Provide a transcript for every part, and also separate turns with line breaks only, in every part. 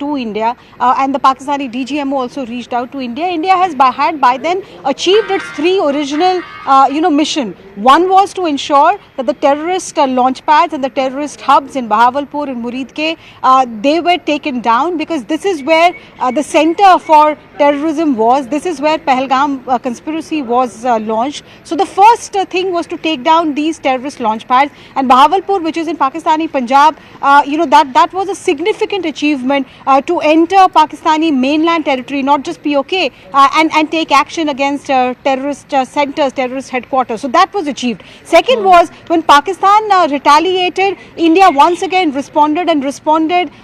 to India, and the Pakistani DGMO also reached out to India. India had by then achieved its three original mission. One was to ensure that the terrorist launch pads and the terrorist hubs in Bahawalpur and Muridke, they were taken down, because this is where the center for terrorism was. This is where Pahalgam conspiracy was launched. So the first thing was to take down these terrorist launch pads, and Bahawalpur, which is in Pakistani Punjab, that was a significant achievement to enter Pakistani mainland territory, not just POK, and take action against terrorist centers, terrorist headquarters. So that was achieved. Second was when Pakistan retaliated, India once again responded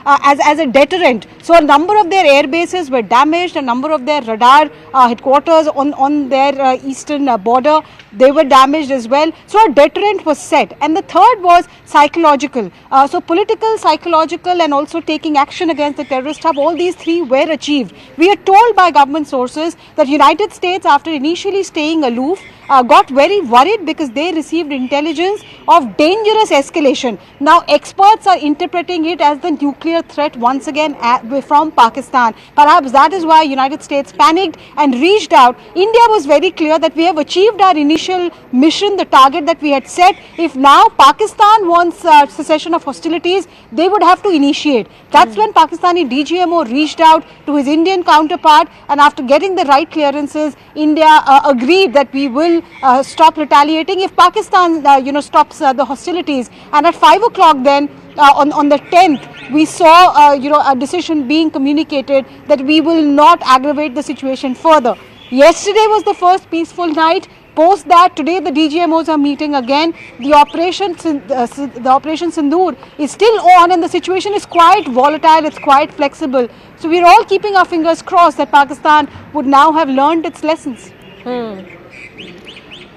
as a deterrent. So a number of their air bases were damaged, a number of their radar headquarters on their eastern border, they were damaged as well. So a deterrent was set. And the third was psychological. So political, psychological, and also taking action against the terrorist hub, all these three were achieved. We are told by government sources that United States, after initially staying aloof, got very worried because they received intelligence of dangerous escalation. Now experts are interpreting it as the nuclear threat once again from Pakistan. Perhaps that is why United States panicked and reached out. India was very clear that we have achieved our initial mission, the target that we had set. If now Pakistan wants cessation of hostilities, they would have to initiate. That's when Pakistani DGMO reached out to his Indian counterpart, and after getting the right clearances, India agreed that we will stop retaliating if Pakistan stops the hostilities. And at 5 o'clock then on the 10th, we saw a decision being communicated that we will not aggravate the situation further. Yesterday was the first peaceful night. Post that, today the DGMOs are meeting again. The operation Sindoor is still on, and the situation is quite volatile, it's quite flexible. So we're all keeping our fingers crossed that Pakistan would now have learned its lessons.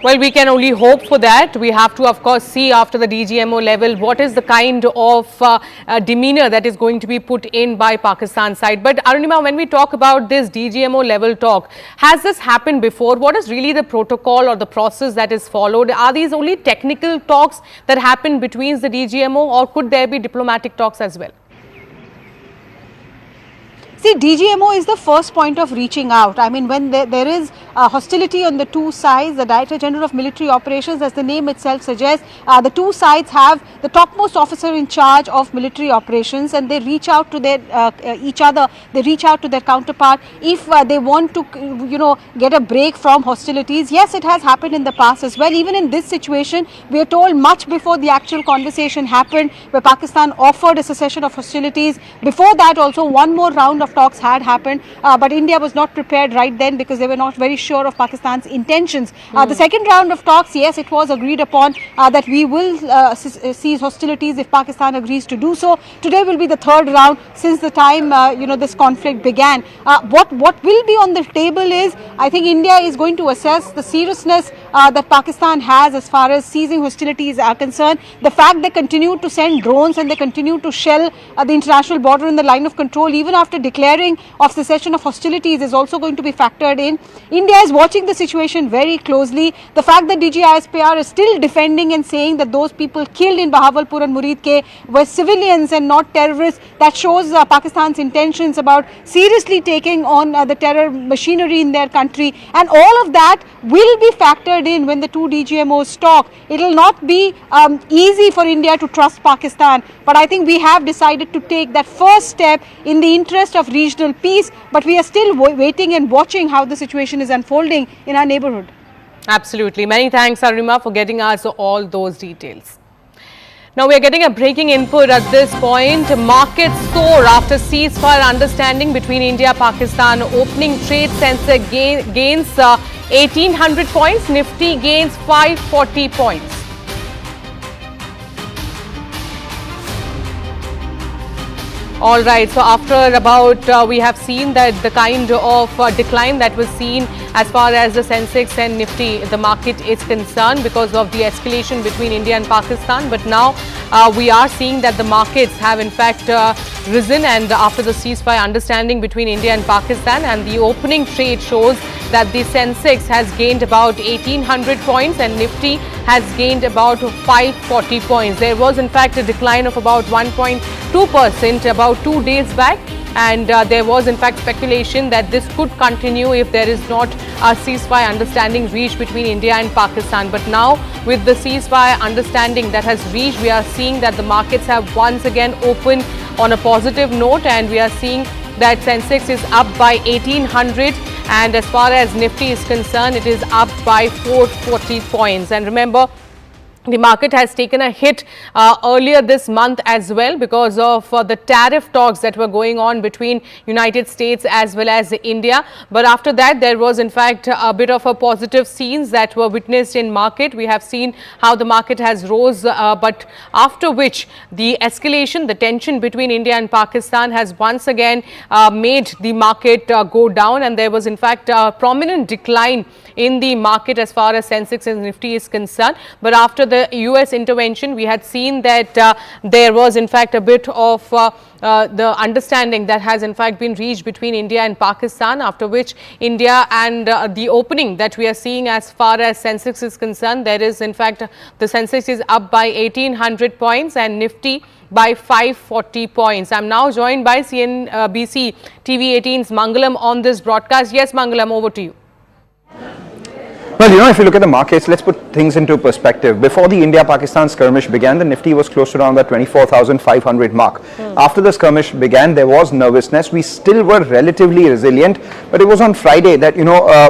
Well, we can only hope for that. We have to, of course, see after the DGMO level what is the kind of demeanor that is going to be put in by Pakistan side. But Arunima, when we talk about this DGMO level talk, has this happened before? What is really the protocol or the process that is followed? Are these only technical talks that happen between the DGMO, or could there be diplomatic talks as well?
See, DGMO is the first point of reaching out. I mean, when there is hostility on the two sides, the Director General of Military Operations, as the name itself suggests, the two sides have the topmost officer in charge of military operations, and they reach out to their each other. They reach out to their counterpart if they want to, get a break from hostilities. Yes, it has happened in the past as well. Even in this situation, we are told much before the actual conversation happened, where Pakistan offered a cessation of hostilities. Before that, also one more round of talks had happened, but India was not prepared right then because they were not very sure of Pakistan's intentions. The second round of talks, yes, it was agreed upon that we will cease hostilities if Pakistan agrees to do so. Today will be the third round since the time this conflict began. What will be on the table is, I think India is going to assess the seriousness that Pakistan has as far as ceasing hostilities are concerned. The fact they continue to send drones and they continue to shell the international border in the line of control even after declaring of cessation of hostilities is also going to be factored in. India is watching the situation very closely. The fact that DGISPR is still defending and saying that those people killed in Bahawalpur and Muridke were civilians and not terrorists, that shows Pakistan's intentions about seriously taking on the terror machinery in their country. And all of that will be factored in when the two DGMOs talk. It will not be easy for India to trust Pakistan, but I think we have decided to take that first step in the interest of regional peace, but we are still waiting and watching how the situation is unfolding in our neighborhood.
Absolutely. Many thanks, Arunima, for getting us all those details. Now we are getting a breaking input at this point. Markets soar after ceasefire understanding between India and Pakistan. Opening trade sensor gains 1800 points. Nifty gains 540 points. All right, so after about, we have seen that the kind of decline that was seen as far as the Sensex and Nifty, the market is concerned because of the escalation between India and Pakistan. But now we are seeing that the markets have in fact risen, and after the ceasefire understanding between India and Pakistan, and the opening trade shows that the Sensex has gained about 1800 points and Nifty has gained about 540 points. There was in fact a decline of about 1.2% about 2 days back. and there was in fact speculation that this could continue if there is not a ceasefire understanding reached between India and Pakistan. But now with the ceasefire understanding that has reached, we are seeing that the markets have once again opened on a positive note, and we are seeing that Sensex is up by 1800, and as far as Nifty is concerned, it is up by 440 points. And remember, the market has taken a hit earlier this month as well because of the tariff talks that were going on between United States as well as India. But after that, there was in fact a bit of a positive scenes that were witnessed in market. We have seen how the market has rose, but after which the escalation, the tension between India and Pakistan has once again made the market go down, and there was in fact a prominent decline in the market as far as Sensex and Nifty is concerned. But after the US intervention, we had seen that there was in fact a bit of the understanding that has in fact been reached between India and Pakistan, after which India and the opening that we are seeing as far as Sensex is concerned, there is in fact the Sensex is up by 1800 points and Nifty by 540 points. I'm now joined by CNBC TV 18's Mangalam on this broadcast. Yes, Mangalam, over to you.
Well, if you look at the markets, let's put things into perspective. Before the India-Pakistan skirmish began, the Nifty was close to around the 24,500 mark. After the skirmish began, there was nervousness. We still were relatively resilient, but it was on Friday that,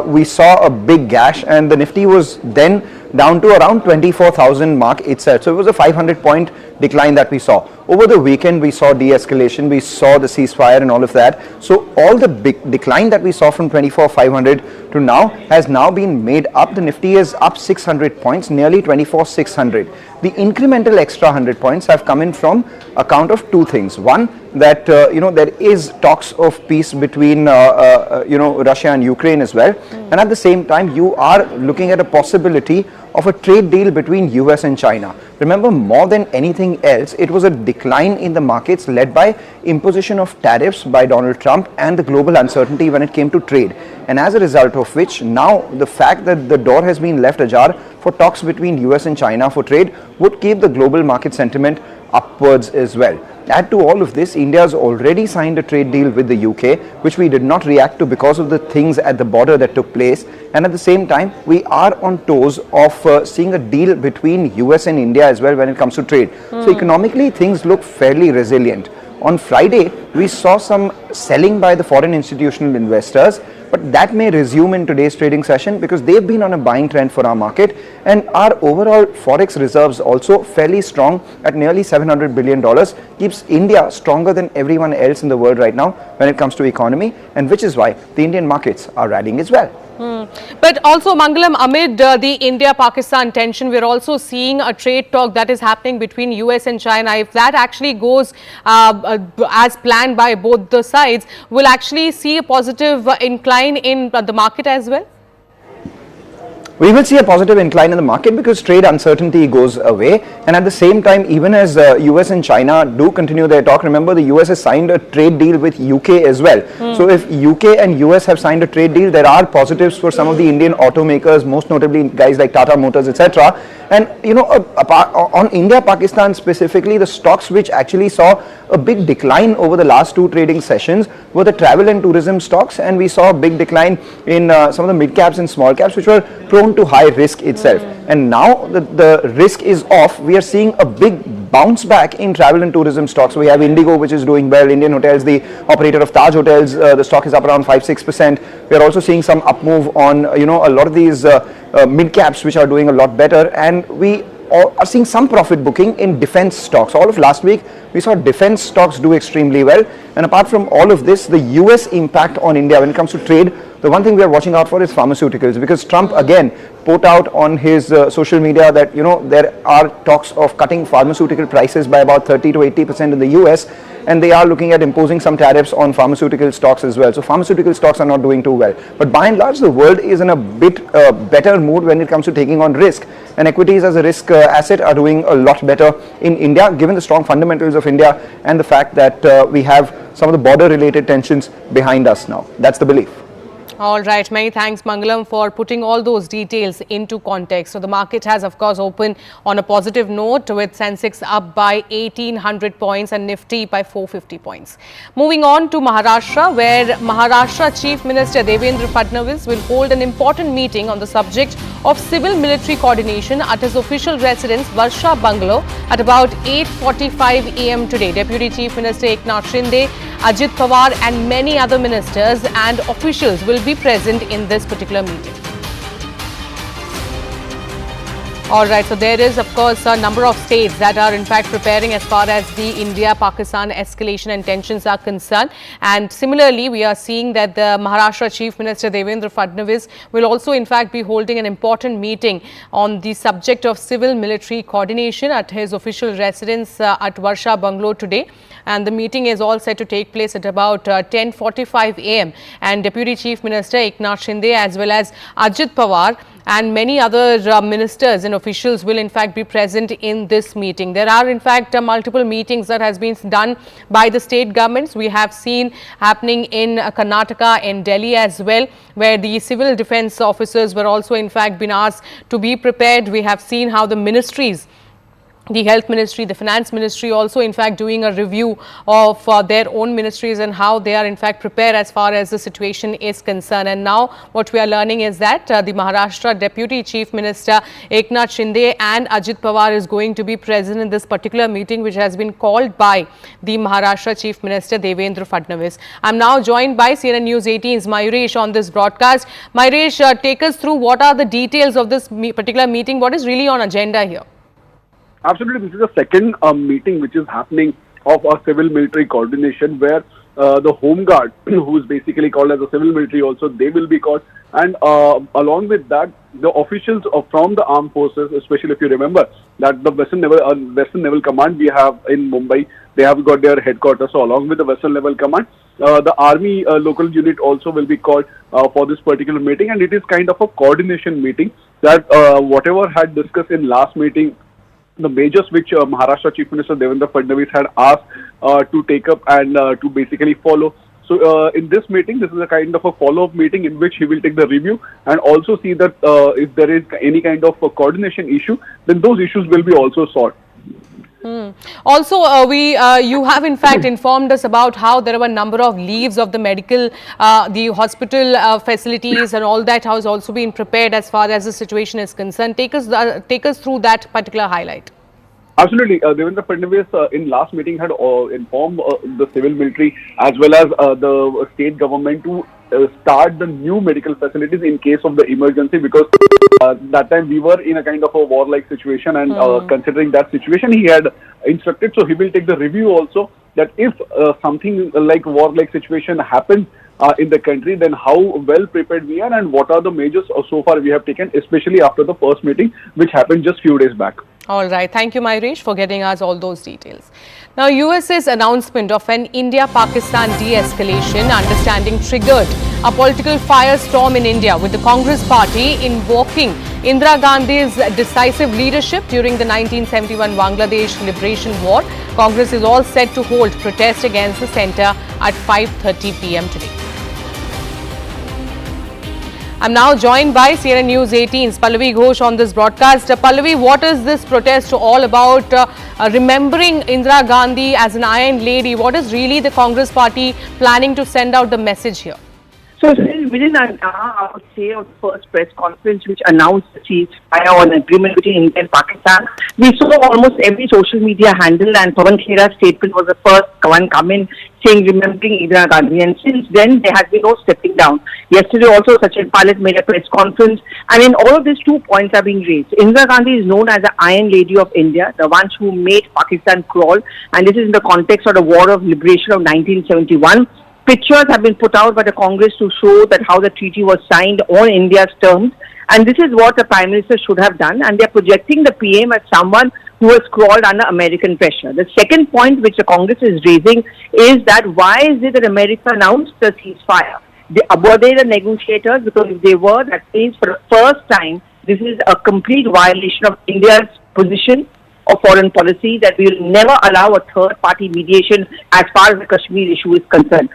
we saw a big gash, and the Nifty was then down to around 24,000 mark itself. So it was a 500-point decline that we saw. Over the weekend, we saw de-escalation, we saw the ceasefire and all of that. So all the big decline that we saw from 24,500 to now has now been made up. The Nifty is up 600 points, nearly 24,600. The incremental extra 100 points have come in from account of two things. One, that there is talks of peace between Russia and Ukraine as well, and at the same time you are looking at a possibility of a trade deal between US and China. Remember, more than anything else, it was a decline in the markets led by imposition of tariffs by Donald Trump and the global uncertainty when it came to trade. And as a result of which, now the fact that the door has been left ajar for talks between US and China for trade would keep the global market sentiment upwards as well. Add to all of this, India has already signed a trade deal with the UK, which we did not react to because of the things at the border that took place. And at the same time, we are on toes of seeing a deal between US and India as well when it comes to trade. So economically, things look fairly resilient. On Friday, we saw some selling by the foreign institutional investors, but that may resume in today's trading session because they've been on a buying trend for our market, and our overall forex reserves also fairly strong at nearly $700 billion, keeps India stronger than everyone else in the world right now when it comes to economy, and which is why the Indian markets are rallying as well.
But also, Mangalam, amid the India-Pakistan tension, we're also seeing a trade talk that is happening between US and China. If that actually goes as planned by both the sides, we'll actually see a positive incline in the market as well?
We will see a positive incline in the market because trade uncertainty goes away, and at the same time, even as US and China do continue their talk, remember the US has signed a trade deal with UK as well. So if UK and US have signed a trade deal, there are positives for some of the Indian automakers, most notably guys like Tata Motors, etc. And on India-Pakistan specifically, the stocks which actually saw a big decline over the last two trading sessions were the travel and tourism stocks, and we saw a big decline in some of the mid caps and small caps which were prone to high risk itself. And now the risk is off. We are seeing a big bounce back in travel and tourism stocks. We have Indigo, which is doing well. Indian Hotels, the operator of Taj Hotels, the stock is up around 5-6%. We are also seeing some up move on a lot of these mid caps which are doing a lot better, and we are seeing some profit booking in defense stocks. All of last week we saw defense stocks do extremely well, and apart from all of this, the US impact on India when it comes to trade, the one thing we are watching out for is pharmaceuticals, because Trump again put out on his social media that there are talks of cutting pharmaceutical prices by about 30 to 80% in the US, and they are looking at imposing some tariffs on pharmaceutical stocks as well. So pharmaceutical stocks are not doing too well, but by and large the world is in a bit better mood when it comes to taking on risk, and equities as a risk asset are doing a lot better in India given the strong fundamentals of India and the fact that we have some of the border related tensions behind us now. That's the belief.
All right, many thanks Mangalam for putting all those details into context. So the market has of course opened on a positive note with Sensex up by 1800 points and Nifty by 450 points. Moving on to Maharashtra, where Maharashtra Chief Minister Devendra Fadnavis will hold an important meeting on the subject of civil-military coordination at his official residence Varsha Bungalow at about 8:45 a.m. today. Deputy Chief Minister Eknath Shinde, Ajit Pawar and many other ministers and officials will be present in this particular meeting. All right, so there is, of course, a number of states that are in fact preparing as far as the India-Pakistan escalation and tensions are concerned. And similarly, we are seeing that the Maharashtra Chief Minister Devendra Fadnavis will also in fact be holding an important meeting on the subject of civil-military coordination at his official residence at Varsha Bungalow today. And the meeting is all set to take place at about 10:45 a.m. And Deputy Chief Minister Eknath Shinde as well as Ajit Pawar and many other ministers and officials will in fact be present in this meeting. There are in fact multiple meetings that has been done by the state governments. We have seen happening in Karnataka and Delhi as well, where the civil defense officers were also in fact been asked to be prepared. We have seen how the ministries, the Health Ministry, the Finance Ministry also in fact doing a review of their own ministries and how they are in fact prepared as far as the situation is concerned. And now what we are learning is that the Maharashtra Deputy Chief Minister Eknath Shinde and Ajit Pawar is going to be present in this particular meeting, which has been called by the Maharashtra Chief Minister Devendra Fadnavis. I'm now joined by CNN News 18's Mayuresh on this broadcast. Mayuresh, take us through what are the details of this particular meeting. What is really on agenda here?
Absolutely, this is the second meeting which is happening of a civil-military coordination, where the Home Guard, who is basically called as a civil military also, they will be called, and along with that, the officials from the armed forces, especially if you remember that the Western Naval Command we have in Mumbai, they have got their headquarters. So along with the Western Naval Command, the Army local unit also will be called for this particular meeting, and it is kind of a coordination meeting that whatever had discussed in last meeting, the measures which Maharashtra Chief Minister Devendra Fadnavis had asked to take up and to basically follow. So in this meeting, this is a kind of a follow-up meeting in which he will take the review and also see that if there is any kind of a coordination issue, then those issues will be also solved.
Also, you have in fact informed us about how there were a number of leaves of the medical, the hospital facilities and all that has also been prepared as far as the situation is concerned. Take us through that particular highlight.
Absolutely. Devendra Fadnavis in last meeting had informed the civil military as well as the state government to start the new medical facilities in case of the emergency, because that time we were in a kind of a war-like situation, and considering that situation, he had instructed, so he will take the review also, that if something like war-like situation happens in the country, then how well prepared we are and what are the measures so far we have taken, especially after the first meeting which happened just few days back.
All right. Thank you, Mayuresh, for getting us all those details. Now, US's announcement of an India-Pakistan de-escalation understanding triggered a political firestorm in India, with the Congress party invoking Indira Gandhi's decisive leadership during the 1971 Bangladesh Liberation War. Congress is all set to hold protest against the centre at 5:30 p.m. today. I'm now joined by CNN News 18's Pallavi Ghosh on this broadcast. Pallavi, what is this protest all about? Remembering Indira Gandhi as an Iron Lady, what is really the Congress party planning to send out the message here?
So within an hour, I would say, of the first press conference which announced the ceasefire on agreement between India and Pakistan, we saw almost every social media handle, and Pawan Khera's statement was the first one come in saying remembering Indira Gandhi, and since then there has been no stepping down. Yesterday also Sachin Pilot made a press conference, and in all of these 2 points are being raised. Indira Gandhi is known as the Iron Lady of India, the ones who made Pakistan crawl, and this is in the context of the War of Liberation of 1971. Pictures have been put out by the Congress to show that how the treaty was signed on India's terms, and this is what the Prime Minister should have done, and they are projecting the PM as someone who has crawled under American pressure. The second point which the Congress is raising is that why is it that America announced the ceasefire? Were they the negotiators? Because if they were, that means for the first time, this is a complete violation of India's position of foreign policy that we will never allow a third-party mediation as far as the Kashmir issue is concerned.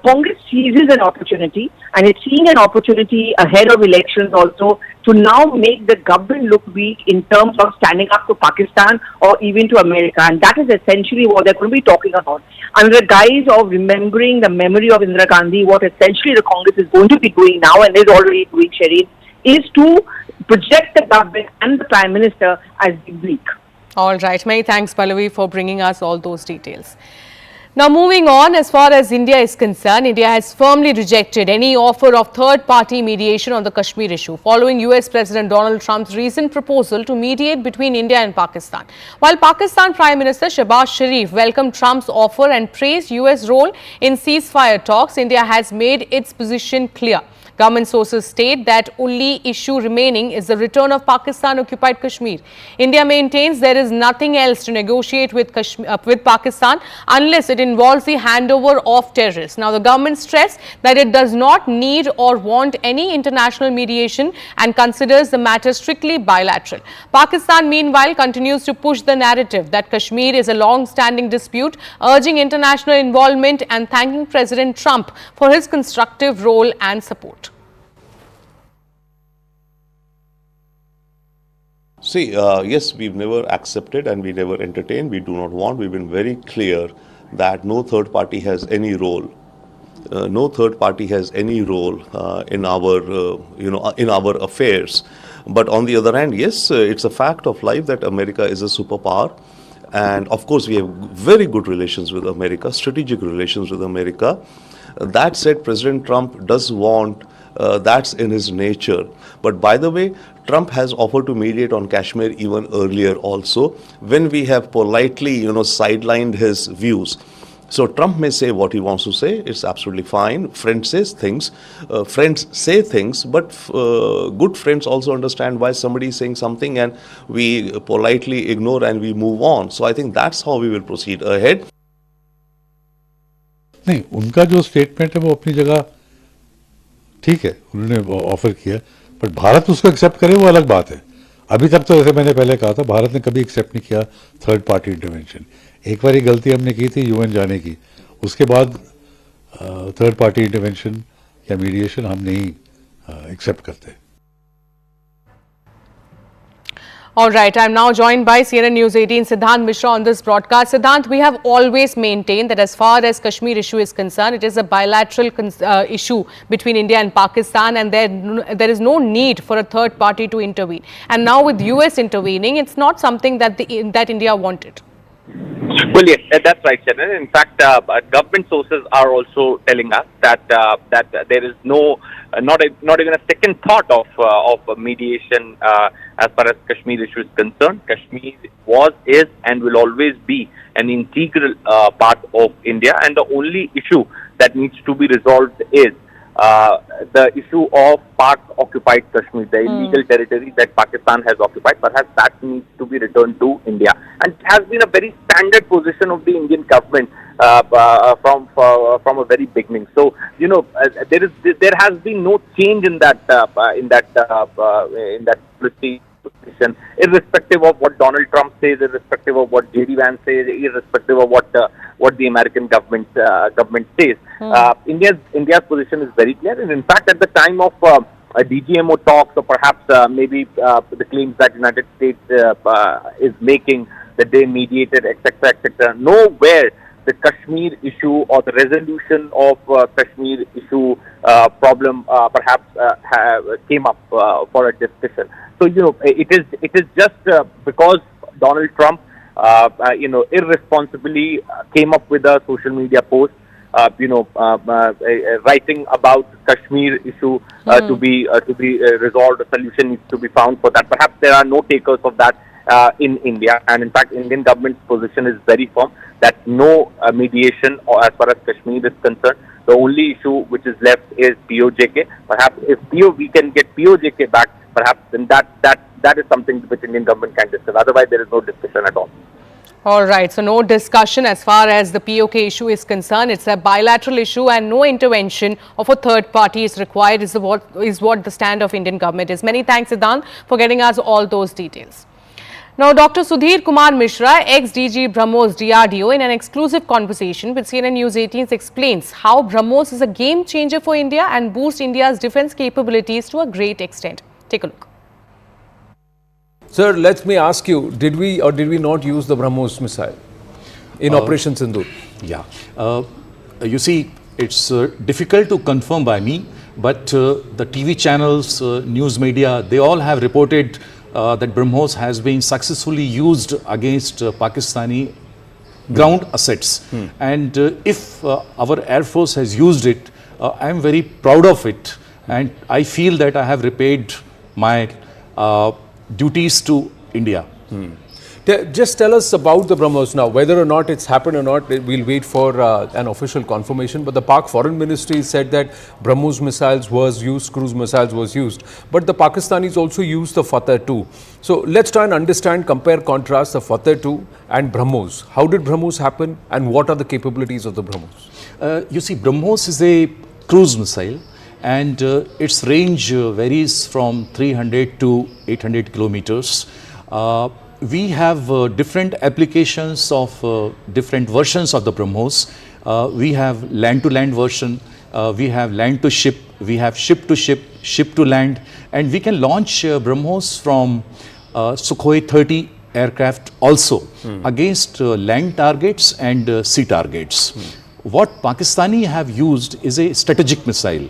Congress seizes an opportunity, and it's seeing an opportunity ahead of elections also to now make the government look weak in terms of standing up to Pakistan or even to America. And that is essentially what they're going to be talking about. Under the guise of remembering the memory of Indira Gandhi, what essentially the Congress is going to be doing now, and is already doing, Shereen, is to project the government and the Prime Minister as weak.
All right. Many thanks, Pallavi, for bringing us all those details. Now, moving on, as far as India is concerned, India has firmly rejected any offer of third-party mediation on the Kashmir issue, following US President Donald Trump's recent proposal to mediate between India and Pakistan. While Pakistan Prime Minister Shehbaz Sharif welcomed Trump's offer and praised US role in ceasefire talks, India has made its position clear. Government sources state that only issue remaining is the return of Pakistan-occupied Kashmir. India maintains there is nothing else to negotiate with Pakistan unless it involves the handover of terrorists. Now, the government stressed that it does not need or want any international mediation and considers the matter strictly bilateral. Pakistan, meanwhile, continues to push the narrative that Kashmir is a long-standing dispute, urging international involvement and thanking President Trump for his constructive role and support.
See, yes, we've never accepted and we never entertained. We do not want. We've been very clear that no third party has any role. No third party has any role in our, in our affairs. But on the other hand, yes, it's a fact of life that America is a superpower. And of course, we have very good relations with America, strategic relations with America. That said, President Trump does want, that's in his nature. But by the way, Trump has offered to mediate on Kashmir even earlier also, when we have politely, sidelined his views. So Trump may say what he wants to say. It's absolutely fine. Friends say things, but good friends also understand why somebody is saying something, and we politely ignore and we move on. So I think that's how we will proceed ahead.
नहीं, उनका जो statement है वो अपनी जगह ठीक है, उन्होंने ऑफर किया, पर भारत उसको एक्सेप्ट करे वो अलग बात है. अभी तक तो जैसे मैंने पहले कहा था, भारत ने कभी एक्सेप्ट नहीं किया थर्ड पार्टी इंटरवेंशन. एक बार ये गलती हमने की थी यूएन जाने की, उसके बाद थर्ड पार्टी इंटरवेंशन या मीडिएशन हम नहीं एक्सेप्ट करते.
All right, I'm now joined by CNN News 18 Siddhant Mishra on this broadcast. Siddhant, we have always maintained that as far as Kashmir issue is concerned, it is a bilateral issue between India and Pakistan, and there is no need for a third party to intervene. And now with US intervening, it's not something that that India wanted.
Well, yes, that's right, Shannon. In fact, government sources are also telling us that there is not even a second thought of mediation as far as Kashmir issue is concerned. Kashmir was, is, and will always be an integral part of India, and the only issue that needs to be resolved is the issue of Pak-occupied Kashmir, the illegal territory that Pakistan has occupied. Perhaps that needs to be returned to India, and it has been a very standard position of the Indian government from a very beginning. So there has been no change in that policy position, irrespective of what Donald Trump says, irrespective of what J.D. Vance says, irrespective of what the American government says. India's position is very clear, and in fact, at the time of DGMO talks, or perhaps maybe the claims that United States is making that they mediated, etc., etc., nowhere the Kashmir issue or the resolution of Kashmir issue problem perhaps came up for a discussion. So it is just because Donald Trump irresponsibly came up with a social media post writing about Kashmir issue to be resolved. A solution needs to be found for that. Perhaps there are no takers of that in India, and in fact Indian government's position is very firm that no mediation or as far as Kashmir is concerned. The only issue which is left is POJK. Perhaps if we can get POJK back, perhaps then that is something which Indian government can discuss. Otherwise there is no discussion at all.
All right, so no discussion as far as the POK issue is concerned. It's a bilateral issue and no intervention of a third party is required is what the stand of Indian government is. Many thanks, Siddhant, for getting us all those details. Now, Dr. Sudhir Kumar Mishra, ex-DG Brahmos DRDO, in an exclusive conversation with CNN News 18 explains how Brahmos is a game changer for India and boosts India's defence capabilities to a great extent. Take a look.
Sir, let me ask you, did we or did we not use the Brahmos missile in Operation Sindoor?
Yeah. You see, it's difficult to confirm by me, but the TV channels, news media, they all have reported that Brahmos has been successfully used against Pakistani ground assets. And if our Air Force has used it, I am very proud of it. And I feel that I have repaid my duties to India.
Just tell us about the Brahmos now, whether or not it's happened or not, we'll wait for an official confirmation. But the Pak Foreign Ministry said that Brahmos missiles was used, cruise missiles was used. But the Pakistanis also used the Fateh 2. So let's try and understand, compare, contrast the Fateh 2 and Brahmos. How did Brahmos happen and what are the capabilities of the Brahmos?
You see, Brahmos is a cruise missile and its range varies from 300 to 800 kilometers. We have different applications of different versions of the Brahmos. We have land-to-land version, we have land-to-ship, we have ship-to-ship, ship-to-land, and we can launch Brahmos from Sukhoi 30 aircraft also against land targets and sea targets. What Pakistani have used is a strategic missile.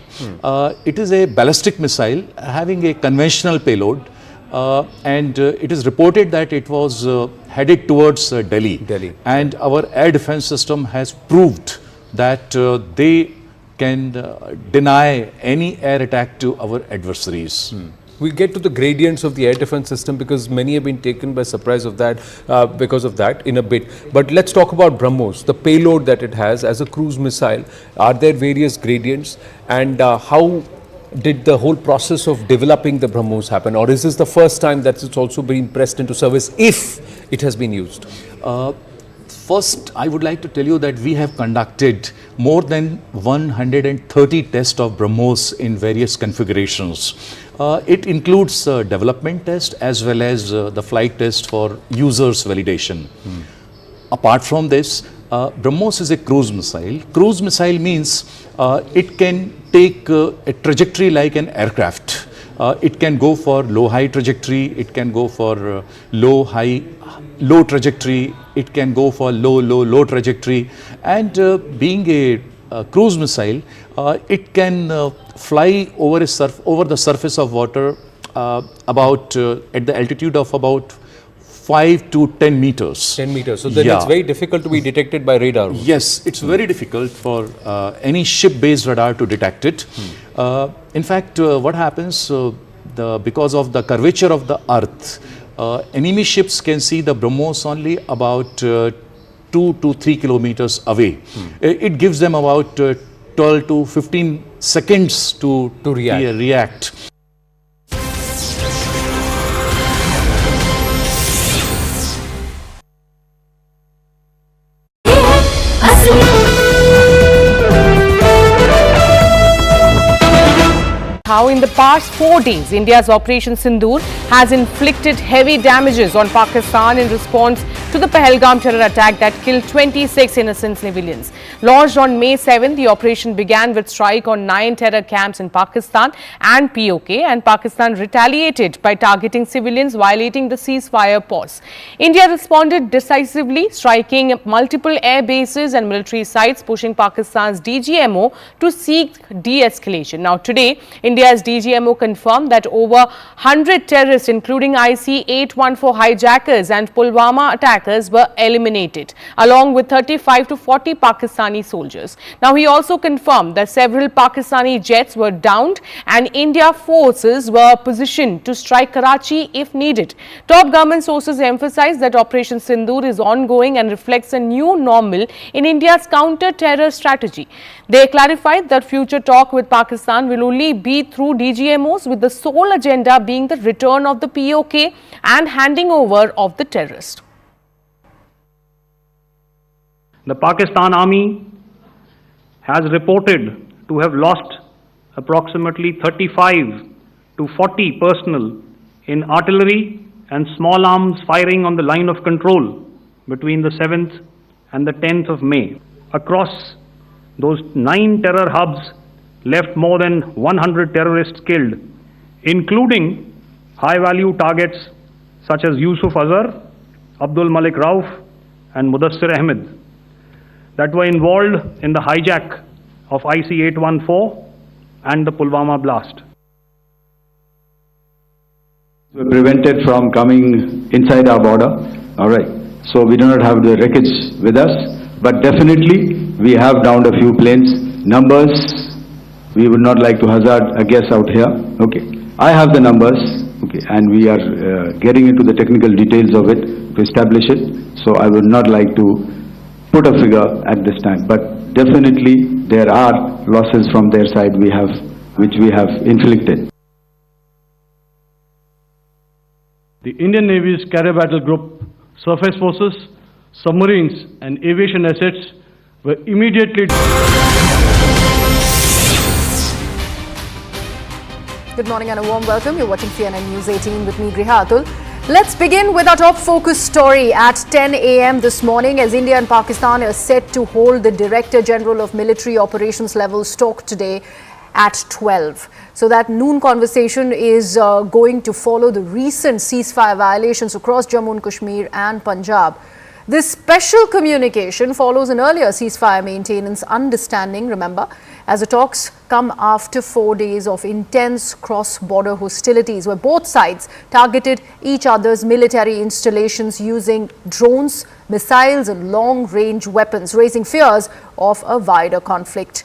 It is a ballistic missile having a conventional payload. And it is reported that it was headed towards Delhi. And our air defense system has proved that they can deny any air attack to our adversaries.
We'll get to the gradients of the air defense system because many have been taken by surprise of that because of that in a bit. But let's talk about Brahmos, the payload that it has as a cruise missile. Are there various gradients and how did the whole process of developing the Brahmos happen, or is this the first time that it's also been pressed into service if it has been used?
First, I would like to tell you that we have conducted more than 130 tests of Brahmos in various configurations. It includes development test as well as the flight test for users validation. Apart from this, Brahmos is a cruise missile. Cruise missile means it can take a trajectory like an aircraft. It can go for low-high trajectory, it can go for low trajectory, it can go for low trajectory. And being a cruise missile, it can fly over the surface of water about at the altitude of about 5 to 10 meters.
10 meters. So then it's very difficult to be detected by radar.
Yes, it's very difficult for any ship-based radar to detect it. In fact, what happens because of the curvature of the earth, enemy ships can see the Brahmos only about 2 to 3 kilometers away. It gives them about 12 to 15 seconds to react.
How in the past 4 days, India's Operation Sindoor has inflicted heavy damages on Pakistan in response to the Pahalgam terror attack that killed 26 innocent civilians. Launched on May 7, the operation began with strike on 9 terror camps in Pakistan and POK, and Pakistan retaliated by targeting civilians violating the ceasefire pause. India responded decisively, striking multiple air bases and military sites, pushing Pakistan's DGMO to seek de-escalation. Now today, India's DGMO confirmed that over 100 terrorists, including IC-814 hijackers and Pulwama attackers, were eliminated, along with 35 to 40 Pakistani soldiers. Now, he also confirmed that several Pakistani jets were downed and India forces were positioned to strike Karachi if needed. Top government sources emphasized that Operation Sindoor is ongoing and reflects a new normal in India's counter-terror strategy. They clarified that future talk with Pakistan will only be through DGMOs, with the sole agenda being the return of the POK and handing over of the terrorist.
The Pakistan Army has reported to have lost approximately 35 to 40 personnel in artillery and small arms firing on the line of control between the 7th and the 10th of May. Across those 9 terror hubs left more than 100 terrorists killed, including high-value targets such as Yusuf Azhar, Abdul Malik Rauf, and Mudassir Ahmed that were involved in the hijack of IC-814 and the Pulwama blast.
We're prevented from coming inside our border, all right. So we do not have the wreckage with us, but definitely we have downed a few planes. Numbers, we would not like to hazard a guess out here, okay. I have the numbers, okay, and we are getting into the technical details of it to establish it, so I would not like to put a figure at this time, but definitely there are losses from their side which we have inflicted.
The Indian Navy's Carrier Battle Group, surface forces, submarines and aviation assets were immediately...
Good morning and a warm welcome. You're watching CNN News 18 with me, Griha Atul. Let's begin with our top focus story at 10 a.m. this morning, as India and Pakistan are set to hold the Director General of Military Operations level talk today at 12. So that noon conversation is going to follow the recent ceasefire violations across Jammu and Kashmir and Punjab. This special communication follows an earlier ceasefire maintenance understanding, remember, as the talks come after 4 days of intense cross-border hostilities where both sides targeted each other's military installations using drones, missiles and long-range weapons, raising fears of a wider conflict.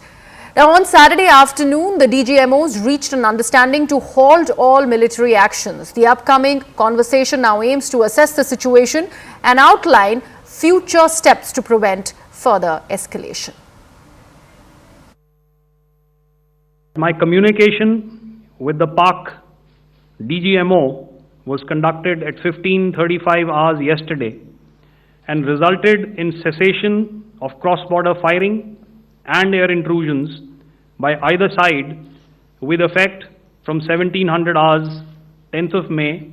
Now, on Saturday afternoon, the DGMOs reached an understanding to halt all military actions. The upcoming conversation now aims to assess the situation and outline future steps to prevent further escalation.
My communication with the Pak DGMO was conducted at 15:35 hours yesterday and resulted in cessation of cross-border firing and air intrusions by either side with effect from 1700 hours 10th of May,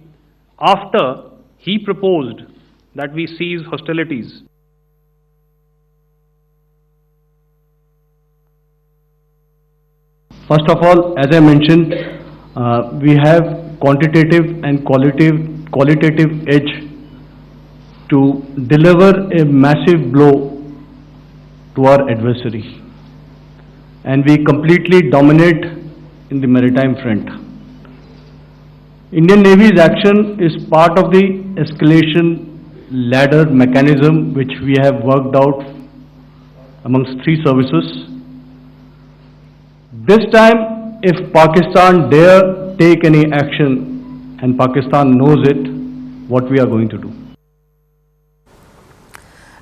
after he proposed that we cease hostilities. First of all, as I mentioned, we have quantitative and qualitative edge to deliver a massive blow to our adversary, and we completely dominate in the maritime front. Indian Navy's action is part of the escalation ladder mechanism which we have worked out amongst 3 services. This time, if Pakistan dare take any action, and Pakistan knows it, what we are going to do.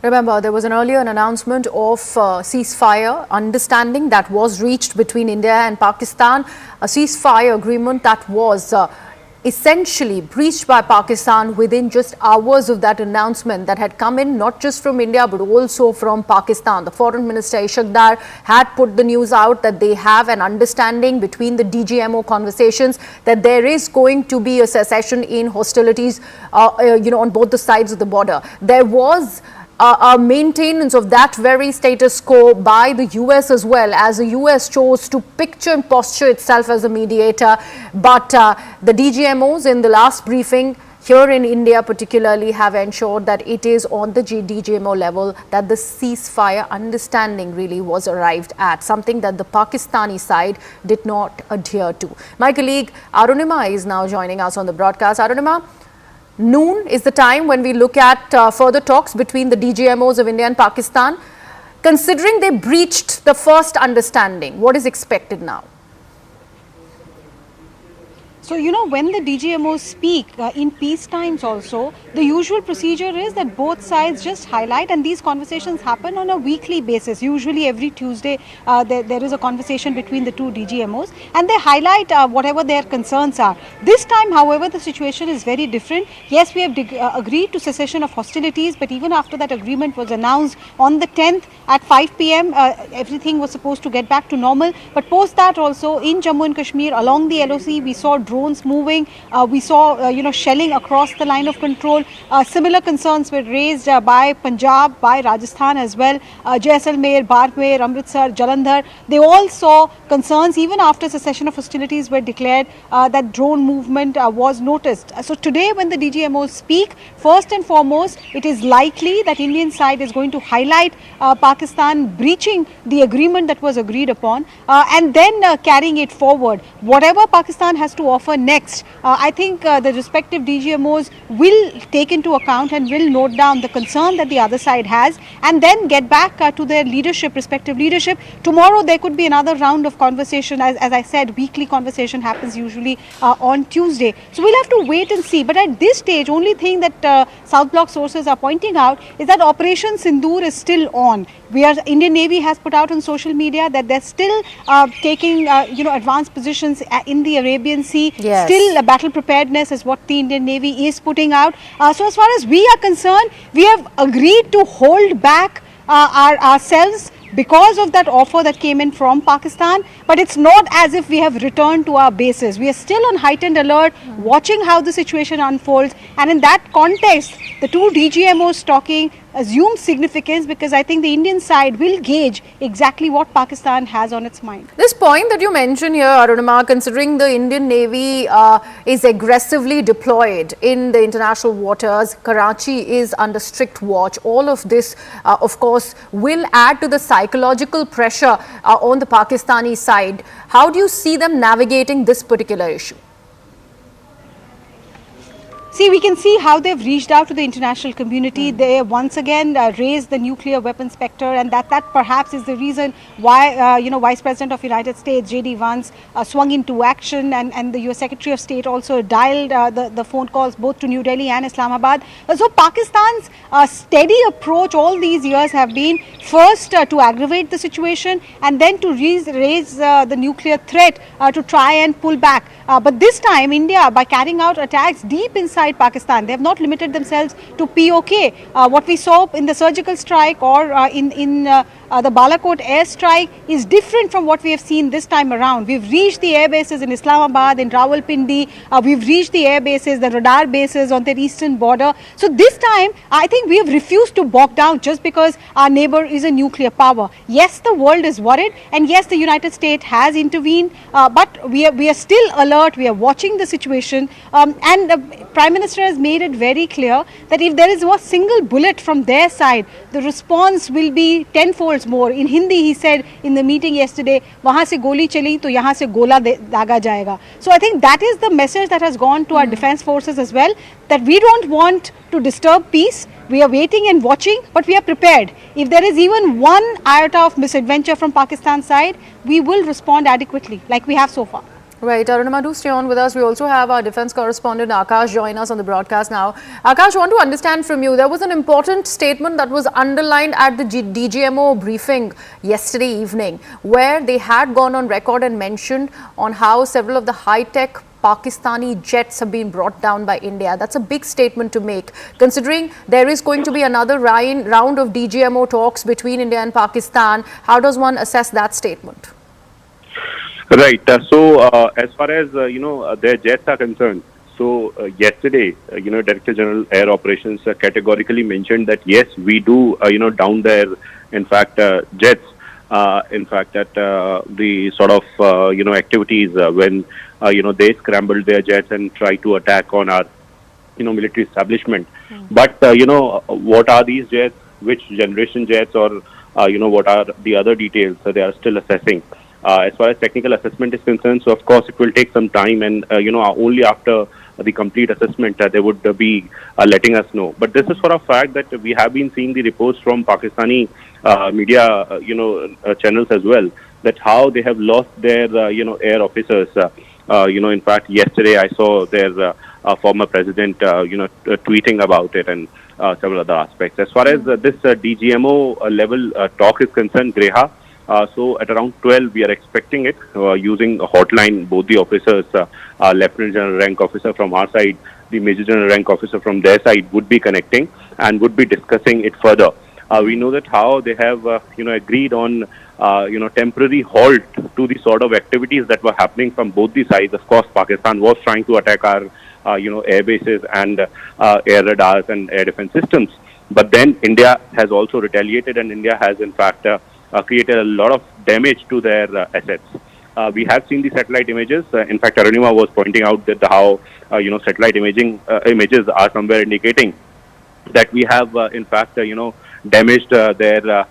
Remember, there was an earlier announcement of ceasefire understanding that was reached between India and Pakistan, a ceasefire agreement that was essentially breached by Pakistan within just hours of that announcement that had come in not just from India but also from Pakistan. The Foreign Minister Ishaqdar had put the news out that they have an understanding between the DGMO conversations that there is going to be a cessation in hostilities on both the sides of the border. There was a maintenance of that very status quo by the US as well, as the US chose to picture and posture itself as a mediator. But the DGMOs in the last briefing here in India particularly have ensured that it is on the DGMO level that the ceasefire understanding really was arrived at, something that the Pakistani side did not adhere to. My colleague Arunima is now joining us on the broadcast. Arunima, noon is the time when we look at further talks between the DGMOs of India and Pakistan. Considering they breached the first understanding, what is expected now?
So, when the DGMOs speak in peace times also, the usual procedure is that both sides just highlight, and these conversations happen on a weekly basis. Usually every Tuesday there is a conversation between the two DGMOs and they highlight whatever their concerns are. This time, however, the situation is very different. Yes, we have agreed to cessation of hostilities, but even after that agreement was announced on the 10th at 5 p.m, everything was supposed to get back to normal. But post that also in Jammu and Kashmir along the LoC, we saw drones drones moving. We saw, shelling across the line of control. Similar concerns were raised by Punjab, by Rajasthan as well. Jaisalmer, Barmer, Amritsar, Jalandhar, they all saw concerns even after cessation of hostilities were declared that drone movement was noticed. So today when the DGMOs speak, first and foremost, it is likely that Indian side is going to highlight Pakistan breaching the agreement that was agreed upon and then carrying it forward. Whatever Pakistan has to offer next, I think the respective DGMOs will take into account and will note down the concern that the other side has and then get back to their leadership, respective leadership. Tomorrow there could be another round of conversation. As I said, weekly conversation happens usually on Tuesday. So we'll have to wait and see. But at this stage, only thing that South Bloc sources are pointing out is that Operation Sindoor is still on. Indian Navy has put out on social media that they're still taking advanced positions in the Arabian Sea.
Yes.
Still battle preparedness is what the Indian Navy is putting out. So as far as we are concerned, we have agreed to hold back ourselves because of that offer that came in from Pakistan, but it's not as if we have returned to our bases. We are still on heightened alert, watching how the situation unfolds, and in that context, the two DGMOs talking assumes significance because I think the Indian side will gauge exactly what Pakistan has on its mind.
This point that you mentioned here, Arunima, considering the Indian Navy is aggressively deployed in the international waters, Karachi is under strict watch. All of this, of course, will add to the psychological pressure on the Pakistani side. How do you see them navigating this particular issue?
See, we can see how they've reached out to the international community. They once again raised the nuclear weapons specter, and that perhaps is the reason why, Vice President of United States, J.D. Vance, swung into action, and the US Secretary of State also dialed the phone calls both to New Delhi and Islamabad. So Pakistan's steady approach all these years have been first to aggravate the situation and then to raise the nuclear threat to try and pull back. But this time, India, by carrying out attacks deep inside Pakistan, they have not limited themselves to POK. What we saw in the surgical strike or in the Balakot airstrike is different from what we have seen this time around. We've reached the air bases in Islamabad, in Rawalpindi. We've reached the air bases, the radar bases on their eastern border. So this time, I think we have refused to bog down just because our neighbor is a nuclear power. Yes, the world is worried, and yes, the United States has intervened, but we are still alert. We are watching the situation, and the Prime Minister has made it very clear that if there is a single bullet from their side, the response will be tenfold more. In Hindi, he said in the meeting yesterday, "Wahan se goli chali, to yahan se gola daga jayega." So I think that is the message that has gone to our defense forces as well, that we don't want to disturb peace. We are waiting and watching, but we are prepared. If there is even one iota of misadventure from Pakistan's side, we will respond adequately, like we have so far.
Right, Arunima, do stay on with us. We also have our defense correspondent Akash join us on the broadcast now. Akash, I want to understand from you, there was an important statement that was underlined at the DGMO briefing yesterday evening, where they had gone on record and mentioned on how several of the high-tech Pakistani jets have been brought down by India. That's a big statement to make, considering there is going to be another round of DGMO talks between India and Pakistan. How does one assess that statement?
Right. As far as their jets are concerned, yesterday, Director General Air Operations categorically mentioned that yes, we do down their jets. In fact, that the sort of activities when they scrambled their jets and try to attack on our military establishment. But what are these jets? Which generation jets, or what are the other details? So they are still assessing. As far as technical assessment is concerned, so of course it will take some time, and only after the complete assessment they would be letting us know. But this is for a fact that we have been seeing the reports from Pakistani media channels as well, that how they have lost their air officers. In fact, yesterday I saw their former president tweeting about it, and several other aspects. As far as this DGMO level talk is concerned, Greha, so at around 12 we are expecting it, using a hotline. Both the officers, Lieutenant General rank officer from our side, the Major General rank officer from their side, would be connecting and would be discussing it further. We know that how they have agreed on temporary halt to the sort of activities that were happening from both the sides. Of course, Pakistan was trying to attack our, air bases and air radars and air defense systems. But then India has also retaliated, and India has in fact created a lot of damage to their assets. We have seen the satellite images. In fact, Arunima was pointing out that how satellite images are somewhere indicating that we have in fact damaged their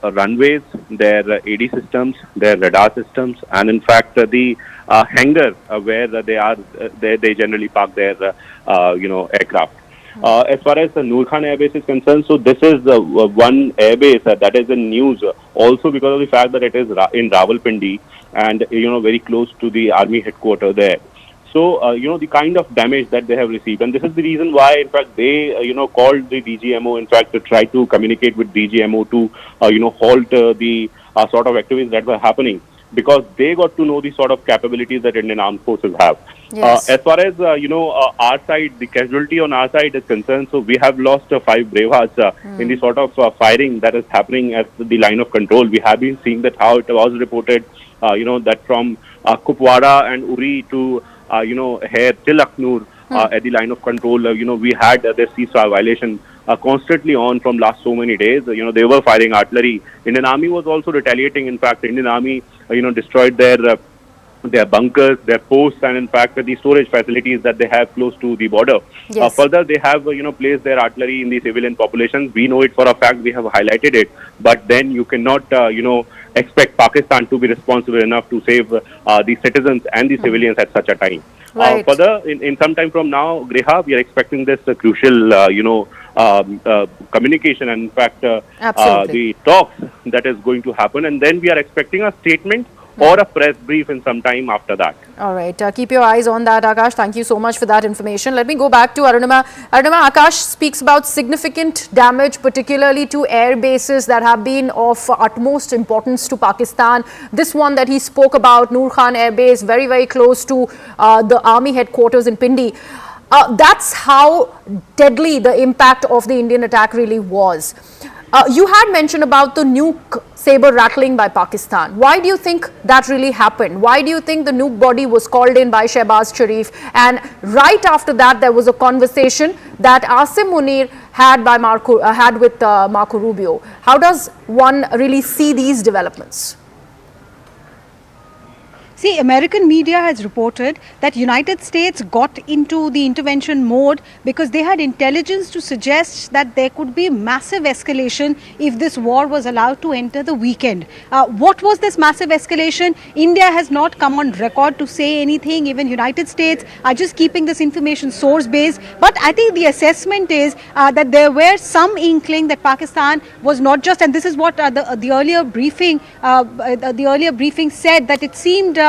runways, their AD systems, their radar systems, and in fact the hangar where they generally park their aircraft. As far as the Noor Khan Air Base is concerned, so this is one air base that is in news also because of the fact that it is in Rawalpindi and very close to the army headquarters there. So the kind of damage that they have received, and this is the reason why in fact they called the DGMO in fact to try to communicate with DGMO to halt the sort of activities that were happening, because they got to know the sort of capabilities that Indian Armed Forces have.
Yes.
As far as our side, the casualty on our side is concerned, so we have lost 5 brave hearts in the sort of firing that is happening at the line of control. We have been seeing that how it was reported, that from Kupwara and Uri to here till Aknoor at the line of control, we had this ceasefire violation constantly on from last so many days. They were firing artillery. Indian Army was also retaliating. In fact, Indian Army, destroyed their bunkers, their posts, and in fact the storage facilities that they have close to the border.
Yes.
Further, they have placed their artillery in the civilian population. We know it for a fact. We have highlighted it. But then you cannot, expect Pakistan to be responsible enough to save the citizens and the civilians at such a time.
Right.
Further, in some time from now, Greha, we are expecting this crucial, communication and in fact the talks that is going to happen, and then we are expecting a statement or a press brief in some time after that.
All right. Keep your eyes on that, Akash. Thank you so much for that information. Let me go back to Arunima. Arunima, Akash speaks about significant damage, particularly to air bases that have been of utmost importance to Pakistan. This one that he spoke about, Noor Khan Air Base, very, very close to the army headquarters in Pindi. That's how deadly the impact of the Indian attack really was. You had mentioned about the nuke saber rattling by Pakistan. Why do you think that really happened? Why do you think the nuke body was called in by Shehbaz Sharif? And right after that, there was a conversation that Asim Munir had with Marco Rubio. How does one really see these developments?
See, American media has reported that United States got into the intervention mode because they had intelligence to suggest that there could be massive escalation if this war was allowed to enter the weekend. What was this massive escalation? India has not come on record to say anything. Even United States are just keeping this information source based. But I think the assessment is that there were some inkling that Pakistan was not just, and this is what the earlier briefing said, that it seemed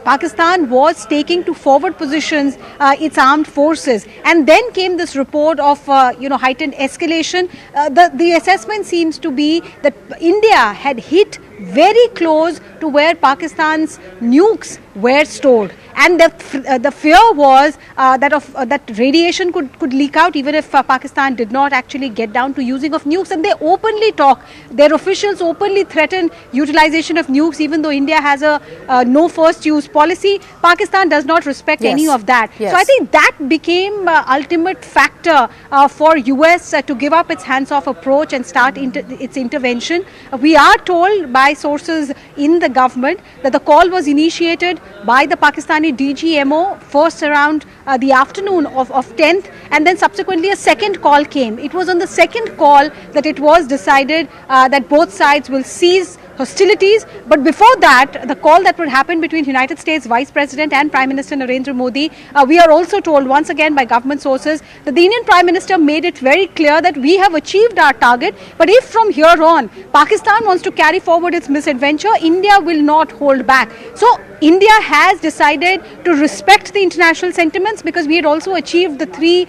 Pakistan was taking to forward positions its armed forces, and then came this report of heightened escalation. The assessment seems to be that India had hit very close to where Pakistan's nukes were stored, and the fear was that radiation could leak out even if Pakistan did not actually get down to using of nukes. And they openly talk, their officials openly threaten utilization of nukes, even though India has a no first use policy. Pakistan does not respect any of that.
Yes.
So I think that became ultimate factor for US to give up its hands-off approach and start its intervention. We are told by sources in the government that the call was initiated by the Pakistani DGMO first around the afternoon of 10th, and then subsequently a second call came. It was on the second call that it was decided that both sides will cease hostilities. But before that, the call that would happen between United States Vice President and Prime Minister Narendra Modi, we are also told once again by government sources that the Indian Prime Minister made it very clear that we have achieved our target, but if from here on Pakistan wants to carry forward its misadventure, India will not hold back. So India has decided to respect the international sentiments, because we had also achieved the 3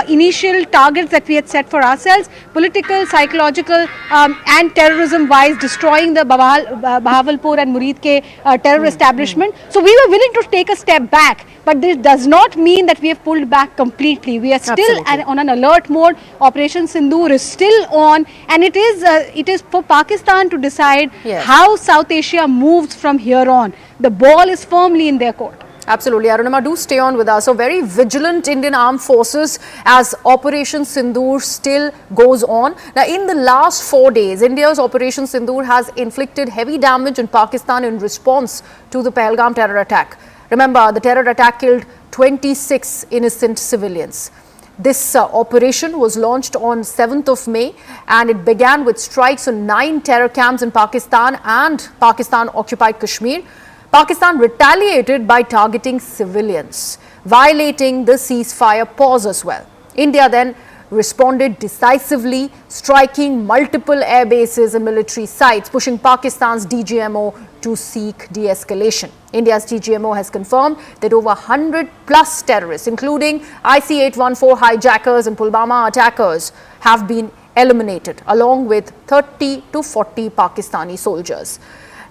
initial targets that we had set for ourselves: political, psychological and terrorism wise, destroying the Bahawalpur and Murid ke terror establishment. So we were willing to take a step back, but this does not mean that we have pulled back completely. We are still on an alert mode. Operation Sindoor is still on, and it is for Pakistan to decide how South Asia moves from here on. The ball is firmly in their court.
Absolutely. Arunima, do stay on with us. So very vigilant Indian armed forces as Operation Sindoor still goes on. Now, in the last 4 days, India's Operation Sindoor has inflicted heavy damage in Pakistan in response to the Pahalgam terror attack. Remember, the terror attack killed 26 innocent civilians. This operation was launched on 7th of May and it began with strikes on 9 terror camps in Pakistan and Pakistan-occupied Kashmir. Pakistan retaliated by targeting civilians, violating the ceasefire pause as well. India then responded decisively, striking multiple air bases and military sites, pushing Pakistan's DGMO to seek de-escalation. India's DGMO has confirmed that over 100 plus terrorists, including IC-814 hijackers and Pulwama attackers, have been eliminated, along with 30 to 40 Pakistani soldiers.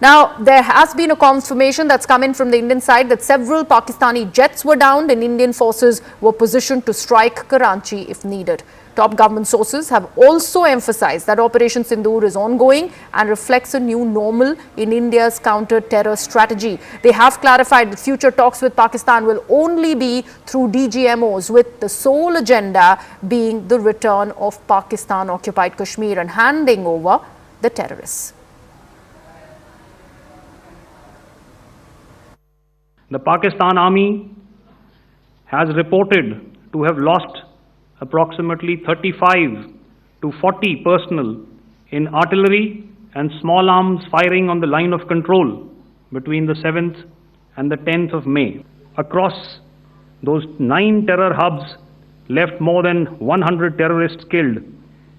Now, there has been a confirmation that's come in from the Indian side that several Pakistani jets were downed and Indian forces were positioned to strike Karachi if needed. Top government sources have also emphasized that Operation Sindoor is ongoing and reflects a new normal in India's counter-terror strategy. They have clarified that future talks with Pakistan will only be through DGMOs, with the sole agenda being the return of Pakistan-occupied Kashmir and handing over the terrorists.
The Pakistan Army has reported to have lost approximately 35 to 40 personnel in artillery and small arms firing on the line of control between the 7th and the 10th of May. Across those 9 terror hubs left more than 100 terrorists killed,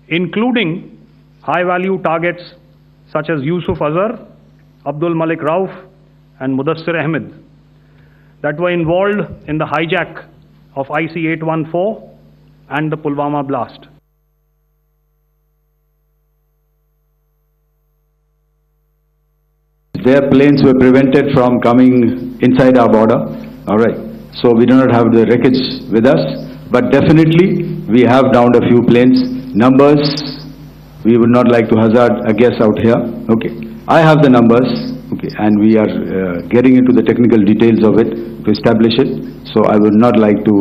including high-value targets such as Yusuf Azhar, Abdul Malik Rauf and Mudassir Ahmed, that were involved in the hijack of IC-814 and the Pulwama blast.
Their planes were prevented from coming inside our border. All right. So we do not have the wreckage with us, but definitely we have downed a few planes. Numbers, we would not like to hazard a guess out here. Okay. I have the numbers. Okay, and we are getting into the technical details of it to establish it. So I would not like to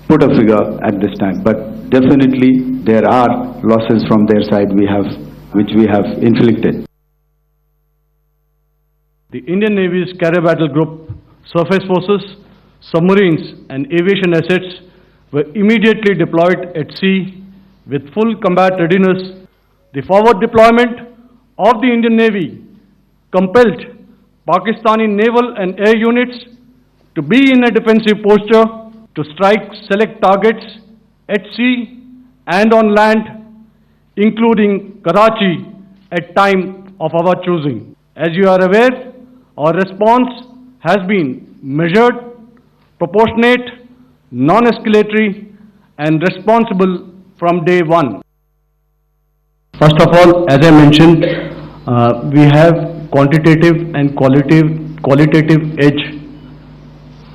put a figure at this time, but definitely there are losses from their side which we have inflicted.
The Indian Navy's carrier battle group, surface forces, submarines and aviation assets were immediately deployed at sea with full combat readiness. The forward deployment of the Indian Navy compelled Pakistani naval and air units to be in a defensive posture to strike select targets at sea and on land, including Karachi at time of our choosing. As you are aware, our response has been measured, proportionate, non-escalatory and responsible from day one. First of all, as I mentioned, we have quantitative and qualitative edge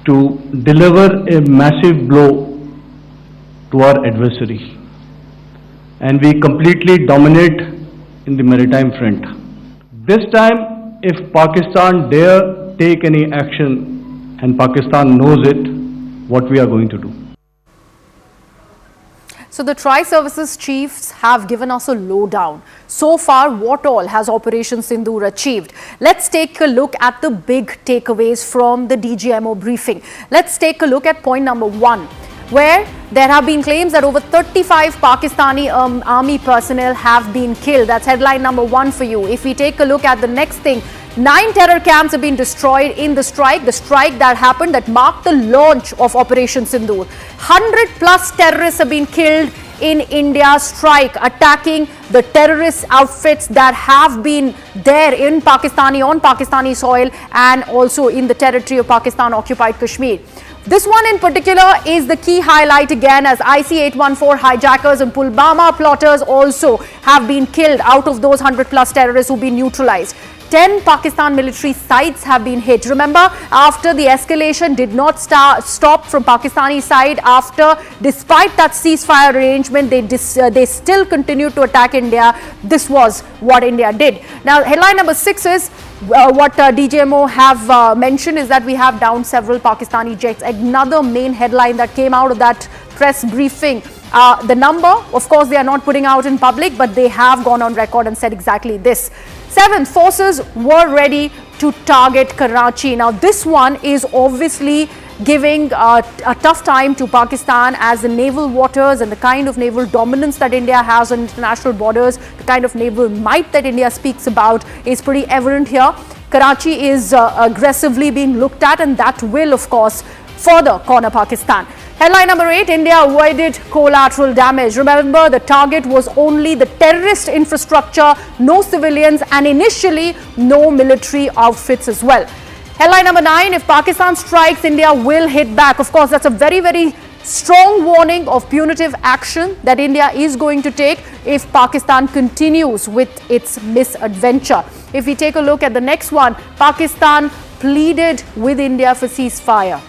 to deliver a massive blow to our adversary, and we completely dominate in the maritime front. This time, if Pakistan dare take any action, and Pakistan knows it, what we are going to do.
So the Tri-Services chiefs have given us a lowdown. So far, what all has Operation Sindoor achieved? Let's take a look at the big takeaways from the DGMO briefing. Let's take a look at point number 1, where there have been claims that over 35 Pakistani army personnel have been killed. That's headline number 1 for you. If we take a look at the next thing, 9 terror camps have been destroyed in the strike that happened, that marked the launch of Operation Sindoor. 100 plus terrorists have been killed in India's strike, attacking the terrorist outfits that have been there in on Pakistani soil and also in the territory of Pakistan-occupied Kashmir. This one in particular is the key highlight again, as IC-814 hijackers and Pulwama plotters also have been killed out of those 100 plus terrorists who've been neutralized. 10 Pakistan military sites have been hit. Remember, after the escalation did not stop from Pakistani side, despite that ceasefire arrangement, they still continued to attack India. This was what India did. Now, headline number 6 is what DGMO have mentioned is that we have downed several Pakistani jets. Another main headline that came out of that press briefing. The number, of course, they are not putting out in public, but they have gone on record and said exactly this. 7th, forces were ready to target Karachi. Now, this one is obviously giving a tough time to Pakistan, as the naval waters and the kind of naval dominance that India has on international borders, the kind of naval might that India speaks about is pretty evident here. Karachi is aggressively being looked at, and that will, of course, further corner Pakistan. Headline number 8, India avoided collateral damage. Remember, the target was only the terrorist infrastructure, no civilians, and initially no military outfits as well. Headline number 9, if Pakistan strikes, India will hit back. Of course, that's a very, very strong warning of punitive action that India is going to take if Pakistan continues with its misadventure. If we take a look at the next one, Pakistan pleaded with India for ceasefire.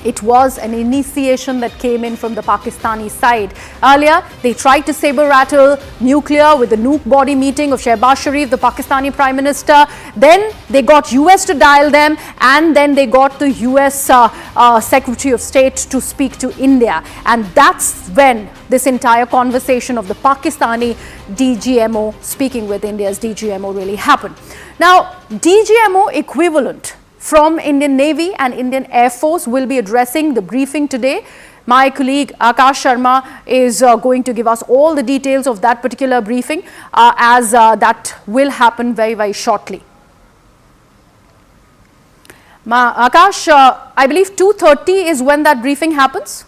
It was an initiation that came in from the Pakistani side. Earlier, they tried to saber-rattle nuclear with the nuke body meeting of Shehbaz Sharif, the Pakistani Prime Minister. Then they got US to dial them, and then they got the US Secretary of State to speak to India. And that's when this entire conversation of the Pakistani DGMO speaking with India's DGMO really happened. Now, DGMO equivalent from Indian Navy and Indian Air Force will be addressing the briefing today. My colleague Akash Sharma is going to give us all the details of that particular briefing as that will happen very, very shortly. Akash, I believe 2:30 is when that briefing happens?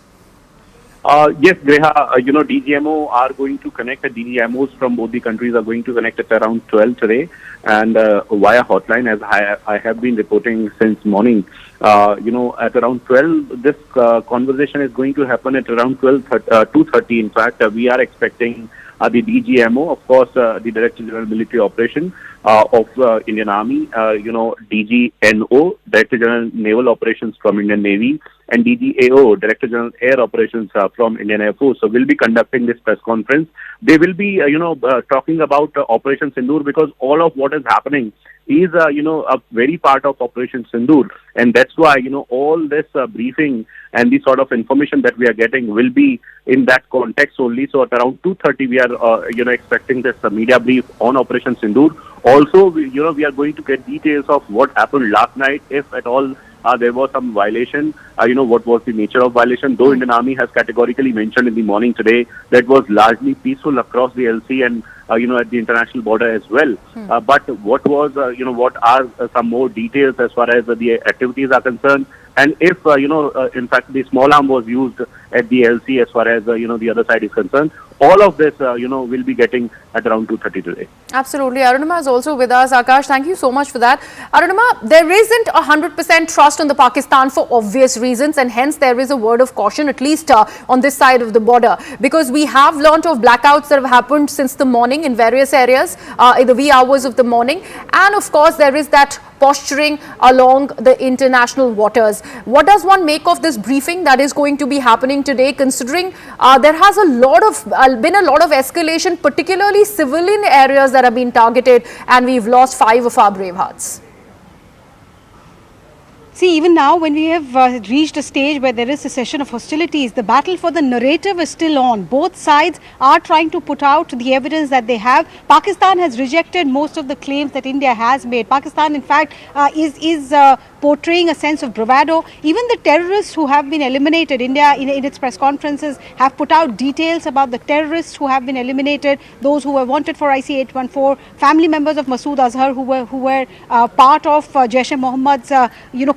Yes, Greha, DGMO are going to connect. The DGMOs from both the countries are going to connect at around 12 today, and via hotline, as I have been reporting since morning. At around 12, this conversation is going to happen at around 2:30. In fact, we are expecting the DGMO, of course, the Director General Military Operation of Indian Army, DGNO, Director General Naval Operations from Indian Navy, and DGAO, Director General Air Operations from Indian Air Force. So we'll be conducting this press conference. They will be, talking about Operation Sindoor, because all of what is happening is, a very part of Operation Sindoor. And that's why, all this briefing and the sort of information that we are getting will be in that context only. So at around 2:30, we are, expecting this media brief on Operation Sindoor. Also, we are going to get details of what happened last night, if at all there was some violation, what was the nature of violation, though Indian Army has categorically mentioned in the morning today that was largely peaceful across the LC and, at the international border as well. But what was, what are some more details as far as the activities are concerned, and if, in fact, the small arm was used at the LC as far as, the other side is concerned. All of this, we'll be getting at around 2:30 today.
Absolutely. Arunima is also with us. Akash, thank you so much for that. Arunima, there isn't 100% trust on the Pakistan for obvious reasons, and hence there is a word of caution, at least on this side of the border, because we have learnt of blackouts that have happened since the morning in various areas, in the wee hours of the morning. And of course, there is that posturing along the international waters. What does one make of this briefing that is going to be happening today, considering there has been a lot of escalation, particularly civilian areas that have been targeted, and we've lost 5 of our brave hearts?
See, even now when we have reached a stage where there is cessation of hostilities, the battle for the narrative is still on. Both sides are trying to put out the evidence that they have. Pakistan has rejected most of the claims that India has made. Pakistan, in fact, is portraying a sense of bravado. Even the terrorists who have been eliminated, India in its press conferences have put out details about the terrorists who have been eliminated, those who were wanted for IC-814, family members of Masood Azhar who were part of Jaish-e-Mohammed's,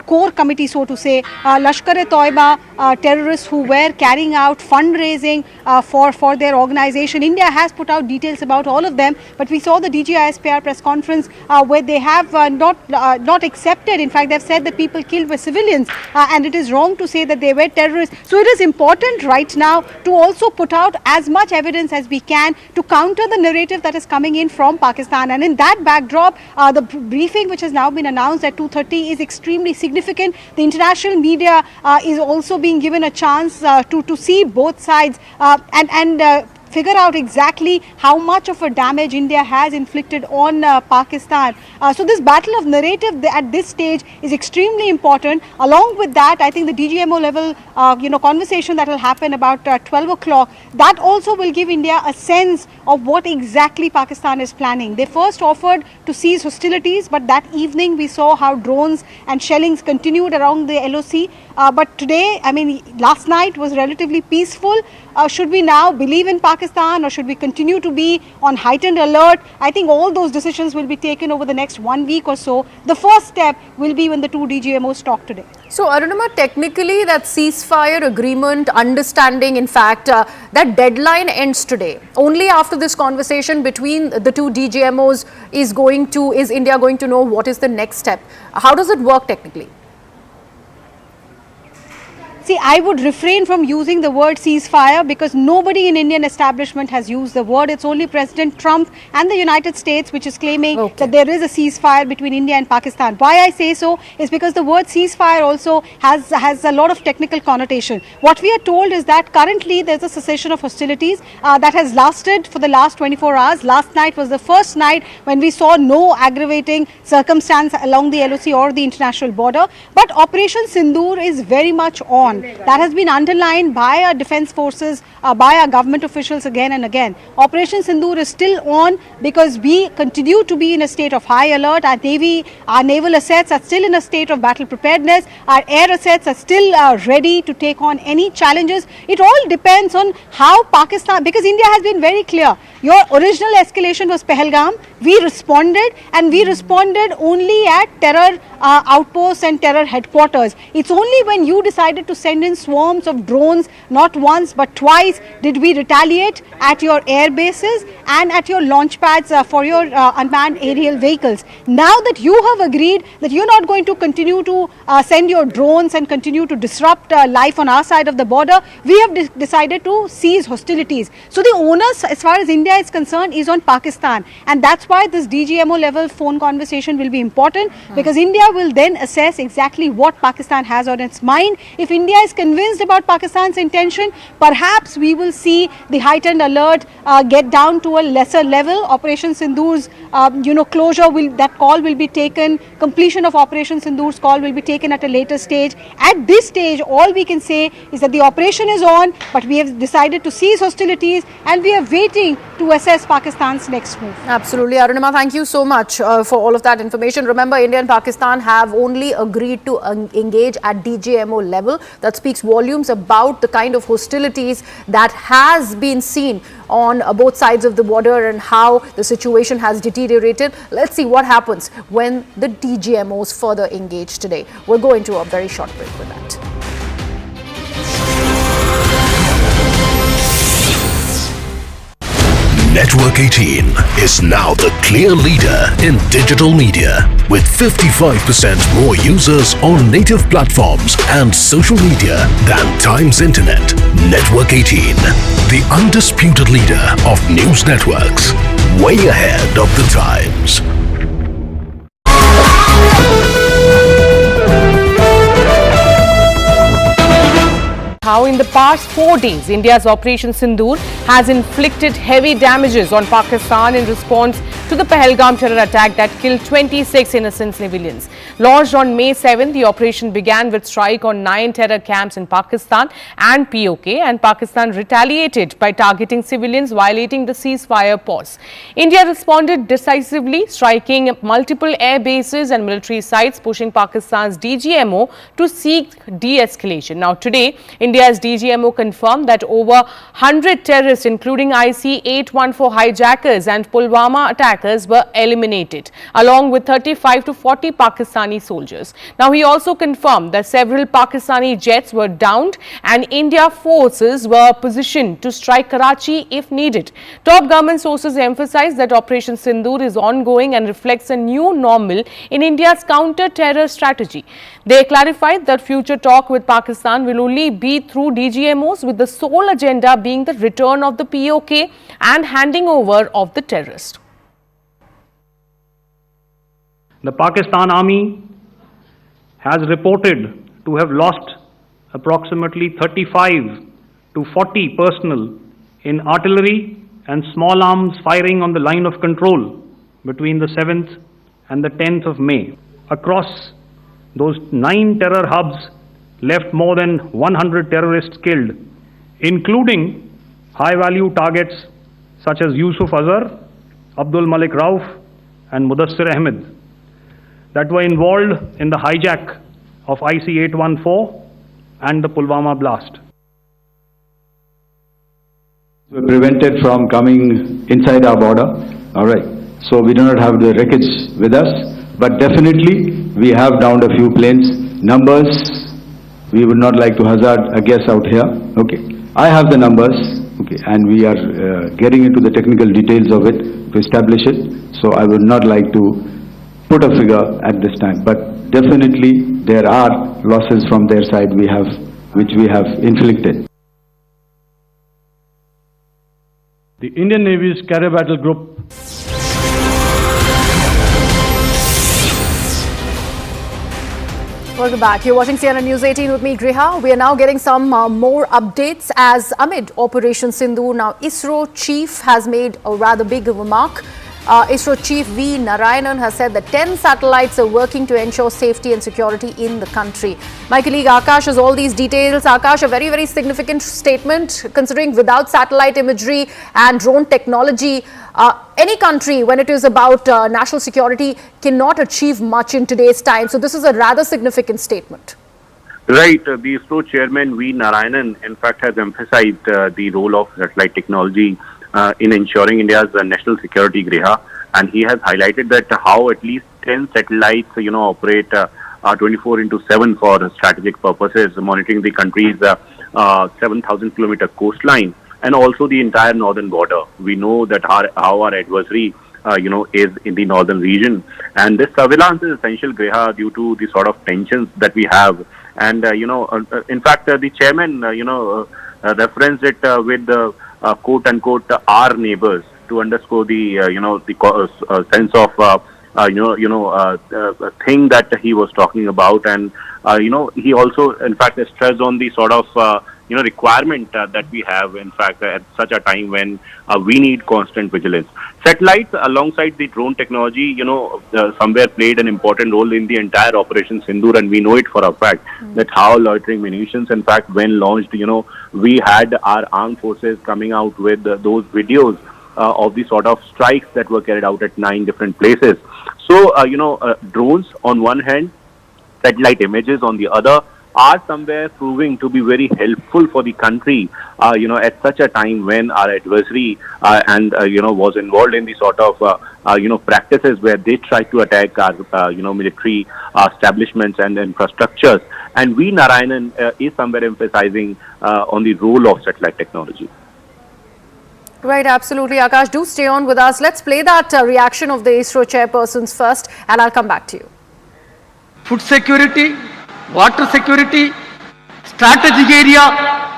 core committee, so to say, Lashkar-e-Toiba terrorists who were carrying out fundraising for their organization. India has put out details about all of them, but we saw the DGISPR press conference where they have not accepted. In fact, they've said said that people killed were civilians, and it is wrong to say that they were terrorists. So it is important right now to also put out as much evidence as we can to counter the narrative that is coming in from Pakistan. And in that backdrop, the briefing which has now been announced at 2:30 is extremely significant. The international media is also being given a chance to see both sides and figure out exactly how much of a damage India has inflicted on Pakistan. So this battle of narrative at this stage is extremely important. Along with that, I think the DGMO level conversation that will happen about 12 o'clock, that also will give India a sense of what exactly Pakistan is planning. They first offered to cease hostilities, but that evening we saw how drones and shellings continued around the LoC. But today, I mean, last night was relatively peaceful. Should we now believe in Pakistan, or should we continue to be on heightened alert? I think all those decisions will be taken over the next 1 week or so. The first step will be when the two DGMOs talk today.
So, Arunima, technically that ceasefire agreement, understanding, in fact, that deadline ends today. Only after this conversation between the two DGMOs is India going to know what is the next step. How does it work technically?
See, I would refrain from using the word ceasefire because nobody in Indian establishment has used the word. It's only President Trump and the United States which is claiming that there is a ceasefire between India and Pakistan. Why I say so is because the word ceasefire also has a lot of technical connotation. What we are told is that currently there's a cessation of hostilities that has lasted for the last 24 hours. Last night was the first night when we saw no aggravating circumstance along the LoC or the international border. But Operation Sindoor is very much on. That has been underlined by our defense forces, by our government officials again and again. Operation Sindoor is still on because we continue to be in a state of high alert. Our Navy, our naval assets are still in a state of battle preparedness. Our air assets are still ready to take on any challenges. It all depends on how Pakistan, because India has been very clear. Your original escalation was Pahalgam. We responded, and we responded only at terror outposts and terror headquarters. It's only when you decided to send in swarms of drones, not once but twice, did we retaliate at your air bases and at your launch pads for your unmanned aerial vehicles. Now that you have agreed that you're not going to continue to send your drones and continue to disrupt life on our side of the border, we have decided to cease hostilities. So the onus, as far as India is concerned, is on Pakistan, and that's why this DGMO level phone conversation will be important, because India will then assess exactly what Pakistan has on its mind. If India is convinced about Pakistan's intention, perhaps we will see the heightened alert get down to a lesser level. Operation Sindoor's closure that call will be taken. Completion of Operation Sindoor's call will be taken at a later stage. At this stage, all we can say is that the operation is on, but we have decided to cease hostilities and we are waiting to assess Pakistan's next move.
Absolutely. Arunima, thank you so much for all of that information. Remember, India and Pakistan have only agreed to engage at DGMO level. That speaks volumes about the kind of hostilities that has been seen on both sides of the border and how the situation has deteriorated. Let's see what happens when the DGMOs further engage today. We'll go into a very short break with that.
Network 18 is now the clear leader in digital media, with 55% more users on native platforms and social media than Times Internet. Network 18, the undisputed leader of news networks, way ahead of the times.
How in the past 4 days, India's Operation Sindoor has inflicted heavy damages on Pakistan in response to the Pahalgam terror attack that killed 26 innocent civilians. Launched on May 7, the operation began with strike on 9 terror camps in Pakistan and POK, and Pakistan retaliated by targeting civilians violating the ceasefire pause. India responded decisively, striking multiple air bases and military sites, pushing Pakistan's DGMO to seek de-escalation. Now today, India's DGMO confirmed that over 100 terrorists, including IC-814 hijackers and Pulwama attackers, were eliminated, along with 35 to 40 Pakistani Pakistani soldiers. Now, he also confirmed that several Pakistani jets were downed and India forces were positioned to strike Karachi if needed. Top government sources emphasized that Operation Sindoor is ongoing and reflects a new normal in India's counter-terror strategy. They clarified that future talk with Pakistan will only be through DGMOs, with the sole agenda being the return of the POK and handing over of the terrorist.
The Pakistan Army has reported to have lost approximately 35 to 40 personnel in artillery and small arms firing on the line of control between the 7th and the 10th of May. Across those 9 terror hubs left more than 100 terrorists killed, including high-value targets such as Yusuf Azhar, Abdul Malik Rauf and Mudassir Ahmed that were involved in the hijack of IC-814 and the Pulwama blast.
We're prevented from coming inside our border. All right. So we do not have the wreckage with us, but definitely we have downed a few planes. Numbers, we would not like to hazard a guess out here. Okay. I have the numbers. Okay. And we are getting into the technical details of it to establish it. So I would not like to put a figure at this time, but definitely there are losses from their side which we have inflicted.
The Indian Navy's Carrier Battle Group
Welcome back. You're watching CNN News 18 with me, Griha. We are now getting some more updates as amid Operation Sindoor. Now, ISRO chief has made a rather big remark. ISRO Chief V. Narayanan has said that 10 satellites are working to ensure safety and security in the country. My colleague Akash has all these details. Akash, a very, very significant statement considering without satellite imagery and drone technology, any country, when it is about national security, cannot achieve much in today's time. So this is a rather significant statement.
Right. The ISRO chairman V. Narayanan, in fact, has emphasized the role of satellite technology in ensuring India's national security, Griha, and he has highlighted that how at least 10 satellites, operate 24/7 for strategic purposes, monitoring the country's 7,000-kilometer coastline and also the entire northern border. We know that how our adversary, is in the northern region, and this surveillance is essential, Griha, due to the sort of tensions that we have. And in fact, the chairman, referenced it with the quote unquote our neighbors to underscore the sense of thing that he was talking about. And he also in fact stressed on the sort of requirement that we have, in fact, at such a time when we need constant vigilance. Satellites alongside the drone technology, somewhere played an important role in the entire Operation Sindoor, and we know it for a fact that how loitering munitions, in fact, when launched, we had our armed forces coming out with those videos of the sort of strikes that were carried out at 9 different places. So, drones on one hand, satellite images on the other, are somewhere proving to be very helpful for the country, at such a time when our adversary was involved in the sort of practices where they try to attack our military establishments and infrastructures. And V. Narayanan is somewhere emphasizing on the role of satellite technology.
Right, absolutely. Akash, do stay on with us. Let's play that reaction of the ISRO chairpersons first, and I'll come back to you.
Food security, water security, strategic area,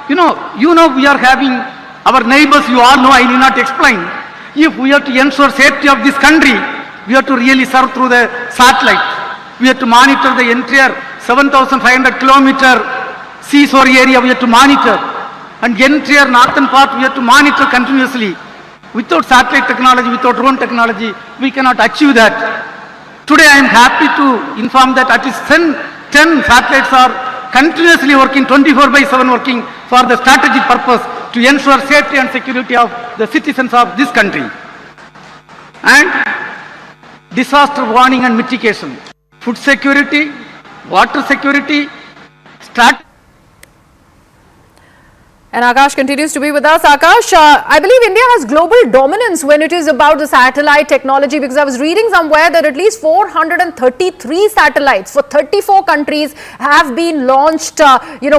we are having our neighbors, you all know, I need not explain. If we have to ensure safety of this country, we have to really serve through the satellite. We have to monitor the entire 7,500 kilometer seashore area, we have to monitor. And entire northern part, we have to monitor continuously. Without satellite technology, without drone technology, we cannot achieve that. Today I am happy to inform that at least 10 satellites are continuously working, 24/7 working for the strategic purpose to ensure safety and security of the citizens of this country. And disaster warning and mitigation, food security, water security,
And Akash continues to be with us. Akash, I believe India has global dominance when it is about the satellite technology, because I was reading somewhere that at least 433 satellites for 34 countries have been launched,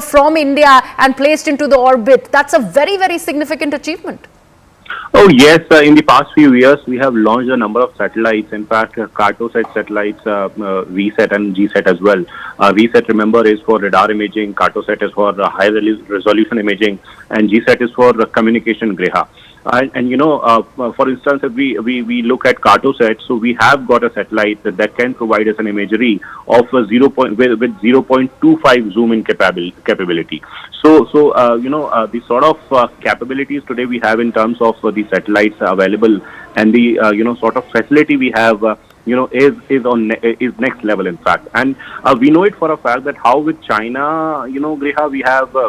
from India and placed into the orbit. That's a very, very significant achievement.
Oh yes, in the past few years we have launched a number of satellites. In fact, Cartosat satellites, VSAT and GSAT as well. VSAT, remember, is for radar imaging, Cartosat is for high resolution imaging, and GSAT is for communication Griha. For instance, if we look at Cartosat, so we have got a satellite that can provide us an imagery of with 0.25 zoom in capability. So the sort of capabilities today we have in terms of the satellites available, and the sort of facility we have is next level, in fact. And we know it for a fact that how with China, Griha,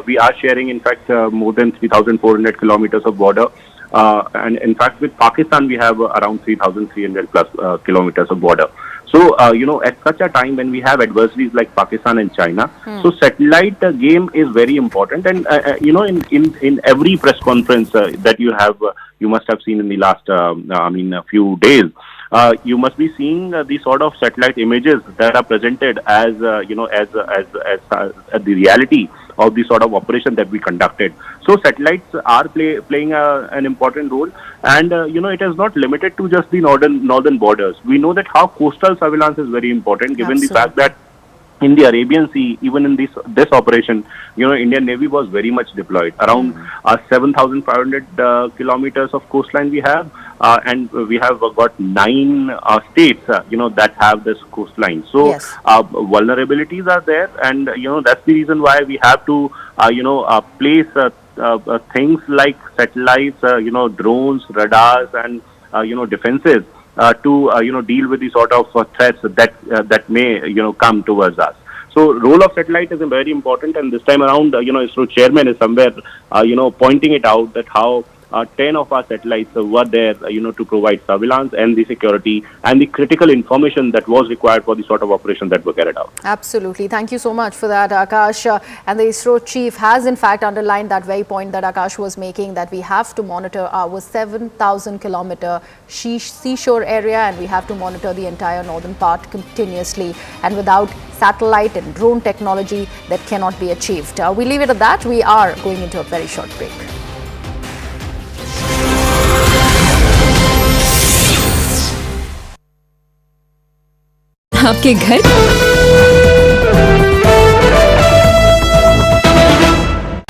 we are sharing, in fact, more than 3,400 kilometers of border. And in fact, with Pakistan, we have around 3,300 plus kilometers of border. So, at such a time when we have adversaries like Pakistan and China, so satellite game is very important. And, in every press conference that you must have seen in the last, a few days, you must be seeing the sort of satellite images that are presented as the reality of the sort of operation that we conducted. So satellites are playing an important role, and it is not limited to just the northern borders. We know that how coastal surveillance is very important, given the fact that in the Arabian Sea, even in this operation, Indian Navy was very much deployed. Around 7,500 kilometers of coastline we have, and we have got 9 states, that have this coastline. So vulnerabilities are there, and that's the reason why we have to place things like satellites, drones, radars, and defenses to deal with the sort of threats that may come towards us. So role of satellite is very important, and this time around, ISRO chairman is somewhere pointing it out that how 10 of our satellites were there, to provide surveillance and the security and the critical information that was required for the sort of operation that were carried out.
Absolutely. Thank you so much for that, Akash. And the ISRO chief has in fact underlined that very point that Akash was making, that we have to monitor our 7,000 kilometer seashore area, and we have to monitor the entire northern part continuously. And without satellite and drone technology, that cannot be achieved. We leave it at that. We are going into a very short break.
आपके घर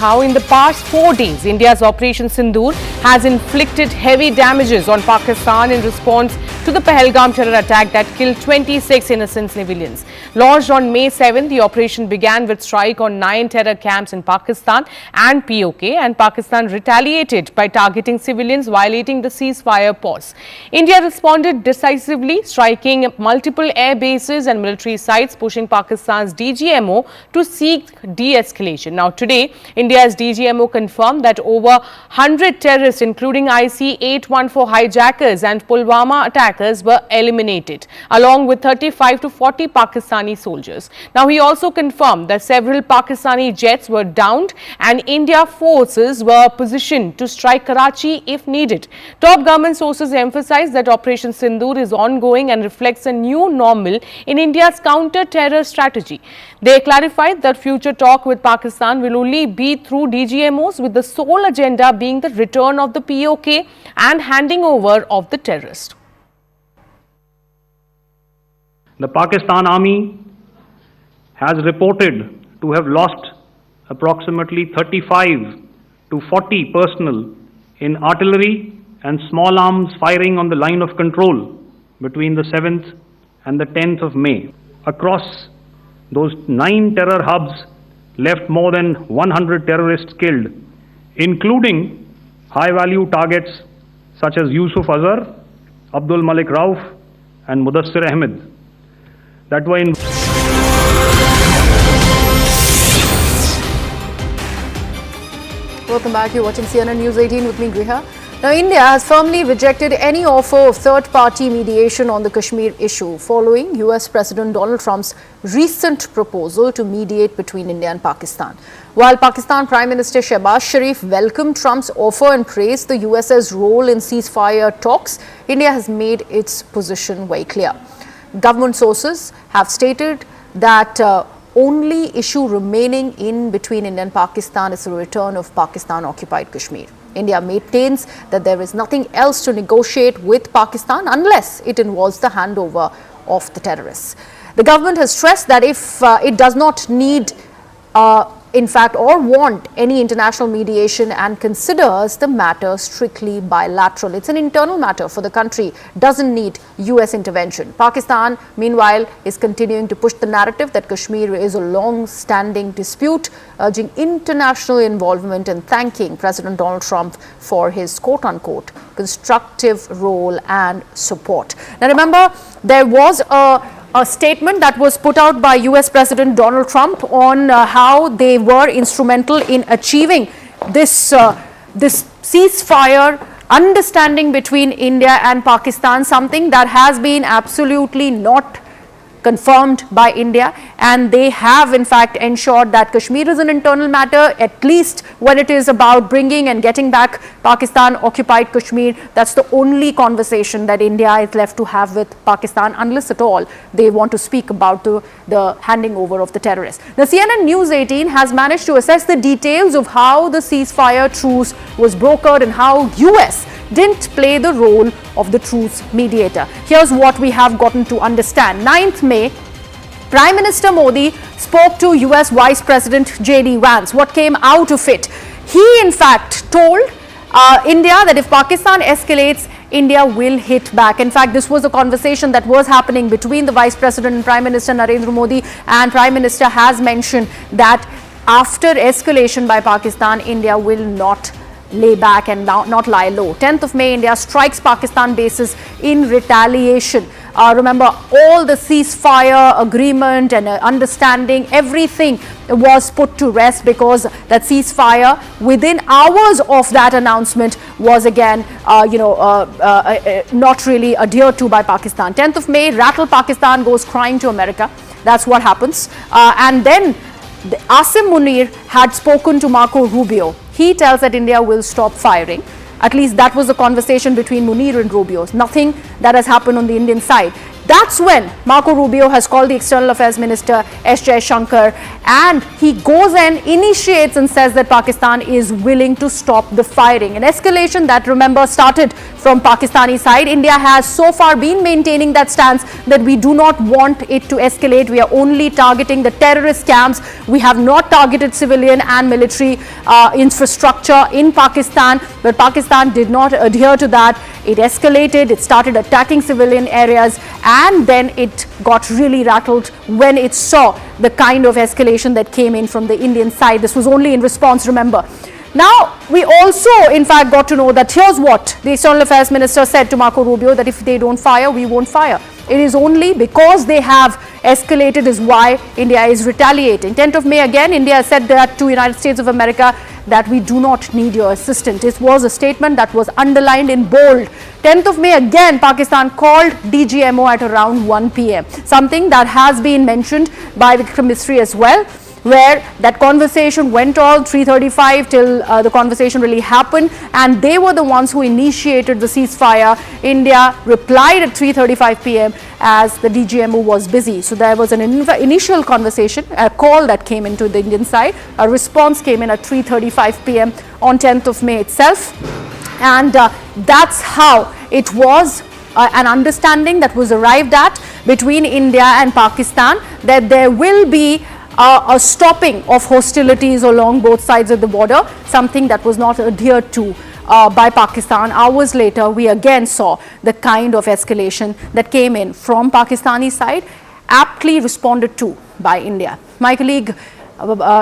How in the past 4 days, India's Operation Sindoor has inflicted heavy damages on Pakistan in response to the Pahalgam terror attack that killed 26 innocent civilians. Launched on May 7, the operation began with strike on 9 terror camps in Pakistan and POK, and Pakistan retaliated by targeting civilians violating the ceasefire pause. India responded decisively, striking multiple air bases and military sites, pushing Pakistan's DGMO to seek de-escalation. Now today, India's DGMO confirmed that over 100 terrorists, including IC-814 hijackers and Pulwama attackers, were eliminated, along with 35 to 40 Pakistani soldiers. Now, he also confirmed that several Pakistani jets were downed and India forces were positioned to strike Karachi if needed. Top government sources emphasized that Operation Sindoor is ongoing and reflects a new normal in India's counter-terror strategy. They clarified that future talk with Pakistan will only be through DGMOs, with the sole agenda being the return of the POK and handing over of the terrorist.
The Pakistan Army has reported to have lost approximately 35 to 40 personnel in artillery and small arms firing on the line of control between the 7th and the 10th of May. Across those 9 terror hubs left more than 100 terrorists killed, including high-value targets such as Yusuf Azhar, Abdul Malik Rauf and Mudassir Ahmed that were in.
Welcome back. You're watching CNN News 18 with me, Griha. Now, India has firmly rejected any offer of third-party mediation on the Kashmir issue following US President Donald Trump's recent proposal to mediate between India and Pakistan. While Pakistan Prime Minister Shehbaz Sharif welcomed Trump's offer and praised the US's role in ceasefire talks, India has made its position very clear. Government sources have stated that only issue remaining in between India and Pakistan is the return of Pakistan-occupied Kashmir. India maintains that there is nothing else to negotiate with Pakistan unless it involves the handover of the terrorists. The government has stressed that if it does not need in fact, or want any international mediation and considers the matter strictly bilateral. It's an internal matter for the country, doesn't need US intervention. Pakistan, meanwhile, is continuing to push the narrative that Kashmir is a long-standing dispute, urging international involvement and thanking President Donald Trump for his quote-unquote constructive role and support. Now, remember, there was a statement that was put out by US President Donald Trump on how they were instrumental in achieving this ceasefire understanding between India and Pakistan, something that has been absolutely not confirmed by India, and they have in fact ensured that Kashmir is an internal matter, at least when it is about bringing and getting back Pakistan occupied Kashmir. That's the only conversation that India is left to have with Pakistan, unless at all they want to speak about the handing over of the terrorists. Now, CNN News 18 has managed to assess the details of how the ceasefire truce was brokered and how US didn't play the role of the truce mediator. Here's what we have gotten to understand. 9th May, Prime Minister Modi spoke to US Vice President JD Vance. What came out of it? He in fact told India that if Pakistan escalates, India will hit back. In fact, this was a conversation that was happening between the Vice President and Prime Minister Narendra Modi, and Prime Minister has mentioned that after escalation by Pakistan, India will not lay back and not lie low. 10th of May, India strikes Pakistan bases in retaliation. Remember, all the ceasefire agreement and understanding, everything was put to rest because that ceasefire within hours of that announcement was again, not really adhered to by Pakistan. 10th of May, rattle Pakistan goes crying to America. That's what happens. And then Asim Munir had spoken to Marco Rubio. He tells that India will stop firing. At least that was the conversation between Munir and Rubio. Nothing that has happened on the Indian side. That's when Marco Rubio has called the External Affairs Minister S. Jaishankar, and he goes and initiates and says that Pakistan is willing to stop the firing. An escalation that, remember, started from Pakistani side. India has so far been maintaining that stance that we do not want it to escalate. We are only targeting the terrorist camps. We have not targeted civilian and military infrastructure in Pakistan, but Pakistan did not adhere to that. It escalated, it started attacking civilian areas, and then it got really rattled when it saw the kind of escalation that came in from the Indian side. This was only in response, remember. Now, we also, in fact, got to know that here's what the External Affairs Minister said to Marco Rubio, that if they don't fire, we won't fire. It is only because they have escalated is why India is retaliating. 10th of May, again, India said that to United States of America that we do not need your assistance. It was a statement that was underlined in bold. 10th of May, again, Pakistan called DGMO at around 1 p.m. Something that has been mentioned by the Ministry as well, where that conversation went on 3:35 till the conversation really happened, and they were the ones who initiated the ceasefire. India replied at 3:35 p.m. as the DGMO was busy. So there was an initial conversation, a call that came into the Indian side. A response came in at 3:35 p.m. on 10th of May itself, and that's how it was. An understanding that was arrived at between India and Pakistan that there will be a stopping of hostilities along both sides of the border, something that was not adhered to by Pakistan. Hours later, we again saw the kind of escalation that came in from Pakistani side, aptly responded to by India. My colleague,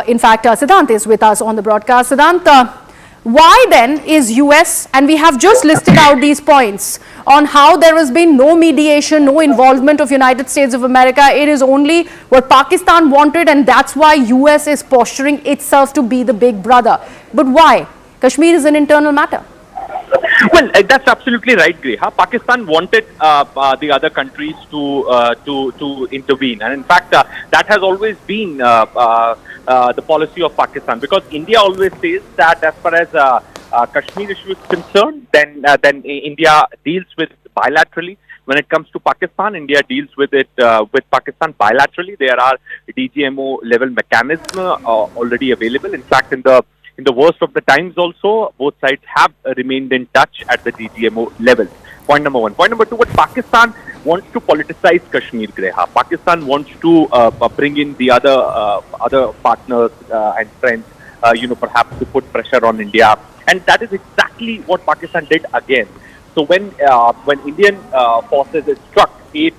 in fact, Siddhant is with us on the broadcast. Siddhant, why then is US, and we have just listed out these points on how there has been no mediation, no involvement of United States of America. It is only what Pakistan wanted, and that's why US is posturing itself to be the big brother. But why? Kashmir is an internal matter.
Well, that's absolutely right, Greha. Pakistan wanted the other countries to intervene, and in fact, that has always been the policy of Pakistan. Because India always says that as far as Kashmir issue is concerned, then India deals with bilaterally. When it comes to Pakistan, India deals with it with Pakistan bilaterally. There are DGMO level mechanisms already available. In fact, in the worst of the times also, both sides have remained in touch at the DGMO level. Point number one. Point number two, what Pakistan wants to politicize Kashmir, Greha. Pakistan wants to bring in the other partners and friends, perhaps to put pressure on India. And that is exactly what Pakistan did again. So when Indian forces struck 8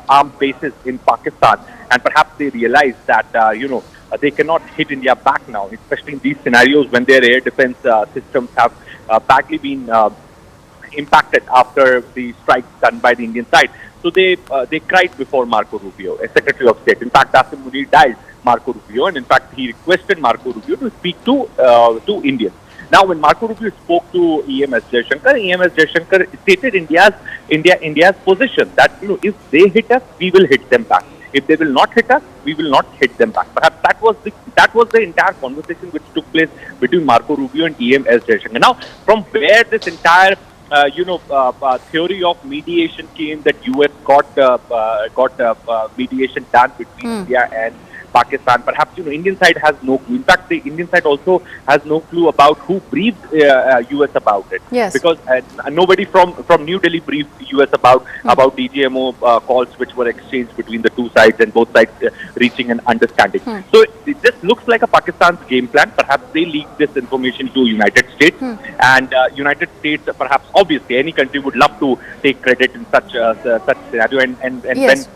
armed bases in Pakistan, and perhaps they realized that they cannot hit India back now, especially in these scenarios when their air defense systems have badly been impacted after the strikes done by the Indian side. So they cried before Marco Rubio, a Secretary of State. In fact, Asim Munir dialed Marco Rubio, and in fact he requested Marco Rubio to speak to Indians. Now, when Marco Rubio spoke to EMS Jaishankar stated India's position that if they hit us, we will hit them back. If they will not hit us, we will not hit them back. Perhaps that was the entire conversation which took place between Marco Rubio and EMS Jaishankar. Now, from where this entire theory of mediation came, that US got mediation done between India and Pakistan. Perhaps Indian side has no clue. In fact, the Indian side also has no clue about who briefed US about it.
Yes.
Because nobody from New Delhi briefed US about DGMO calls which were exchanged between the two sides, and both sides reaching an understanding. So it just looks like a Pakistan's game plan. Perhaps they leaked this information to United States, and United States, perhaps obviously any country would love to take credit in such scenario. And
Yes.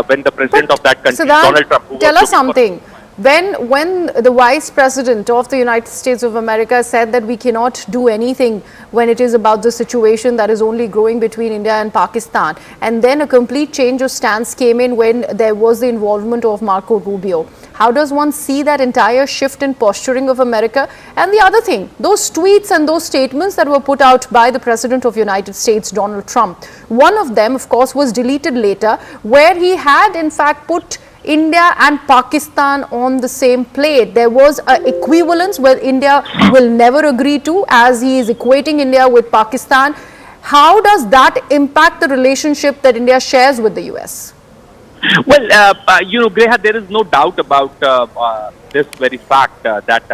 when the president of that country,
Siddharth,
Donald Trump, who
tell
was
us something. When the Vice President of the United States of America said that we cannot do anything when it is about the situation that is only growing between India and Pakistan, and then a complete change of stance came in when there was the involvement of Marco Rubio, how does one see that entire shift in posturing of America? And the other thing, those tweets and those statements that were put out by the President of the United States, Donald Trump, one of them, of course, was deleted later, where he had in fact put India and Pakistan on the same plate. There was an equivalence where India will never agree to, as he is equating India with Pakistan. How does that impact the relationship that India shares with the US?
Well, Greha, there is no doubt about this very fact that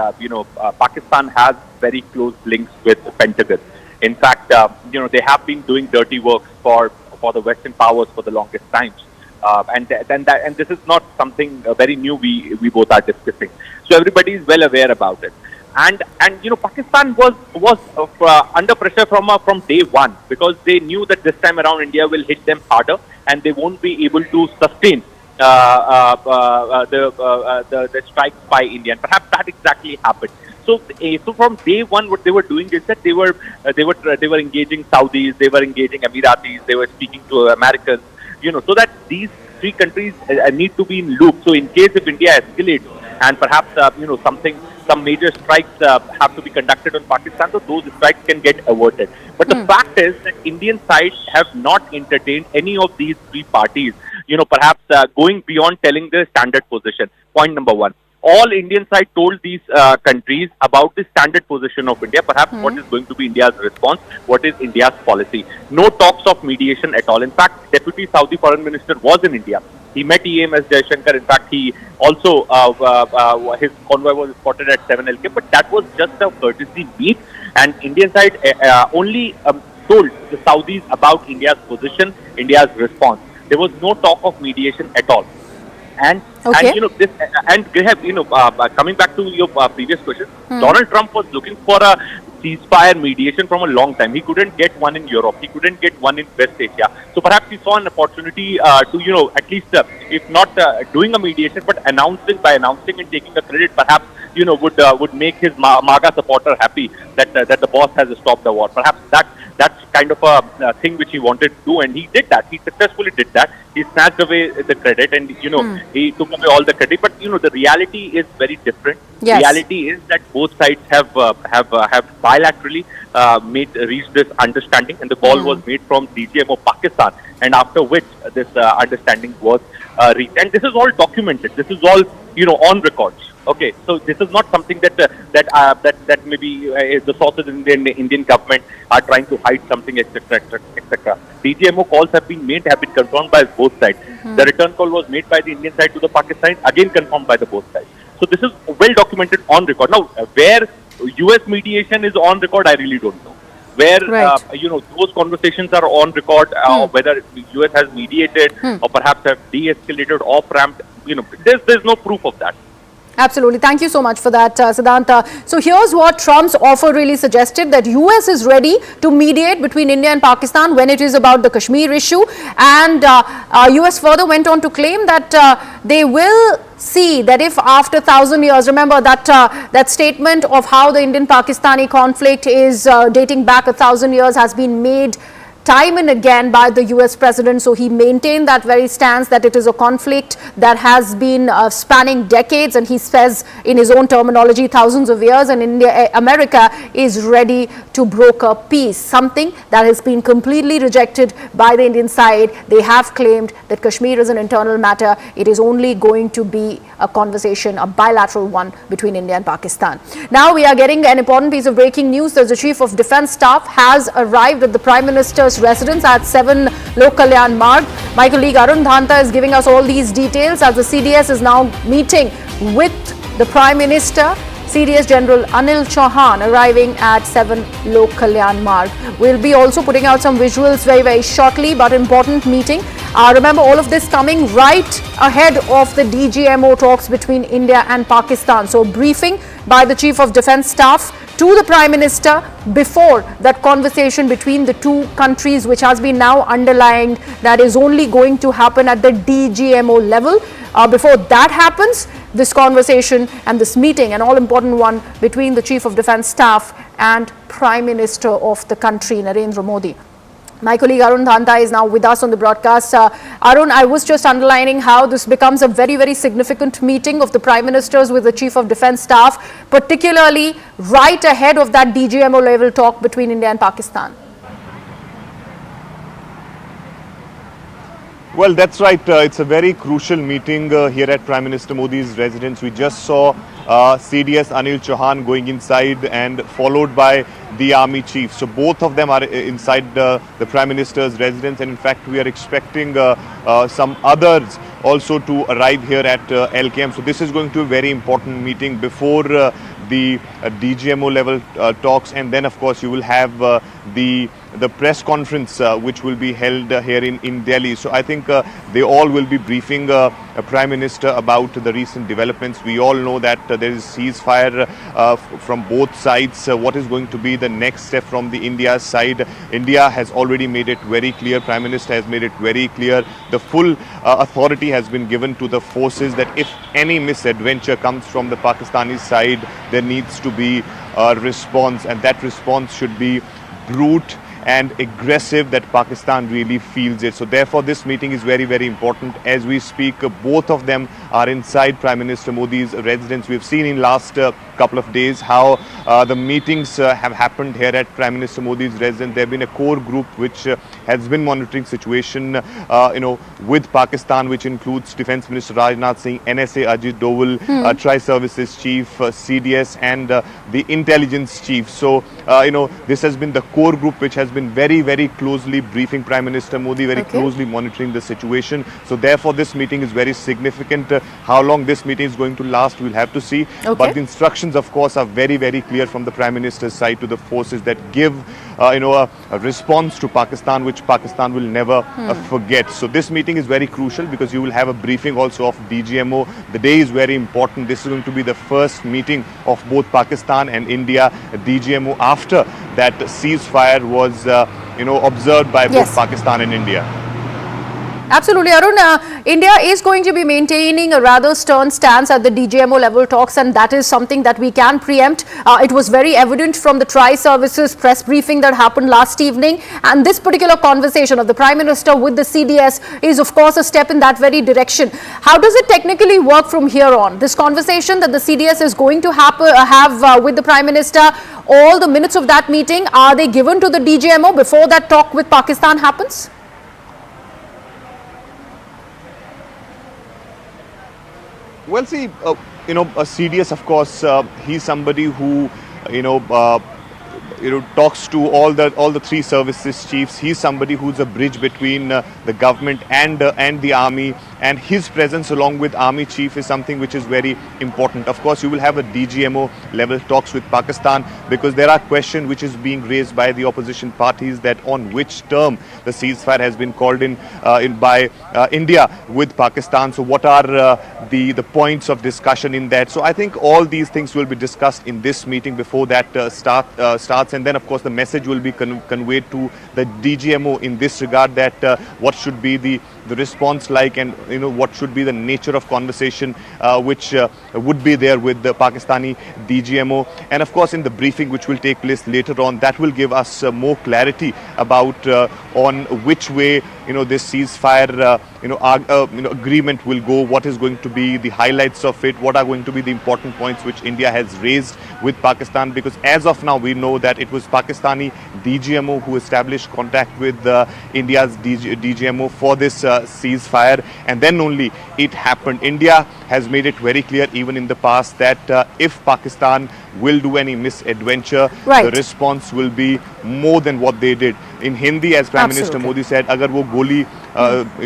Pakistan has very close links with the Pentagon. In fact, they have been doing dirty work for the Western powers for the longest times. And this is not something very new we both are discussing. So everybody is well aware about it. And Pakistan was under pressure from day one, because they knew that this time around India will hit them harder, and they won't be able to sustain the strikes by India. And perhaps that exactly happened. So from day one, what they were doing is that they were engaging Saudis, they were engaging Emiratis, they were speaking to Americans. So that these three countries need to be in loop. So in case if India escalates and perhaps some major strikes have to be conducted on Pakistan, so those strikes can get averted. But the fact is that Indian side have not entertained any of these three parties, perhaps going beyond telling their standard position. Point number one. All Indian side told these countries about the standard position of India, perhaps what is going to be India's response, what is India's policy. No talks of mediation at all. In fact, Deputy Saudi Foreign Minister was in India. He met EMS Jaishankar. In fact, he also, his convoy was spotted at 7LK, but that was just a courtesy meet. And Indian side only told the Saudis about India's position, India's response. There was no talk of mediation at all. And this coming back to your previous question, Donald Trump was looking for a ceasefire mediation from a long time. He couldn't get one in Europe. He couldn't get one in West Asia. So perhaps he saw an opportunity to, at least if not doing a mediation, but announcing and taking the credit, perhaps
would make his MAGA supporter happy that the boss has stopped the war. Perhaps that's kind of a thing which he wanted to do, and he did that. He successfully did that. He snatched away the credit, and he took away all the credit. But the reality is very different.
Yes.
Reality is that both sides have bilaterally reached this understanding, and the call was made from DGMO Pakistan, and after which this understanding was reached. And this is all documented. This is all on records. Okay, so this is not something that maybe the sources in the Indian government are trying to hide something, etc., etc. DGMO calls have been confirmed by both sides. The return call was made by the Indian side to the Pakistan, again confirmed by the both sides. So this is well documented on record. Now, where US mediation is on record, I really don't know. Where those conversations are on record, whether US has mediated or perhaps have de-escalated, off-ramped, there's no proof of that.
Absolutely. Thank you so much for that, Siddhant. So here's what Trump's offer really suggested, that US is ready to mediate between India and Pakistan when it is about the Kashmir issue. And US further went on to claim that they will see that if after 1,000 years, remember that that statement of how the Indian-Pakistani conflict is dating back 1,000 years has been made time and again by the US president. So he maintained that very stance that it is a conflict that has been spanning decades, and he says in his own terminology thousands of years, and America is ready to broker peace, something that has been completely rejected by the Indian side. They have claimed that Kashmir is an internal matter. It is only going to be a conversation, a bilateral one between India and Pakistan. Now we are getting an important piece of breaking news. The Chief of Defence Staff has arrived at the Prime Minister's residence at 7 LoC Kalyan Marg. My colleague Arun Dhanta is giving us all these details as the CDS is now meeting with the Prime Minister. CDS General Anil Chauhan arriving at 7 LoC Kalyan Marg. We'll be also putting out some visuals very shortly, but important meeting. Remember, all of this coming right ahead of the DGMO talks between India and Pakistan. So briefing by the Chief of Defence Staff to the Prime Minister before that conversation between the two countries, which has been now underlined that is only going to happen at the DGMO level. Before that happens, this conversation and this meeting, an all-important one between the Chief of Defence Staff and Prime Minister of the country, Narendra Modi. My colleague Arun Dhanta is now with us on the broadcast. Arun, I was just underlining how this becomes a very significant meeting of the Prime Ministers with the Chief of Defence Staff, particularly right ahead of that DGMO level talk between India and Pakistan.
Well, that's right. It's a very crucial meeting here at Prime Minister Modi's residence. We just saw CDS Anil Chauhan going inside and followed by the army chief. So both of them are inside the Prime Minister's residence, and in fact we are expecting some others also to arrive here at LKM. So this is going to be a very important meeting before the DGMO level talks, and then of course you will have the press conference which will be held here in Delhi. So I think they all will be briefing a Prime Minister about the recent developments. We all know that there is ceasefire from both sides. What is going to be the next step from the India side? India has already made it very clear, Prime Minister has made it very clear. The full authority has been given to the forces that if any misadventure comes from the Pakistani side, there needs to be a response, and that response should be brute and aggressive, that Pakistan really feels it. So therefore this meeting is very important. As we speak, both of them are inside Prime Minister Modi's residence. We've seen in last couple of days how the meetings have happened here at Prime Minister Modi's residence. There have been a core group which has been monitoring situation with Pakistan, which includes Defence Minister Rajnath Singh, NSA Ajit Doval, Tri-Services Chief, CDS and the Intelligence Chief. So this has been the core group which has been very closely briefing Prime Minister Modi, very closely monitoring the situation. So therefore this meeting is very significant. How long this meeting is going to last, we'll have to see. But the instructions of course are very clear from the Prime Minister's side to the forces that give a response to Pakistan, which Pakistan will never forget. So this meeting is very crucial because you will have a briefing also of DGMO. The day is very important. This is going to be the first meeting of both Pakistan and India at DGMO after that ceasefire was observed by both Pakistan and India.
Absolutely, Arun. India is going to be maintaining a rather stern stance at the DGMO level talks, and that is something that we can preempt. It was very evident from the Tri-Services press briefing that happened last evening, and this particular conversation of the Prime Minister with the CDS is of course a step in that very direction. How does it technically work from here on? This conversation that the CDS is going to have with the Prime Minister, all the minutes of that meeting, are they given to the DGMO before that talk with Pakistan happens?
Well, see, a CDS, of course, he's somebody who, talks to all the three services chiefs. He's somebody who's a bridge between the government and the army, and his presence along with army chief is something which is very important. Of course, you will have a DGMO level talks with Pakistan, because there are questions which is being raised by the opposition parties that on which term the ceasefire has been called in by India with Pakistan. So what are the points of discussion in that? So I think all these things will be discussed in this meeting before that starts, and then of course the message will be conveyed to the DGMO in this regard, that what should be the response like, and what should be the nature of conversation which would be there with the Pakistani DGMO. And of course in the briefing which will take place later on, that will give us more clarity about on which way this ceasefire agreement will go, what is going to be the highlights of it, what are going to be the important points which India has raised with Pakistan, because as of now we know that it was Pakistani DGMO who established contact with India's DGMO for this ceasefire, and then only it happened. India has made it very clear even in the past that if Pakistan will do any misadventure, the response will be more than what they did. In Hindi, as Prime Minister Modi said, अगर वो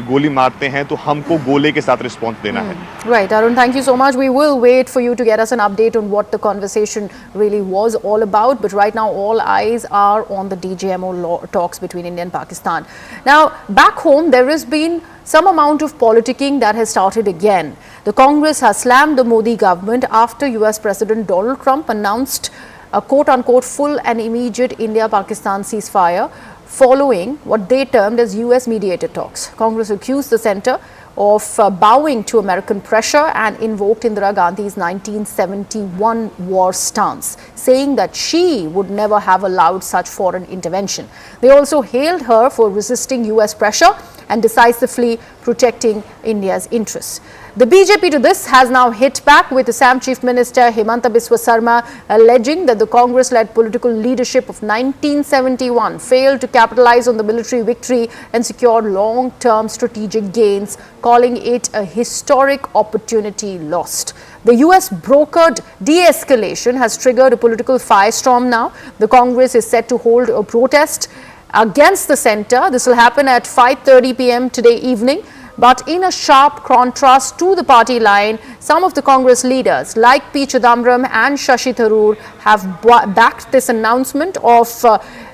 गोली मारते हैं तो हमको गोले के साथ response देना है.
Right, Arun, thank you so much. We will wait for you to get us an update on what the conversation really was all about. But right now, all eyes are on the DGMO talks between India and Pakistan. Now, back home, there has been some amount of politicking that has started again. The Congress has slammed the Modi government after US President Donald Trump announced a quote-unquote full and immediate India-Pakistan ceasefire following what they termed as US mediated talks. Congress accused the centre of bowing to American pressure and invoked Indira Gandhi's 1971 war stance, saying that she would never have allowed such foreign intervention. They also hailed her for resisting US pressure and decisively protecting India's interests. The BJP to this has now hit back, with Assam Chief Minister Himanta Biswa Sarma alleging that the Congress-led political leadership of 1971 failed to capitalize on the military victory and secure long-term strategic gains, calling it a historic opportunity lost. The US brokered de-escalation has triggered a political firestorm now. The Congress is set to hold a protest against the centre. This will happen at 5:30 p.m. today evening. But in a sharp contrast to the party line, some of the Congress leaders like P. Chidambaram and Shashi Tharoor have backed this announcement of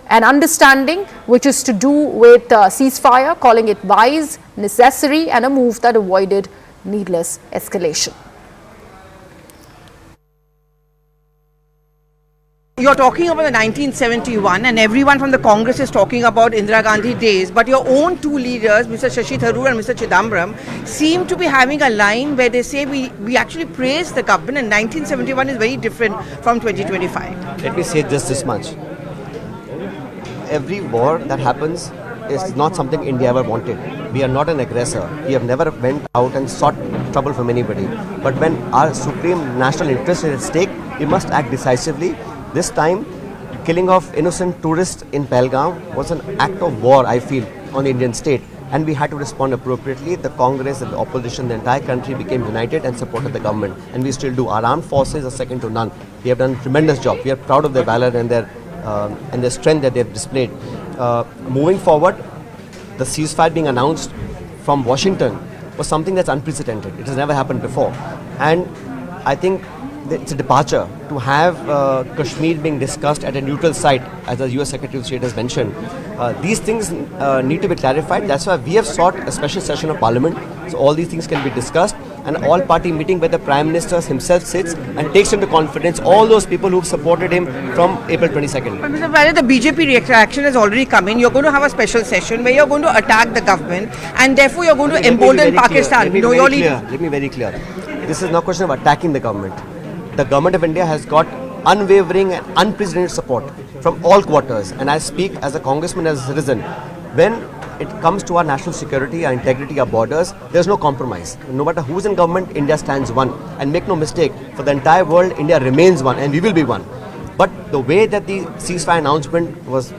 an understanding which is to do with ceasefire, calling it wise, necessary, and a move that avoided needless escalation.
You're talking about the 1971, and everyone from the Congress is talking about Indira Gandhi days, but your own two leaders, Mr. Shashi Tharoor and Mr. Chidambaram, seem to be having a line where they say we actually praise the government, and 1971 is very different from 2025.
Let me say just this much. Every war that happens is not something India ever wanted. We are not an aggressor. We have never went out and sought trouble from anybody. But when our supreme national interest is at stake, we must act decisively. This time, killing of innocent tourists in Pahalgam was an act of war, I feel, on the Indian state. And we had to respond appropriately. The Congress and the opposition, the entire country became united and supported the government. And we still do. Our armed forces are second to none. We have done a tremendous job. We are proud of their valor and their strength that they have displayed. Moving forward, the ceasefire being announced from Washington was something that's unprecedented. It has never happened before. And I think it's a departure to have Kashmir being discussed at a neutral site, as the US Secretary of State has mentioned. These things need to be clarified. That's why we have sought a special session of Parliament, so all these things can be discussed. an all-party meeting where the Prime Minister himself sits and takes into confidence all those people who've supported him from April 22nd.
But Mr. Virat, the BJP reaction has already come in. You're going to have a special session where you're going to attack the government and therefore you're going to embolden Pakistan.
Let me be very clear. This is not a question of attacking the government. The government of India has got unwavering and unprecedented support from all quarters, and I speak as a congressman, as a citizen. When it comes to our national security, our integrity, our borders, there's no compromise. No matter who's in government, India stands one. And make no mistake, for the entire world, India remains one, and we will be one. But the way that the ceasefire announcement was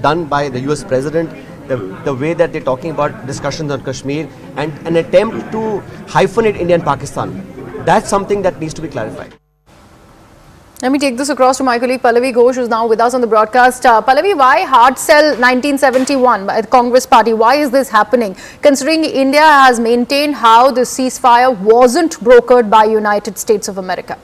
done by the US President, the way that they're talking about discussions on Kashmir, and an attempt to hyphenate India and Pakistan, that's something that needs to be clarified.
Let me take this across to my colleague Pallavi Ghosh, who is now with us on the broadcast. Pallavi, why hard sell 1971 by the Congress party? Why is this happening? Considering India has maintained how the ceasefire wasn't brokered by United States of America.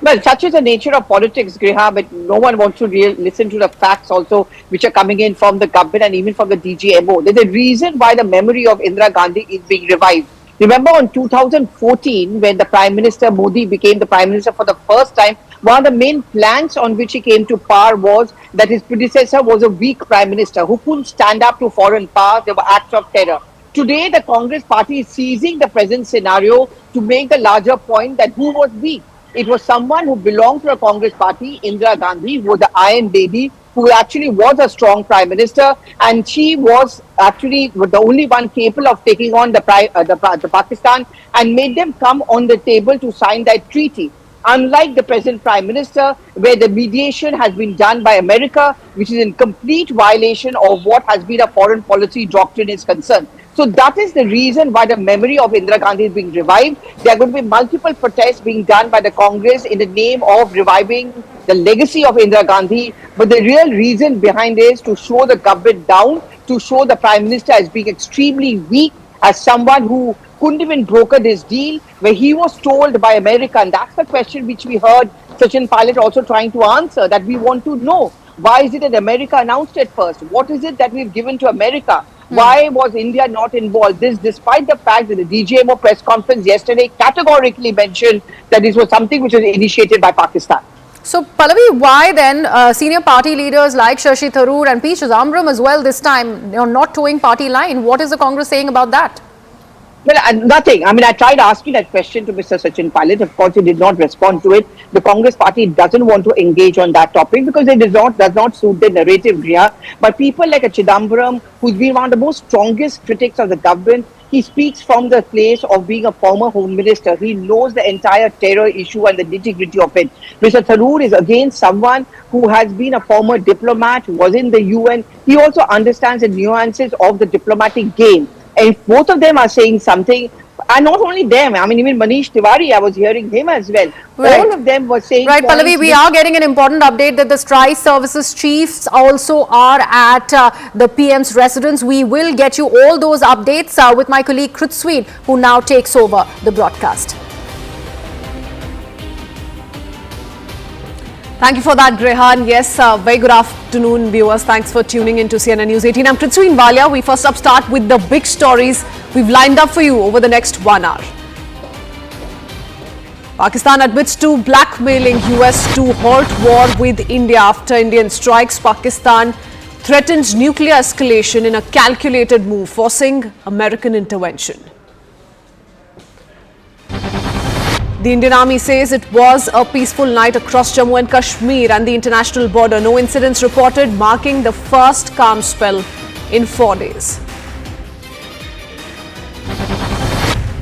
Well, such is the nature of politics, Griha, but no one wants to listen to the facts also which are coming in from the government and even from the DGMO. There's a reason why the memory of Indira Gandhi is being revived. Remember on 2014, when the Prime Minister Modi became the Prime Minister for the first time, one of the main planks on which he came to power was that his predecessor was a weak Prime Minister who couldn't stand up to foreign powers. There were acts of terror. Today, the Congress party is seizing the present scenario to make the larger point that who was weak. It was someone who belonged to a Congress party, Indira Gandhi, who was the Iron Lady, who actually was a strong Prime Minister, and she was actually the only one capable of taking on the Pakistan and made them come on the table to sign that treaty. Unlike the present Prime Minister, where the mediation has been done by America, which is in complete violation of what has been a foreign policy doctrine is concerned. So that is the reason why the memory of Indira Gandhi is being revived. There are going to be multiple protests being done by the Congress in the name of reviving the legacy of Indira Gandhi. But the real reason behind it is to show the government down, to show the Prime Minister as being extremely weak, as someone who couldn't even broker this deal, where he was told by America, and that's the question which we heard Sachin Pilot also trying to answer, that we want to know. Why is it that America announced it first? What is it that we've given to America? Why was India not involved? This despite the fact that the DGMO press conference yesterday categorically mentioned that this was something which was initiated by Pakistan.
So, Pallavi, why then senior party leaders like Shashi Tharoor and P. Chidambaram as well this time, not towing party line? What is the Congress saying about that?
Well, nothing. I mean, I tried asking that question to Mr. Sachin Pilot. Of course, he did not respond to it. The Congress party doesn't want to engage on that topic because it does not suit the narrative, Griha. But people like a Chidambaram, who's been one of the most strongest critics of the government, he speaks from the place of being a former Home Minister. He knows the entire terror issue and the nitty-gritty of it. Mr. Tharoor is again someone who has been a former diplomat, was in the UN. He also understands the nuances of the diplomatic game. And if both of them are saying something, and not only them, I mean, even Manish Tiwari, I was hearing him as well.
Right.
All of them were saying...
Right, Pallavi, we are getting an important update that the strike services chiefs also are at the PM's residence. We will get you all those updates with my colleague Kritsweet, who now takes over the broadcast. Thank you for that, Grehan. Yes, very good afternoon, viewers. Thanks for tuning in to CNN News 18. I'm Kritsweet Walia. We first up start with the big stories we've lined up for you over the next 1 hour. Pakistan admits to blackmailing US to halt war with India after Indian strikes. Pakistan threatens nuclear escalation in a calculated move, forcing American intervention. The Indian Army says it was a peaceful night across Jammu and Kashmir and the international border. No incidents reported, marking the first calm spell in 4 days.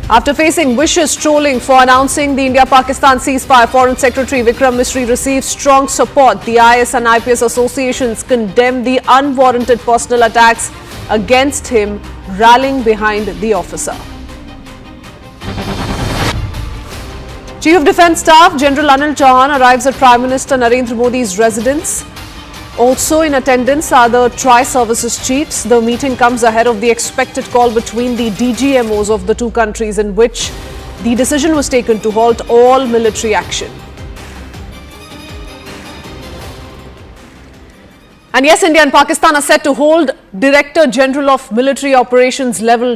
After facing vicious trolling for announcing the India-Pakistan ceasefire, Foreign Secretary Vikram Misri received strong support. The IS and IPS associations condemned the unwarranted personal attacks against him, rallying behind the officer. Chief of Defence Staff General Anil Chauhan arrives at Prime Minister Narendra Modi's residence. Also in attendance are the tri-services chiefs. The meeting comes ahead of the expected call between the DGMOs of the two countries, in which the decision was taken to halt all military action.
And yes, India and Pakistan are set to hold Director General of Military Operations level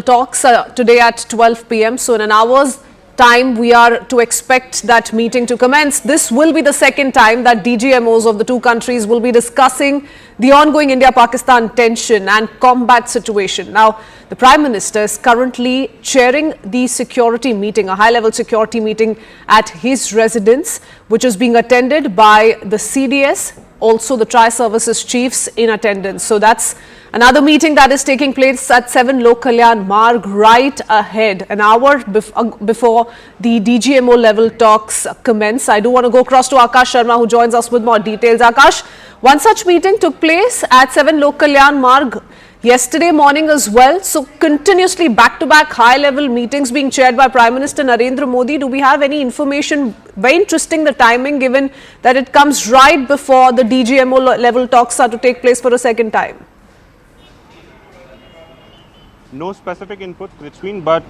talks today at 12 p.m. So in an hour's time, we are to expect that meeting to commence. This will be the second time that DGMOs of the two countries will be discussing the ongoing India-Pakistan tension and combat situation. Now, the Prime Minister is currently chairing the security meeting, a high-level security meeting at his residence, which is being attended by the CDS, also the Tri-Services chiefs in attendance. So that's another meeting that is taking place at 7 LoC Kalyan Marg right ahead, an hour before the DGMO level talks commence. I do want to go across to Akash Sharma, who joins us with more details. Akash, one such meeting took place at 7 LoC Kalyan Marg yesterday morning as well. So continuously back-to-back high-level meetings being chaired by Prime Minister Narendra Modi. Do we have any information? Very interesting, the timing, given that it comes right before the DGMO level talks are to take place for a second time.
No specific input, Richwin, but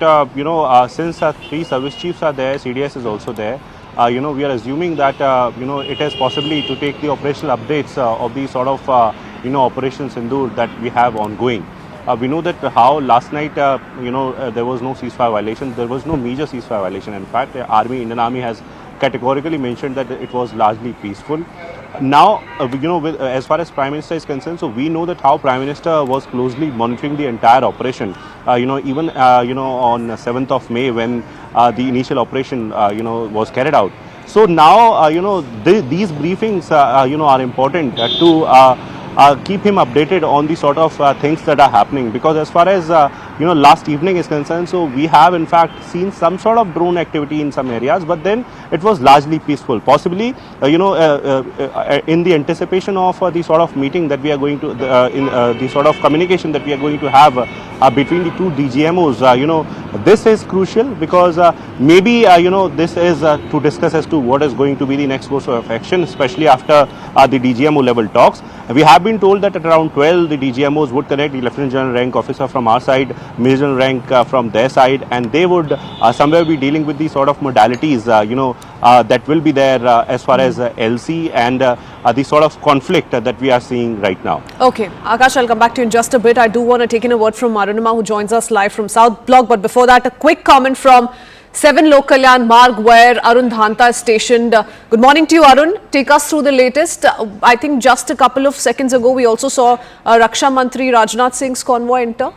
since three service chiefs are there, CDS is also there. We are assuming that it is possibly to take the operational updates of the sort of Operation Sindoor that we have ongoing. We know that how last night there was no ceasefire violation. There was no major ceasefire violation. In fact, the Indian Army has categorically mentioned that it was largely peaceful. Now, as far as Prime Minister is concerned, so we know that how Prime Minister was closely monitoring the entire operation. Even on 7th of May when the initial operation was carried out. So now these briefings are important to keep him updated on the sort of things that are happening, because as far as last evening is concerned, so we have in fact seen some sort of drone activity in some areas, but then it was largely peaceful, possibly in the anticipation of the sort of meeting that we are going to in the sort of communication that we are going to have between the two DGMOs. This is crucial because maybe this is to discuss as to what is going to be the next course of action, especially after the DGMO level talks. We have been told that at around 12 the DGMOs would connect the Lieutenant General rank officer from our side, Major General rank from their side, and they would somewhere be dealing with the sort of modalities that will be there as far as LC and the sort of conflict that we are seeing right now.
Okay, Akash, I'll come back to you in just a bit. I do want to take in a word from Arunima, who joins us live from South Block, but before that, a quick comment from 7 LoC Kalyan Marg, where Arun Dhanta is stationed. Good morning to you, Arun. Take us through the latest. I think just a couple of seconds ago, we also saw Raksha Mantri Rajnath Singh's convoy enter.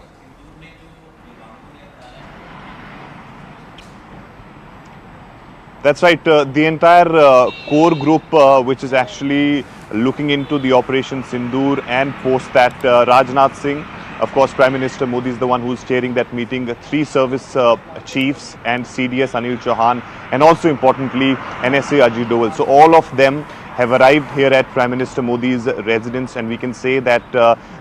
That's right. The entire core group, which is actually looking into the Operation Sindoor and post that, Rajnath Singh, of course, Prime Minister Modi is the one who's chairing that meeting. Three service chiefs and CDS Anil Chauhan, and also importantly NSA Ajit Doval. So all of them have arrived here at Prime Minister Modi's residence, and we can say that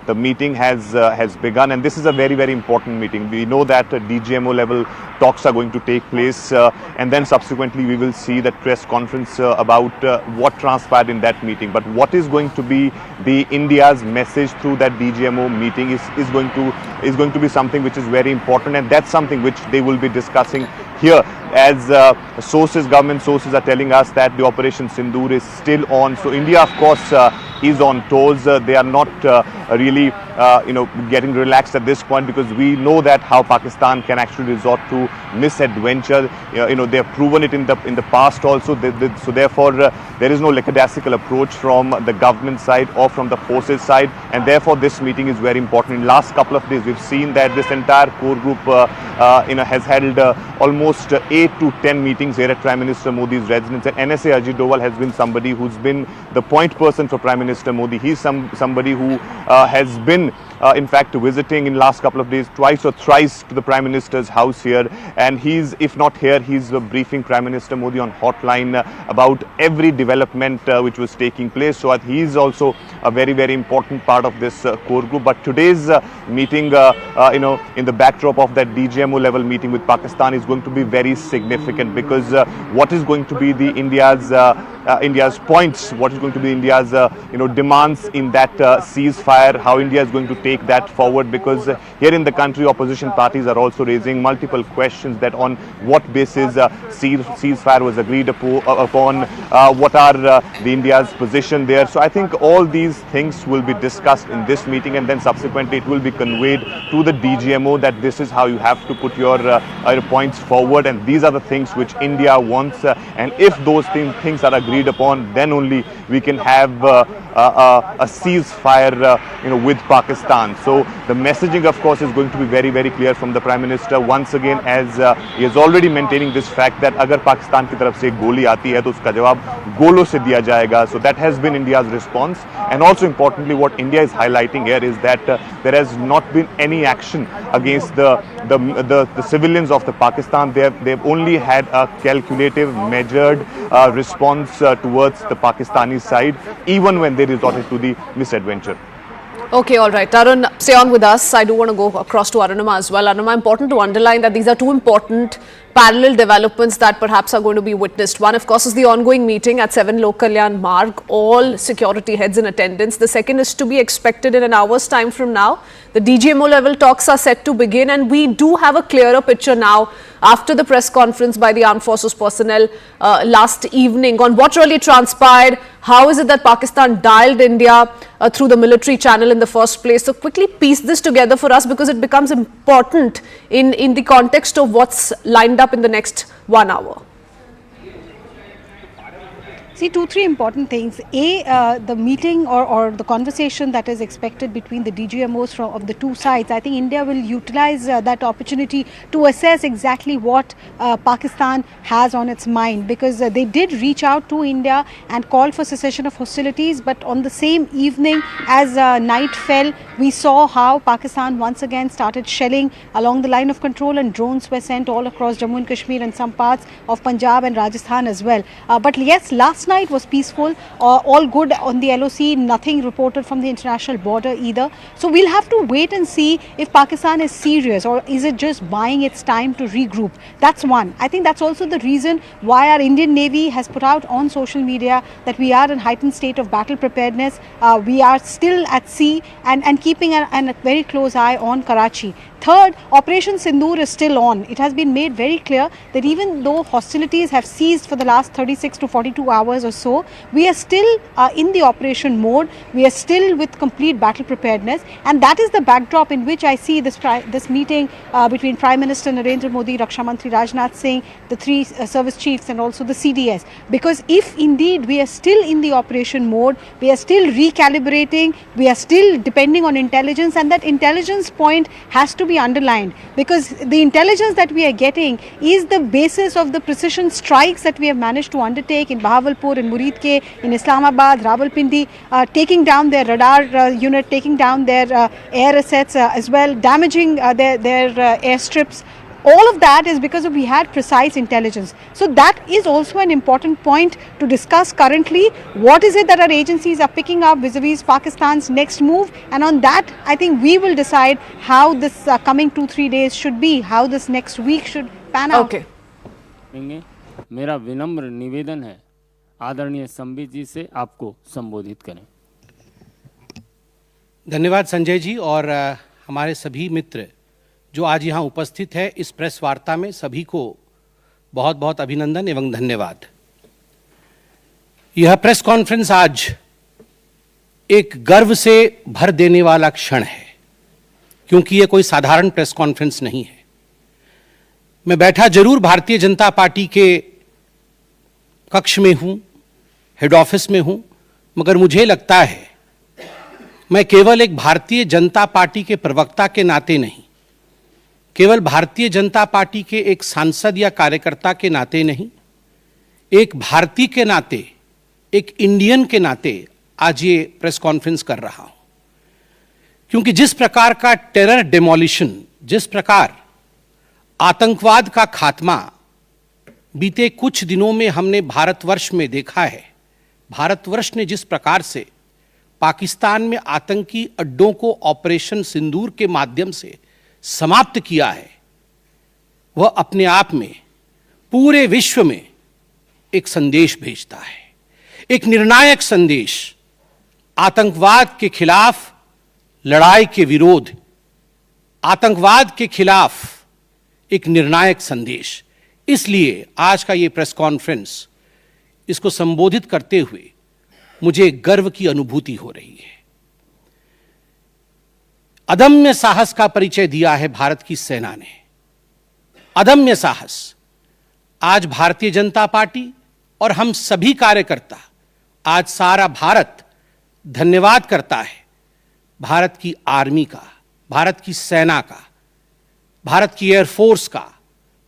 the meeting has begun, and this is a very, very important meeting. We know that DGMO level talks are going to take place, and then subsequently we will see that press conference about what transpired in that meeting. But what is going to be the India's message through that DGMO meeting is going to be something which is very important, and that's something which they will be discussing here, as government sources are telling us that the Operation Sindoor is still on. So India, of course, is on toes. They are not really getting relaxed at this point, because we know that how Pakistan can actually resort to misadventure. They have proven it in the past also. So therefore there is no lackadaisical approach from the government side or from the forces side, and therefore this meeting is very important. In last couple of days we've seen that this entire core group has held almost 8 to 10 meetings here at Prime Minister Modi's residence, and NSA Ajit Doval has been somebody who's been the point person for Prime Minister Modi. He's somebody who has been in fact visiting in last couple of days twice or thrice to the Prime Minister's house here, and he's, if not here, he's briefing Prime Minister Modi on hotline about every development which was taking place. So he's also a very, very important part of this core group. But today's meeting, in the backdrop of that DGMO level meeting with Pakistan, is going to be very significant, because what is going to be the India's India's points, what is going to be India's demands in that ceasefire, how India is going to take that forward, because here in the country opposition parties are also raising multiple questions that on what basis ceasefire was agreed upon, what are the India's position there. So I think all these things will be discussed in this meeting, and then subsequently it will be conveyed to the DGMO that this is how you have to put your points forward, and these are the things which India wants, and if those things are agreed upon, then only we can have a ceasefire with Pakistan. So the messaging of course is going to be very, very clear from the Prime Minister once again, as he is already maintaining this fact that agar Pakistan ki taraf se goli aati hai to uska jawab golo se diya jayega. So that has been India's response, and also importantly what India is highlighting here is that there has not been any action against the civilians of the Pakistan. They've only had a calculative, measured response towards the Pakistani side, even when they resorted to the misadventure.
Okay, all right. Arun, stay on with us. I do want to go across to Arunama as well. Arunama, important to underline that these are two important parallel developments that perhaps are going to be witnessed. One, of course, is the ongoing meeting at 7 Lok Kalyan Marg, all security heads in attendance. The second is to be expected in an hour's time from now. The DGMO level talks are set to begin, and we do have a clearer picture now after the press conference by the Armed Forces personnel last evening on what really transpired. How is it that Pakistan dialed India through the military channel in the first place? So quickly piece this together for us, because it becomes important in the context of what's lined up in the next 1 hour.
See, 2-3 important things. The meeting or the conversation that is expected between the DGMOs of the two sides, I think India will utilize that opportunity to assess exactly what Pakistan has on its mind, because they did reach out to India and call for cessation of hostilities, but on the same evening as night fell, we saw how Pakistan once again started shelling along the line of control, and drones were sent all across Jammu and Kashmir and some parts of Punjab and Rajasthan as well. But yes, last night was peaceful, all good on the LoC, nothing reported from the international border either. So we'll have to wait and see if Pakistan is serious, or is it just buying its time to regroup. That's one. I think that's also the reason why our Indian Navy has put out on social media that we are in heightened state of battle preparedness. We are still at sea and keeping a very close eye on Karachi. Third, Operation Sindoor is still on. It has been made very clear that even though hostilities have ceased for the last 36 to 42 hours or so, we are still in the operation mode. We are still with complete battle preparedness, and that is the backdrop in which I see this meeting between Prime Minister Narendra Modi, Raksha Mantri Rajnath Singh, the three service chiefs, and also the CDS. Because if indeed we are still in the operation mode, we are still recalibrating, we are still depending on intelligence, and that intelligence point has to be underlined, because the intelligence that we are getting is the basis of the precision strikes that we have managed to undertake in Bahawalpur, in Muridke, in Islamabad, Rawalpindi, taking down their radar unit, taking down their air assets as well, damaging their airstrips. All of that is because we had precise intelligence. So that is also an important point to discuss currently. What is it that our agencies are picking up vis-a-vis Pakistan's next move? And on that, I think we will decide how this coming 2-3 days should be, how this next week should pan out.
Okay.
मेरा विनम्र निवेदन है आदरणीय संबित जी से आपको संबोधित करें।
धन्यवाद संजय जी और हमारे सभी मित्र जो आज यहाँ उपस्थित है इस प्रेस वार्ता में, सभी को बहुत बहुत अभिनंदन एवं धन्यवाद। यह प्रेस कॉन्फ्रेंस आज एक गर्व से भर देने वाला क्षण है, क्योंकि यह कोई साधारण प्रेस कॉन्फ्रेंस नहीं है। मैं बैठा जरूर भारतीय जनता पार्टी के कक्ष में हूं, हेड ऑफिस में हूं, मगर मुझे लगता है मैं केवल एक भारतीय जनता पार्टी के प्रवक्ता के नाते नहीं, केवल भारतीय जनता पार्टी के एक सांसद या कार्यकर्ता के नाते नहीं, एक भारतीय के नाते, एक इंडियन के नाते आज ये प्रेस कॉन्फ्रेंस कर रहा हूं। क्योंकि जिस प्रकार का टेरर डेमोलिशन, जिस प्रकार आतंकवाद का खात्मा बीते कुछ दिनों में हमने भारतवर्ष में देखा है, भारतवर्ष ने जिस प्रकार से पाकिस्तान में आतंकी अड्डों को ऑपरेशन सिंदूर के माध्यम से समाप्त किया है, वह अपने आप में पूरे विश्व में एक संदेश भेजता है। एक निर्णायक संदेश, आतंकवाद के खिलाफ लड़ाई के विरोध, आतंकवाद के खिलाफ एक निर्णायक संदेश। इसलिए आज का ये प्रेस कॉन्फ्रेंस, इसको संबोधित करते हुए मुझे गर्व की अनुभूति हो रही है। अदम्य साहस का परिचय दिया है भारत की सेना ने, अदम्य साहस। आज भारतीय जनता पार्टी और हम सभी कार्यकर्ता, आज सारा भारत धन्यवाद करता है भारत की आर्मी का, भारत की सेना का, भारत की एयरफोर्स का,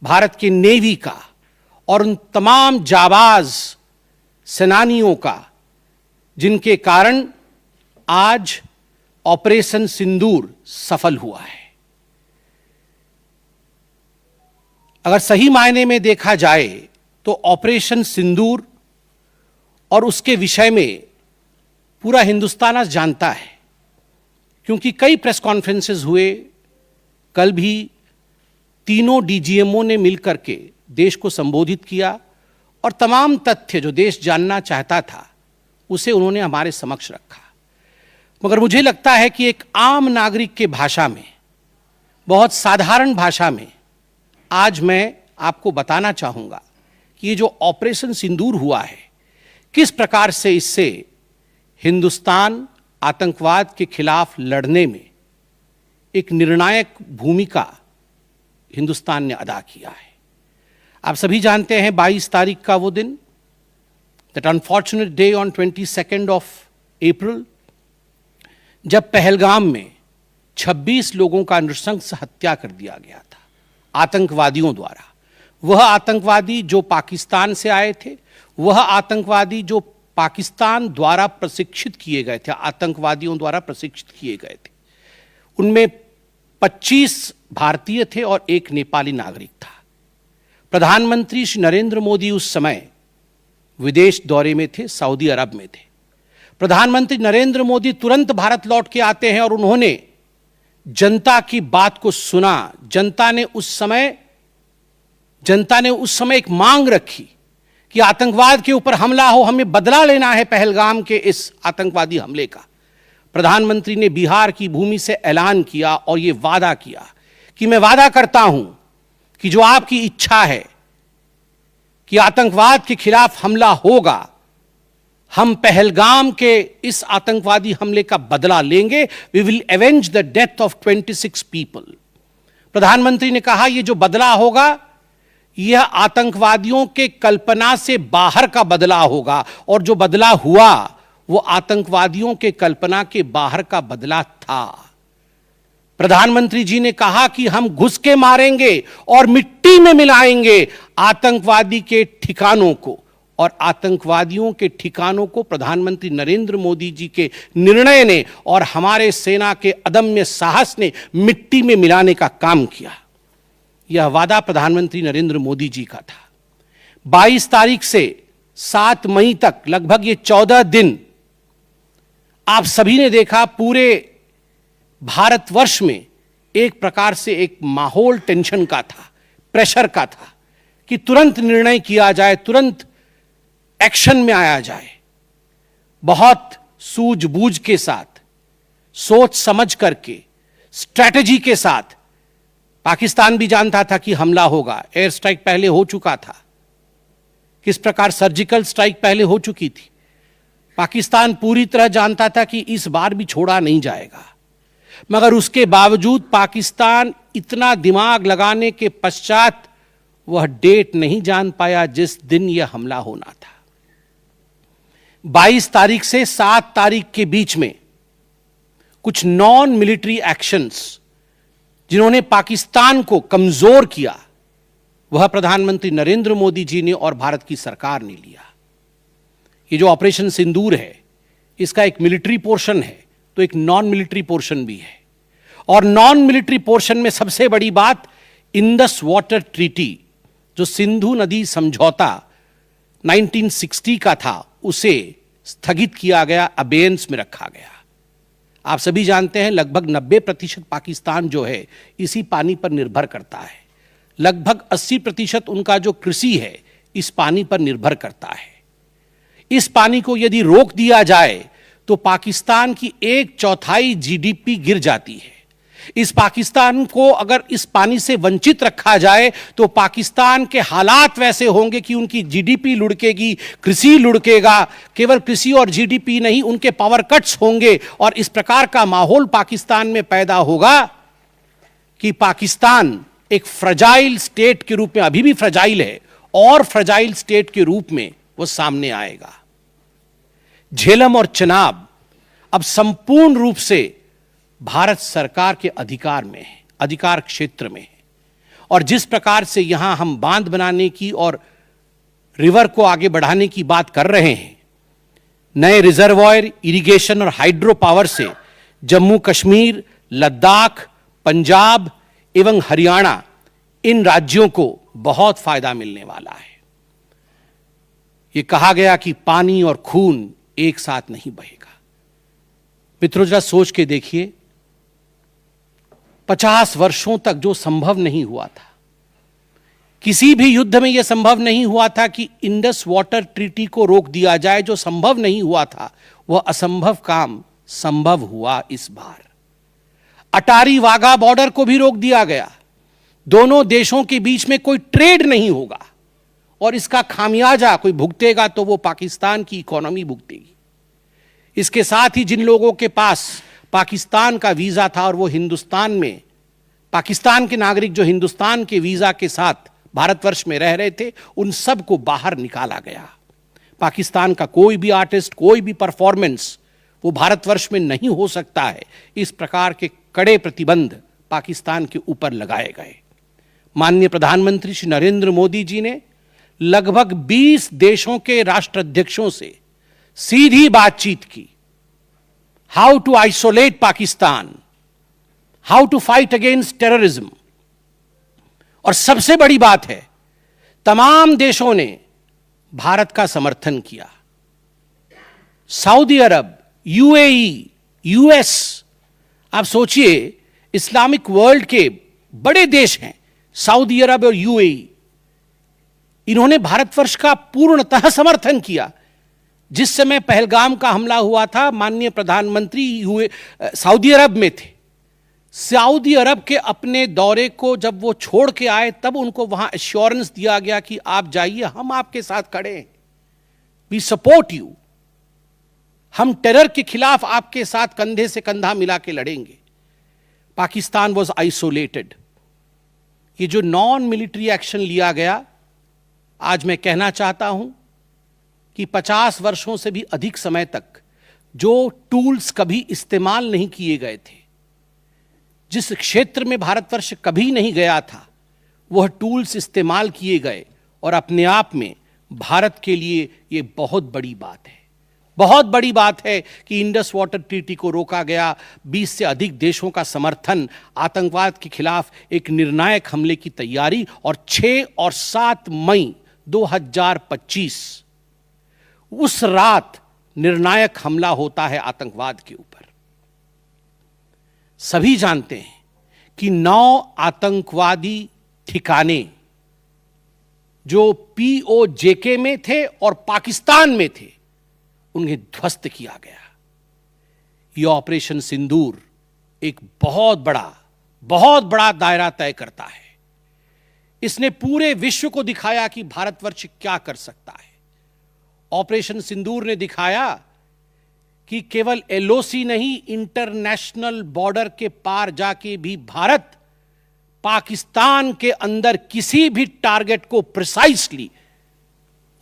भारत की नेवी का और उन तमाम जाबाज सेनानियों का जिनके कारण आज ऑपरेशन सिंदूर सफल हुआ है। अगर सही मायने में देखा जाए तो ऑपरेशन सिंदूर और उसके विषय में पूरा हिंदुस्तान आज जानता है, क्योंकि कई प्रेस कॉन्फ्रेंसेस हुए। कल भी तीनों डीजीएमओ ने मिलकर के देश को संबोधित किया और तमाम तथ्य जो देश जानना चाहता था उसे उन्होंने हमारे समक्ष रखा। मगर मुझे लगता है कि एक आम नागरिक के भाषा में, बहुत साधारण भाषा में आज मैं आपको बताना चाहूंगा कि ये जो ऑपरेशन सिंदूर हुआ है, किस प्रकार से इससे हिंदुस्तान आतंकवाद के खिलाफ लड़ने में एक निर्णायक भूमिका हिंदुस्तान ने अदा किया है। आप सभी जानते हैं 22 तारीख का वो दिन, that unfortunate day on 22 of April, जब पहलगाम में 26 लोगों का नृशंस हत्या कर दिया गया था आतंकवादियों द्वारा। वह आतंकवादी जो पाकिस्तान से आए थे, वह आतंकवादी जो पाकिस्तान द्वारा प्रशिक्षित किए गए थे, आतंकवादियों द्वारा प्रशिक्षित किए गए थे। उनमें 25 भारतीय थे और एक नेपाली नागरिक था। प्रधानमंत्री श्री नरेंद्र मोदी उस समय विदेश दौरे में थे, सऊदी अरब में थे। प्रधानमंत्री नरेंद्र मोदी तुरंत भारत लौट के आते हैं और उन्होंने जनता की बात को सुना। जनता ने उस समय एक मांग रखी कि आतंकवाद के ऊपर हमला हो, हमें बदला लेना है पहलगाम के इस आतंकवादी हमले का। प्रधानमंत्री ने बिहार की भूमि से ऐलान किया और यह वादा किया कि मैं वादा करता हूं कि जो आपकी इच्छा है कि आतंकवाद के खिलाफ हमला होगा, हम पहलगाम के इस आतंकवादी हमले का बदला लेंगे। We will avenge the death of 26 people. प्रधानमंत्री ने कहा यह जो बदला होगा यह आतंकवादियों के कल्पना से बाहर का बदला होगा, और जो बदला हुआ वो आतंकवादियों के कल्पना के बाहर का बदला था। प्रधानमंत्री जी ने कहा कि हम घुस के मारेंगे और मिट्टी में मिलाएंगे आतंकवादी के ठिकानों को, और आतंकवादियों के ठिकानों को प्रधानमंत्री नरेंद्र मोदी जी के निर्णय ने और हमारे सेना के अदम्य साहस ने मिट्टी में मिलाने का काम किया। यह वादा प्रधानमंत्री नरेंद्र मोदी जी का था। 22 तारीख से 7 मई तक लगभग ये 14 दिन आप सभी ने देखा पूरे भारतवर्ष में एक प्रकार से एक माहौल टेंशन का था, प्रेशर का था कि तुरंत निर्णय किया जाए, तुरंत एक्शन में आया जाए। बहुत सूझबूझ के साथ, सोच समझ करके, स्ट्रैटेजी के साथ। पाकिस्तान भी जानता था कि हमला होगा, एयर स्ट्राइक पहले हो चुका था, किस प्रकार सर्जिकल स्ट्राइक पहले हो चुकी थी। पाकिस्तान पूरी तरह जानता था कि इस बार भी छोड़ा नहीं जाएगा, मगर उसके बावजूद पाकिस्तान इतना दिमाग लगाने के पश्चात वह डेट नहीं जान पाया जिस दिन यह हमला होना था। 22 तारीख से 7 तारीख के बीच में कुछ नॉन मिलिट्री एक्शंस जिन्होंने पाकिस्तान को कमजोर किया, वह प्रधानमंत्री नरेंद्र मोदी जी ने और भारत की सरकार ने लिया। ये जो ऑपरेशन सिंदूर है, इसका एक मिलिट्री पोर्शन है तो एक नॉन मिलिट्री पोर्शन भी है। और नॉन मिलिट्री पोर्शन में सबसे बड़ी बात इंडस वाटर ट्रीटी, जो सिंधु नदी समझौता 1960 का था, उसे स्थगित किया गया, अबेयंस में रखा गया। आप सभी जानते हैं लगभग 90% पाकिस्तान जो है इसी पानी पर निर्भर करता है। लगभग 80% उनका जो कृषि है इस पानी पर निर्भर करता है। इस पानी को यदि रोक दिया जाए तो पाकिस्तान की 1/4 जीडीपी गिर जाती है। इस पाकिस्तान को अगर इस पानी से वंचित रखा जाए तो पाकिस्तान के हालात वैसे होंगे कि उनकी जीडीपी लुढ़केगी, कृषि लुढ़केगा। केवल कृषि और जीडीपी नहीं, उनके पावर कट्स होंगे और इस प्रकार का माहौल पाकिस्तान में पैदा होगा कि पाकिस्तान एक फ्रजाइल स्टेट के रूप में, अभी भी फ्रजाइल है, और फ्रजाइल स्टेट के रूप में वो सामने आएगा। झेलम और चनाब अब संपूर्ण रूप से भारत सरकार के अधिकार में है, अधिकार क्षेत्र में है। और जिस प्रकार से यहां हम बांध बनाने की और रिवर को आगे बढ़ाने की बात कर रहे हैं, नए रिजर्वायर, इरिगेशन और हाइड्रो पावर से जम्मू कश्मीर, लद्दाख, पंजाब एवं हरियाणा, इन राज्यों को बहुत फायदा मिलने वाला है। यह कहा गया कि पानी और खून एक साथ नहीं बहेगा। मित्रों, जरा सोच के देखिए, 50 वर्षों तक जो संभव नहीं हुआ था, किसी भी युद्ध में यह संभव नहीं हुआ था कि इंडस वाटर ट्रीटी को रोक दिया जाए। जो संभव नहीं हुआ था वह असंभव काम संभव हुआ इस बार। अटारी वाघा बॉर्डर को भी रोक दिया गया। दोनों देशों के बीच में कोई ट्रेड नहीं होगा और इसका खामियाजा कोई भुगतेगा तो वो पाकिस्तान की इकोनॉमी भुगतेगी। इसके साथ ही जिन लोगों के पास पाकिस्तान का वीजा था और वो हिंदुस्तान में, पाकिस्तान के नागरिक जो हिंदुस्तान के वीजा के साथ भारतवर्ष में रह रहे थे, उन सब को बाहर निकाला गया। पाकिस्तान का कोई भी आर्टिस्ट, कोई भी परफॉर्मेंस वो भारतवर्ष में नहीं हो सकता है। इस प्रकार के कड़े प्रतिबंध पाकिस्तान के ऊपर लगाए गए। माननीय प्रधानमंत्री श्री नरेंद्र मोदी जी ने लगभग 20 देशों के राष्ट्राध्यक्षों से सीधी बातचीत की। How to isolate Pakistan, how to fight against terrorism. और सबसे बड़ी बात है, तमाम देशों ने भारत का समर्थन किया। सऊदी अरब, यूएई, यूएस, आप सोचिए इस्लामिक वर्ल्ड के बड़े देश हैं सऊदी अरब और यूएई, इन्होंने भारतवर्ष का पूर्णतः समर्थन किया। जिस समय पहलगाम का हमला हुआ था, माननीय प्रधानमंत्री सऊदी अरब में थे। सऊदी अरब के अपने दौरे को जब वो छोड़ के आए, तब उनको वहां एश्योरेंस दिया गया कि आप जाइए, हम आपके साथ खड़े हैं, वी सपोर्ट यू, हम टेरर के खिलाफ आपके साथ कंधे से कंधा मिला के लड़ेंगे। Pakistan was isolated. ये जो नॉन मिलिट्री एक्शन लिया गया, आज मैं कहना चाहता हूं कि 50 वर्षों से भी अधिक समय तक जो टूल्स कभी इस्तेमाल नहीं किए गए थे, जिस क्षेत्र में भारतवर्ष कभी नहीं गया था, वह टूल्स इस्तेमाल किए गए और अपने आप में भारत के लिए यह बहुत बड़ी बात है। बहुत बड़ी बात है कि इंडस वाटर ट्रीटी को रोका गया। 20 से अधिक देशों का समर्थन, आतंकवाद के खिलाफ एक निर्णायक हमले की तैयारी, और 6 और 7 मई 2025 उस रात निर्णायक हमला होता है आतंकवाद के ऊपर। सभी जानते हैं कि 9 आतंकवादी ठिकाने जो पीओजेके में थे और पाकिस्तान में थे, उन्हें ध्वस्त किया गया। यह ऑपरेशन सिंदूर एक बहुत बड़ा दायरा तय करता है। इसने पूरे विश्व को दिखाया कि भारतवर्ष क्या कर सकता है। ऑपरेशन सिंदूर ने दिखाया कि केवल LoC नहीं, इंटरनेशनल बॉर्डर के पार जाके भी भारत पाकिस्तान के अंदर किसी भी टारगेट को प्रिसाइसली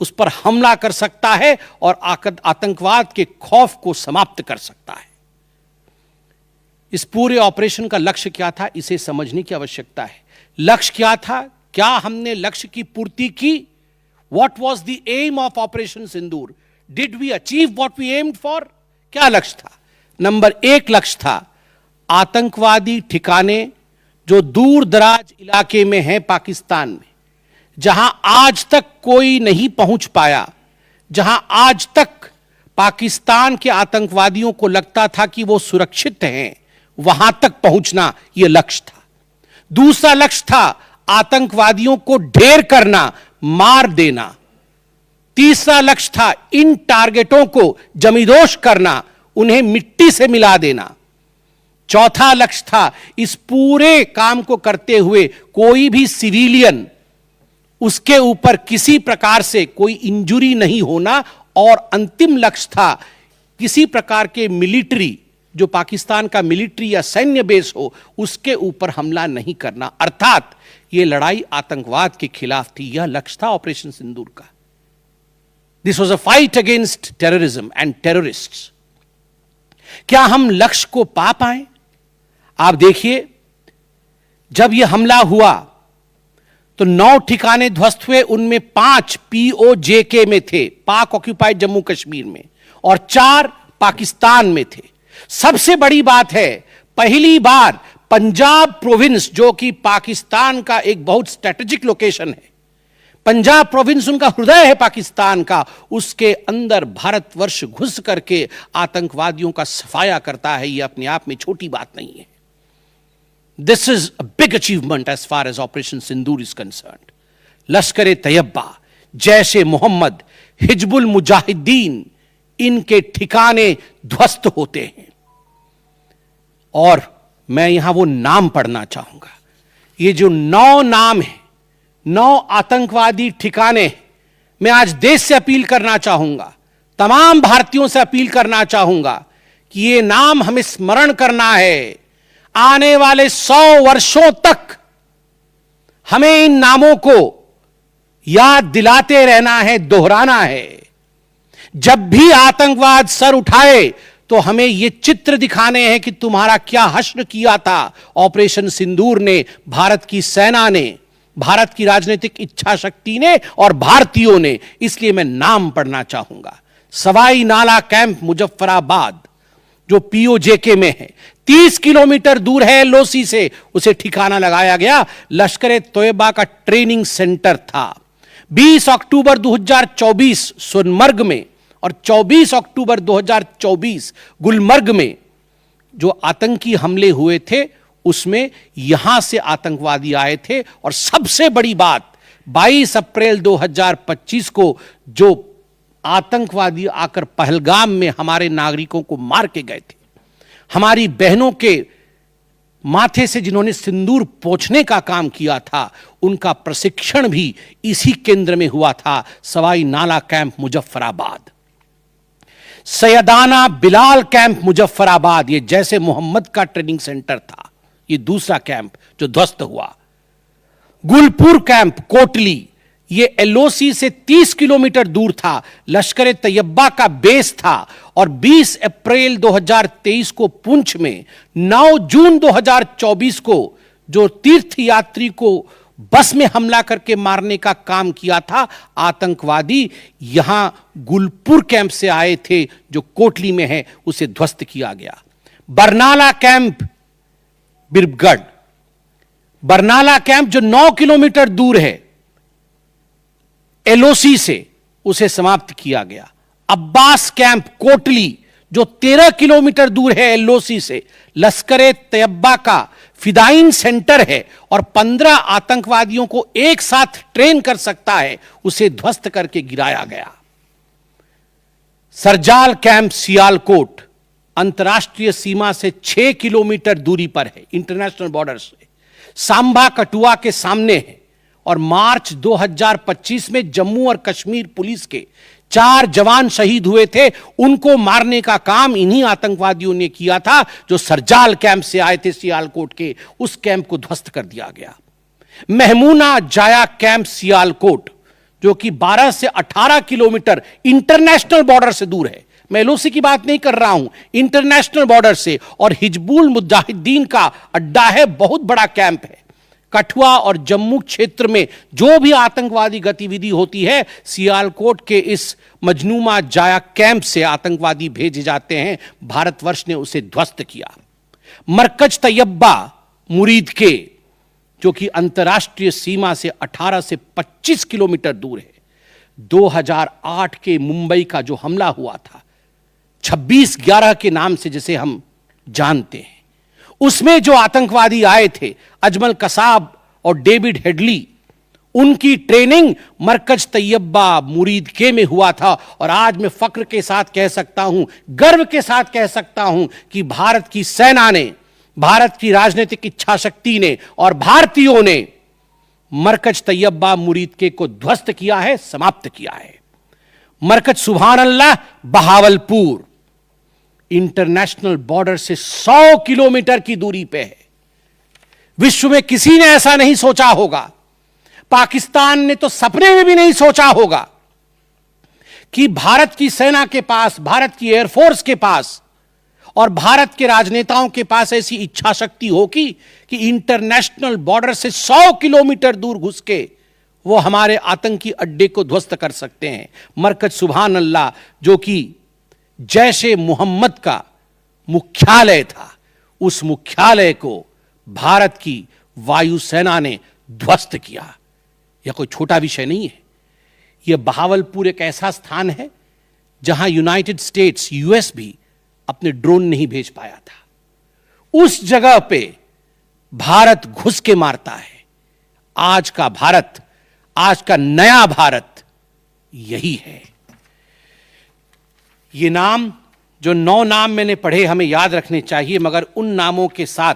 उस पर हमला कर सकता है और आतंकवाद के खौफ को समाप्त कर सकता है। इस पूरे ऑपरेशन का लक्ष्य क्या था, इसे समझने की आवश्यकता है। लक्ष्य क्या था? क्या हमने लक्ष्य की पूर्ति की? What was the aim of Operation Sindoor? Did we achieve what we aimed for? क्या लक्ष्य था? नंबर 1 लक्ष्य था आतंकवादी ठिकाने जो दूर दराज इलाके में हैं पाकिस्तान में, जहां आज तक कोई नहीं पहुंच पाया, जहां आज तक पाकिस्तान के आतंकवादियों को लगता था कि वो सुरक्षित हैं, वहां तक पहुंचना यह लक्ष्य था। दूसरा लक्ष्य था आतंकवादियों को ढेर करना, मार देना। तीसरा लक्ष्य था इन टारगेटों को जमींदोज करना, उन्हें मिट्टी से मिला देना। चौथा लक्ष्य था इस पूरे काम को करते हुए कोई भी सिविलियन, उसके ऊपर किसी प्रकार से कोई इंजुरी नहीं होना। और अंतिम लक्ष्य था किसी प्रकार के मिलिट्री, जो पाकिस्तान का मिलिट्री या सैन्य बेस हो, उसके ऊपर हमला नहीं करना। अर्थात यह लड़ाई आतंकवाद के खिलाफ थी। यह लक्ष्य था ऑपरेशन सिंदूर का। This was a fight against terrorism and terrorists. क्या हम लक्ष्य को पा पाए? आप देखिए, जब यह हमला हुआ तो 9 ठिकाने ध्वस्त हुए, उनमें 5 POJK में थे, पाक ऑक्यूपाइड जम्मू कश्मीर में, और 4 पाकिस्तान में थे। सबसे बड़ी बात है, पहली बार पंजाब प्रोविंस, जो कि पाकिस्तान का एक बहुत स्ट्रेटेजिक लोकेशन है, पंजाब प्रोविंस उनका हृदय है पाकिस्तान का, उसके अंदर भारतवर्ष घुस करके आतंकवादियों का सफाया करता है। यह अपने आप में छोटी बात नहीं है। This is a big achievement as far as Operation Sindoor is concerned. Lashkar-e-Taiba, Jaish-e-Mohammed, Hizbul Mujahideen, इनके ठिकाने ध्वस्त होते हैं। और मैं यहां वो नाम पढ़ना चाहूंगा। ये जो 9 नाम है, 9 आतंकवादी ठिकाने, मैं आज देश से अपील करना चाहूंगा, तमाम भारतीयों से अपील करना चाहूंगा कि ये नाम हमें स्मरण करना है। आने वाले 100 वर्षों तक हमें इन नामों को याद दिलाते रहना है, दोहराना है। जब भी आतंकवाद सर उठाए तो हमें ये चित्र दिखाने हैं कि तुम्हारा क्या हश्र किया था ऑपरेशन सिंदूर ने, भारत की सेना ने, भारत की राजनीतिक इच्छा शक्ति ने और भारतीयों ने। इसलिए मैं नाम पढ़ना चाहूंगा। सवाई नाला कैंप मुजफ्फराबाद, जो POJK में है, 30 किलोमीटर दूर है LoC से, उसे ठिकाना लगाया गया। लश्कर-ए-तैयबा का ट्रेनिंग सेंटर था। 20 अक्टूबर 2024 सोनमर्ग में और 24 अक्टूबर 2024 गुलमर्ग में जो आतंकी हमले हुए थे, उसमें यहां से आतंकवादी आए थे। और सबसे बड़ी बात, 22 अप्रैल 2025 को जो आतंकवादी आकर पहलगाम में हमारे नागरिकों को मार के गए थे, हमारी बहनों के माथे से जिन्होंने सिंदूर पोंछने का काम किया था, उनका प्रशिक्षण भी इसी केंद्र में हुआ था, सवाई नाला कैंप मुजफ्फराबाद। सैयदाना बिलाल कैंप मुजफ्फराबाद, ये जैसे मोहम्मद का ट्रेनिंग सेंटर था, ये दूसरा कैंप जो ध्वस्त हुआ। गुलपुर कैंप कोटली, ये LoC से 30 किलोमीटर दूर था, लश्कर-ए-तैयबा का बेस था। और 20 अप्रैल 2023 को पुंछ में, 9 जून 2024 को जो तीर्थ यात्री को बस में हमला करके मारने का काम किया था आतंकवादी, यहां गुलपुर कैंप से आए थे जो कोटली में है, उसे ध्वस्त किया गया। बरनाला कैंप बिरगढ़, बरनाला कैंप जो 9 किलोमीटर दूर है LoC से, उसे समाप्त किया गया। अब्बास कैंप कोटली जो 13 किलोमीटर दूर है LoC से, लश्कर-ए-तैयबा का फिदाइन सेंटर है और 15 आतंकवादियों को एक साथ ट्रेन कर सकता है, उसे ध्वस्त करके गिराया गया। सरजाल कैंप सियालकोट अंतर्राष्ट्रीय सीमा से 6 किलोमीटर दूरी पर है, इंटरनेशनल बॉर्डर से, सांबा कठुआ के सामने है। और मार्च 2025 में जम्मू और कश्मीर पुलिस के 4 जवान शहीद हुए थे, उनको मारने का काम इन्हीं आतंकवादियों ने किया था जो सरजाल कैंप से आए थे सियालकोट के। उस कैंप को ध्वस्त कर दिया गया। महमूना जाया कैंप सियालकोट जो कि 12 से 18 किलोमीटर इंटरनेशनल बॉर्डर से दूर है, मैं LoC की बात नहीं कर रहा हूं, इंटरनेशनल बॉर्डर से, और हिजबुल मुजाहिदीन का अड्डा है, बहुत बड़ा कैंप है। कठुआ और जम्मू क्षेत्र में जो भी आतंकवादी गतिविधि होती है, सियालकोट के इस मजनूमा जाया कैंप से आतंकवादी भेजे जाते हैं। भारतवर्ष ने उसे ध्वस्त किया। मरकज तैयबा मुरीद के, जो कि अंतर्राष्ट्रीय सीमा से 18 से 25 किलोमीटर दूर है। 2008 के मुंबई का जो हमला हुआ था, 26/11 के नाम से जिसे हम जानते हैं, उसमें जो आतंकवादी आए थे, अजमल कसाब और डेविड हेडली, उनकी ट्रेनिंग मरकज तैयबा मुरीद के में हुआ था। और आज मैं फक्र के साथ कह सकता हूं, गर्व के साथ कह सकता हूं कि भारत की सेना ने, भारत की राजनीतिक इच्छा शक्ति ने और भारतीयों ने मरकज तैयबा मुरीद के को ध्वस्त किया है, समाप्त किया है। मरकज सुभान अल्लाह बहावलपुर इंटरनेशनल बॉर्डर से 100 किलोमीटर की दूरी पे है। विश्व में किसी ने ऐसा नहीं सोचा होगा, पाकिस्तान ने तो सपने में भी नहीं सोचा होगा कि भारत की सेना के पास, भारत की एयरफोर्स के पास और भारत के राजनेताओं के पास ऐसी इच्छा शक्ति होगी कि इंटरनेशनल बॉर्डर से 100 किलोमीटर दूर घुस के वो हमारे आतंकी अड्डे को ध्वस्त कर सकते हैं। मरकज सुभान अल्लाह जो कि जैशे मोहम्मद का मुख्यालय था, उस मुख्यालय को भारत की वायुसेना ने ध्वस्त किया। यह कोई छोटा विषय नहीं है। यह बहावलपुर एक ऐसा स्थान है जहां यूनाइटेड स्टेट्स, यूएस भी अपने ड्रोन नहीं भेज पाया था। उस जगह पे भारत घुस के मारता है। आज का भारत, आज का नया भारत यही है। ये नाम, जो 9 नाम मैंने पढ़े, हमें याद रखने चाहिए, मगर उन नामों के साथ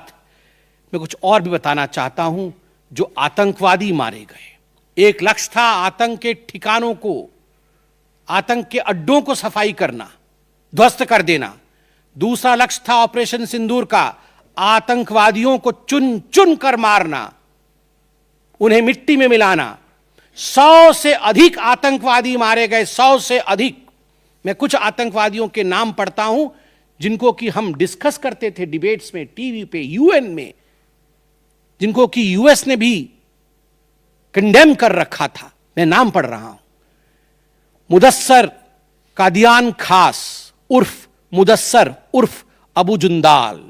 मैं कुछ और भी बताना चाहता हूं। जो आतंकवादी मारे गए, एक लक्ष्य था आतंक के ठिकानों को, आतंक के अड्डों को सफाई करना, ध्वस्त कर देना। दूसरा लक्ष्य था ऑपरेशन सिंदूर का, आतंकवादियों को चुन चुन कर मारना, उन्हें मिट्टी में मिलाना। 100 से अधिक आतंकवादी मारे गए, 100 से अधिक। मैं कुछ आतंकवादियों के नाम पढ़ता हूं जिनको कि हम डिस्कस करते थे डिबेट्स में, टीवी पे, यूएन में, जिनको कि यूएस ने भी कंडेम कर रखा था। मैं नाम पढ़ रहा हूं। मुदस्सर कादियान खास उर्फ मुदस्सर उर्फ अबू जुंदाल।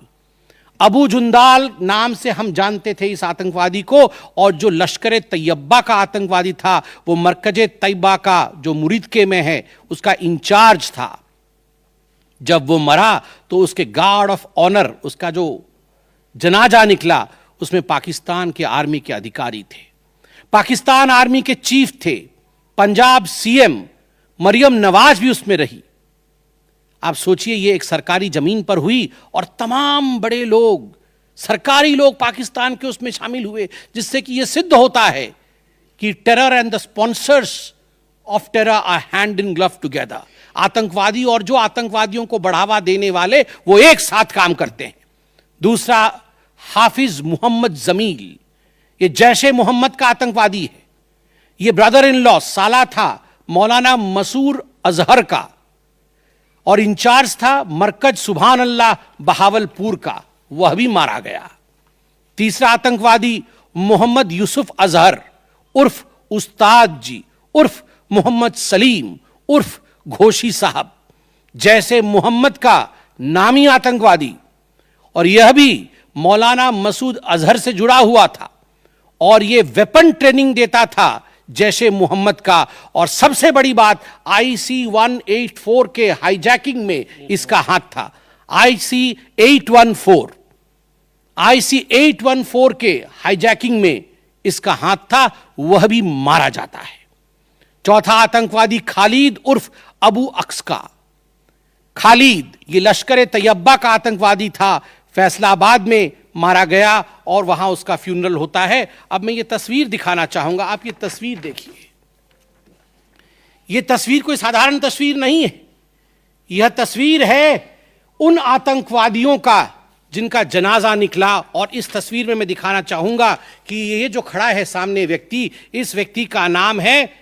अबू जुंदाल नाम से हम जानते थे इस आतंकवादी को, और जो लश्कर तैयबा का आतंकवादी था वो मरकज तैयबा का जो मुरीद के में है उसका इंचार्ज था। जब वो मरा तो उसके गार्ड ऑफ ऑनर, उसका जो जनाजा निकला, उसमें पाकिस्तान के आर्मी के अधिकारी थे, पाकिस्तान आर्मी के चीफ थे, पंजाब सीएम मरियम नवाज भी उसमें रही। आप सोचिए, ये एक सरकारी जमीन पर हुई और तमाम बड़े लोग, सरकारी लोग पाकिस्तान के उसमें शामिल हुए, जिससे कि यह सिद्ध होता है कि terror and the sponsors of terror are hand in glove together. आतंकवादी और जो आतंकवादियों को बढ़ावा देने वाले वो एक साथ काम करते हैं। दूसरा हाफिज मोहम्मद जमील, ये जैशे मोहम्मद का आतंकवादी है। ये ब्रदर इन लॉ, साला था मौलाना मसूर अजहर का, और इंचार्ज था मरकज सुभान अल्लाह बहावलपुर का, वह भी मारा गया। तीसरा आतंकवादी मोहम्मद यूसुफ अजहर उर्फ उस्ताद जी उर्फ मोहम्मद सलीम उर्फ घोशी साहब, जैसे मोहम्मद का नामी आतंकवादी, और यह भी मौलाना मसूद अजहर से जुड़ा हुआ था, और यह वेपन ट्रेनिंग देता था जैशे मोहम्मद का। और सबसे बड़ी बात, IC 184 के हाईजैकिंग में इसका हाथ था। IC 814 के हाईजैकिंग में इसका हाथ था, वह भी मारा जाता है। चौथा आतंकवादी खालिद उर्फ अबू अक्स का। खालिद ये लश्कर तैयबा का आतंकवादी था, फैसलाबाद में मारा गया और वहां उसका फ्यूनरल होता है। अब मैं ये तस्वीर दिखाना चाहूंगा, आप ये तस्वीर देखिए। ये तस्वीर कोई साधारण तस्वीर नहीं है, यह तस्वीर है उन आतंकवादियों का जिनका जनाजा निकला। और इस तस्वीर में मैं दिखाना चाहूंगा कि ये जो खड़ा है सामने व्यक्ति, इस व्यक्ति का नाम है,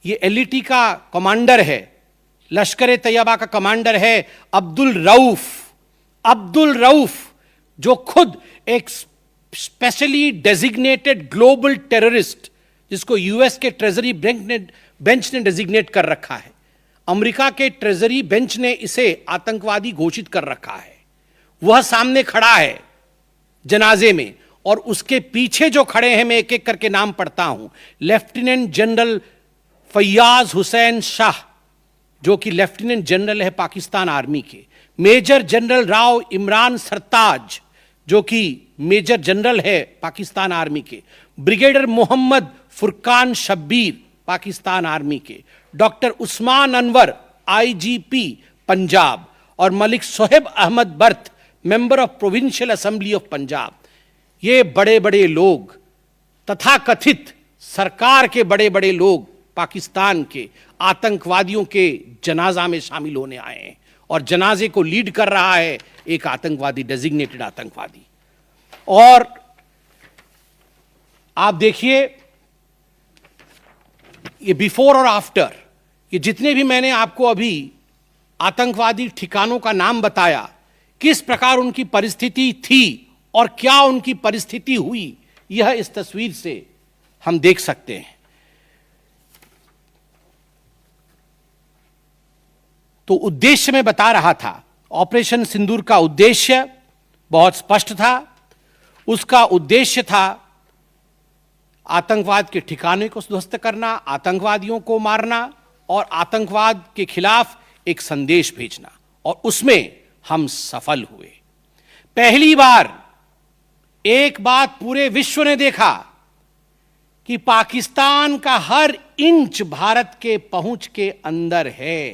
ये LET का कमांडर है, लश्कर तैयबा का कमांडर है अब्दुल रऊफ, जो खुद एक स्पेशली डेजिग्नेटेड ग्लोबल टेररिस्ट, जिसको यूएस के ट्रेजरी बेंच ने डेजिग्नेट कर रखा है, अमेरिका के ट्रेजरी बेंच ने इसे आतंकवादी घोषित कर रखा है। वह सामने खड़ा है जनाजे में, और उसके पीछे जो खड़े हैं, मैं एक एक करके नाम पढ़ता हूं। लेफ्टिनेंट जनरल फैयाज हुसैन शाह, जो कि लेफ्टिनेंट जनरल है पाकिस्तान आर्मी के, मेजर जनरल राव इमरान सरताज, जो कि मेजर जनरल है पाकिस्तान आर्मी के, ब्रिगेडियर मोहम्मद फुरकान शब्बीर पाकिस्तान आर्मी के, डॉक्टर उस्मान अनवर आईजीपी पंजाब और मलिक सोहेब अहमद बर्थ member of provincial assembly of Punjab, ये बड़े बड़े लोग तथाकथित सरकार के बड़े बड़े लोग पाकिस्तान के आतंकवादियों के जनाजा में शामिल होने आए हैं और जनाजे को लीड कर रहा है एक आतंकवादी, डेजिग्नेटेड आतंकवादी। और आप देखिए ये बिफोर और आफ्टर, ये जितने भी मैंने आपको अभी आतंकवादी ठिकानों का नाम बताया, किस प्रकार उनकी परिस्थिति थी और क्या उनकी परिस्थिति हुई, यह इस तस्वीर से हम देख सकते हैं। तो उद्देश्य मैं बता रहा था, ऑपरेशन सिंदूर का उद्देश्य बहुत स्पष्ट था। उसका उद्देश्य था आतंकवाद के ठिकाने को ध्वस्त करना, आतंकवादियों को मारना और आतंकवाद के खिलाफ एक संदेश भेजना, और उसमें हम सफल हुए। पहली बार एक बात पूरे विश्व ने देखा कि पाकिस्तान का हर इंच भारत के पहुंच के अंदर है।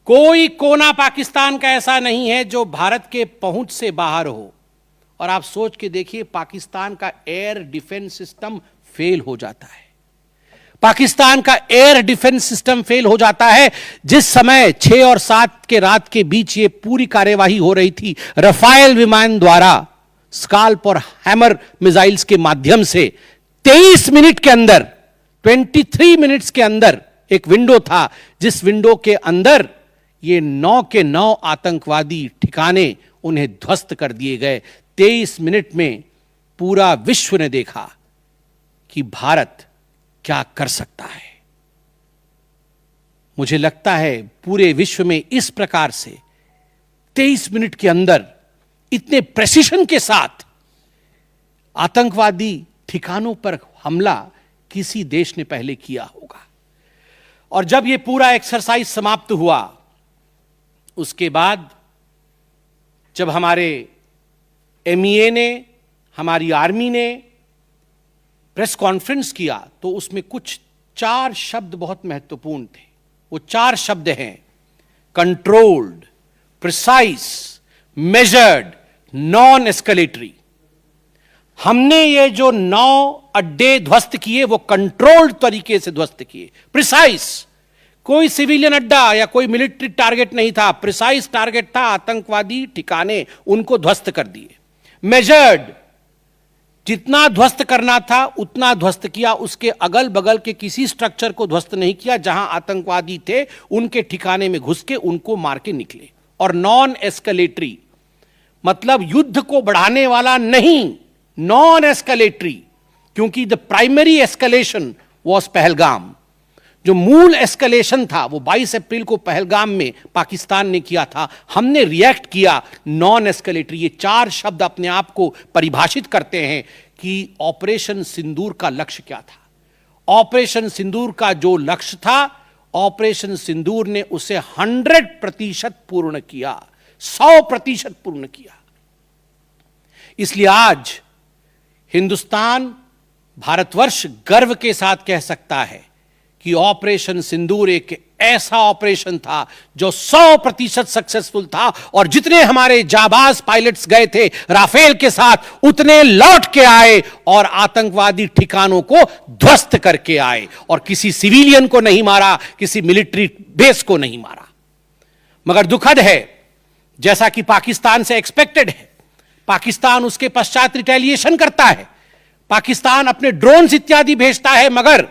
कोई कोना पाकिस्तान का ऐसा नहीं है जो भारत के पहुंच से बाहर हो। और आप सोच के देखिए, पाकिस्तान का एयर डिफेंस सिस्टम फेल हो जाता है। पाकिस्तान का एयर डिफेंस सिस्टम फेल हो जाता है जिस समय 6 और 7 के रात के बीच ये पूरी कार्यवाही हो रही थी। रफाल विमान द्वारा स्काल्प और हैमर मिसाइल्स के माध्यम से 23 मिनट के अंदर, 23 मिनट्स के अंदर एक विंडो था, जिस विंडो के अंदर ये 9 के 9 आतंकवादी ठिकाने उन्हें ध्वस्त कर दिए गए। 23 मिनट में पूरा विश्व ने देखा कि भारत क्या कर सकता है। मुझे लगता है पूरे विश्व में इस प्रकार से 23 मिनट के अंदर इतने प्रेसिशन के साथ आतंकवादी ठिकानों पर हमला किसी देश ने पहले किया होगा। और जब यह पूरा एक्सरसाइज समाप्त हुआ, उसके बाद जब हमारे एमईए ने, हमारी आर्मी ने प्रेस कॉन्फ्रेंस किया, तो उसमें कुछ 4 शब्द बहुत महत्वपूर्ण थे। वो 4 शब्द हैं controlled, precise, measured, non escalatory. हमने ये जो 9 अड्डे ध्वस्त किए वो कंट्रोल्ड तरीके से ध्वस्त किए। प्रिसाइज, कोई सिविलियन अड्डा या कोई मिलिट्री टारगेट नहीं था, प्रिसाइज टारगेट था, आतंकवादी ठिकाने, उनको ध्वस्त कर दिए। मेजर्ड, जितना ध्वस्त करना था उतना ध्वस्त किया, उसके अगल बगल के किसी स्ट्रक्चर को ध्वस्त नहीं किया। जहां आतंकवादी थे उनके ठिकाने में घुस के उनको मार के निकले। और नॉन एस्केलेटरी मतलब युद्ध को बढ़ाने वाला नहीं, नॉन एस्केलेटरी, क्योंकि the primary escalation was Pahalgam. जो मूल एस्केलेशन था वो 22 अप्रैल को पहलगाम में पाकिस्तान ने किया था। हमने रिएक्ट किया नॉन एस्केलेटरी। ये 4 शब्द अपने आप को परिभाषित करते हैं कि ऑपरेशन सिंदूर का लक्ष्य क्या था। ऑपरेशन सिंदूर का जो लक्ष्य था, ऑपरेशन सिंदूर ने उसे 100% पूर्ण किया, 100% पूर्ण किया। इसलिए आज हिंदुस्तान, भारतवर्ष गर्व के साथ कह सकता है कि ऑपरेशन सिंदूर एक ऐसा ऑपरेशन था जो 100% सक्सेसफुल था। और जितने हमारे जाबाज पायलट्स गए थे राफेल के साथ, उतने लौट के आए और आतंकवादी ठिकानों को ध्वस्त करके आए, और किसी सिविलियन को नहीं मारा, किसी मिलिट्री बेस को नहीं मारा। मगर दुखद है, जैसा कि पाकिस्तान से एक्सपेक्टेड है, पाकिस्तान उसके पश्चात रिटेलिएशन करता है, पाकिस्तान अपने ड्रोन्स इत्यादि भेजता है, मगर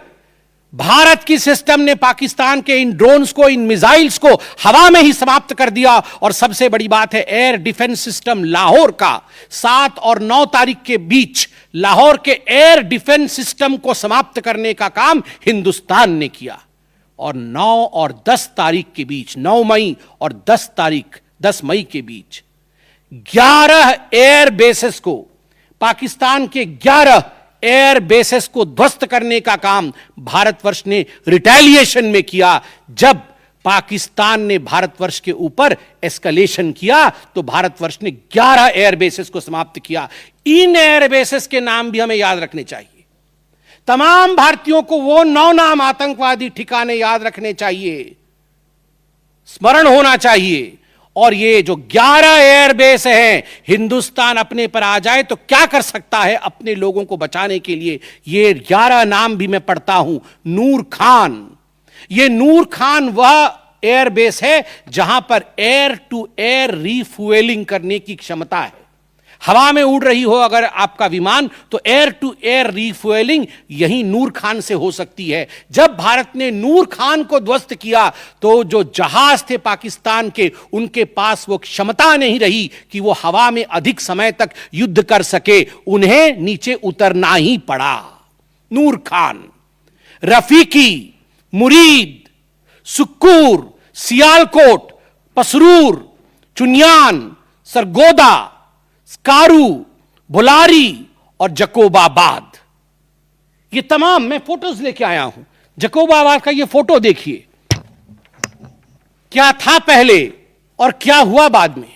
भारत की सिस्टम ने पाकिस्तान के इन ड्रोन्स को, इन मिसाइल्स को हवा में ही समाप्त कर दिया। और सबसे बड़ी बात है, एयर डिफेंस सिस्टम लाहौर का 7 और 9 तारीख के बीच लाहौर के एयर डिफेंस सिस्टम को समाप्त करने का काम हिंदुस्तान ने किया। और 9 और 10 तारीख के बीच, 9 मई और 10 मई के बीच 11 एयर बेसेस को, पाकिस्तान के 11 एयर बेसेस को ध्वस्त करने का काम भारतवर्ष ने रिटेलिएशन में किया। जब पाकिस्तान ने भारतवर्ष के ऊपर एस्केलेशन किया तो भारतवर्ष ने 11 एयर बेसेस को समाप्त किया। इन एयर बेसेस के नाम भी हमें याद रखने चाहिए। तमाम भारतीयों को वो 9 नाम आतंकवादी ठिकाने याद रखने चाहिए, स्मरण होना चाहिए। और ये जो 11 एयरबेस हैं, हिंदुस्तान अपने पर आ जाए तो क्या कर सकता है अपने लोगों को बचाने के लिए। ये 11 नाम भी मैं पढ़ता हूं। नूर खान, ये नूर खान वह एयरबेस है जहां पर एयर टू एयर रीफ्यूएलिंग करने की क्षमता है। हवा में उड़ रही हो अगर आपका विमान तो एयर टू एयर रीफ्यूएलिंग यही नूर खान से हो सकती है। जब भारत ने नूर खान को ध्वस्त किया तो जो जहाज थे पाकिस्तान के, उनके पास वो क्षमता नहीं रही कि वो हवा में अधिक समय तक युद्ध कर सके, उन्हें नीचे उतरना ही पड़ा। नूर खान, रफीकी, मुरीद, सुक्कूर, सियालकोट, पसरूर, चुनियान, सरगोदा, स्कारू, बुलारी और जकोबाबाद, ये तमाम मैं फोटोज लेके आया हूं। जकोबाबाद का ये फोटो देखिए, क्या था पहले और क्या हुआ बाद में,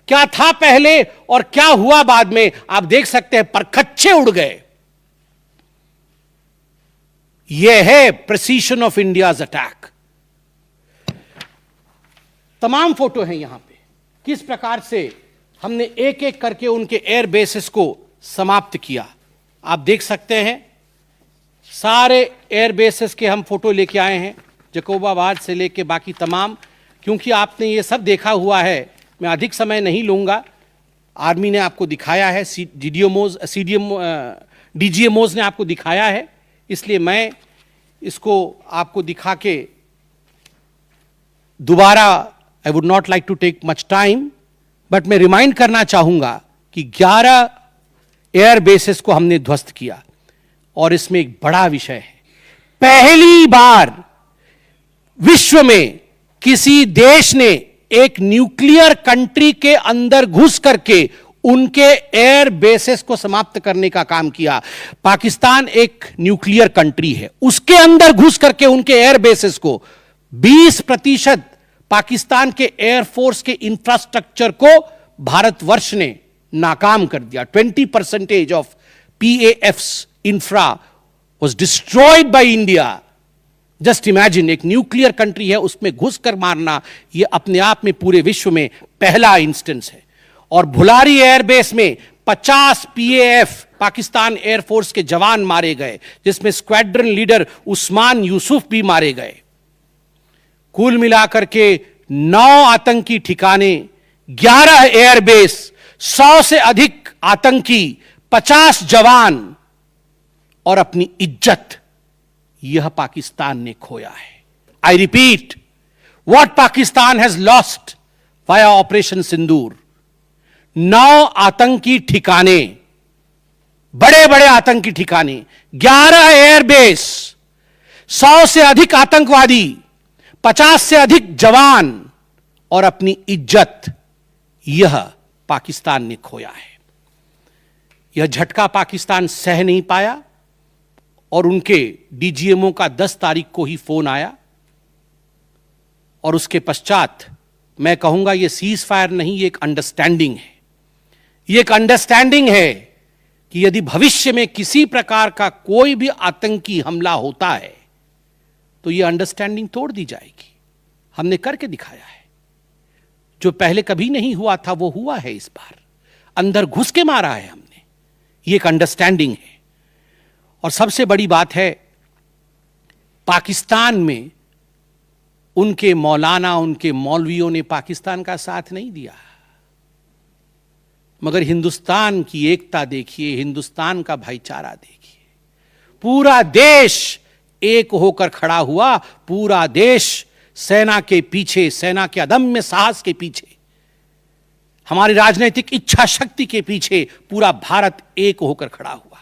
क्या था पहले और क्या हुआ बाद में, आप देख सकते हैं परखच्चे उड़ गए। यह है प्रिसीशन ऑफ इंडियाज अटैक। तमाम फोटो हैं यहां पे, किस प्रकार से हमने एक एक करके उनके एयर बेसेस को समाप्त किया। आप देख सकते हैं सारे एयर बेसेस के हम फोटो लेके आए हैं, जकोबाबाद से लेके बाकी तमाम। क्योंकि आपने ये सब देखा हुआ है, मैं अधिक समय नहीं लूंगा। आर्मी ने आपको दिखाया है, DGMOs ने आपको दिखाया है, इसलिए मैं इसको आपको दिखा के दोबारा I would not like to take much time, but मैं रिमाइंड करना चाहूंगा कि 11 एयर बेसेस को हमने ध्वस्त किया। और इसमें एक बड़ा विषय है, पहली बार विश्व में किसी देश ने एक न्यूक्लियर कंट्री के अंदर घुस करके उनके एयर बेसेस को समाप्त करने का काम किया। पाकिस्तान एक न्यूक्लियर कंट्री है, उसके अंदर घुस करके उनके एयर बेसेस को 20% पाकिस्तान के एयरफोर्स के इंफ्रास्ट्रक्चर को भारतवर्ष ने नाकाम कर दिया। 20% of PAF's infra was destroyed by India. Just imagine, एक न्यूक्लियर कंट्री है, उसमें घुसकर मारना, यह अपने आप में पूरे विश्व में पहला इंस्टेंस है। और भुलारी एयरबेस में 50 PAF पाकिस्तान एयरफोर्स के जवान मारे गए, जिसमें स्क्वाड्रन लीडर उस्मान यूसुफ भी मारे गए। कुल मिलाकर के 9 आतंकी ठिकाने, 11 एयरबेस, 100 से अधिक आतंकी, 50 जवान और अपनी इज्जत, यह पाकिस्तान ने खोया है। I repeat, what Pakistan has lost via operation Sindoor. 9 आतंकी ठिकाने, बड़े बड़े आतंकी ठिकाने, 11 एयरबेस, 100 से अधिक आतंकवादी, 50 से अधिक जवान और अपनी इज्जत, यह पाकिस्तान ने खोया है। यह झटका पाकिस्तान सह नहीं पाया और उनके DGMO का 10 तारीख को ही फोन आया। और उसके पश्चात मैं कहूंगा यह सीज फायर नहीं, यह एक अंडरस्टैंडिंग है। यह एक अंडरस्टैंडिंग है कि यदि भविष्य में किसी प्रकार का कोई भी आतंकी हमला होता है तो यह अंडरस्टैंडिंग तोड़ दी जाएगी। हमने करके दिखाया है, जो पहले कभी नहीं हुआ था वो हुआ है इस बार। अंदर घुस के मारा है हमने, यह एक अंडरस्टैंडिंग है। और सबसे बड़ी बात है, पाकिस्तान में उनके मौलाना, उनके मौलवियों ने पाकिस्तान का साथ नहीं दिया, मगर हिंदुस्तान की एकता देखिए, हिंदुस्तान का भाईचारा देखिए। पूरा देश एक होकर खड़ा हुआ, पूरा देश सेना के पीछे, सेना के अदम्य साहस के पीछे, हमारी राजनीतिक इच्छा शक्ति के पीछे पूरा भारत एक होकर खड़ा हुआ।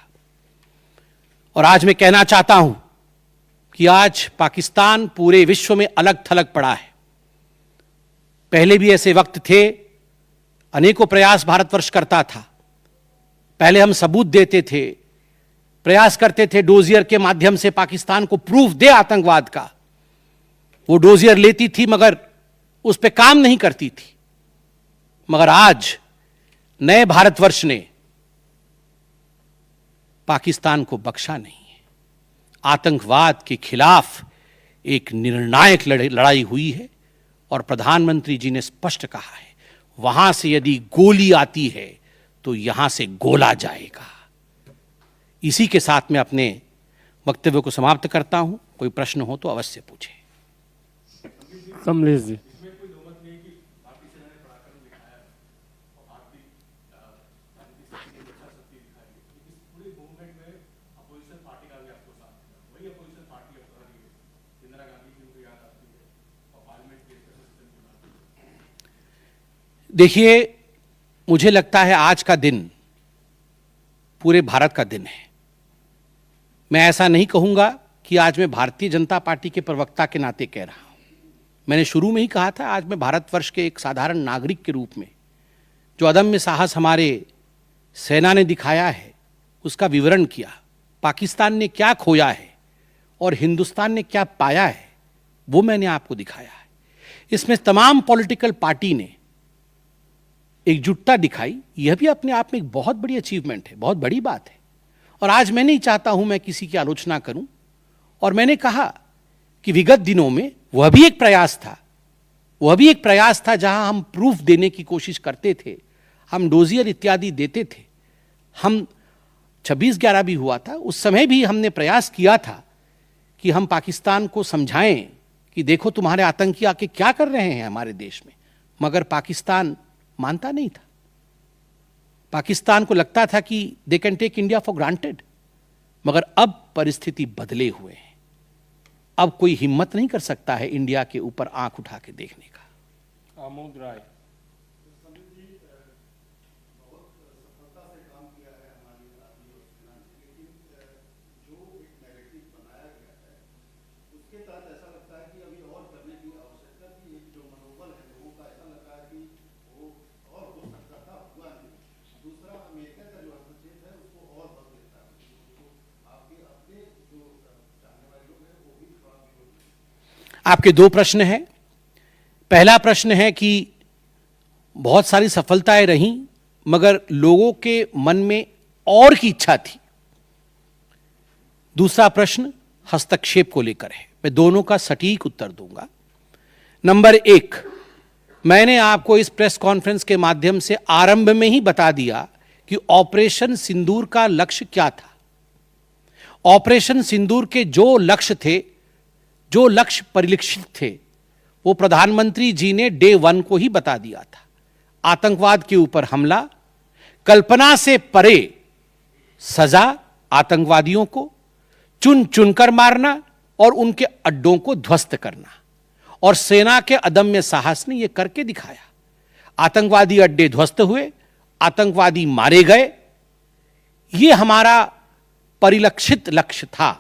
और आज मैं कहना चाहता हूं कि आज पाकिस्तान पूरे विश्व में अलग थलग पड़ा है। पहले भी ऐसे वक्त थे, अनेकों प्रयास भारतवर्ष करता था। पहले हम सबूत देते थे, प्रयास करते थे डोजियर के माध्यम से पाकिस्तान को प्रूफ दे आतंकवाद का। वो डोजियर लेती थी मगर उस पे काम नहीं करती थी। मगर आज नए भारतवर्ष ने पाकिस्तान को बख्शा नहीं है। आतंकवाद के खिलाफ एक निर्णायक लड़ाई हुई है और प्रधानमंत्री जी ने स्पष्ट कहा है, वहां से यदि गोली आती है तो यहां से गोला जाएगा। इसी के साथ मैं अपने वक्तव्य को समाप्त करता हूं। कोई प्रश्न हो तो अवश्य पूछें।
कमलेश जी।
देखिए, मुझे लगता है आज का दिन पूरे भारत का दिन है। मैं ऐसा नहीं कहूंगा कि आज मैं भारतीय जनता पार्टी के प्रवक्ता के नाते कह रहा हूं। मैंने शुरू में ही कहा था, आज मैं भारतवर्ष के एक साधारण नागरिक के रूप में जो अदम्य साहस हमारे सेना ने दिखाया है उसका विवरण किया। पाकिस्तान ने क्या खोया है और हिंदुस्तान ने क्या पाया है वो मैंने आपको दिखाया है। इसमें तमाम पॉलिटिकल पार्टी ने एकजुटता दिखाई। यह भी अपने आप में एक बहुत बड़ी अचीवमेंट है, बहुत बड़ी बात है। और आज मैं नहीं चाहता हूं मैं किसी की आलोचना करूं। और मैंने कहा कि विगत दिनों में वह भी एक प्रयास था जहां हम प्रूफ देने की कोशिश करते थे, हम डोजियर इत्यादि देते थे। हम 26/11 भी हुआ था, उस समय भी हमने प्रयास किया था कि हम पाकिस्तान को समझाएं कि देखो तुम्हारे आतंकी आके क्या कर रहे हैं हमारे देश में। मगर पाकिस्तान मानता नहीं था। पाकिस्तान को लगता था कि they can take India for granted. मगर अब परिस्थिति बदले हुए हैं। अब कोई हिम्मत नहीं कर सकता है इंडिया के ऊपर आंख उठा के देखने का।
आमोद राय।
आपके दो प्रश्न हैं। पहला प्रश्न है कि बहुत सारी सफलताएं रहीं मगर लोगों के मन में और की इच्छा थी। दूसरा प्रश्न हस्तक्षेप को लेकर है। मैं दोनों का सटीक उत्तर दूंगा। नंबर 1, मैंने आपको इस प्रेस कॉन्फ्रेंस के माध्यम से आरंभ में ही बता दिया कि ऑपरेशन सिंदूर का लक्ष्य क्या था। ऑपरेशन सिंदूर के जो लक्ष्य थे, जो लक्ष्य परिलक्षित थे, वो प्रधानमंत्री जी ने डे 1 को ही बता दिया था। आतंकवाद के ऊपर हमला, कल्पना से परे सजा आतंकवादियों को, चुन चुनकर मारना और उनके अड्डों को ध्वस्त करना। और सेना के अदम्य साहस ने यह करके दिखाया। आतंकवादी अड्डे ध्वस्त हुए, आतंकवादी मारे गए। यह हमारा परिलक्षित लक्ष्य था।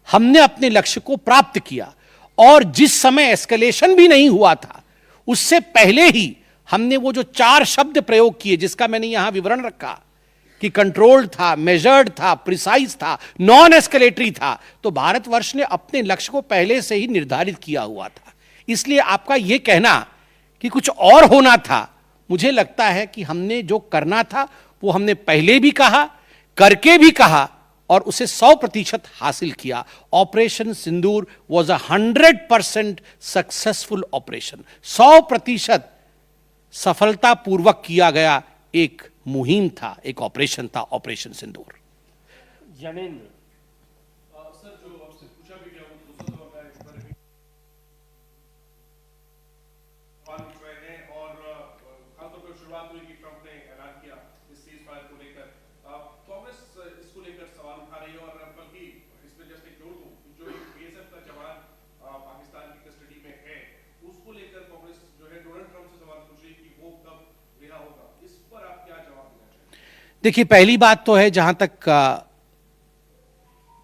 हमने अपने लक्ष्य को प्राप्त किया। और जिस समय एस्केलेशन भी नहीं हुआ था उससे पहले ही हमने वो जो 4 शब्द प्रयोग किए, जिसका मैंने यहां विवरण रखा कि कंट्रोल्ड था, मेजर्ड था, प्रिसाइज था, नॉन एस्केलेटरी था, तो भारतवर्ष ने अपने लक्ष्य को पहले से ही निर्धारित किया हुआ था। इसलिए आपका यह कहना कि कुछ और होना था, मुझे लगता है कि हमने जो करना था वो हमने पहले भी कहा, करके भी कहा और उसे 100% हासिल किया। Operation Sindoor was 100% successful operation. 100% सफलतापूर्वक किया गया एक मुहिम था, एक ऑपरेशन था ऑपरेशन सिंदूर।
जनेंद्र।
देखिए, पहली बात तो है जहां तक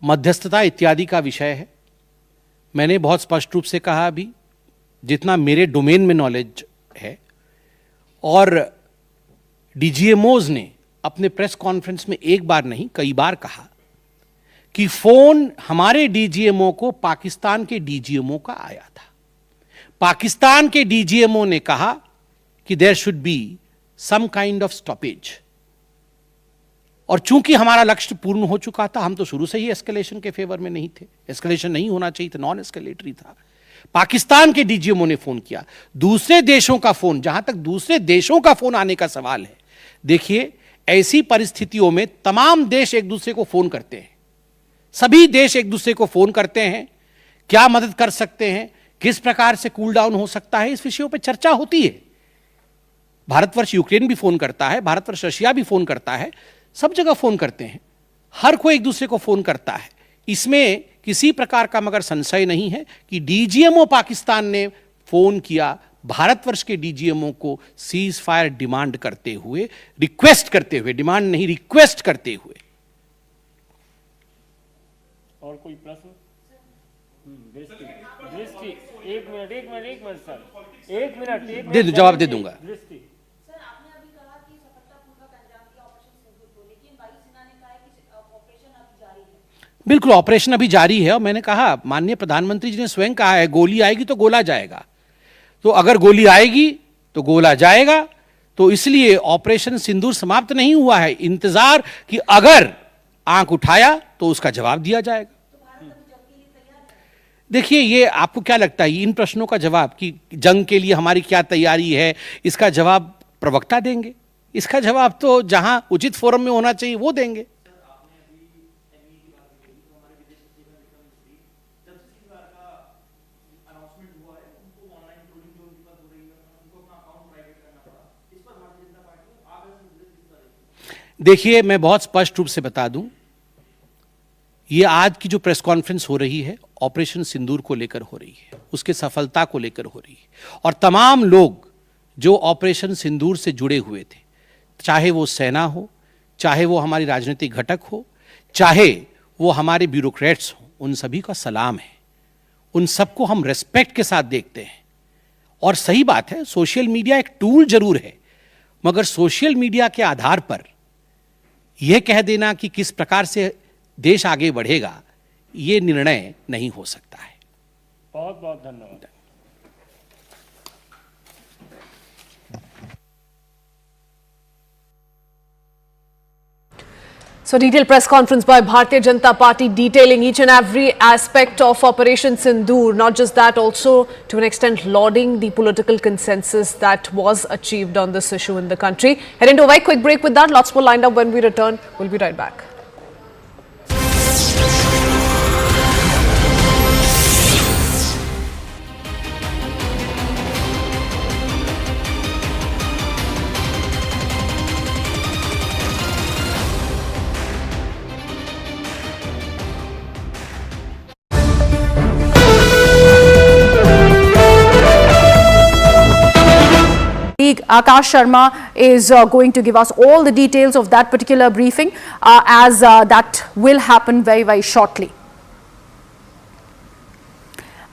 मध्यस्थता इत्यादि का विषय है, मैंने बहुत स्पष्ट रूप से कहा अभी, जितना मेरे डोमेन में नॉलेज है। और डीजीएमओज ने अपने प्रेस कॉन्फ्रेंस में एक बार नहीं कई बार कहा कि फोन हमारे डीजीएमओ को पाकिस्तान के डीजीएमओ का आया था। पाकिस्तान के डीजीएमओ ने कहा कि there should be some kind of stoppage, और चूंकि हमारा लक्ष्य पूर्ण हो चुका था, हम तो शुरू से ही एस्केलेशन के फेवर में नहीं थे, एस्केलेशन नहीं होना चाहिए था, नॉन एस्केलेटरी था। पाकिस्तान के डीजीएमओ ने फोन किया, दूसरे देशों का फोन, जहां तक दूसरे देशों का फोन आने का सवाल है, देखिए ऐसी परिस्थितियों में तमाम देश एक दूसरे को फोन करते हैं, सभी देश एक दूसरे को फोन करते हैं, क्या मदद कर सकते हैं, किस प्रकार से कूल डाउन हो सकता है, इस विषयों पर चर्चा होती है। भारतवर्ष यूक्रेन भी फोन करता है, भारतवर्ष रशिया भी फोन करता है, सब जगह फोन करते हैं, हर कोई एक दूसरे को फोन करता है। इसमें किसी प्रकार का मगर संशय नहीं है कि डीजीएमओ पाकिस्तान ने फोन किया भारतवर्ष के डीजीएमओ को सीज फायर डिमांड करते हुए, रिक्वेस्ट करते हुए, डिमांड नहीं रिक्वेस्ट करते हुए।
और कोई प्रश्न? दृष्टि एक मिनट सर, एक मिनट
दे दूं, जवाब दे दूंगा। बिल्कुल, ऑपरेशन अभी जारी है, और मैंने कहा, माननीय प्रधानमंत्री जी ने स्वयं कहा है, गोली आएगी तो गोला जाएगा। तो अगर गोली आएगी तो गोला जाएगा, तो इसलिए ऑपरेशन सिंदूर समाप्त नहीं हुआ है, इंतजार कि अगर आंख उठाया तो उसका जवाब दिया जाएगा। देखिए, ये आपको क्या लगता है, इन प्रश्नों का जवाब कि जंग के लिए हमारी क्या तैयारी है, इसका जवाब प्रवक्ता देंगे, इसका जवाब तो जहां उचित फोरम में होना चाहिए वो देंगे। देखिए, मैं बहुत स्पष्ट रूप से बता दूं, ये आज की जो प्रेस कॉन्फ्रेंस हो रही है, ऑपरेशन सिंदूर को लेकर हो रही है, उसके सफलता को लेकर हो रही है, और तमाम लोग जो ऑपरेशन सिंदूर से जुड़े हुए थे, चाहे वो सेना हो, चाहे वो हमारी राजनीतिक घटक हो, चाहे वो हमारे ब्यूरोक्रेट्स हो, उन सभी का सलाम है, उन सबको हम रेस्पेक्ट के साथ देखते हैं। और सही बात है, सोशल मीडिया एक टूल जरूर है, मगर सोशल मीडिया के आधार पर यह कह देना कि किस प्रकार से देश आगे बढ़ेगा, यह निर्णय नहीं हो सकता है।
बहुत बहुत धन्यवाद।
So detailed press conference by Bharatiya Janata Party detailing each and every aspect of Operation Sindoor. Not just that, also to an extent lauding the political consensus that was achieved on this issue in the country. Heading to a very quick break with that. Lots more lined up when we return. We'll be right back.
Akash Sharma is going to give us all the details of that particular briefing as that will happen very, very shortly.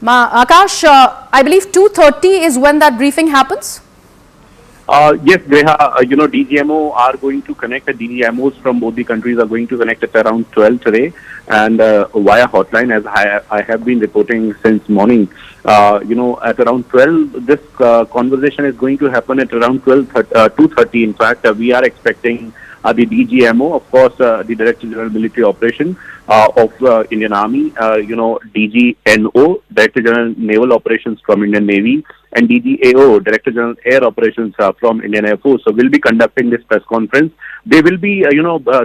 Akash, I believe 2:30 is when that briefing happens?
Yes, DGMO are going to connect. The DGMOs from both the countries are going to connect at around 12 today, and via hotline, as I have been reporting since morning. At around 12, this conversation is going to happen at around 2:30. In fact, we are expecting the DGMO, of course, the Director General Military Operation of Indian Army, DGNO, Director General Naval Operations from Indian Navy, and DGAO, Director General Air Operations from Indian Air Force. So we'll be conducting this press conference. They will be,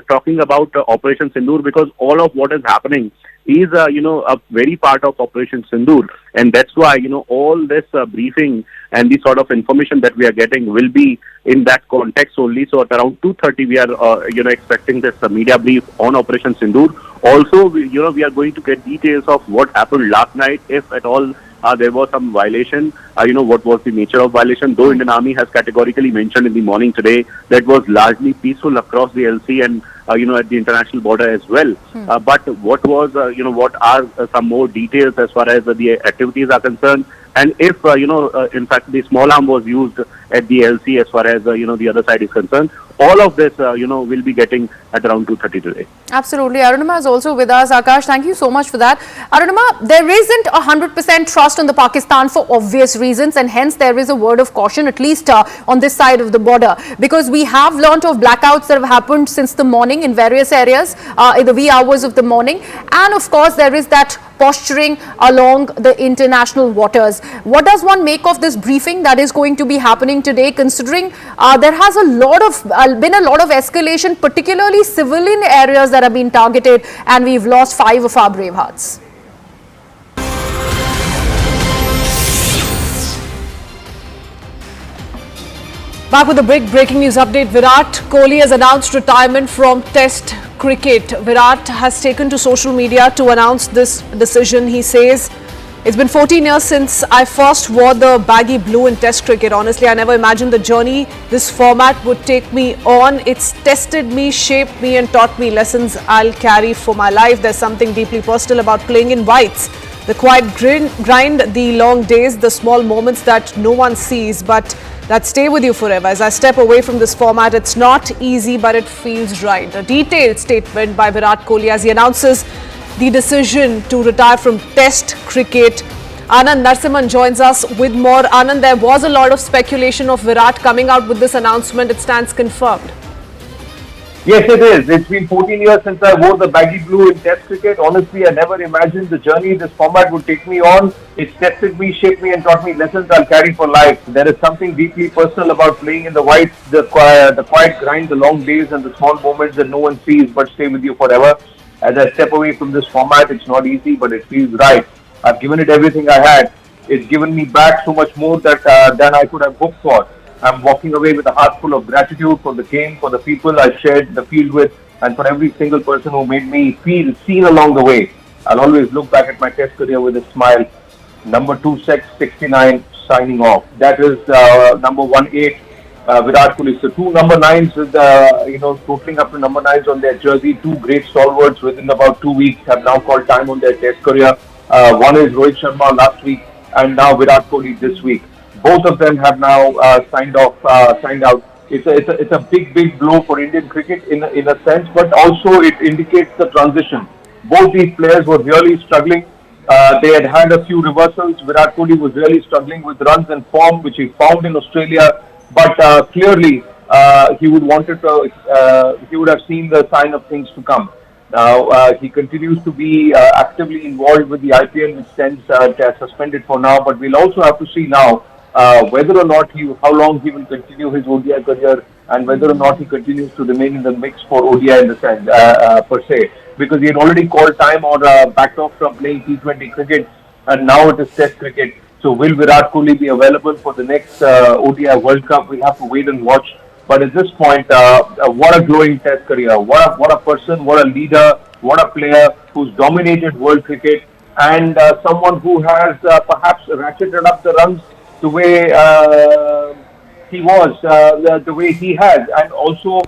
talking about Operation Sindoor, because all of what is happening is, a very part of Operation Sindoor. And that's why, all this briefing and the sort of information that we are getting will be in that context only. So at around 2:30, we are, expecting this media brief on Operation Sindoor. Also, we are going to get details of what happened last night, if at all there was some violation, what was the nature of violation, though Indian Army has categorically mentioned in the morning today that was largely peaceful across the LC and, at the international border as well. But what was, what are some more details as far as the activities are concerned, and if, in fact, the small arm was used at the LC as far as, the other side is concerned. all of this, we'll be getting at around 2:30 today.
Absolutely. Arunima is also with us. Akash, thank you so much for that. Arunima, there isn't 100% trust on the Pakistan for obvious reasons, and hence there is a word of caution, at least on this side of the border, because we have learnt of blackouts that have happened since the morning in various areas, in the wee hours of the morning. And of course, there is that posturing along the international waters. What does one make of this briefing that is going to be happening today, considering there has been a lot of escalation, particularly civilian areas that have been targeted, and we've lost 5 of our brave hearts? Back with a big breaking news update. Virat Kohli has announced retirement from Test cricket. Virat has taken to social media to announce this decision. He says, "It's been 14 years since I first wore the baggy blue in Test cricket. Honestly, I never imagined the journey this format would take me on. It's tested me, shaped me and taught me lessons I'll carry for my life. There's something deeply personal about playing in whites. The quiet grind, the long days, the small moments that no one sees, but that stay with you forever. As I step away from this format, it's not easy, but it feels right." A detailed statement by Virat Kohli as he announces the decision to retire from Test cricket. Anand Narsimhan joins us with more. Anand, there was a lot of speculation of Virat coming out with this announcement. It stands confirmed.
Yes, it is. It's been 14 years since I wore the baggy blue in Test cricket. Honestly, I never imagined the journey this format would take me on. It's tested me, shaped me and taught me lessons I'll carry for life. There is something deeply personal about playing in the whites, the quiet grind, the long days and the small moments that no one sees but stay with you forever. As I step away from this format, it's not easy, but it feels right. I've given it everything I had. It's given me back so much more than I could have hoped for. I'm walking away with a heart full of gratitude for the game, for the people I shared the field with, and for every single person who made me feel seen along the way. I'll always look back at my Test career with a smile. Number 2669 signing off. That is number 18, Virat Kohli. So 2 number 9s with totaling up to number 9s on their jersey. 2 great stalwarts within about 2 weeks have now called time on their Test career. One is Rohit Sharma last week, and now Virat Kohli this week. Both of them have now signed out. It's a big blow for Indian cricket in a sense, but also it indicates the transition. Both these players were really struggling. They had a few reversals. Virat Kohli was really struggling with runs and form, which he found in Australia. But clearly, he would have seen the sign of things to come. Now he continues to be actively involved with the IPL, which stands suspended for now. But we'll also have to see now whether or not how long he will continue his ODI career, and whether or not he continues to remain in the mix for ODI in the sense per se, because he had already called time or backed off from playing T20 cricket, and now it is Test cricket. So will Virat Kohli be available for the next ODI World Cup? We'll have to wait and watch. But at this point, what a glowing Test career! What a person! What a leader! What a player who's dominated world cricket, and someone who has perhaps ratcheted up the runs the way he was, the way he has, and also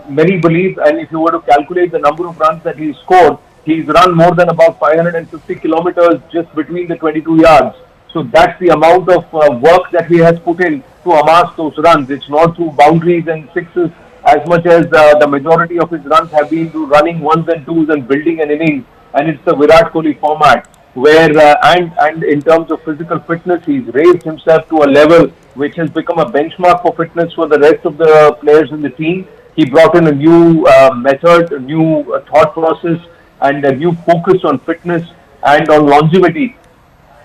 many believe, and if you were to calculate the number of runs that he scored, he's run more than about 550 kilometers just between the 22 yards. So that's the amount of work that he has put in to amass those runs. It's not through boundaries and sixes as much as the majority of his runs have been through running ones and twos and building an innings. And it's the Virat Kohli format where, and in terms of physical fitness, he's raised himself to a level which has become a benchmark for fitness for the rest of the players in the team. He brought in a new method, a new thought process, and a new focus on fitness and on longevity.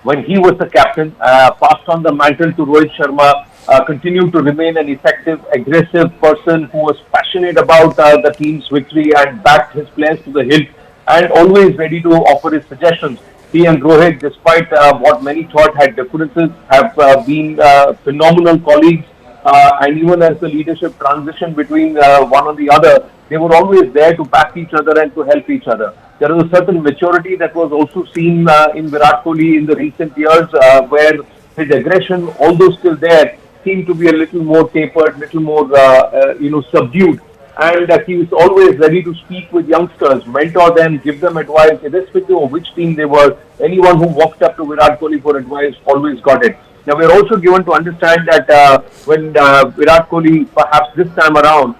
When he was the captain, passed on the mantle to Rohit Sharma, continued to remain an effective, aggressive person who was passionate about the team's victory and backed his players to the hilt, and always ready to offer his suggestions. He and Rohit, despite what many thought had differences, have been phenomenal colleagues, and even as the leadership transition between one and the other, they were always there to back each other and to help each other. There is a certain maturity that was also seen in Virat Kohli in the recent years, where his aggression, although still there, seemed to be a little more tapered, little more, subdued. And he was always ready to speak with youngsters, mentor them, give them advice, irrespective of which team they were. Anyone who walked up to Virat Kohli for advice always got it. Now, we are also given to understand that when Virat Kohli, perhaps this time around,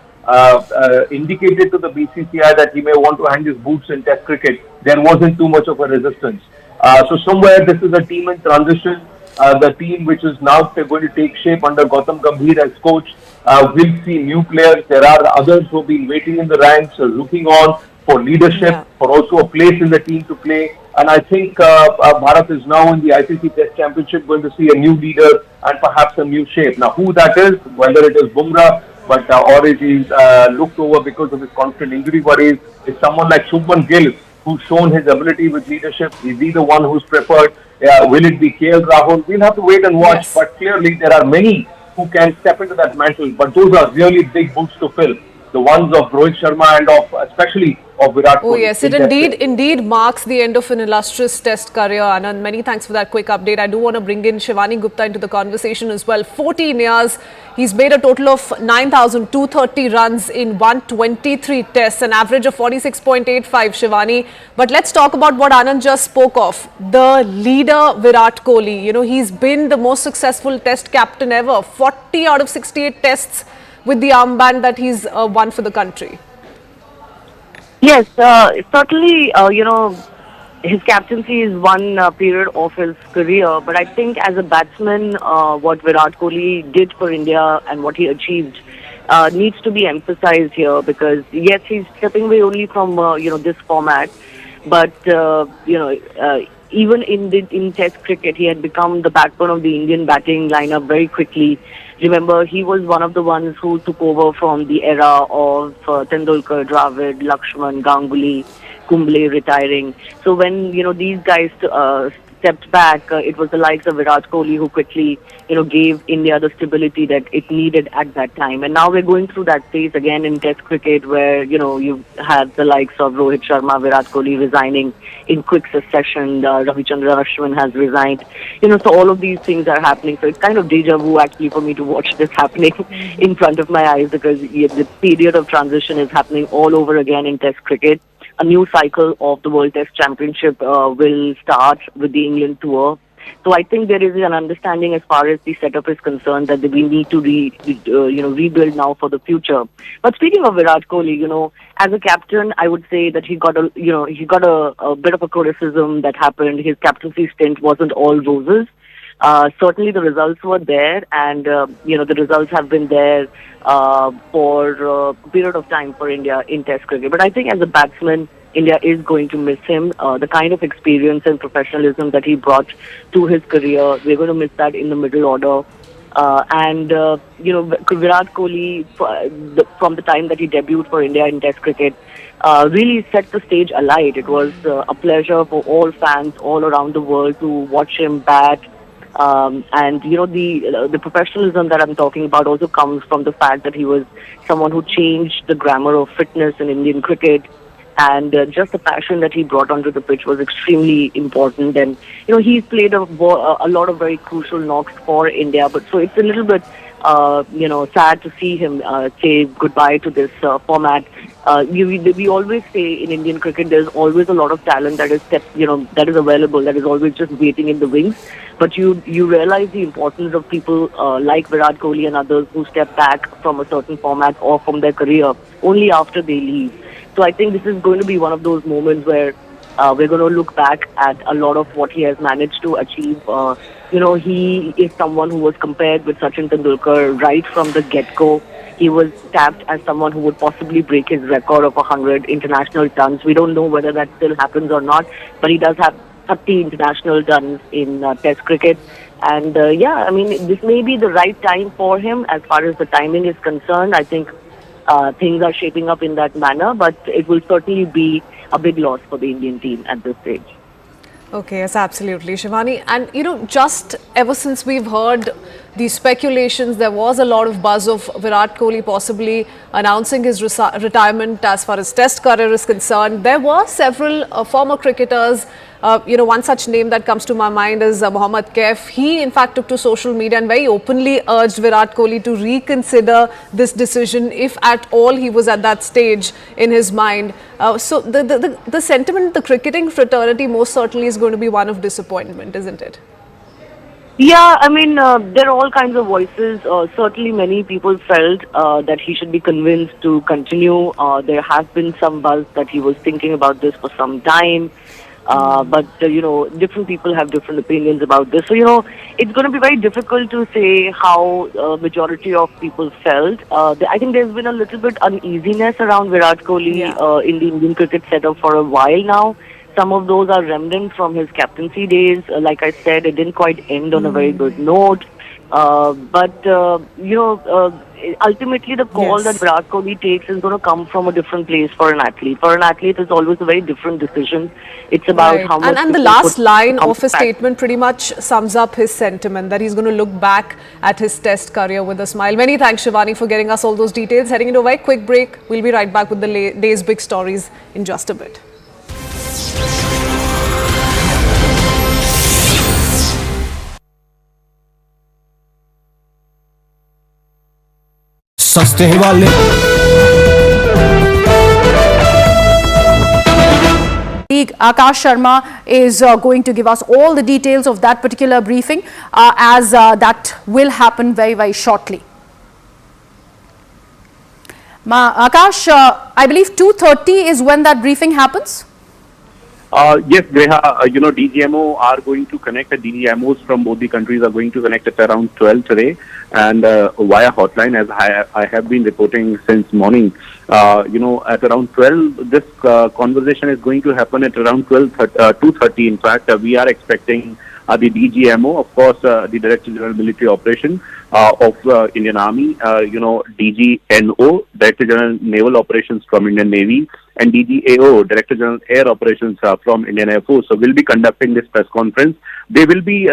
indicated to the BCCI that he may want to hang his boots in Test cricket, there wasn't too much of a resistance. So somewhere this is a team in transition. The team which is now going to take shape under Gautam Gambhir as coach will see new players. There are others who have been waiting in the ranks, looking on for leadership, for also a place in the team to play. And I think Bharat is now in the ICC Test Championship going to see a new leader and perhaps a new shape. Now, who that is, whether it is Bumrah, or is he looked over because of his constant injury worries, is someone like Shubman Gill, who's shown his ability with leadership. Is he the one who's preferred? Will it be KL Rahul? We'll have to wait and watch. Yes. But clearly, there are many who can step into that mantle. But those are really big boots to fill. The ones of Rohit Sharma and of especially of Virat Kohli.
Oh yes, it indeed marks the end of an illustrious test career. Anand, many thanks for that quick update. I do want to bring in Shivani Gupta into the conversation as well. 14 years, he's made a total of 9,230 runs in 123 tests, an average of 46.85, Shivani. But let's talk about what Anand just spoke of. The leader, Virat Kohli. You know, he's been the most successful test captain ever. 40 out of 68 tests with the armband that he's won for the country.
Yes, certainly, his captaincy is one period of his career, but I think as a batsman, what Virat Kohli did for India and what he achieved needs to be emphasized here, because yes, he's stepping away only from, this format, but, even in Test cricket, he had become the backbone of the Indian batting lineup very quickly. Remember, he was one of the ones who took over from the era of Tendulkar, Dravid, Lakshman, Ganguly, Kumble retiring. So when, these guys stepped back, it was the likes of Virat Kohli who quickly, gave India the stability that it needed at that time. And now we're going through that phase again in Test cricket where, you have the likes of Rohit Sharma, Virat Kohli resigning in quick succession. Ravichandran Ashwin has resigned. So all of these things are happening. So it's kind of deja vu actually for me to watch this happening in front of my eyes, because the period of transition is happening all over again in Test cricket. A new cycle of the World Test Championship will start with the England tour. So I think there is an understanding as far as the setup is concerned that we need to rebuild now for the future. But speaking of Virat Kohli, as a captain, I would say that he got a bit of a criticism that happened. His captaincy stint wasn't all roses. Certainly the results were there, and the results have been there for a period of time for India in Test cricket. But I think as a batsman, India is going to miss him. The kind of experience and professionalism that he brought to his career, we're going to miss that in the middle order. Virat Kohli, from the time that he debuted for India in Test cricket, really set the stage alight. It was a pleasure for all fans all around the world to watch him bat. The professionalism that I'm talking about also comes from the fact that he was someone who changed the grammar of fitness in Indian cricket, and just the passion that he brought onto the pitch was extremely important. And he's played a lot of very crucial knocks for India, but so it's a little bit sad to see him say goodbye to this format. We always say in Indian cricket there's always a lot of talent that is that is available, that is always just waiting in the wings. But you realize the importance of people like Virat Kohli and others who step back from a certain format or from their career only after they leave. So I think this is going to be one of those moments where we're going to look back at a lot of what he has managed to achieve. He is someone who was compared with Sachin Tendulkar right from the get-go. He was tapped as someone who would possibly break his record of 100 international duns. We don't know whether that still happens or not, but he does have 30 international duns in Test cricket. And this may be the right time for him as far as the timing is concerned. I think things are shaping up in that manner, but it will certainly be a big loss for the Indian team at this stage.
Okay, yes, absolutely, Shivani. And, just ever since we've heard these speculations, there was a lot of buzz of Virat Kohli possibly announcing his retirement as far as Test career is concerned. There were several former cricketers. One such name that comes to my mind is Mohammad Kaif. He, in fact, took to social media and very openly urged Virat Kohli to reconsider this decision, if at all he was at that stage in his mind. So the sentiment, the cricketing fraternity most certainly is going to be one of disappointment, isn't it?
Yeah, I mean, there are all kinds of voices. Certainly, many people felt that he should be convinced to continue. There has been some buzz that he was thinking about this for some time. But, different people have different opinions about this. So, it's going to be very difficult to say how majority of people felt. I think there's been a little bit uneasiness around Virat Kohli in the Indian cricket setup for a while now. Some of those are remnant from his captaincy days. Like I said, it didn't quite end on a very good note. But ultimately the call that Virat Kohli takes is going to come from a different place for an athlete. For an athlete, it's always a very different decision. It's about how much...
And the last line of his statement pretty much sums up his sentiment, that he's going to look back at his test career with a smile. Many thanks, Shivani, for getting us all those details. Heading into a very quick break. We'll be right back with the day's big stories in just a bit.
सस्ते वाले
Akash Sharma is going to give us all the details of that particular briefing as that will happen very, very shortly. Akash, I believe 2:30 is when that briefing happens?
Yes, Greha, DGMO are going to connect. The DGMOs from both the countries are going to connect at around 12 today, and via hotline, as I have been reporting since morning. At around 12, this conversation is going to happen at around 2:30. In fact, we are expecting the DGMO, of course, the Director General Military Operation of Indian Army, DGNO, Director General Naval Operations from Indian Navy, and DGAO, Director General Air Operations from Indian Air Force. So we'll be conducting this press conference. They will be,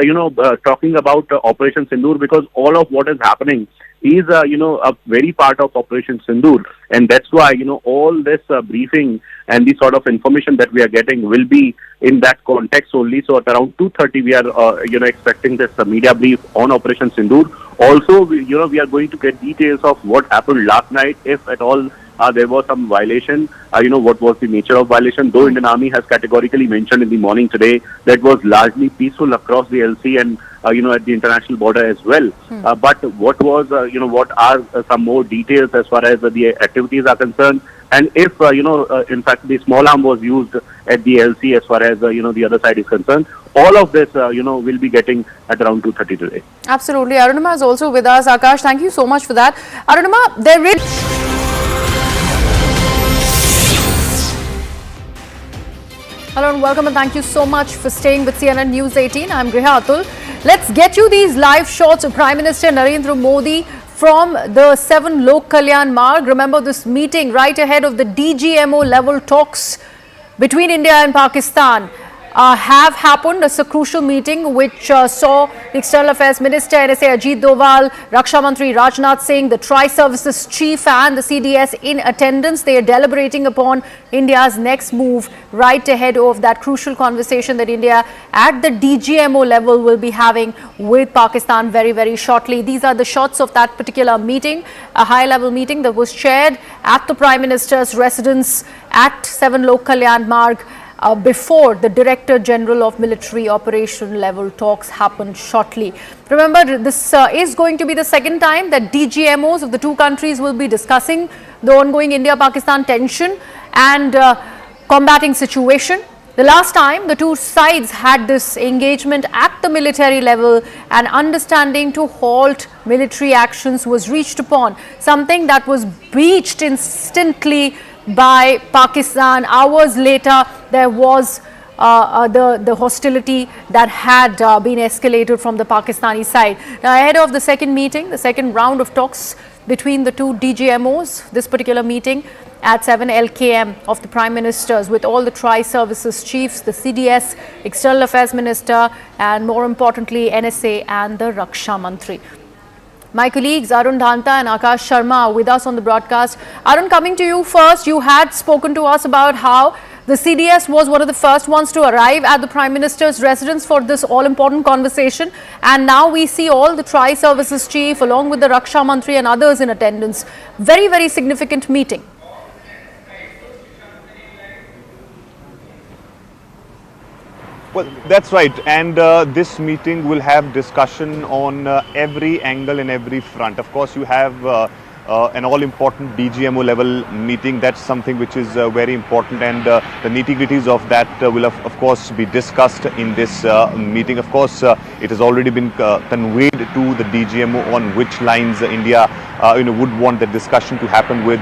talking about Operation Sindoor, because all of what is happening is, a very part of Operation Sindoor. And that's why, all this briefing and the sort of information that we are getting will be in that context only. So at around 2:30, we are, expecting this media brief on Operation Sindoor. Also, we are going to get details of what happened last night, if at all there was some violation, what was the nature of violation, though Indian Army has categorically mentioned in the morning today that was largely peaceful across the LC and, at the international border as well. But what was, what are some more details as far as the activities are concerned, and if, in fact, the small arm was used at the LC as far as, the other side is concerned. All of this, we'll be getting at around 2:30 today.
Absolutely. Arunima is also with us. Akash, thank you so much for that. Arunima, there is... Hello and welcome, and thank you so much for staying with CNN News 18. I'm Griha Atul. Let's get you these live shots of Prime Minister Narendra Modi from the 7 Lok Kalyan Marg. Remember this meeting right ahead of the DGMO level talks between India and Pakistan have happened. It's a crucial meeting which saw the External Affairs Minister NSA Ajit Doval, Raksha Mantri Rajnath Singh, the Tri-Services Chief and the CDS in attendance. They are deliberating upon India's next move right ahead of that crucial conversation that India at the DGMO level will be having with Pakistan very, very shortly. These are the shots of that particular meeting, a high-level meeting that was chaired at the Prime Minister's residence at 7 Lok Kalyan Marg. Before the Director General of Military Operation level talks happened shortly. Remember, this is going to be the second time that DGMOs of the two countries will be discussing the ongoing India-Pakistan tension and combating situation. The last time the two sides had this engagement at the military level, and understanding to halt military actions was reached upon, something that was breached instantly by Pakistan. Hours later, there was the hostility that had been escalated from the Pakistani side. Now, ahead of the second meeting, the second round of talks between the two DGMOs, this particular meeting at 7 LKM of the Prime Ministers with all the Tri-Services Chiefs, the CDS, External Affairs Minister, and more importantly, NSA and the Raksha Mantri. My colleagues Arun Dhanta and Akash Sharma are with us on the broadcast. Arun, coming to you first, you had spoken to us about how the CDS was one of the first ones to arrive at the Prime Minister's residence for this all-important conversation. And now we see all the Tri-Services Chief along with the Raksha Mantri and others in attendance. Very, very significant meeting.
Well, that's right, and this meeting will have discussion on every angle and every front. Of course, you have an all-important DGMO level meeting. That's something which is very important, and the nitty-gritties of that will of course be discussed in this meeting. Of course, it has already been conveyed to the DGMO on which lines India would want the discussion to happen with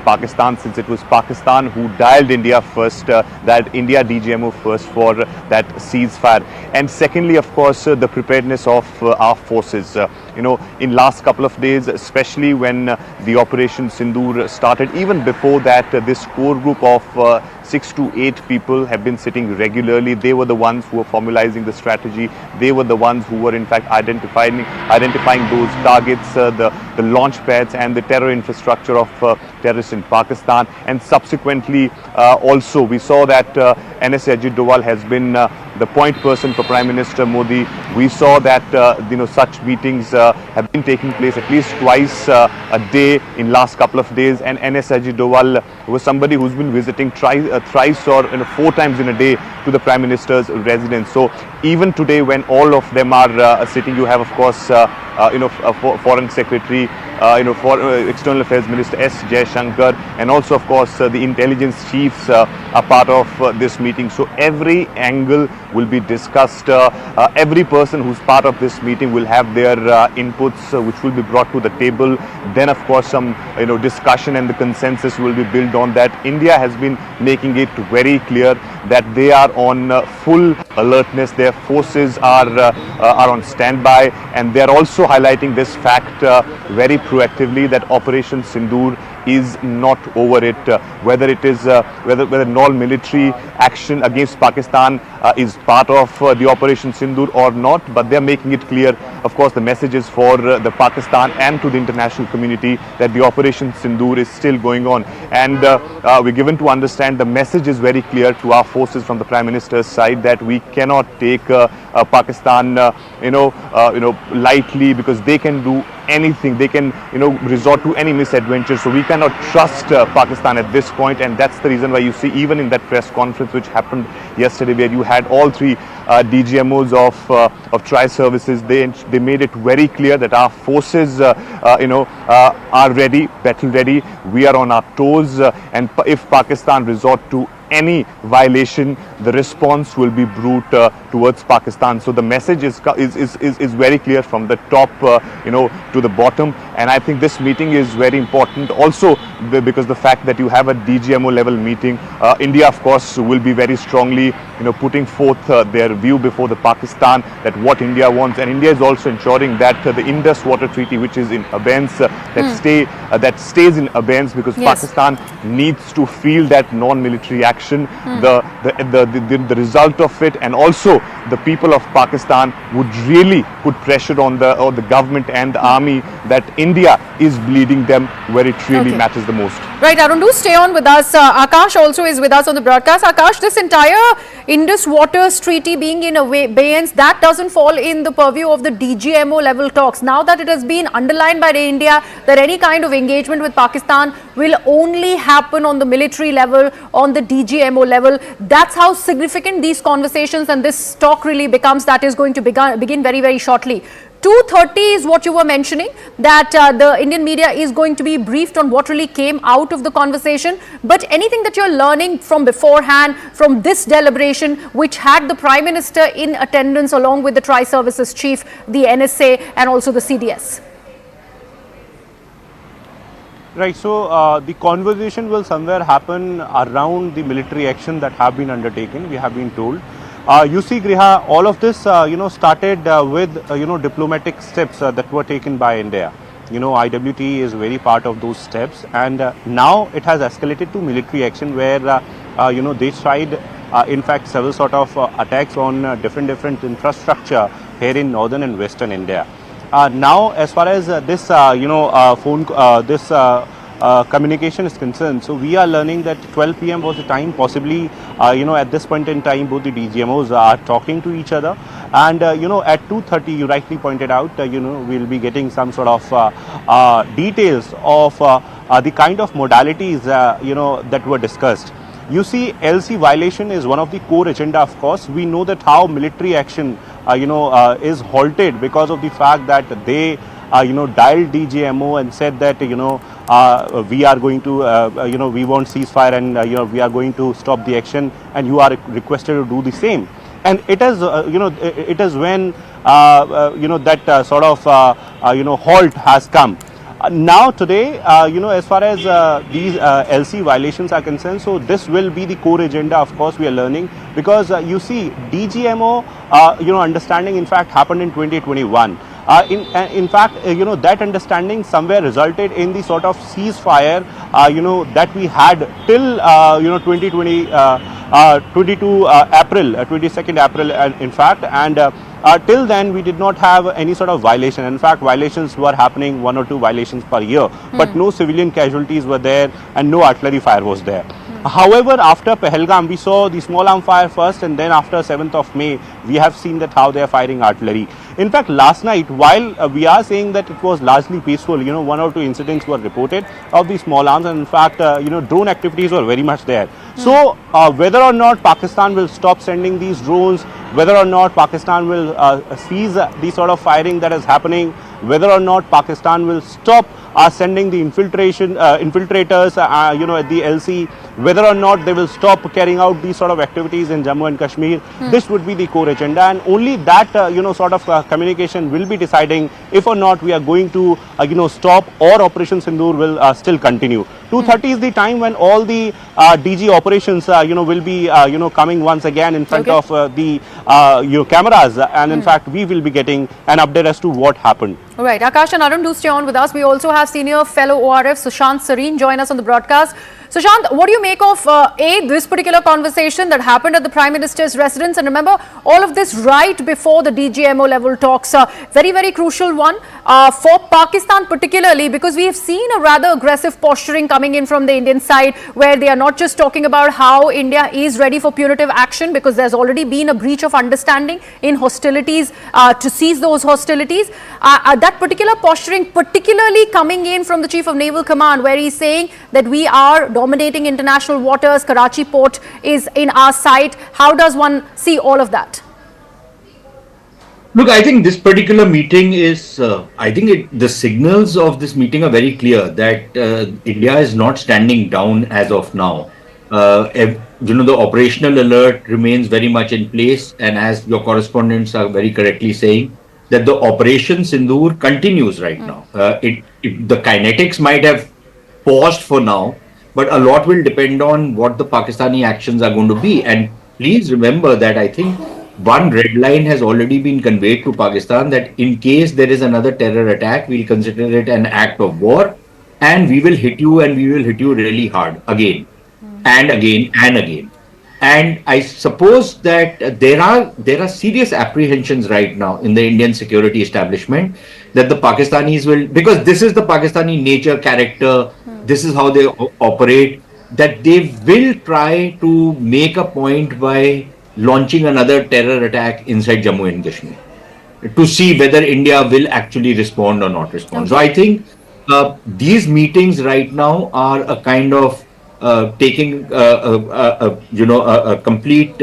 Pakistan, since it was Pakistan who dialed India first, that India DGMO first for that ceasefire. And secondly, of course, the preparedness of our forces. In last couple of days, especially when the Operation Sindoor started, even before that, this core group of 6 to 8 people have been sitting regularly. They were the ones who were formalizing the strategy. They were the ones who were in fact identifying those targets, the launch pads and the terror infrastructure of terrorists in Pakistan. And subsequently also we saw that NS Ajit Doval has been the point person for Prime Minister Modi. We saw that such meetings have been taking place at least twice a day in last couple of days, and NS Ajit Doval was somebody who's been visiting thrice or 4 times in a day to the Prime Minister's residence. So even today, when all of them are sitting, you have of course Foreign Secretary, External Affairs Minister S. Jaishankar, and also of course the intelligence chiefs are part of this meeting. So every angle will be discussed. Every person who's part of this meeting will have their inputs which will be brought to the table. Then of course some discussion and the consensus will be built on that. India has been making it very clear that they are on full alertness. Their forces are on standby, and they are also highlighting this fact very proactively, that Operation Sindoor is not over it. Whether it is whether non-military action against Pakistan is part of the Operation Sindoor or not, but they are making it clear. Of course, the message is for the Pakistan and to the international community that the Operation Sindoor is still going on, and we're given to understand the message is very clear to our forces from the Prime Minister's side that we cannot take Pakistan lightly, because they can do anything, they can resort to any misadventure. So we cannot trust Pakistan at this point, and that's the reason why you see even in that press conference which happened yesterday, where you had all 3 DGMOs of tri-services, they made it very clear that our forces are ready, battle ready. We are on our toes, and if Pakistan resort to any violation, the response will be brute towards Pakistan. So the message is very clear from the top to the bottom, and I think this meeting is very important also because the fact that you have a DGMO level meeting. India of course will be very strongly putting forth their view before the Pakistan, that what India wants, and India is also ensuring that the Indus water treaty, which is in abeyance, that stays in abeyance, because
Yes.
Pakistan needs to feel that non-military action, the result of it, and also the people of Pakistan would really put pressure on the government and the army that India is bleeding them where it really matters the most.
Right, Arun, do stay on with us. Akash also is with us on the broadcast. Akash, this entire Indus Waters Treaty being in abeyance, that doesn't fall in the purview of the DGMO level talks. Now that it has been underlined by India that any kind of engagement with Pakistan will only happen on the military level, on the DGMO level, that's how significant these conversations and this talk really becomes. That is going to begin very, very shortly. 2:30 is what you were mentioning, that the Indian media is going to be briefed on what really came out of the conversation. But anything that you're learning from beforehand, from this deliberation, which had the Prime Minister in attendance along with the Tri-Services Chief, the NSA and also the CDS?
Right, so the conversation will somewhere happen around the military action that have been undertaken, we have been told. You see, Griha, all of this, started with, diplomatic steps that were taken by India. IWT is very part of those steps, and now it has escalated to military action where, they tried, in fact, several sort of attacks on different infrastructure here in northern and western India. Now, as far as this, communication is concerned, so we are learning that 12 p.m. was the time, possibly, at this point in time, both the DGMOs are talking to each other, and, at 2:30, you rightly pointed out, we'll be getting some sort of details of the kind of modalities, that were discussed. You see, LC violation is one of the core agenda, of course. We know that how military action, is halted because of the fact that they, dialed DGMO and said that, we are going to, we want ceasefire and, we are going to stop the action and you are requested to do the same. And it is, it is when, that sort of, halt has come. Now today, as far as these LC violations are concerned, so this will be the core agenda, of course, we are learning, because you see, DGMO, understanding in fact happened in 2021. In fact, that understanding somewhere resulted in the sort of ceasefire, that we had till, 2020, 22 April, 22nd April, in fact, and till then we did not have any sort of violation. In fact, violations were happening, 1 or 2 violations per year, but no civilian casualties were there and no artillery fire was there. However, after Pahalgam, we saw the small arm fire first, and then after 7th of May, we have seen that how they are firing artillery. In fact, last night, while we are saying that it was largely peaceful, 1 or 2 incidents were reported of the small arms, and in fact, drone activities were very much there. So, whether or not Pakistan will stop sending these drones, whether or not Pakistan will cease the sort of firing that is happening, whether or not Pakistan will stop sending the infiltrators, at the LC, whether or not they will stop carrying out these sort of activities in Jammu and Kashmir, this would be the core agenda, and only that, sort of communication will be deciding if or not we are going to, stop, or Operation Sindoor will still continue. 2:30 is the time when all the DG operations, will be, coming once again in front of the cameras, and in fact, we will be getting an update as to what happened.
All right, Akash and Arun, do stay on with us. We also have senior fellow ORF Sushant Sareen join us on the broadcast. Sushant, what do you make of this particular conversation that happened at the Prime Minister's residence? And remember, all of this right before the DGMO level talks, very, very crucial one for Pakistan particularly, because we have seen a rather aggressive posturing coming in from the Indian side, where they are not just talking about how India is ready for punitive action, because there's already been a breach of understanding in hostilities to cease those hostilities. That particular posturing particularly coming in from the Chief of Naval Command, where he's saying that we are dominating international waters, Karachi port is in our sight. How does one see all of that?
Look, I think this particular meeting is, the signals of this meeting are very clear that India is not standing down as of now. The operational alert remains very much in place, and as your correspondents are very correctly saying, that the Operation Sindoor continues right now. The kinetics might have paused for now, but a lot will depend on what the Pakistani actions are going to be. And please remember that I think one red line has already been conveyed to Pakistan, that in case there is another terror attack, we'll consider it an act of war, and we will hit you, and we will hit you really hard again and again and again. And I suppose that there are serious apprehensions right now in the Indian security establishment that the Pakistanis will, because this is the Pakistani nature, character, this is how they operate, that they will try to make a point by launching another terror attack inside Jammu and Kashmir to see whether India will actually respond or not respond. So I think these meetings right now are a kind of taking a complete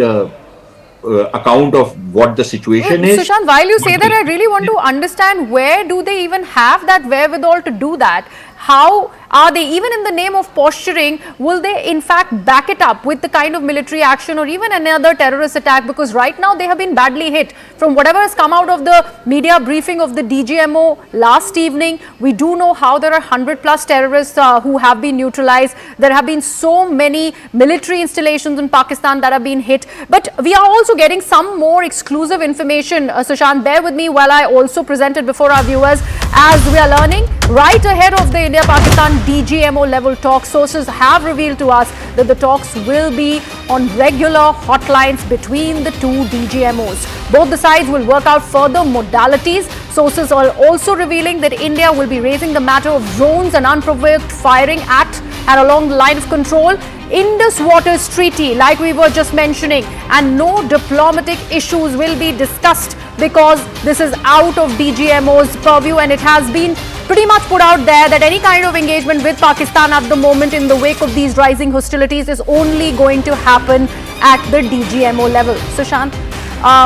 account of what the situation is.
Sushant, while you say that, I really want to understand, where do they even have that wherewithal to do that? How are they, even in the name of posturing, will they in fact back it up with the kind of military action or even another terrorist attack? Because right now they have been badly hit. From whatever has come out of the media briefing of the DGMO last evening, we do know how there are 100+ terrorists who have been neutralized. There have been so many military installations in Pakistan that have been hit. But we are also getting some more exclusive information. Sushant, bear with me while I also present it before our viewers, as we are learning right ahead of the India-Pakistan DGMO level talks. Sources have revealed to us that the talks will be on regular hotlines between the two DGMOs. Both the sides will work out further modalities. Sources are also revealing that India will be raising the matter of drones and unprovoked firing at and along the line of control. Indus Waters Treaty, like we were just mentioning, and no diplomatic issues will be discussed because this is out of DGMO's purview, and it has been pretty much put out there that any kind of engagement with Pakistan at the moment in the wake of these rising hostilities is only going to happen at the DGMO level. So Shant,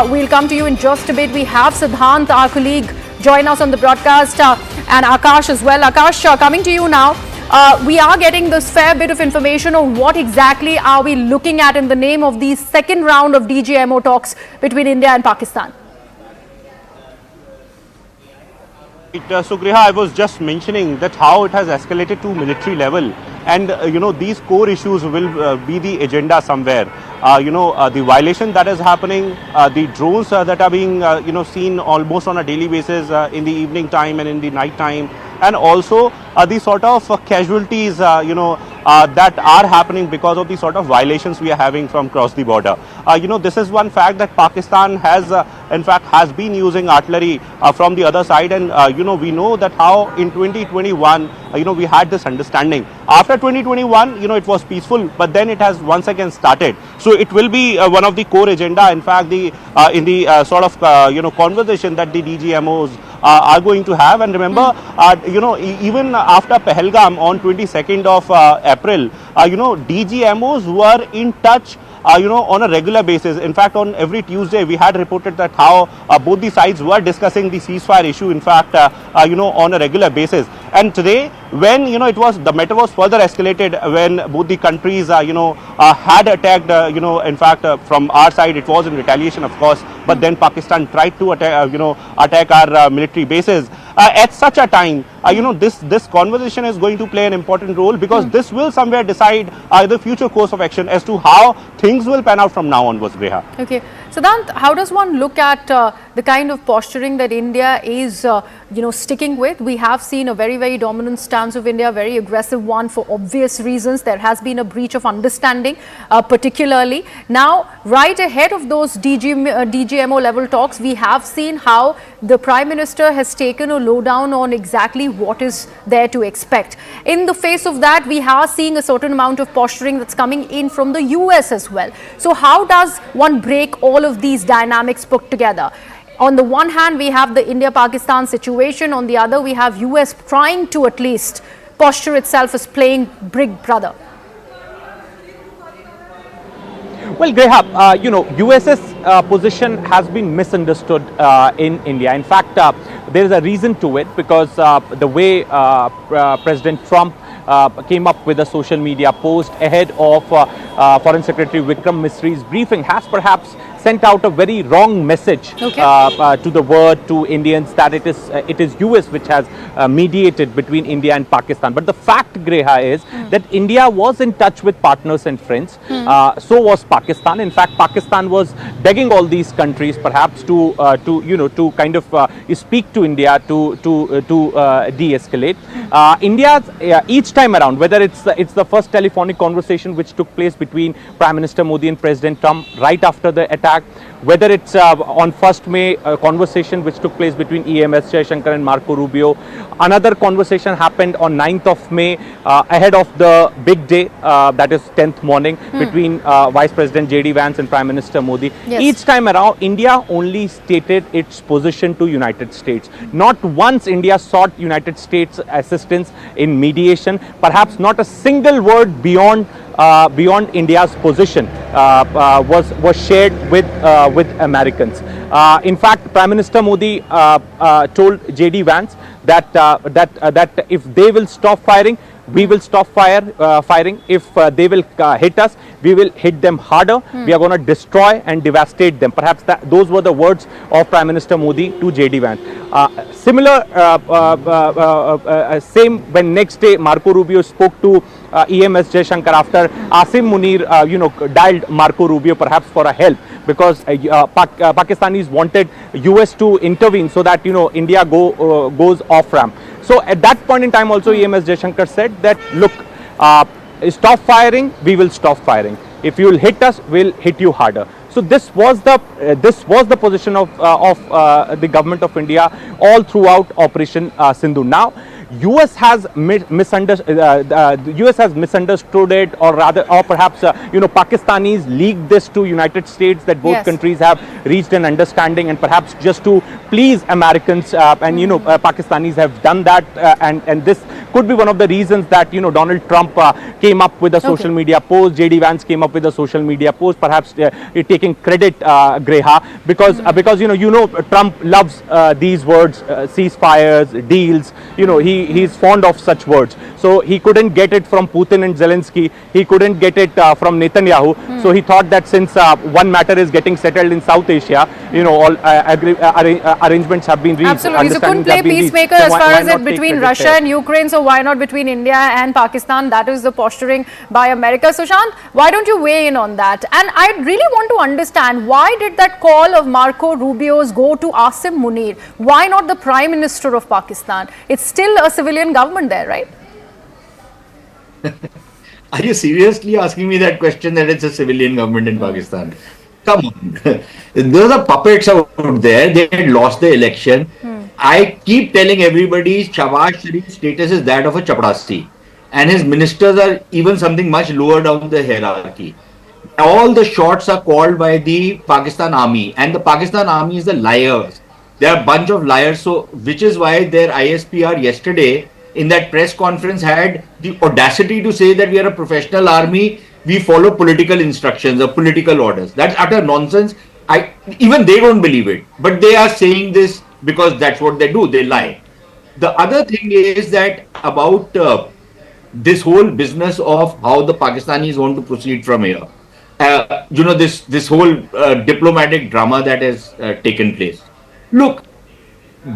we'll come to you in just a bit. We have Siddhant, our colleague, join us on the broadcast, and Akash as well. Akash, coming to you now. We are getting this fair bit of information on what exactly are we looking at in the name of the second round of DGMO talks between India and Pakistan.
So Griha, I was just mentioning that how it has escalated to military level, and these core issues will be the agenda somewhere. The violation that is happening, the drones that are being seen almost on a daily basis in the evening time and in the night time, and also the sort of casualties that are happening because of the sort of violations we are having from across the border. This is one fact that Pakistan has in fact has been using artillery from the other side, and we know that how in 2021 we had this understanding. After 2021 it was peaceful, but then it has once again started. So it will be one of the core agenda, in fact, in the sort of conversation that the DGMOs are going to have. And remember, even after Pahalgam on 22nd of April, DGMOs were in touch on a regular basis. In fact, on every Tuesday, we had reported that how both the sides were discussing the ceasefire issue, in fact, on a regular basis. And today, when, the matter was further escalated when both the countries, had attacked, in fact, from our side, it was in retaliation, of course, but then Pakistan tried to attack, attack our military bases. At such a time, this conversation is going to play an important role, because this will somewhere decide the future course of action as to how things will pan out from now onwards, Griha.
Okay. Siddhant, how does one look at the kind of posturing that India is, sticking with? We have seen a very, very dominant stance of India, very aggressive one for obvious reasons. There has been a breach of understanding, particularly. Now, right ahead of those DGMO level talks, we have seen how the Prime Minister has taken a lowdown on exactly what is there to expect. In the face of that, we are seeing a certain amount of posturing that's coming in from the US as well. So how does one break all of these dynamics put together? On the one hand, we have the India-Pakistan situation. On the other, we have US trying to at least posture itself as playing big brother.
Well, Griha, US's position has been misunderstood in India. In fact, there is a reason to it, because the way President Trump came up with a social media post ahead of Foreign Secretary Vikram Misri's briefing has perhaps sent out a very wrong message to the world, to Indians, that it is US which has mediated between India and Pakistan. But the fact, Griha, is that India was in touch with partners and friends. So was Pakistan. In fact, Pakistan was begging all these countries perhaps to kind of speak to India to de-escalate. India, each time around, whether it's the first telephonic conversation which took place between Prime Minister Modi and President Trump right after the attack, whether it's on 1st May conversation which took place between EMS Jaishankar and Marco Rubio. Another conversation happened on 9th of May ahead of the big day, that is 10th morning, between Vice President JD Vance and Prime Minister Modi. Yes. Each time around, India only stated its position to United States. Not once India sought United States assistance in mediation. Perhaps not a single word beyond India's position was shared with Americans. In fact, Prime Minister Modi told JD Vance that if they will stop firing, we will stop firing. If they will hit us, we will hit them harder. We are going to destroy and devastate them. Perhaps those were the words of Prime Minister Modi to JD Vance. Similar, same when next day Marco Rubio spoke to EMS Jaishankar after Asim Munir, dialed Marco Rubio perhaps for a help, because Pakistanis wanted US to intervene so that India goes off ramp. So at that point in time also EMS Jaishankar said that, look, stop firing, we will stop firing. If you will hit us, we'll hit you harder. So this was the position of the government of India all throughout Operation Sindoor. Now, US has US has misunderstood it, or rather, or perhaps Pakistanis leaked this to United States, that both countries have reached an understanding, and perhaps just to please Americans, and Pakistanis have done that, and this could be one of the reasons that Donald Trump came up with a social media post. JD Vance came up with a social media post, perhaps taking credit, Greha, because Trump loves these words, ceasefires, deals. He's fond of such words. So he couldn't get it from Putin and Zelensky. He couldn't get it from Netanyahu. So he thought that since one matter is getting settled in South Asia, all arrangements have been reached.
Absolutely. So couldn't play peacemaker as far as it between Russia and Ukraine. So why not between India and Pakistan? That is the posturing by America. Sushant, why don't you weigh in on that? And I really want to understand, why did that call of Marco Rubio's go to Asim Munir? Why not the Prime Minister of Pakistan? It's still a civilian government there, right?
Are you seriously asking me that question, that it's a civilian government in Pakistan? Come on. Those are puppets out there. They had lost the election. I keep telling everybody Shahbaz Sharif's status is that of a chapadasti. And his ministers are even something much lower down the hierarchy. All the shots are called by the Pakistan army. And the Pakistan army is the liars. They are a bunch of liars. So, which is why their ISPR yesterday in that press conference had the audacity to say that we are a professional army, we follow political instructions or political orders. That's utter nonsense. Even they don't believe it, but they are saying this because that's what they do. They lie. The other thing is that about this whole business of how the Pakistanis want to proceed from here. This whole diplomatic drama that has taken place. Look,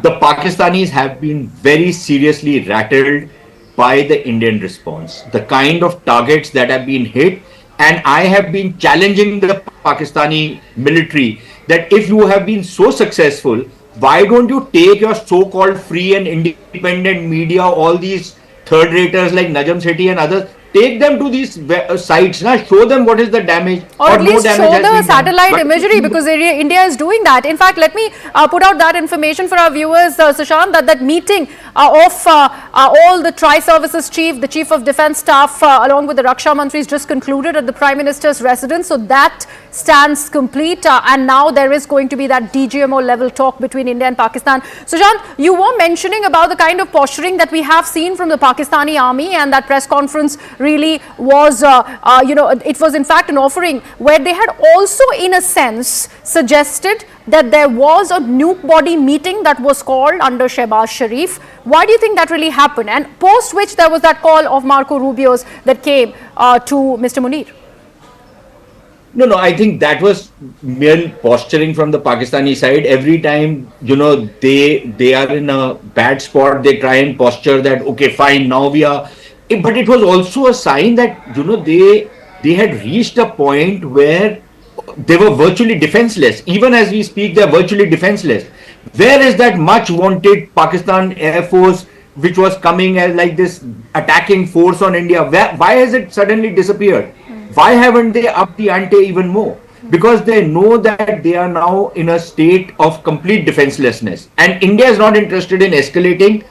the Pakistanis have been very seriously rattled by the Indian response, the kind of targets that have been hit. And I have been challenging the Pakistani military that if you have been so successful, why don't you take your so-called free and independent media, all these third-raters like Najam Sethi and others, take them to these sites, show them what is the damage.
Or at least show the satellite imagery, because India is doing that. In fact, let me put out that information for our viewers, Sushant, that meeting of all the Tri-Services Chief, the Chief of Defence Staff, along with the Raksha Mantris, just concluded at the Prime Minister's residence. So that stands complete, and now there is going to be that DGMO level talk between India and Pakistan. Sushant, you were mentioning about the kind of posturing that we have seen from the Pakistani army, and that press conference really was, it was in fact an offering where they had also in a sense suggested that there was a nuke body meeting that was called under Shehbaz Sharif. Why do you think that really happened? And post which there was that call of Marco Rubio's that came to Mr. Munir.
No, I think that was mere posturing from the Pakistani side. Every time, they are in a bad spot, they try and posture that, okay, fine, now we are. But it was also a sign that, they had reached a point where they were virtually defenseless. Even as we speak, they are virtually defenseless. Where is that much wanted Pakistan Air Force, which was coming as like this attacking force on India? Why has it suddenly disappeared? Why haven't they upped the ante even more? Because they know that they are now in a state of complete defenselessness. And India is not interested in escalating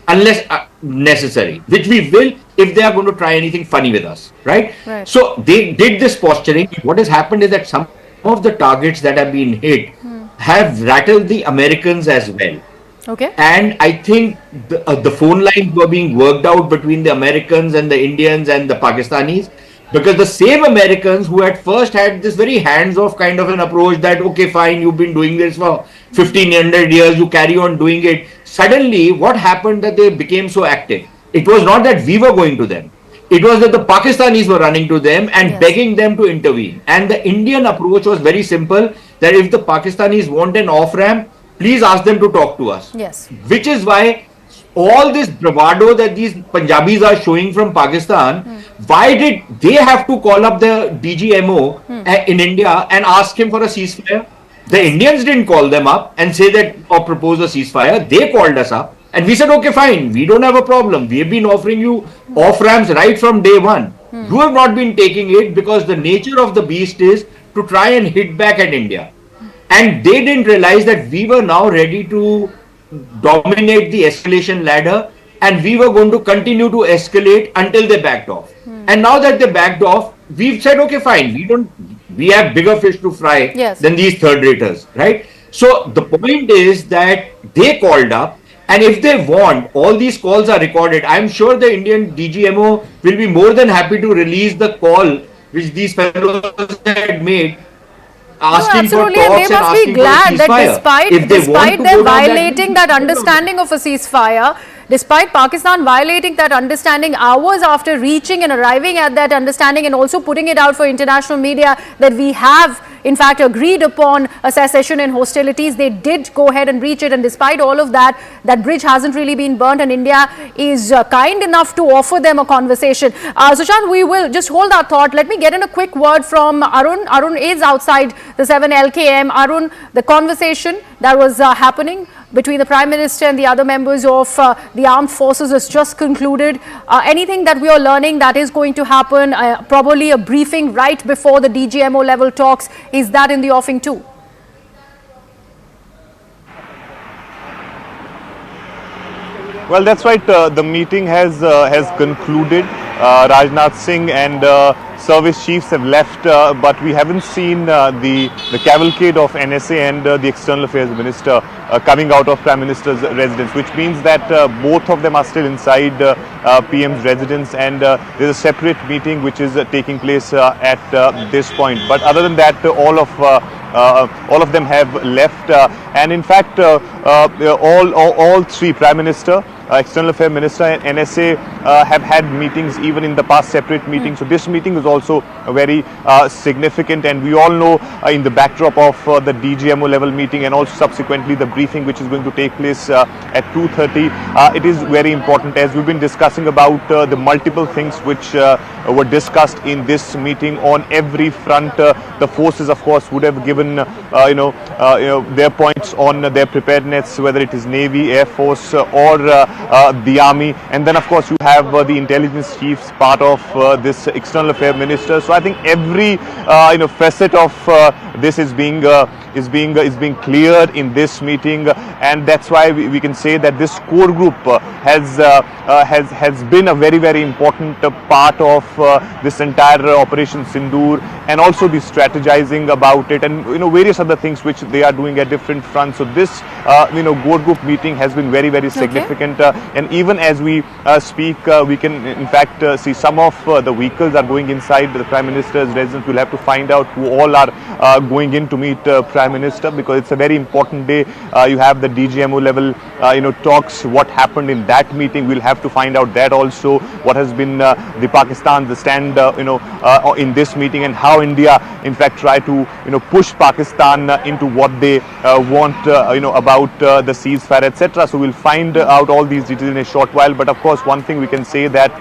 unless necessary, which we will if they are going to try anything funny with us, right? So they did this posturing. What has happened is that some of the targets that have been hit have rattled the Americans as well.
Okay.
And I think the phone lines were being worked out between the Americans and the Indians and the Pakistanis, because the same Americans who at first had this very hands-off kind of an approach that, okay, fine, you've been doing this for 1500 years, you carry on doing it. Suddenly, what happened that they became so active? It was not that we were going to them. It was that the Pakistanis were running to them and begging them to intervene. And the Indian approach was very simple, that if the Pakistanis want an off-ramp, please ask them to talk to us.
Yes.
Which is why all this bravado that these Punjabis are showing from Pakistan, why did they have to call up the DGMO in India and ask him for a ceasefire? The Indians didn't call them up and say that or propose a ceasefire. They called us up and we said, okay, fine, we don't have a problem. We have been offering you off-ramps right from day one. You have not been taking it because the nature of the beast is to try and hit back at India. And they didn't realize that we were now ready to dominate the escalation ladder, and we were going to continue to escalate until they backed off. And now that they backed off, we've said, okay, fine, we have bigger fish to fry than these third raters, right? So the point is that they called up, and if they want, all these calls are recorded. I'm sure the Indian DGMO will be more than happy to release the call which these fellows had made, asking for talks and asking for a ceasefire.
They must be glad that despite them violating that understanding of a ceasefire, despite Pakistan violating that understanding hours after reaching and arriving at that understanding and also putting it out for international media that we have in fact agreed upon a cessation in hostilities, they did go ahead and reach it, and despite all of that, that bridge hasn't really been burnt, and India is kind enough to offer them a conversation. Sushant, we will just hold our thought. Let me get in a quick word from Arun. Arun is outside the 7 LKM. Arun, the conversation that was happening between the Prime Minister and the other members of the armed forces has just concluded. Anything that we are learning that is going to happen, probably a briefing right before the DGMO level talks, is that in the offing too?
Well, that's right. The meeting has concluded. Rajnath Singh and service chiefs have left, but we haven't seen the cavalcade of NSA and the External Affairs Minister coming out of Prime Minister's residence, which means that both of them are still inside PM's residence, and there's a separate meeting which is taking place at this point. But other than that, all of them have left, and in fact, all three, Prime Minister, External Affairs Minister and NSA, have had meetings even in the past, separate meetings. So this meeting is also very significant, and we all know in the backdrop of the DGMO level meeting and also subsequently the briefing which is going to take place at 2:30, it is very important, as we've been discussing about the multiple things which were discussed in this meeting on every front. The forces, of course, would have given their points on their preparedness, whether it is Navy, Air Force, or the Army, and then of course you have the intelligence chiefs, part of this External Affairs Minister. So I think every facet of this is being cleared in this meeting, and that's why we can say that this core group has been a very, very important part of this entire Operation Sindoor, and also the strategizing about it, and various other things which they are doing at different fronts. So this core group meeting has been very, very significant, and even as we speak, we can in fact see some of the vehicles are going inside the Prime Minister's residence. We'll have to find out who all are going in to meet Prime Minister, because it's a very important day. You have the DGMO level talks, what happened in that meeting. We'll have to find out that also, what has been the Pakistan's stand in this meeting, and how India in fact try to push Pakistan into what they want about the ceasefire, etc. So we'll find out all these details in a short while. But of course, one thing we can say that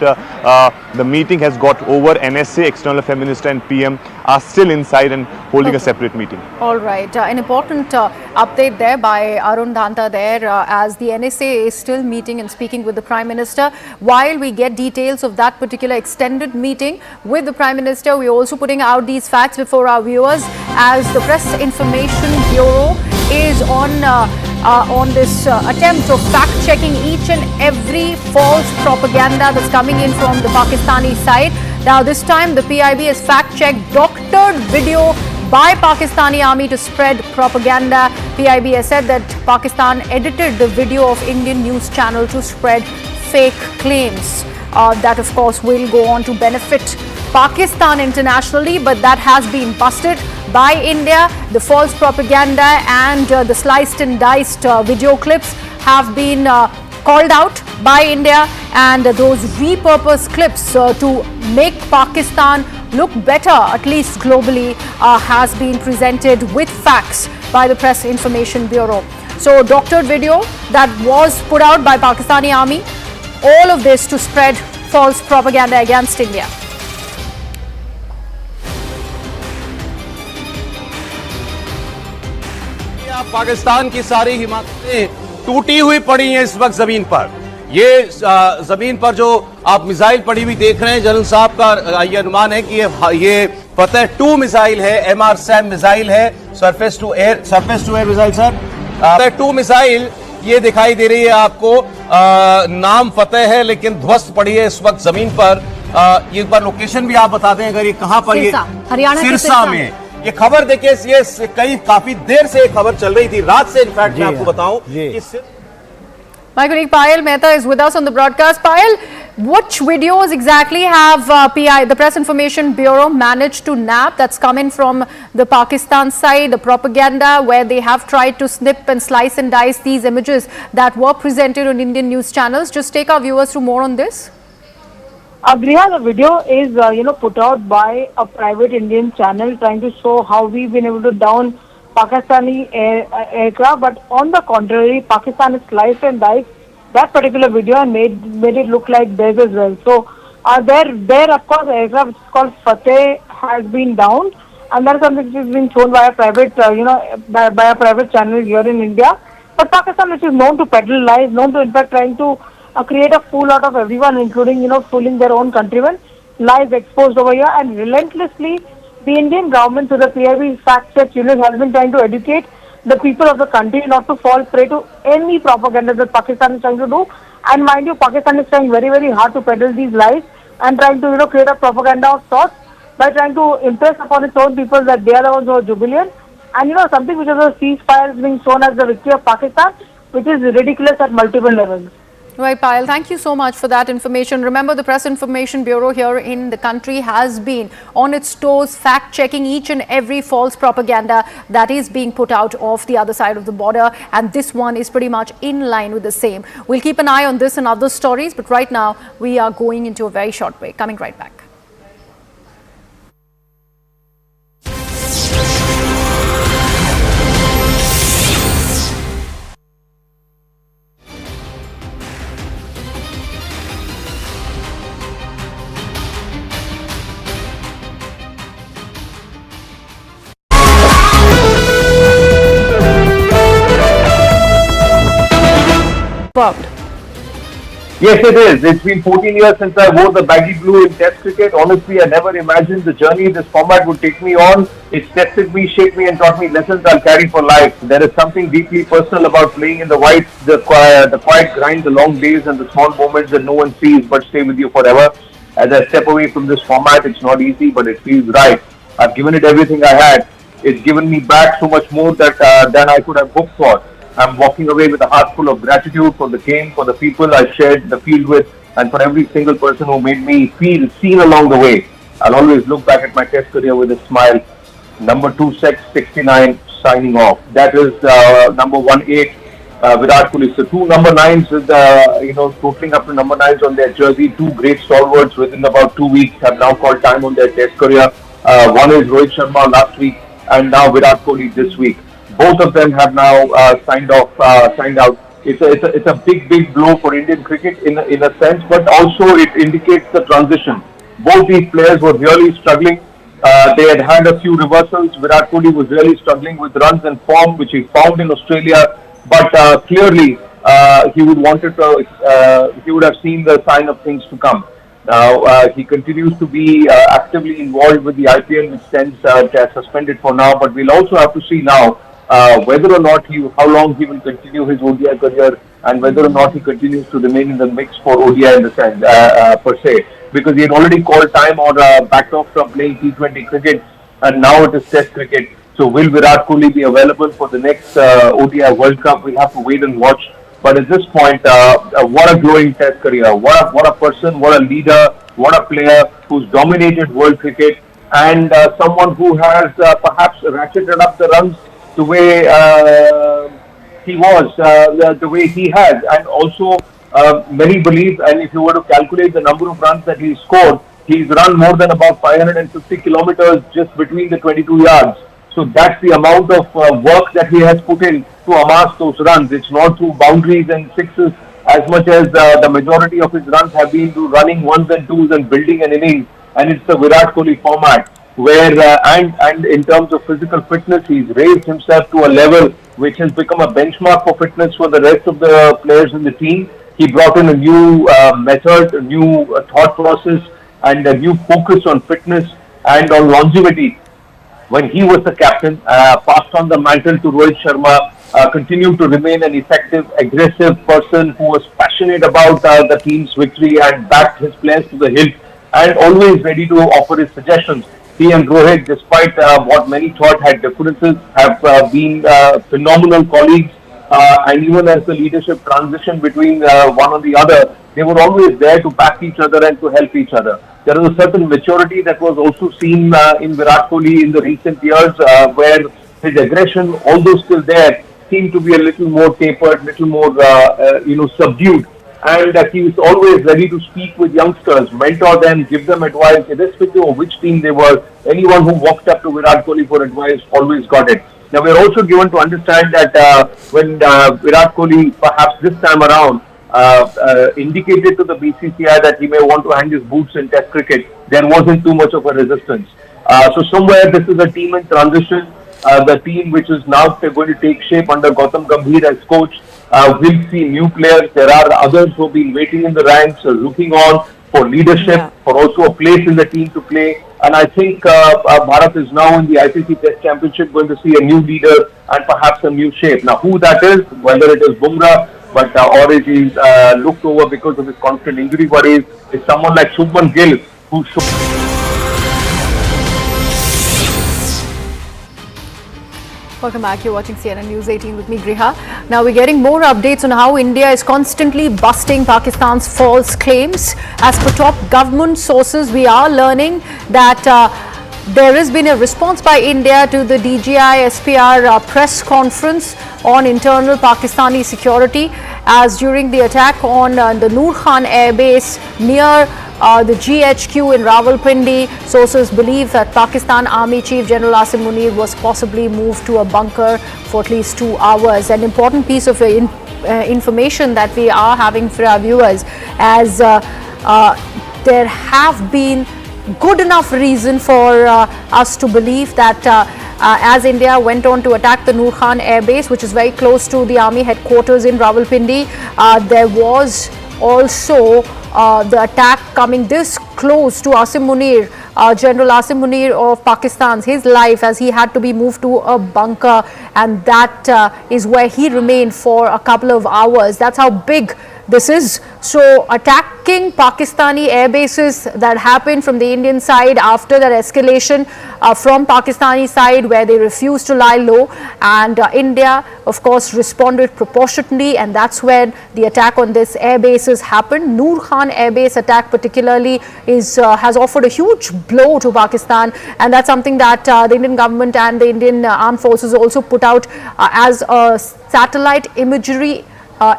the meeting has got over. NSA, External Affairs Minister and PM are still inside and holding a separate meeting.
All right, an important update there by Arun Dhanta there, as the NSA is still meeting and speaking with the Prime Minister. While we get details of that particular extended meeting with the Prime Minister, we're also putting out these facts before our viewers, as the Press Information Bureau is on this attempt of fact-checking each and every false propaganda that's coming in from the Pakistani side. Now this time the PIB has fact-checked doctored video by Pakistani army to spread propaganda. PIB has said that Pakistan edited the video of Indian news channel to spread fake claims. That of course will go on to benefit Pakistan internationally, but that has been busted by India. The false propaganda and the sliced and diced video clips have been called out by India, and those repurposed clips to make Pakistan look better, at least globally, has been presented with facts by the Press Information Bureau. So doctored video that was put out by Pakistani army, all of this to spread false propaganda against India.
Pakistan की सारी हिमाकतें टूटी हुई पड़ी हैं इस वक्त जमीन पर। ये जमीन पर जो आप मिसाइल पड़ी हुई देख रहे हैं, जनरल साहब का ये अनुमान है कि ये फतेह 2 मिसाइल है, MR-SAM मिसाइल है, surface to air missile sir. Fateh 2 missile ये दिखाई दे रही है आपको। नाम फतेह है लेकिन ध्वस्त पड़ी है इस वक्त जमीन पर। एक बार लोकेशन भी आप बता दें, अगर ये कहां पर, ये
हरियाणा के
सिरसा में ये खबर देखिए। ये काफी देर से खबर चल रही थी, रात से इनफैक्ट मैं आपको बताऊं कि
My colleague Payal Mehta is with us on the broadcast. Payal, which videos exactly have PI, the Press Information Bureau, managed to nab that's coming from the Pakistan side, the propaganda where they have tried to snip and slice and dice these images that were presented on Indian news channels? Just take our viewers through more on this.
Griha, the video is put out by a private Indian channel trying to show how we've been able to down Pakistani aircraft, but on the contrary, Pakistan has sliced and diced that particular video and made it look like theirs as well. So there of course aircraft which is called Fateh has been downed, and that is something which is being shown by a private by a private channel here in India. But Pakistan, which is known to peddle lies, known to in fact trying to create a fool out of everyone, including fooling their own countrymen, lies exposed over here, and relentlessly the Indian government through the PIB fact check unit has been trying to educate the people of the country not to fall prey to any propaganda that Pakistan is trying to do. And mind you, Pakistan is trying very, very hard to peddle these lies and trying to create a propaganda of sorts by trying to impress upon its own people that they are the ones who are jubilant. And something which is a ceasefire is being shown as the victory of Pakistan, which is ridiculous at multiple levels.
Right, Payal, thank you so much for that information. Remember, the Press Information Bureau here in the country has been on its toes, fact-checking each and every false propaganda that is being put out of the other side of the border, and this one is pretty much in line with the same. We'll keep an eye on this and other stories, but right now we are going into a very short break. Coming right back.
Yes, it is. It's been 14 years since I wore the baggy blue in Test cricket. Honestly, I never imagined the journey this format would take me on. It's tested me, shaped me, and taught me lessons I'll carry for life. There is something deeply personal about playing in the whites, the quiet grind, the long days, and the small moments that no one sees but stay with you forever. As I step away from this format, it's not easy, but it feels right. I've given it everything I had. It's given me back so much more than I could have hoped for. I'm walking away with a heart full of gratitude for the game, for the people I shared the field with, and for every single person who made me feel seen along the way. I'll always look back at my Test career with a smile. Number 269 signing off. That is number 18, Virat Kohli. So two number 9s with totaling up to number 9s on their jersey. Two great stalwarts within about 2 weeks have now called time on their Test career. One is Rohit Sharma last week, and now Virat Kohli this week. Both of them have now signed out. It's a big blow for Indian cricket in a sense, but also it indicates the transition. Both these players were really struggling. They had a few reversals. Virat Kohli was really struggling with runs and form, which he found in Australia. But clearly, he would have seen the sign of things to come. Now he continues to be actively involved with the IPL, which stands suspended for now. But we'll also have to see now whether or not how long he will continue his ODI career, and whether or not he continues to remain in the mix for ODI in the sense per se, because he had already called time or backed off from playing T20 cricket, and now it is Test cricket. So will Virat Kohli be available for the next ODI World Cup? We'll have to wait and watch. But at this point, what a glowing Test career! What a person! What a leader! What a player who's dominated world cricket, and someone who has perhaps ratcheted up the runs the way he was, the way he has, and also many believe, and if you were to calculate the number of runs that he scored, he's run more than about 550 kilometers just between the 22 yards. So that's the amount of work that he has put in to amass those runs. It's not through boundaries and sixes as much as the majority of his runs have been through running ones and twos and building an innings. And it's the Virat Kohli format where, and in terms of physical fitness, he's raised himself to a level which has become a benchmark for fitness for the rest of the players in the team. He brought in a new method, a new thought process, and a new focus on fitness and on longevity. When he was the captain, passed on the mantle to Rohit Sharma, continued to remain an effective, aggressive person who was passionate about the team's victory and backed his players to the hilt and always ready to offer his suggestions. He and Rohit, despite what many thought had differences, have been phenomenal colleagues. And even as the leadership transitioned between one and the other, they were always there to back each other and to help each other. There was a certain maturity that was also seen in Virat Kohli in the recent years, where his aggression, although still there, seemed to be a little more tapered, little more, subdued. And he was always ready to speak with youngsters, mentor them, give them advice, irrespective of which team they were. Anyone who walked up to Virat Kohli for advice always got it. Now, we are also given to understand that when Virat Kohli, perhaps this time around, indicated to the BCCI that he may want to hang his boots in Test cricket, there wasn't too much of a resistance. So somewhere this is a team in transition. The team which is now going to take shape under Gautam Gambhir as coach will see new players. There are others who have been waiting in the ranks, looking on for leadership, for also a place in the team to play. And I think Bharat is now in the ICC Test Championship going to see a new leader and perhaps a new shape. Now, who that is, whether it is Bumrah, or is he looked over because of his constant injury worries, is someone like Shubman Gill, who should...
Welcome back. You're watching CNN News 18 with me, Griha. Now we're getting more updates on how India is constantly busting Pakistan's false claims. As per top government sources, we are learning that there has been a response by India to the DGI SPR press conference on internal Pakistani security, as during the attack on the Noor Khan Air Base near the GHQ in Rawalpindi, sources believe that Pakistan Army Chief General Asim Munir was possibly moved to a bunker for at least 2 hours. An important piece of information that we are having for our viewers, as there have been good enough reason for us to believe that as India went on to attack the Noor Khan Air Base, which is very close to the army headquarters in Rawalpindi, there was also the attack coming this close to Asim Munir, General Asim Munir of Pakistan's, his life, as he had to be moved to a bunker, and that is where he remained for a couple of hours. That's how big this is. So attacking Pakistani air bases that happened from the Indian side after that escalation from Pakistani side, where they refused to lie low, and India of course responded proportionately, and that's when the attack on this air bases happened. Noor Khan Air Base attack particularly is has offered a huge blow to Pakistan, and that's something that the Indian government and the Indian armed forces also put out as a satellite imagery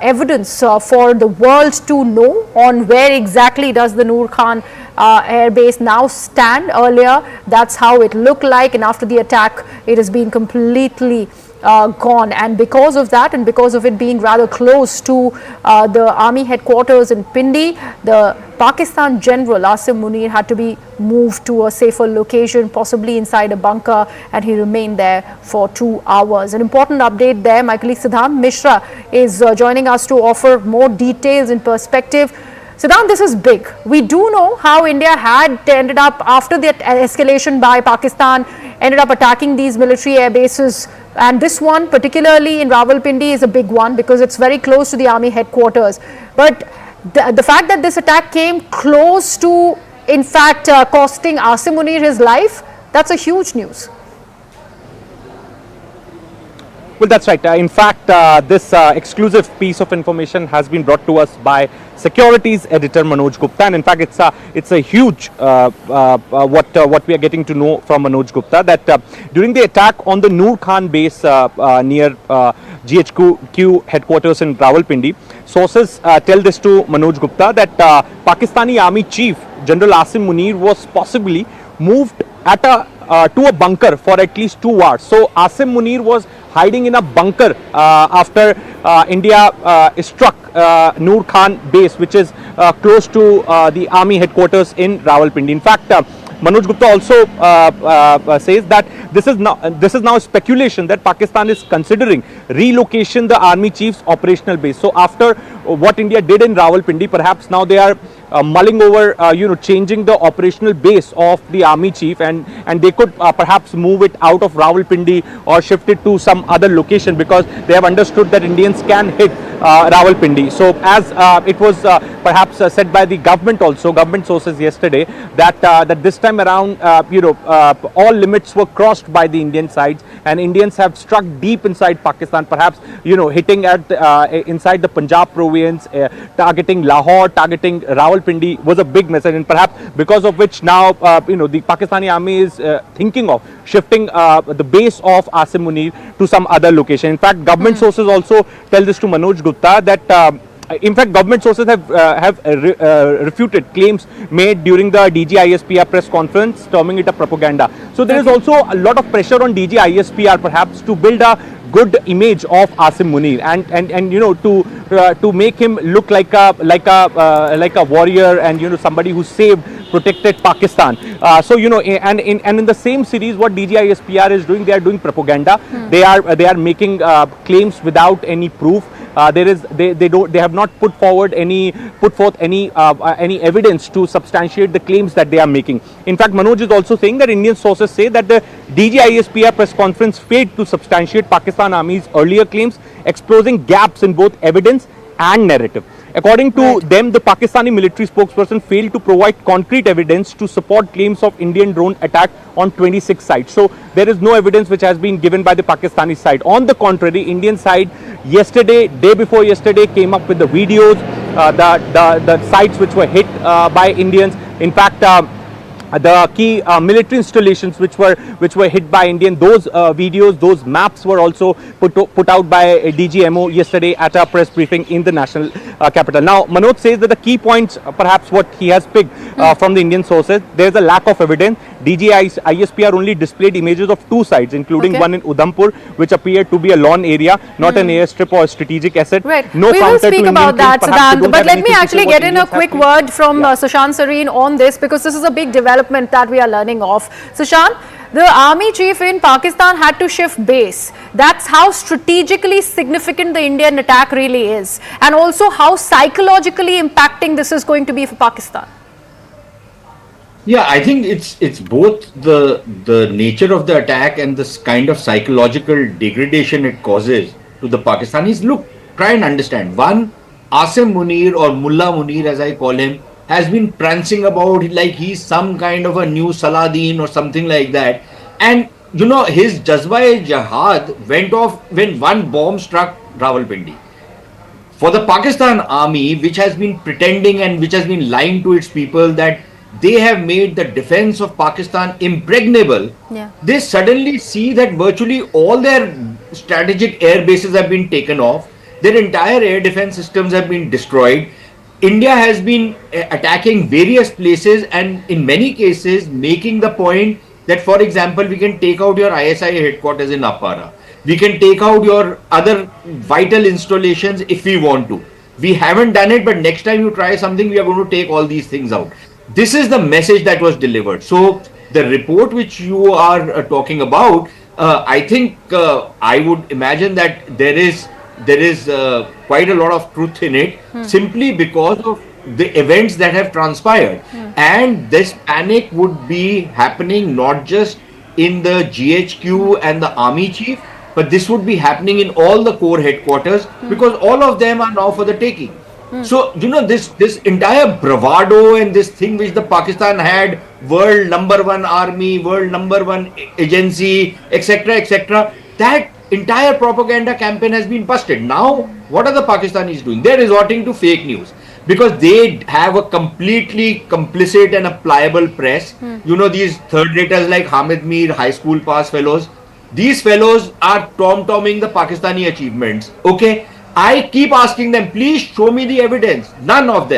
evidence for the world to know on where exactly does the Noor Khan air base now stand. Earlier that's how it looked like, and after the attack it has been completely gone, and because of that, and because of it being rather close to the army headquarters in Pindi, the Pakistan General Asim Munir had to be moved to a safer location, possibly inside a bunker, and he remained there for 2 hours. An important update there. My colleague Siddhant Mishra is joining us to offer more details in perspective. Siddhant, this is big. We do know how India had ended up, after the escalation by Pakistan, ended up attacking these military air bases, and this one particularly in Rawalpindi is a big one because it's very close to the army headquarters. But the fact that this attack came close to, in fact, costing Asim Munir his life, that's a huge news.
Well, that's right. In fact, this exclusive piece of information has been brought to us by Securities Editor Manoj Gupta, and in fact, it's a huge what we are getting to know from Manoj Gupta, that during the attack on the Noor Khan base near GHQ headquarters in Rawalpindi, sources tell this to Manoj Gupta that Pakistani Army Chief General Asim Munir was possibly moved at to a bunker for at least 2 hours. So Asim Munir was hiding in a bunker after India struck Noor Khan base, which is close to the army headquarters in Rawalpindi. In fact, Manoj Gupta also says that this is now speculation that Pakistan is considering relocation the army chief's operational base. So after what India did in Rawalpindi, perhaps now they are mulling over, changing the operational base of the army chief, and they could perhaps move it out of Rawalpindi or shift it to some other location, because they have understood that Indians can hit Rawalpindi. So as it was perhaps said by the government also, government sources yesterday, that this time around, all limits were crossed by the Indian sides, and Indians have struck deep inside Pakistan, perhaps, hitting at inside the Punjab province, targeting Lahore, targeting Rawalpindi was a big message, and perhaps because of which now, the Pakistani army is thinking of shifting the base of Asim Munir to some other location. In fact, government sources also tell this to Manoj Gupta that in fact, government sources have refuted claims made during the DG ISPR press conference, terming it a propaganda. So there is also a lot of pressure on DG ISPR perhaps to build a good image of Asim Munir, and to make him look like a warrior, and somebody who saved, protected Pakistan. And in the same series, what DG ISPR is doing, they are doing propaganda. They are making claims without any proof. They have not put forth any evidence to substantiate the claims that they are making. In fact, Manoj is also saying that Indian sources say that the DG ISPR press conference failed to substantiate Pakistan Army's earlier claims, exposing gaps in both evidence and narrative. According to them, the Pakistani military spokesperson failed to provide concrete evidence to support claims of Indian drone attack on 26 sites. So there is no evidence which has been given by the Pakistani side. On the contrary, Indian side yesterday, day before yesterday, came up with the videos, the sites which were hit by Indians. In fact, the key military installations which were hit by Indian, those videos, those maps were also put out by DGMO yesterday at a press briefing in the national capital. Now, Manoj says that the key points, perhaps what he has picked from the Indian sources, there is a lack of evidence. DG ISPR only displayed images of two sites, including one in Udhampur, which appeared to be a lawn area, not an airstrip or a strategic asset.
Right.
No
we will
counter
speak
to
about
Indian
that,
claims, perhaps they
Siddhant.
don't
But
have
let me
anything to say
actually
what
get in a
Indians have
quick
to-
word from Sushant Sareen on this, because this is a big development that we are learning of. Sushant, the army chief in Pakistan had to shift base. That's how strategically significant the Indian attack really is, and also how psychologically impacting this is going to be for Pakistan.
Yeah, I think it's both the nature of the attack and this kind of psychological degradation it causes to the Pakistanis. Look, try and understand. One, Asim Munir, or Mullah Munir as I call him, has been prancing about like he's some kind of a new Saladin or something like that. And his Jazwa-e-Jihad went off when one bomb struck Rawalpindi. For the Pakistan army, which has been pretending and which has been lying to its people that they have made the defense of Pakistan impregnable, they suddenly see that virtually all their strategic air bases have been taken off, their entire air defense systems have been destroyed. India has been attacking various places, and in many cases making the point that, for example, we can take out your ISI headquarters in Appara. We can take out your other vital installations if we want to. We haven't done it, but next time you try something, we are going to take all these things out. This is the message that was delivered. So the report which you are talking about, I think I would imagine that there is quite a lot of truth in it, simply because of the events that have transpired. And this panic would be happening not just in the GHQ and the army chief, but this would be happening in all the core headquarters, because all of them are now for the taking. So, this entire bravado and this thing which the Pakistan had, world #1 army, world #1 agency, etc., that entire propaganda campaign has been busted. Now, what are the Pakistanis doing? They're resorting to fake news, because they have a completely complicit and a pliable press. These third raters like Hamid Mir, high school pass fellows, these fellows are tom-tomming the Pakistani achievements. Okay, I keep asking them, please show me the evidence. None of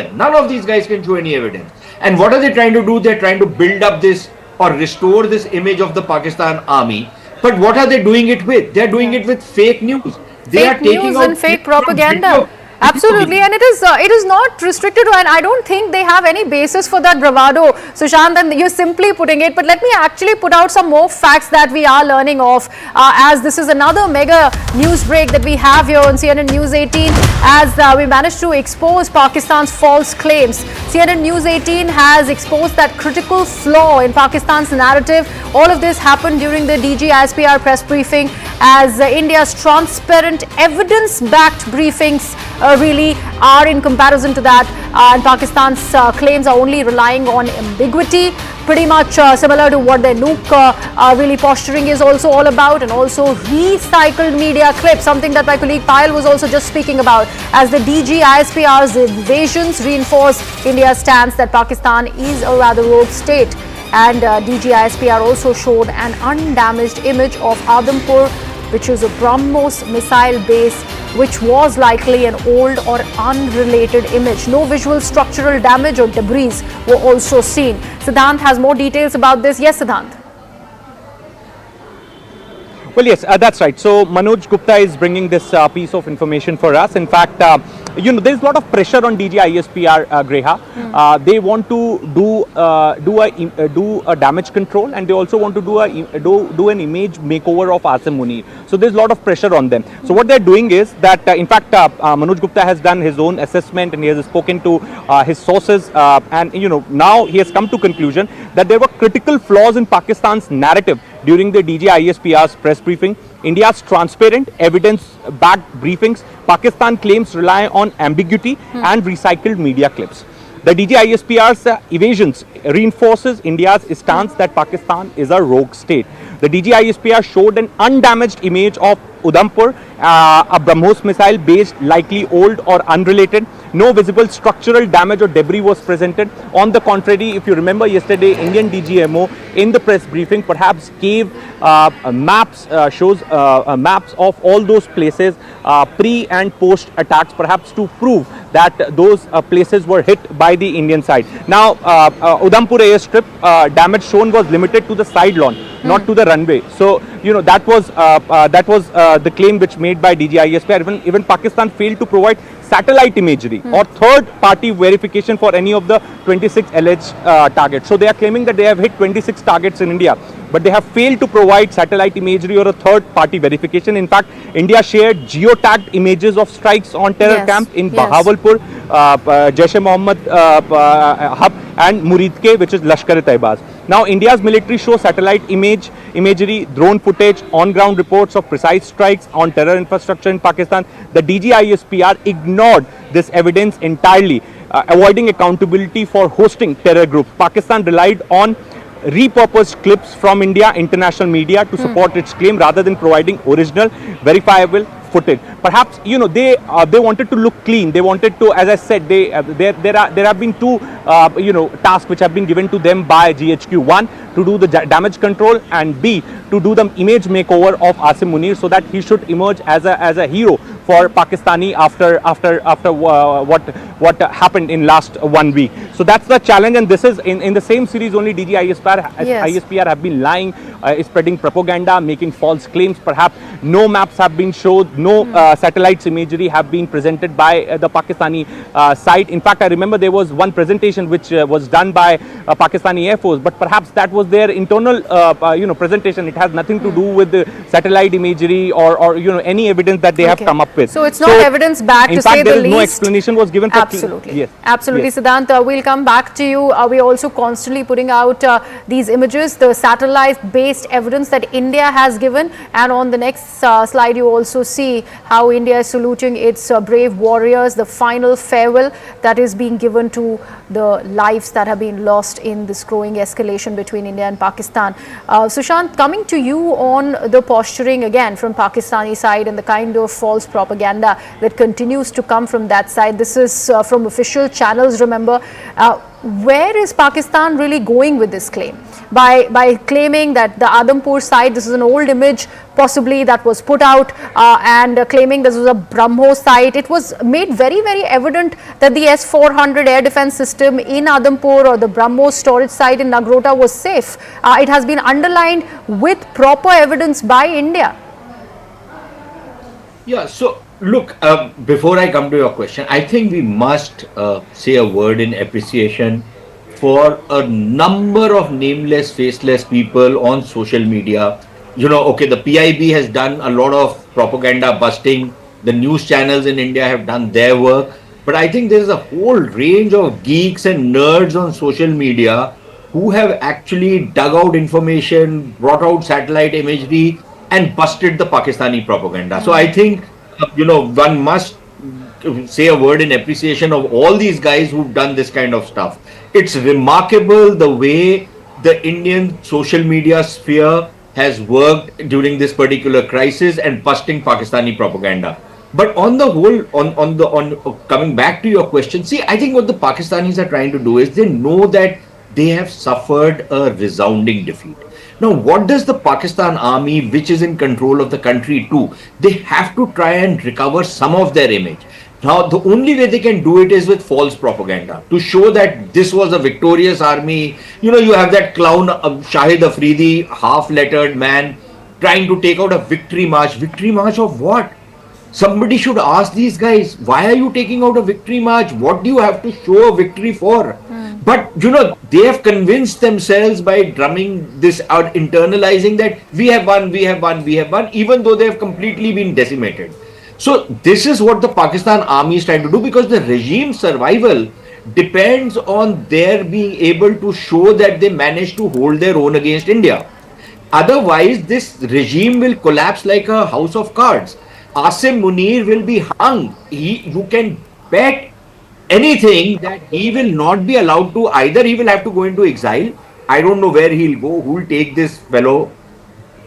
these guys can show any evidence. And what are they trying to do? They're trying to build up this or restore this image of the Pakistan army. But what are they doing it with? They're doing it with fake news. They are
Fake
taking
news
out
and fake propaganda. Absolutely, and it is not restricted to, and I don't think they have any basis for that bravado, Sushant, and you're simply putting it. But let me actually put out some more facts that we are learning of, as this is another mega news break that we have here on CNN News 18, as we managed to expose Pakistan's false claims. CNN News 18 has exposed that critical flaw in Pakistan's narrative. All of this happened during the DGISPR press briefing, as India's transparent, evidence-backed briefings really are in comparison to that, and Pakistan's claims are only relying on ambiguity, pretty much similar to what their nuke really posturing is also all about, and also recycled media clips, something that my colleague Payal was also just speaking about, as the DGISPR's invasions reinforce India's stance that Pakistan is a rather rogue state. And DGISPR also showed an undamaged image of Adampur, which is a Brahmos missile base, which was likely an old or unrelated image. No visual structural damage or debris were also seen. Siddhant has more details about this. Yes, Siddhant.
Well, yes, that's right. So Manoj Gupta is bringing this piece of information for us. In fact, there's a lot of pressure on DGISPR, Greha. They want to do a damage control, and they also want to do an image makeover of Asim Munir. So there's a lot of pressure on them. So what they're doing is that, in fact, Manoj Gupta has done his own assessment, and he has spoken to his sources, and now he has come to conclusion that there were critical flaws in Pakistan's narrative during the DGISPR's press briefing. India's transparent, evidence-backed briefings, Pakistan claims rely on ambiguity and recycled media clips. The DGISPR's evasions reinforces India's stance that Pakistan is a rogue state. The DGISPR showed an undamaged image of Adampur, a Brahmos missile based, likely old or unrelated. No visible structural damage or debris was presented. On the contrary, if you remember yesterday, Indian DGMO in the press briefing perhaps gave maps of all those places pre and post attacks, perhaps to prove that those places were hit by the Indian side. Now, Adampur airstrip damage shown was limited to the side lawn, not to the runway. So, that was the claim which made by DGISPR. Even Pakistan failed to provide satellite imagery or third-party verification for any of the 26 alleged targets. So they are claiming that they have hit 26 targets in India, but they have failed to provide satellite imagery or a third-party verification. In fact, India shared geotagged images of strikes on terror camps in Bahawalpur, Jaish-e-Mohammed hub, and Muridke, which is Lashkar-e-Taibaz. Now, India's military shows satellite imagery, drone footage, on-ground reports of precise strikes on terror infrastructure in Pakistan. The DGISPR ignored this evidence entirely, avoiding accountability for hosting terror groups. Pakistan relied on repurposed clips from India international media to support its claim rather than providing original, verifiable footage. Perhaps they wanted to look clean. They wanted to, as I said, there have been two tasks which have been given to them by GHQ. One, to do the damage control, and B, to do the image makeover of Asim Munir so that he should emerge as a hero for Pakistani after what happened in last 1 week. So that's the challenge, and this is in the same series only ISPR have been lying, spreading propaganda, making false claims. Perhaps no maps have been showed, no satellites imagery have been presented by the Pakistani side. In fact, I remember there was one presentation which was done by Pakistani Air Force, but perhaps that was their internal presentation. It has nothing to do with the satellite imagery or any evidence that they have come up with.
So it's not evidence backed, to say the least.
In fact, there is no explanation was given for
absolutely.
Yes.
Absolutely, yes. Siddhant, we'll come back to you. We're also constantly putting out these images, the satellite-based evidence that India has given, and on the next slide you also see how India is saluting its brave warriors, the final farewell that is being given to the lives that have been lost in this growing escalation between India and Pakistan. Sushant, coming to you on the posturing again from Pakistani side and the kind of false propaganda that continues to come from that side. This is from official channels, remember. Where is Pakistan really going with this claim? By claiming that the Adampur site, this is an old image possibly that was put out, and claiming this was a Brahmos site. It was made very, very evident that the S-400 air defense system in Adampur or the Brahmos storage site in Nagrota was safe. It has been underlined with proper evidence by India.
Yeah, so Look, before I come to your question, I think we must say a word in appreciation for a number of nameless, faceless people on social media. Okay, the PIB has done a lot of propaganda busting. The news channels in India have done their work. But I think there's a whole range of geeks and nerds on social media who have actually dug out information, brought out satellite imagery, and busted the Pakistani propaganda. So I think, one must say a word in appreciation of all these guys who've done this kind of stuff. It's remarkable the way the Indian social media sphere has worked during this particular crisis and busting Pakistani propaganda. But on the whole, on coming back to your question, see, I think what the Pakistanis are trying to do is they know that they have suffered a resounding defeat. Now, what does the Pakistan army, which is in control of the country, do? They have to try and recover some of their image. Now, the only way they can do it is with false propaganda to show that this was a victorious army. You have that clown Shahid Afridi, half-lettered man, trying to take out a victory march. Victory march of what? Somebody should ask these guys, why are you taking out a victory march? What do you have to show a victory for? But, they have convinced themselves by drumming this out, internalizing that we have won, we have won, we have won, even though they have completely been decimated. So this is what the Pakistan army is trying to do, because the regime's survival depends on their being able to show that they managed to hold their own against India. Otherwise, this regime will collapse like a house of cards. Asim Munir will be hung. You can bet anything that he will not be allowed to, either he will have to go into exile. I don't know where he'll go, who will take this fellow,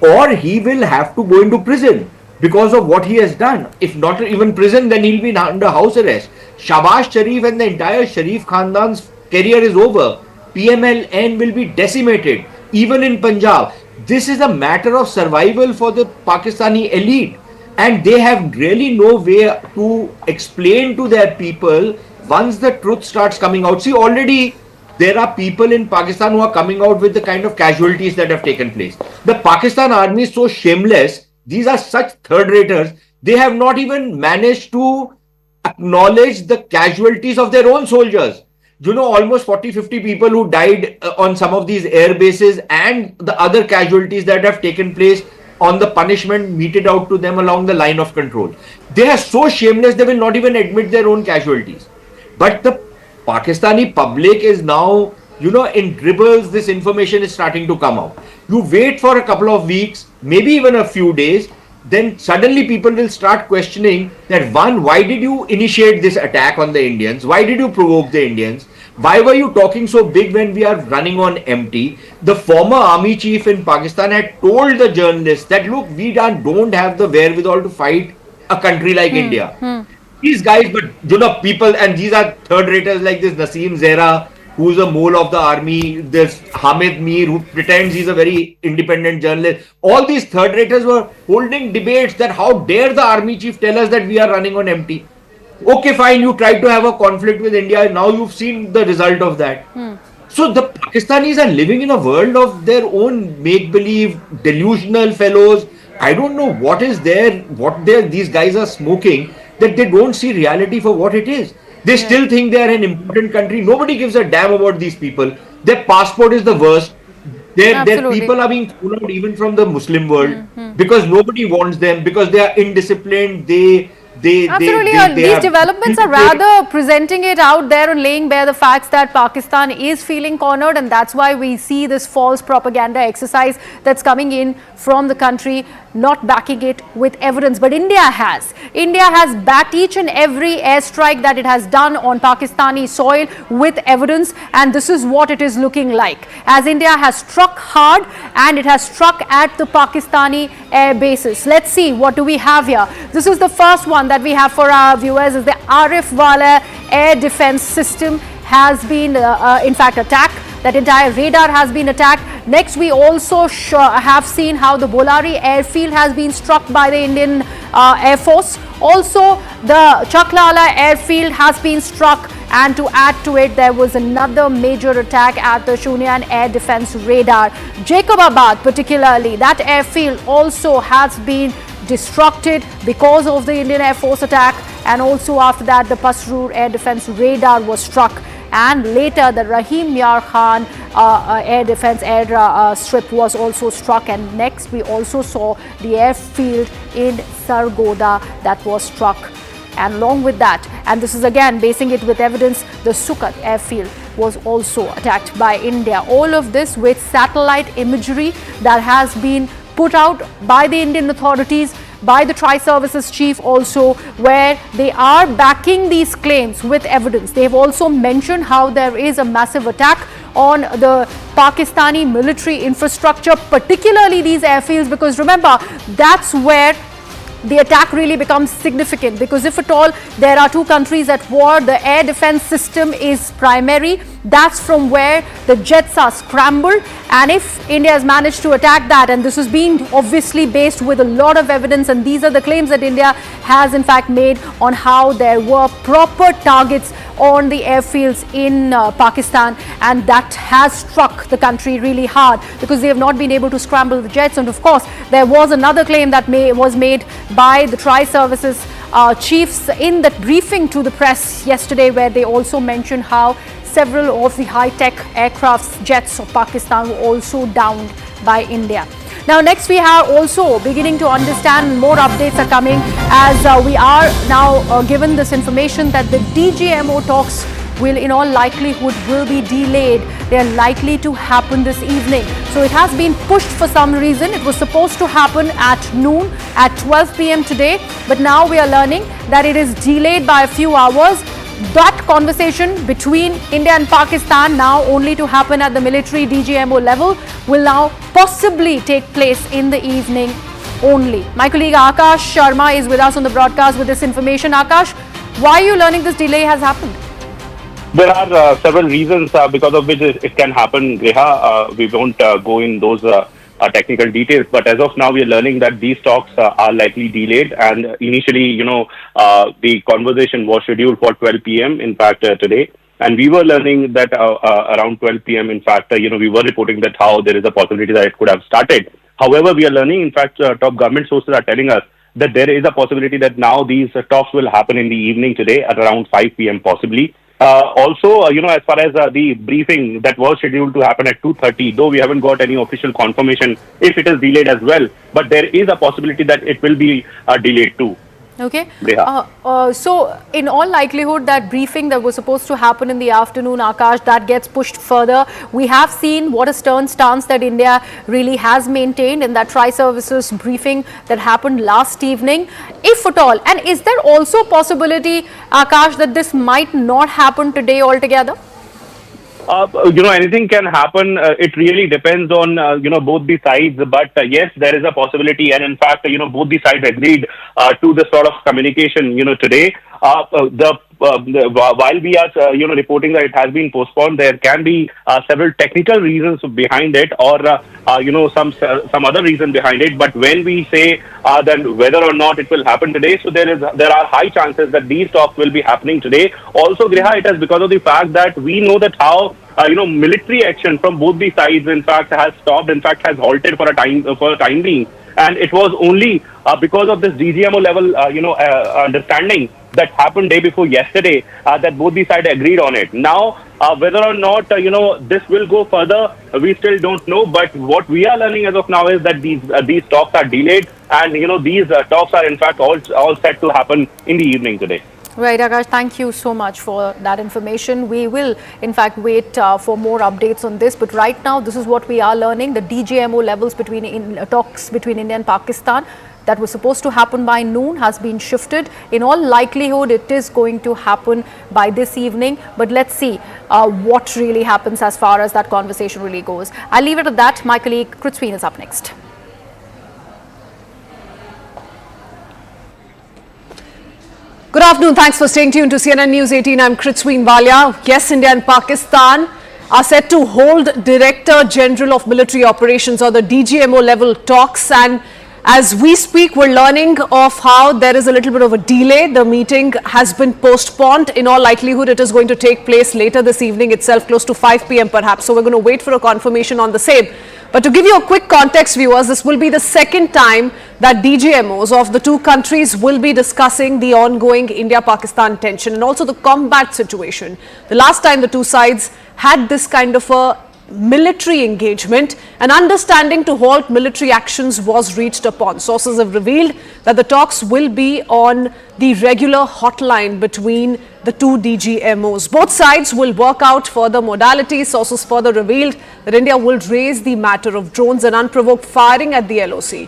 or he will have to go into prison because of what he has done. If not even prison, then he'll be under house arrest. Shahbaz Sharif and the entire Sharif Khandan's career is over. PMLN will be decimated, even in Punjab. This is a matter of survival for the Pakistani elite, and they have really no way to explain to their people once the truth starts coming out. See, already there are people in Pakistan who are coming out with the kind of casualties that have taken place. The Pakistan army is so shameless. These are such third-raters. They have not even managed to acknowledge the casualties of their own soldiers. Almost 40-50 people who died on some of these air bases, and the other casualties that have taken place on the punishment meted out to them along the line of control. They are so shameless, they will not even admit their own casualties. But the Pakistani public is now, in dribbles, this information is starting to come out. You wait for a couple of weeks, maybe even a few days, then suddenly people will start questioning that, one, why did you initiate this attack on the Indians? Why did you provoke the Indians? Why were you talking so big when we are running on empty? The former army chief in Pakistan had told the journalists that, look, we don't have the wherewithal to fight a country like India. These guys, but people, and these are third raters like this Naseem Zehra, who's a mole of the army, this Hamid Mir, who pretends he's a very independent journalist. All these third raters were holding debates that how dare the army chief tell us that we are running on empty. Okay, fine, you tried to have a conflict with India, now you've seen the result of that. So the Pakistanis are living in a world of their own make-believe, delusional fellows. I don't know what is there, these guys are smoking, that they don't see reality for what it is. They still think they are an important country. Nobody gives a damn about these people. Their passport is the worst. Their people are being thrown out even from the Muslim world because nobody wants them, because they are indisciplined.
Absolutely, these developments are rather presenting it out there and laying bare the facts that Pakistan is feeling cornered, and that's why we see this false propaganda exercise that's coming in from the country, not backing it with evidence. But India has backed each and every airstrike that it has done on Pakistani soil with evidence, and this is what it is looking like, as India has struck hard and it has struck at the Pakistani air bases. Let's see, what do we have here? This is the first one that we have for our viewers, is the Arif Wala air defense system has been in fact attacked. That entire radar has been attacked. Next, we also have seen how the Bolari airfield has been struck by the Indian Air Force. Also, the Chaklala airfield has been struck, and to add to it, there was another major attack at the Shunyan air defense radar. Jacobabad particularly, that airfield also has been destructed because of the Indian Air Force attack, and also after that the Pasrur air defense radar was struck, and later the Rahim Yar Khan air defense strip was also struck, and next we also saw the airfield in Sargodha that was struck. And along with that, and this is again basing it with evidence, the Sukat airfield was also attacked by India. All of this with satellite imagery that has been put out by the Indian authorities, by the Tri-Services Chief also, where they are backing these claims with evidence. They have also mentioned how there is a massive attack on the Pakistani military infrastructure, particularly these airfields, because remember, that's where the attack really becomes significant, because if at all there are two countries at war, the air defense system is primary. That's from where the jets are scrambled, and if India has managed to attack that, and this has been obviously based with a lot of evidence, and these are the claims that India has in fact made on how there were proper targets on the airfields in Pakistan, and that has struck the country really hard because they have not been able to scramble the jets. And of course, there was another claim that was made by the Tri-Services chiefs in that briefing to the press yesterday, where they also mentioned how several of the high-tech aircraft jets of Pakistan were also downed by India. Now, next we are also beginning to understand, more updates are coming as we are now given this information that the DGMO talks will in all likelihood will be delayed. They are likely to happen this evening. So it has been pushed for some reason. It was supposed to happen at noon at 12 p.m. today, but now we are learning that it is delayed by a few hours. That conversation between India and Pakistan, now only to happen at the military DGMO level, will now possibly take place in the evening only. My colleague Akash Sharma is with us on the broadcast with this information. Akash, why are you learning this delay has happened?
There are several reasons because of which it can happen, Griha. We won't go in those technical details, but as of now, we are learning that these talks are likely delayed. And initially, the conversation was scheduled for 12 p.m. in fact today, and we were learning that around 12 p.m. in fact, we were reporting that how there is a possibility that it could have started. However, we are learning, in fact, top government sources are telling us that there is a possibility that now these talks will happen in the evening today at around 5 p.m. possibly. Also, as far as the briefing that was scheduled to happen at 2:30, though we haven't got any official confirmation if it is delayed as well, but there is a possibility that it will be delayed too.
Okay. So in all likelihood, that briefing that was supposed to happen in the afternoon, Akash, that gets pushed further. We have seen what a stern stance that India really has maintained in that Tri-Services briefing that happened last evening, if at all. And is there also possibility, Akash, that this might not happen today altogether?
Anything can happen. It really depends on, both the sides. But yes, there is a possibility. And in fact, both the sides agreed to the sort of communication, today. While we are, reporting that it has been postponed, there can be several technical reasons behind it, or some other reason behind it. But when we say that whether or not it will happen today, so there are high chances that these talks will be happening today. Also, Griha, it is because of the fact that we know that how military action from both the sides, in fact, has stopped. In fact, has halted for a time being. And it was only because of this DGMO level, understanding that happened day before yesterday that both the sides agreed on it. Now, whether or not, this will go further, we still don't know. But what we are learning as of now is that these talks are delayed, and, these talks are in fact all set to happen in the evening today.
Right, Akash, thank you so much for that information. We will, in fact, wait for more updates on this. But right now, this is what we are learning. The DGMO levels talks between India and Pakistan that was supposed to happen by noon has been shifted. In all likelihood, it is going to happen by this evening. But let's see what really happens as far as that conversation really goes. I'll leave it at that. My colleague Kritsween is up next.
Good afternoon. Thanks for staying tuned to CNN News 18. I'm Kritsween Walia. Yes, India and Pakistan are set to hold Director General of Military Operations or the DGMO level talks. And As we speak, we're learning of how there is a little bit of a delay. The meeting has been postponed. In all likelihood, it is going to take place later this evening itself, close to 5 p.m. perhaps. So we're going to wait for a confirmation on the same. But to give you a quick context, viewers, this will be the second time that DGMOs of the two countries will be discussing the ongoing India-Pakistan tension and also the combat situation. The last time the two sides had this kind of a military engagement, an understanding to halt military actions was reached upon. Sources have revealed that the talks will be on the regular hotline between the two DGMOs. Both sides will work out further modalities. Sources further revealed that India will raise the matter of drones and unprovoked firing at the LoC.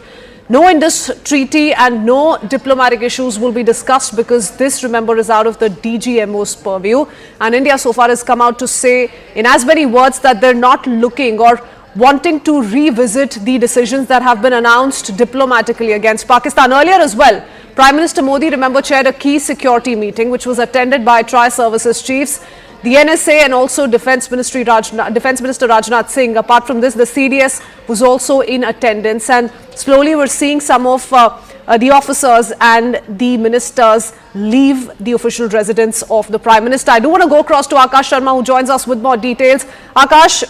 No Indus treaty and no diplomatic issues will be discussed because this, remember, is out of the DGMO's purview. And India so far has come out to say in as many words that they're not looking or wanting to revisit the decisions that have been announced diplomatically against Pakistan. Earlier as well, Prime Minister Modi, remember, chaired a key security meeting which was attended by tri-services chiefs, the NSA and also Defence Minister Rajnath Singh. Apart from this, the CDS was also in attendance, and slowly we're seeing some of the officers and the ministers leave the official residence of the Prime Minister. I do want to go across to Akash Sharma, who joins us with more details. Akash,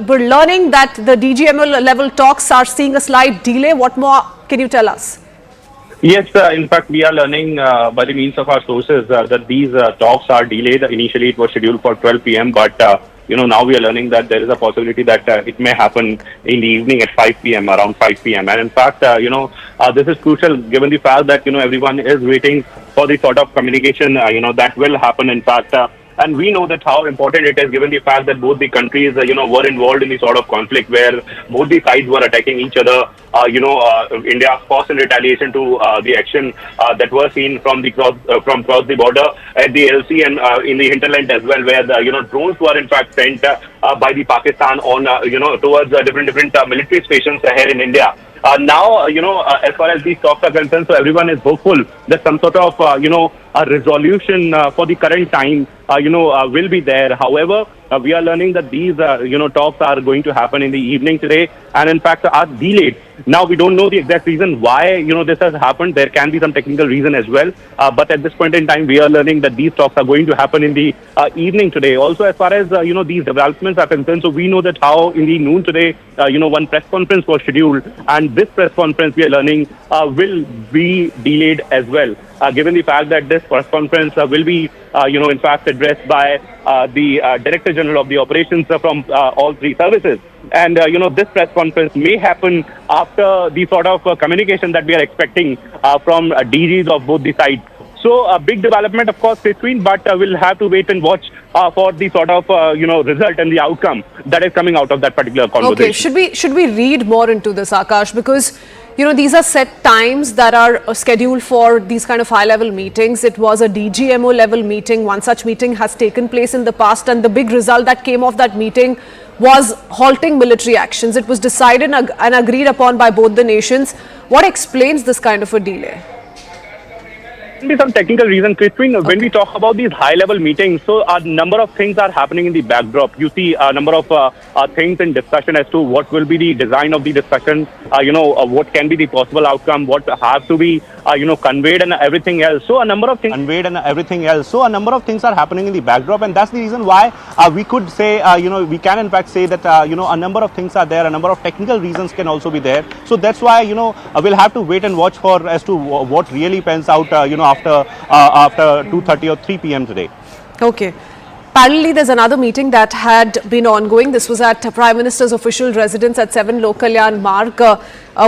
we're learning that the DGMO level talks are seeing a slight delay. What more can you tell us?
Yes, in fact, we are learning by the means of our sources that these talks are delayed. Initially, it was scheduled for 12 p.m., but now we are learning that there is a possibility that it may happen in the evening at 5 p.m., around 5 p.m. And in fact, this is crucial given the fact that, everyone is waiting for the sort of communication, that will happen, in fact. And we know that how important it is given the fact that both the countries, were involved in the sort of conflict where both the sides were attacking each other. India, of course, in retaliation to the action that were seen from across the border at the LoC and in the hinterland as well, where the drones were in fact sent by the Pakistan on towards different military stations here in India. Now, as far as these talks are concerned, so everyone is hopeful that some sort of, a resolution for the current time, will be there. However, we are learning that these, talks are going to happen in the evening today and in fact are delayed. Now, we don't know the exact reason why, this has happened. There can be some technical reason as well. But at this point in time, we are learning that these talks are going to happen in the evening today. Also, as far as, these developments are concerned, so we know that how in the noon today, one press conference was scheduled. And this press conference, we are learning, will be delayed as well. Given the fact that this press conference will be, in fact, addressed by the Director General of the operations from all three services. And, this press conference may happen after the sort of communication that we are expecting from DGs of both the sides. So a big development, of course, between, but we'll have to wait and watch for the sort of, result and the outcome that is coming out of that particular conversation.
Okay, should we read more into this, Akash? Because these are set times that are scheduled for these kind of high-level meetings. It was a DGMO level meeting. One such meeting has taken place in the past, and the big result that came off that meeting was halting military actions. It was decided and agreed upon by both the nations. What explains this kind of a delay?
There be some technical reasons, Christine. When we talk about these high-level meetings, so a number of things are happening in the backdrop. You see a number of things in discussion as to what will be the design of the discussion, what can be the possible outcome, what has to be, conveyed and everything else. So a number of things are happening in the backdrop, and that's the reason why we could say, we can in fact say that, a number of things are there, a number of technical reasons can also be there. So that's why, we'll have to wait and watch for as to what really pans out, after 2:30 or 3 p.m. today.
Okay. Parallelly, there's another meeting that had been ongoing. This was at Prime Minister's official residence at 7 LoC Kalyan Marg.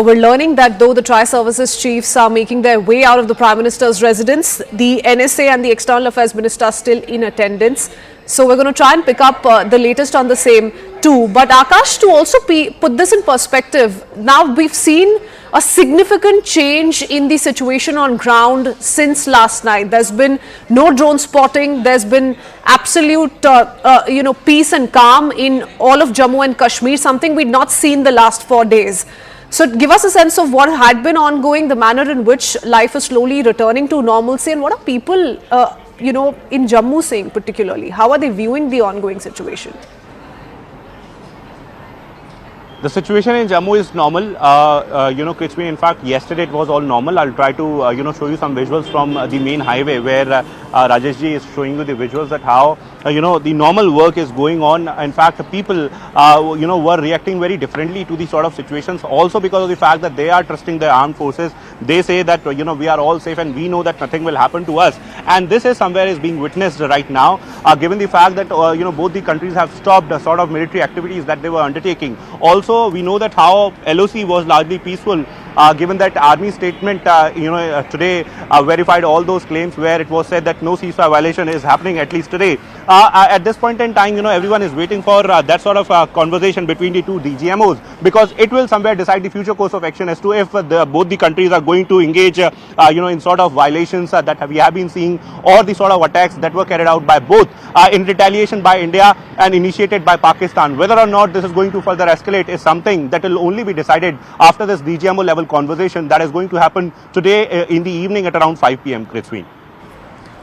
We're learning that though the tri-services chiefs are making their way out of the Prime Minister's residence, the NSA and the External Affairs Minister are still in attendance. So we're going to try and pick up the latest on the same too. But Akash, to also put this in perspective, now we've seen a significant change in the situation on ground since last night. There's been no drone spotting. There's been absolute, peace and calm in all of Jammu and Kashmir, something we'd not seen the last 4 days. So give us a sense of what had been ongoing, the manner in which life is slowly returning to normalcy, and what are people, in Jammu saying particularly? How are they viewing the ongoing situation?
The situation in Jammu is normal, Krishmi. In fact, yesterday it was all normal. I'll try to, show you some visuals from the main highway where Rajesh ji is showing you the visuals that how, the normal work is going on. In fact, people, were reacting very differently to the sort of situations also because of the fact that they are trusting their armed forces. They say that, we are all safe and we know that nothing will happen to us. And this is somewhere is being witnessed right now, given the fact that, both the countries have stopped the sort of military activities that they were undertaking. Also, we know that how LoC was largely peaceful, given that army statement, today verified all those claims where it was said that no ceasefire violation is happening, at least today. At this point in time, everyone is waiting for that sort of conversation between the two DGMOs, because it will somewhere decide the future course of action as to if both the countries are going to engage, in sort of violations that we have been seeing, or the sort of attacks that were carried out by both in retaliation by India and initiated by Pakistan. Whether or not this is going to further escalate is something that will only be decided after this DGMO level conversation that is going to happen today in the evening at around 5 p.m. Krithween.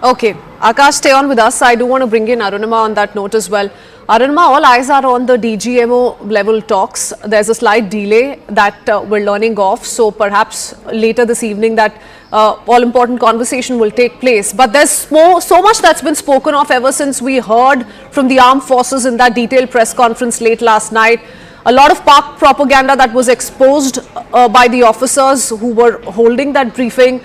Okay, Akash, stay on with us. I do want to bring in Arunima on that note as well. Arunima, all eyes are on the DGMO level talks. There's a slight delay that we're learning of. So perhaps later this evening that all important conversation will take place. But there's so much that's been spoken of ever since we heard from the armed forces in that detailed press conference late last night. A lot of Pak propaganda that was exposed by the officers who were holding that briefing.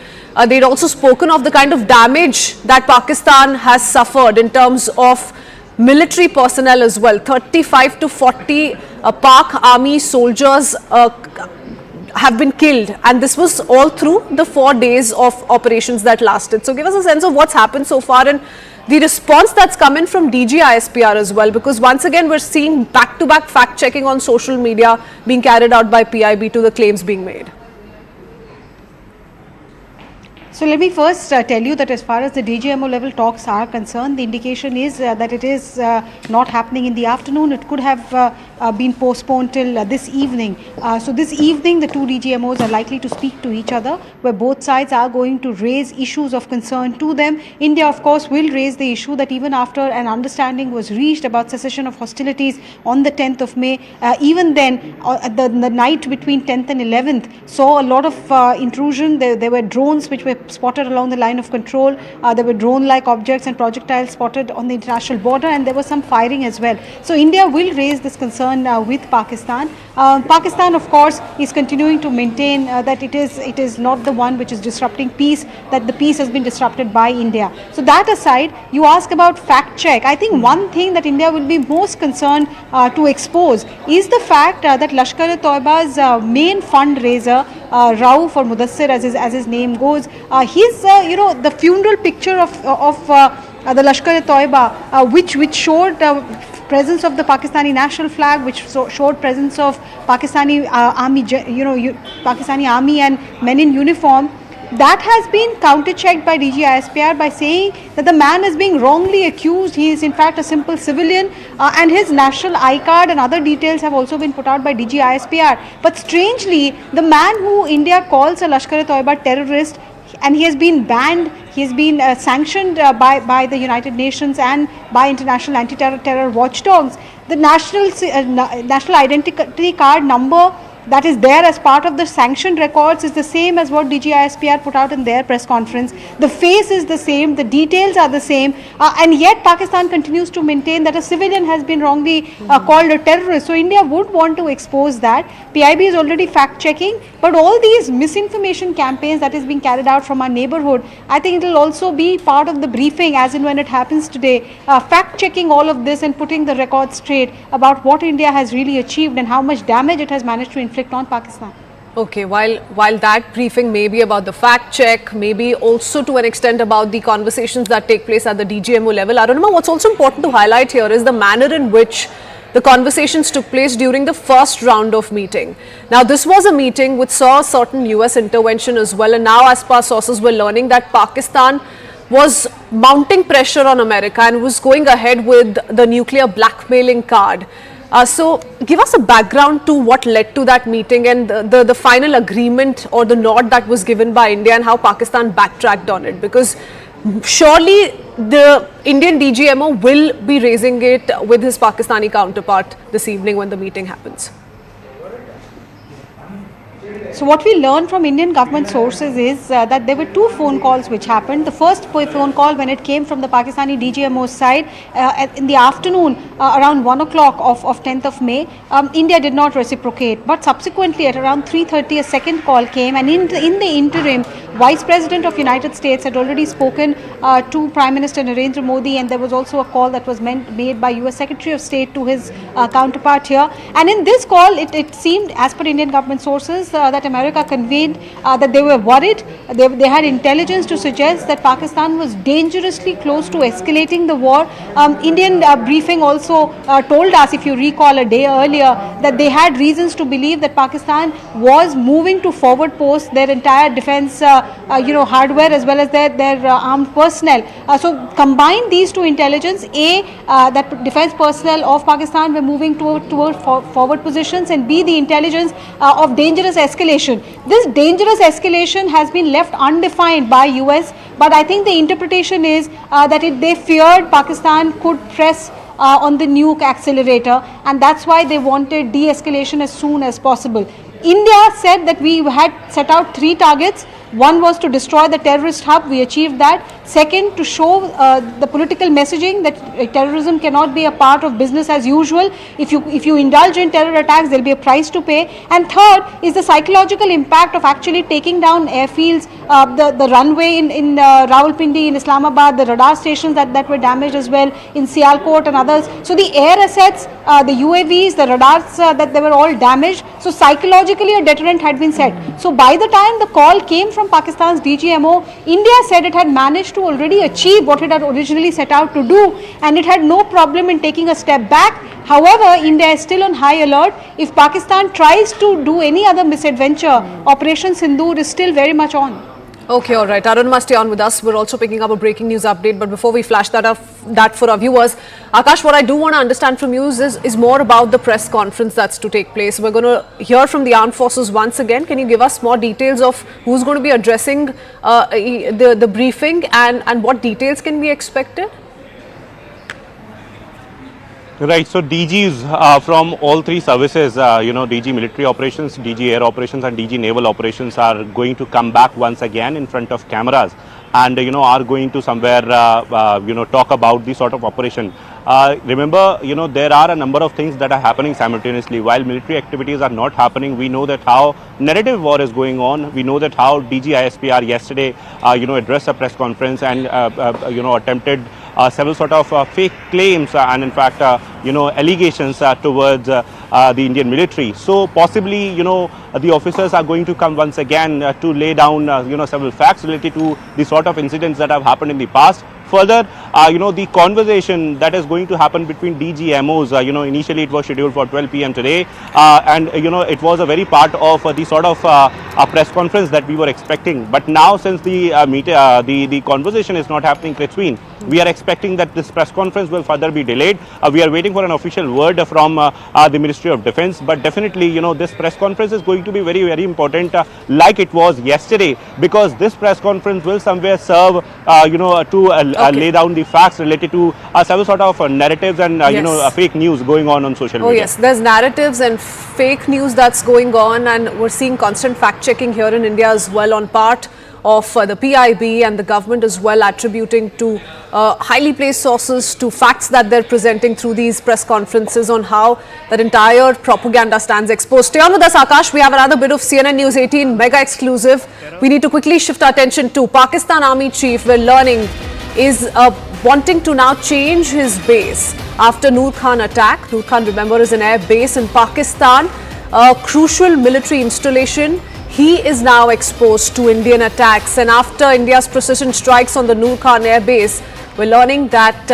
They'd also spoken of the kind of damage that Pakistan has suffered in terms of military personnel as well. 35 to 40 Pak army soldiers have been killed, and this was all through the 4 days of operations that lasted. So give us a sense of what's happened so far and the response that's come in from DGISPR as well, because once again we're seeing back-to-back fact-checking on social media being carried out by PIB to the claims being made.
So let me first tell you that as far as the DGMO level talks are concerned, the indication is that it is not happening in the afternoon. It could have been postponed till this evening. So this evening the two DGMOs are likely to speak to each other, where both sides are going to raise issues of concern to them. India, of course, will raise the issue that even after an understanding was reached about cessation of hostilities on the 10th of May, even then the night between 10th and 11th saw a lot of intrusion. There were drones which were spotted along the line of control. There were drone-like objects and projectiles spotted on the international border, and there was some firing as well. So India will raise this concern with Pakistan. Pakistan, of course, is continuing to maintain that it is not the one which is disrupting peace, that the peace has been disrupted by India. So that aside, you ask about fact check. I think one thing that India will be most concerned to expose is the fact that Lashkar-e-Toiba's main fundraiser, Rauf or Mudassir as his name goes, he's the funeral picture of the Lashkar-e-Toiba, which showed presence of the Pakistani national flag, which showed presence of Pakistani army, Pakistani army and men in uniform. That has been counter-checked by DGISPR by saying that the man is being wrongly accused. He is in fact a simple civilian, and his national I card and other details have also been put out by DGISPR. But strangely, the man who India calls a Lashkar-e-Toiba terrorist, and he has been banned, he has been sanctioned by the United Nations and by international anti-terror watchdogs. The national identity card number that is there as part of the sanctioned records is the same as what DGISPR put out in their press conference. The face is the same, the details are the same, and yet Pakistan continues to maintain that a civilian has been wrongly called a terrorist. So India would want to expose that. PIB is already fact-checking, but all these misinformation campaigns that is being carried out from our neighborhood, I think it will also be part of the briefing as and when it happens today, fact-checking all of this and putting the record straight about what India has really achieved and how much damage it has managed to inflict on Pakistan.
Okay, while that briefing may be about the fact check, maybe also to an extent about the conversations that take place at the DGMO level, Arunima, what's also important to highlight here is the manner in which the conversations took place during the first round of meeting. Now, this was a meeting which saw certain US intervention as well, and now as per sources we're learning that Pakistan was mounting pressure on America and was going ahead with the nuclear blackmailing card. So give us a background to what led to that meeting and the final agreement or the nod that was given by India and how Pakistan backtracked on it, because surely the Indian DGMO will be raising it with his Pakistani counterpart this evening when the meeting happens.
So what we learned from Indian government sources is that there were two phone calls which happened. The first phone call, when it came from the Pakistani DGMO side in the afternoon around 1 o'clock of 10th of May, India did not reciprocate. But subsequently at around 3:30 a second call came, and in the interim, Vice President of United States had already spoken to Prime Minister Narendra Modi, and there was also a call that was made by US Secretary of State to his counterpart here. And in this call, it seemed, as per Indian government sources, that America conveyed that they were worried. They had intelligence to suggest that Pakistan was dangerously close to escalating the war. Indian briefing also told us, if you recall a day earlier, that they had reasons to believe that Pakistan was moving to forward post their entire defense hardware as well as their armed personnel. So combine these two intelligence, that defense personnel of Pakistan were moving toward forward positions, and B, the intelligence of dangerous escalation. This dangerous escalation has been left undefined by US, but I think the interpretation is that they feared Pakistan could press on the nuke accelerator, and that's why they wanted de-escalation as soon as possible. India said that we had set out 3 targets. One was to destroy the terrorist hub. We achieved that. Second, to show the political messaging that terrorism cannot be a part of business as usual. If you indulge in terror attacks, there will be a price to pay. And third is the psychological impact of actually taking down airfields, the runway in Rawalpindi, in Islamabad, the radar stations that were damaged as well in Sialkot and others. So the air assets, the UAVs, the radars, that they were all damaged. So psychologically a deterrent had been set. So by the time the call came from Pakistan's DGMO, India said it had managed to already achieve what it had originally set out to do, and it had no problem in taking a step back. However, India is still on high alert. If Pakistan tries to do any other misadventure, Operation Sindoor is still very much on.
Okay, all right. Arun must stay on with us. We're also picking up a breaking news update. But before we flash that for our viewers, Akash, what I do want to understand from you is more about the press conference that's to take place. We're going to hear from the armed forces once again. Can you give us more details of who's going to be addressing the briefing, and what details can be expected?
Right, so DGs from all three services, DG Military Operations, DG Air Operations and DG Naval Operations are going to come back once again in front of cameras and, are going to somewhere, talk about this sort of operation. Remember, there are a number of things that are happening simultaneously. While military activities are not happening, we know that how narrative war is going on. We know that how DG ISPR yesterday, addressed a press conference and, attempted several sort of fake claims and in fact, allegations towards the Indian military. So possibly, the officers are going to come once again to lay down, several facts related to the sort of incidents that have happened in the past. Further, the conversation that is going to happen between DGMOs, initially it was scheduled for 12 p.m. today, and it was a very part of the sort of a press conference that we were expecting. But now, since the conversation is not happening between, we are expecting that this press conference will further be delayed. We are waiting for an official word from the Ministry of Defence. But definitely, this press conference is going to be very, very important, like it was yesterday, because this press conference will somewhere serve, to lay down the facts related to several sort of narratives and fake news going on social media.
Oh yes, there's narratives and fake news that's going on, and we're seeing constant fact checking here in India as well on part of the PIB and the government as well, attributing to highly placed sources to facts that they're presenting through these press conferences on how that entire propaganda stands exposed. Stay on with us, Akash. We have another bit of CNN News 18 mega exclusive. We need to quickly shift our attention to Pakistan Army Chief. We're learning is wanting to now change his base after Noor Khan attack. Noor Khan, remember, is an air base in Pakistan, a crucial military installation. He is now exposed to Indian attacks, and after India's precision strikes on the Noor Khan air base, we're learning that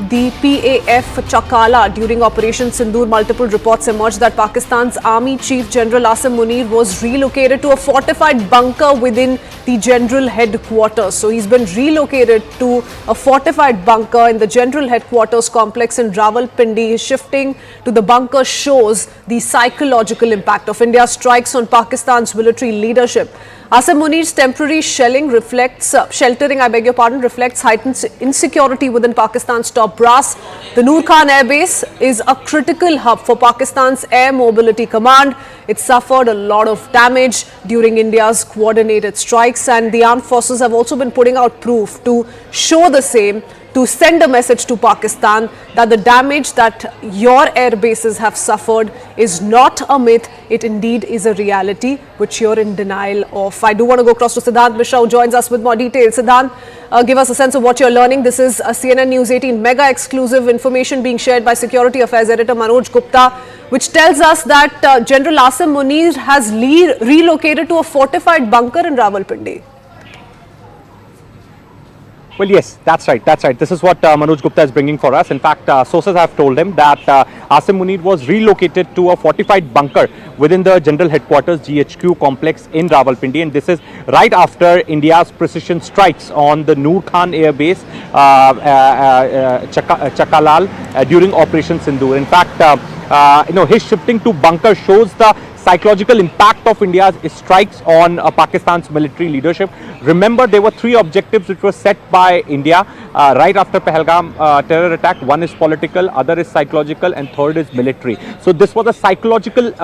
the PAF Chakala during Operation Sindoor, multiple reports emerged that Pakistan's Army Chief General Asim Munir was relocated to a fortified bunker within the General Headquarters. So he's been relocated to a fortified bunker in the General Headquarters complex in Rawalpindi. His shifting to the bunker shows the psychological impact of India's strikes on Pakistan's military leadership. Asim Munir's temporary sheltering, reflects heightened insecurity within Pakistan's top brass. The Noor Khan Air Base is a critical hub for Pakistan's Air Mobility Command. It suffered a lot of damage during India's coordinated strikes, and the armed forces have also been putting out proof to show the same, to send a message to Pakistan that the damage that your air bases have suffered is not a myth, it indeed is a reality which you're in denial of. I do want to go across to Siddhant Mishra, who joins us with more details. Siddhant, give us a sense of what you're learning. This is a CNN News 18 mega exclusive information being shared by Security Affairs Editor Manoj Gupta, which tells us that General Asim Munir has relocated to a fortified bunker in Rawalpindi.
Well, yes, that's right. That's right. This is what Manoj Gupta is bringing for us. In fact, sources have told him that Asim Munir was relocated to a fortified bunker within the General Headquarters GHQ complex in Rawalpindi, and this is right after India's precision strikes on the Noor Khan Air Base, Chakalal, during Operation Sindoor. In fact, his shifting to bunker shows the psychological impact of India's strikes on Pakistan's military leadership. Remember, there were three objectives which were set by India right after Pahalgam terror attack. One is political, other is psychological, and third is military. So this was a psychological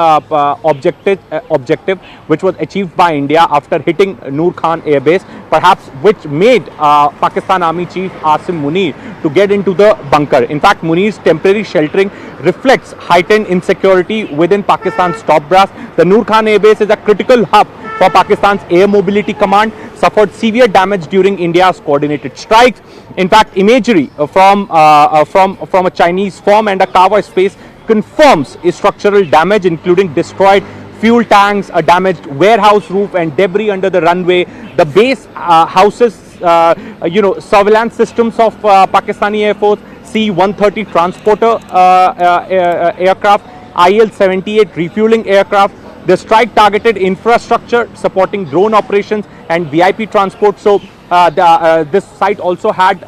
objective which was achieved by India after hitting Noor Khan Air Base, perhaps which made Pakistan Army Chief Asim Munir to get into the bunker. In fact, Munir's temporary sheltering reflects heightened insecurity within Pakistan's top brass. The Noor Khan Air Base is a critical hub for Pakistan's Air Mobility Command, suffered severe damage during India's coordinated strikes. In fact, imagery from a Chinese form and a Kawa space confirms structural damage, including destroyed fuel tanks, a damaged warehouse roof, and debris under the runway. The base houses, surveillance systems of Pakistani Air Force, C-130 transporter aircraft, IL-78 refueling aircraft. The strike targeted infrastructure supporting drone operations and VIP transport. So this site also had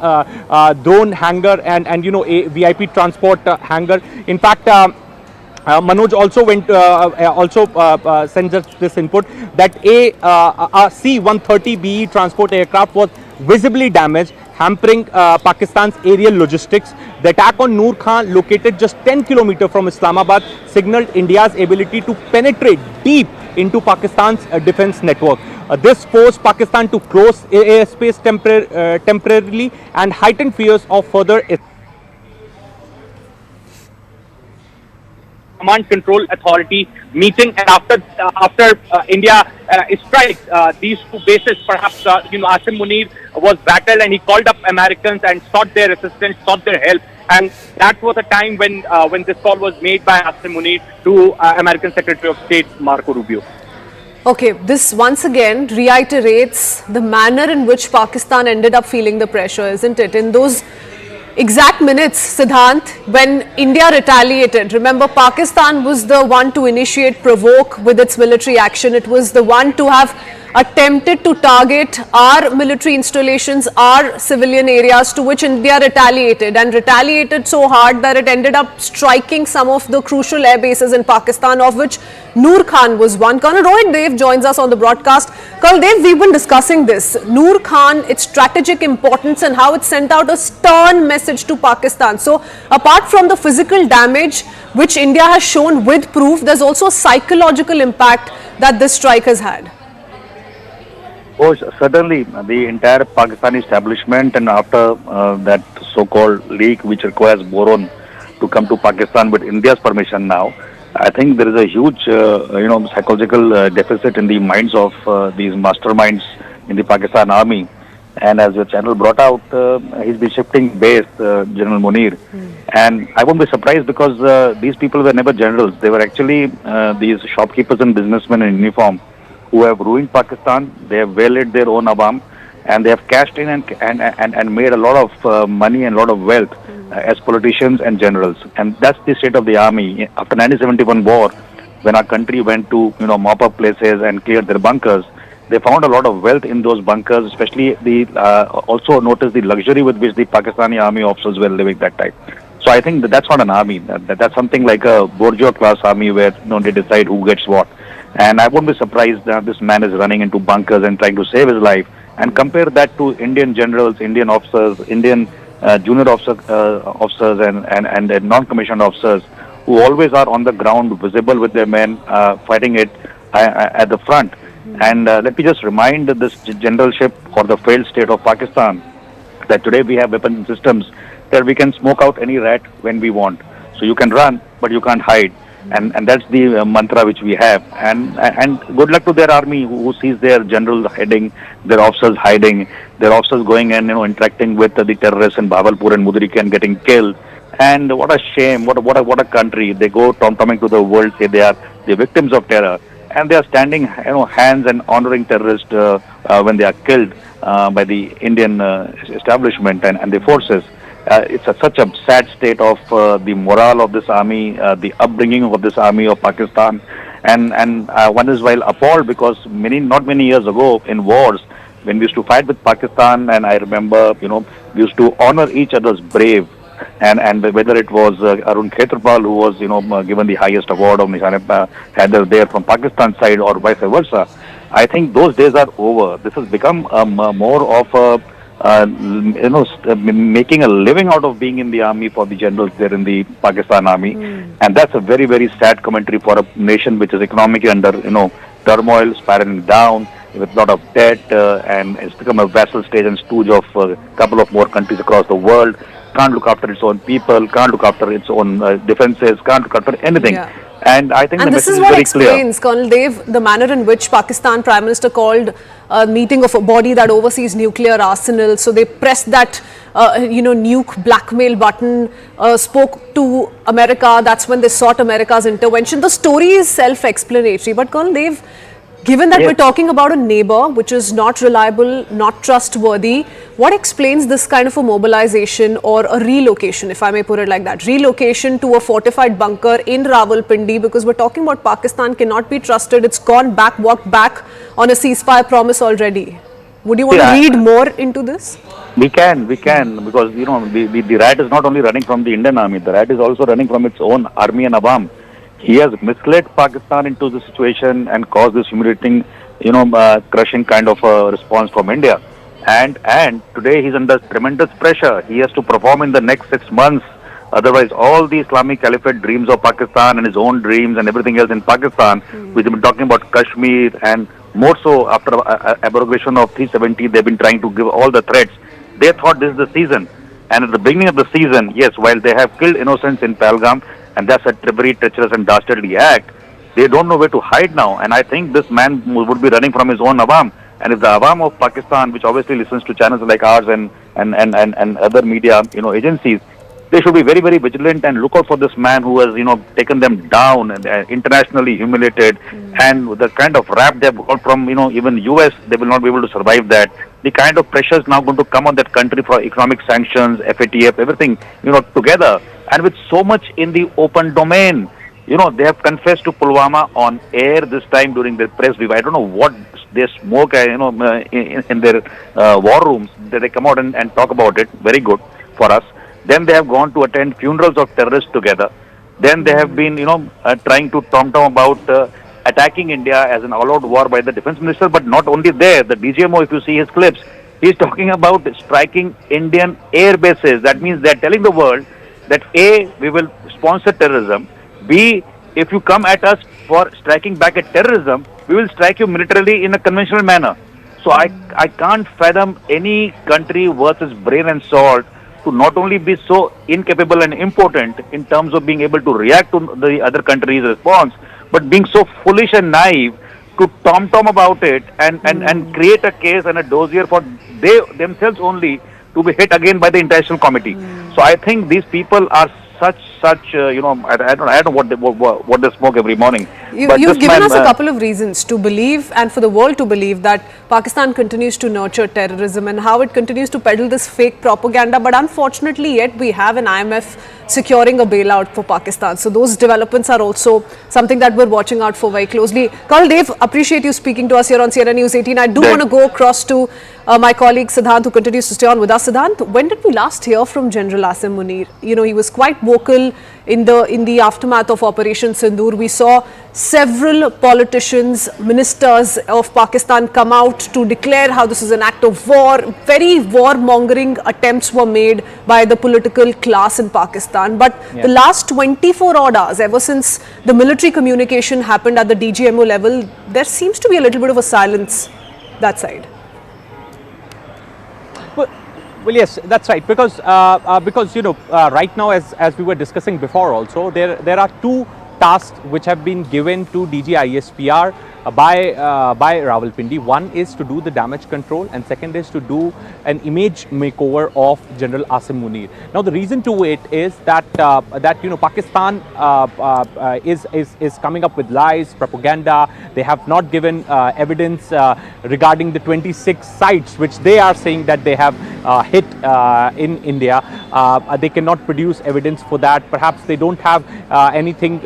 drone hangar and a VIP transport hangar. In fact, Manoj also sends us this input that a C-130BE transport aircraft was visibly damaged, hampering Pakistan's aerial logistics. The attack on Noor Khan, located just 10 kilometers from Islamabad, signaled India's ability to penetrate deep into Pakistan's defense network. This forced Pakistan to close airspace temporarily and heightened fears of further
Command Control Authority meeting, and after India strikes these two bases, perhaps Asim Munir was battled, and he called up Americans and sought their assistance, sought their help, and that was a time when this call was made by Asim Munir to American Secretary of State Marco Rubio.
Okay, this once again reiterates the manner in which Pakistan ended up feeling the pressure, isn't it? In those exact minutes, Siddhant, when India retaliated, remember, Pakistan was the one to initiate, provoke with its military action. It was the one to have attempted to target our military installations, our civilian areas, to which India retaliated, and retaliated so hard that it ended up striking some of the crucial air bases in Pakistan, of which Noor Khan was one. Colonel Rohit Dev joins us on the broadcast. Colonel Dev, we've been discussing this. Noor Khan, its strategic importance and how it sent out a stern message to Pakistan. So apart from the physical damage which India has shown with proof, there's also a psychological impact that this strike has had.
Oh, certainly, the entire Pakistani establishment, and after that so-called leak which requires boron to come to Pakistan with India's permission now, I think there is a huge, psychological deficit in the minds of these masterminds in the Pakistan army. And as your channel brought out, he's been shifting base, General Munir. And I won't be surprised because these people were never generals. They were actually these shopkeepers and businessmen in uniform who have ruined Pakistan. They have waylaid their own Awam, and they have cashed in and made a lot of money and a lot of wealth as politicians and generals. And that's the state of the army. After 1971 war, when our country went to mop up places and clear their bunkers, they found a lot of wealth in those bunkers, especially also notice the luxury with which the Pakistani army officers were living that time. So I think that's not an army. That's something like a bourgeois class army where they decide who gets what. And I won't be surprised that this man is running into bunkers and trying to save his life. And compare that to Indian generals, Indian officers, Indian junior officers and non-commissioned officers who always are on the ground, visible with their men, fighting it at the front. And let me just remind this generalship or the failed state of Pakistan that today we have weapon systems that we can smoke out any rat when we want. So you can run, but you can't hide. And that's the mantra which we have. And good luck to their army who sees their generals hiding, their officers hiding, their officers going and interacting with the terrorists in Bahawalpur and Mudrika and getting killed. And what a shame! What a country! They go tom-tomming to the world, say they are the victims of terror, and they are standing hands and honoring terrorists when they are killed by the Indian establishment and the forces. It's such a sad state of the morale of this army, the upbringing of this army of Pakistan, and one is while appalled because not many years ago in wars, when we used to fight with Pakistan, and I remember we used to honor each other's brave, and whether it was Arun Khetrapal who was given the highest award of Nishan-e-Haider there from Pakistan side or vice versa, I think those days are over. This has become more of a making a living out of being in the army for the generals there in the Pakistan army, and that's a very, very sad commentary for a nation which is economically under turmoil, spiraling down with a lot of debt, and it's become a vassal state and stooge of a couple of more countries across the world. Can't look after its own people, can't look after its own defenses, can't look after anything. Yeah. And I think the message is very clear.
And this is what explains, Colonel Dev, the manner in which Pakistan Prime Minister called a meeting of a body that oversees nuclear arsenal. So they pressed that, nuke blackmail button, spoke to America. That's when they sought America's intervention. The story is self-explanatory. But Colonel Dev, given that we're talking about a neighbor which is not reliable, not trustworthy, what explains this kind of a mobilization or a relocation, if I may put it like that, relocation to a fortified bunker in Rawalpindi, because we're talking about Pakistan cannot be trusted. It's gone back, walked back on a ceasefire promise already. Would you want to read more into this?
We can, because the rat is not only running from the Indian army, the rat is also running from its own army and Awam. He has misled Pakistan into the situation and caused this humiliating, crushing kind of a response from India. And today he's under tremendous pressure. He has to perform in the next 6 months. Otherwise, all the Islamic Caliphate dreams of Pakistan and his own dreams and everything else in Pakistan, we've been talking about Kashmir, and more so after abrogation of 370, they've been trying to give all the threats. They thought this is the season. And at the beginning of the season, yes, while they have killed innocents in Pahalgam, and that's a very treacherous and dastardly act, they don't know where to hide now. And I think this man would be running from his own Awam. And if the Awam of Pakistan, which obviously listens to channels like ours and other media, agencies, they should be very, very vigilant and look out for this man who has, taken them down and internationally humiliated, and the kind of rap they've got from, even US, they will not be able to survive that. The kind of pressure is now going to come on that country for economic sanctions, FATF, everything, together, and with so much in the open domain. They have confessed to Pulwama on air this time during their press brief. I don't know what they smoke, in their war rooms, that they come out and talk about it. Very good for us. Then they have gone to attend funerals of terrorists together. Then they have been, trying to tom-tom about attacking India as an all-out war by the defense minister. But not only there, the DGMO, if you see his clips, he's talking about striking Indian air bases. That means they're telling the world that A, we will sponsor terrorism. B, if you come at us for striking back at terrorism, we will strike you militarily in a conventional manner. So I can't fathom any country worth its brain and salt to not only be so incapable and impotent in terms of being able to react to the other country's response, but being so foolish and naive to tom-tom about it and create a case and a dossier for they themselves only to be hit again by the international committee. So I think these people are such I don't know what they smoke every morning.
You've given us a couple of reasons to believe, and for the world to believe, that Pakistan continues to nurture terrorism and how it continues to peddle this fake propaganda. But unfortunately, yet we have an IMF securing a bailout for Pakistan. So those developments are also something that we're watching out for very closely. Colonel Dev, appreciate you speaking to us here on CNN News 18. I do want to go across to my colleague Siddhant, who continues to stay on with us. Siddhant, when did we last hear from General Asim Munir? He was quite vocal in the aftermath of Operation Sindoor. We saw several politicians, ministers of Pakistan come out to declare how this is an act of war. Very war-mongering attempts were made by the political class in Pakistan. But the last 24 odd hours, ever since the military communication happened at the DGMO level, there seems to be a little bit of a silence that side.
Well, yes, that's right. Because you know, right now, as we were discussing before, also there are two tasks which have been given to DG ISPR by Rawalpindi. One is to do the damage control, and second is to do an image makeover of General Asim Munir. Now, the reason to it is that you know, Pakistan is coming up with lies, propaganda. They have not given evidence regarding the 26 sites which they are saying that they have hit in India. They cannot produce evidence for that. Perhaps they don't have anything.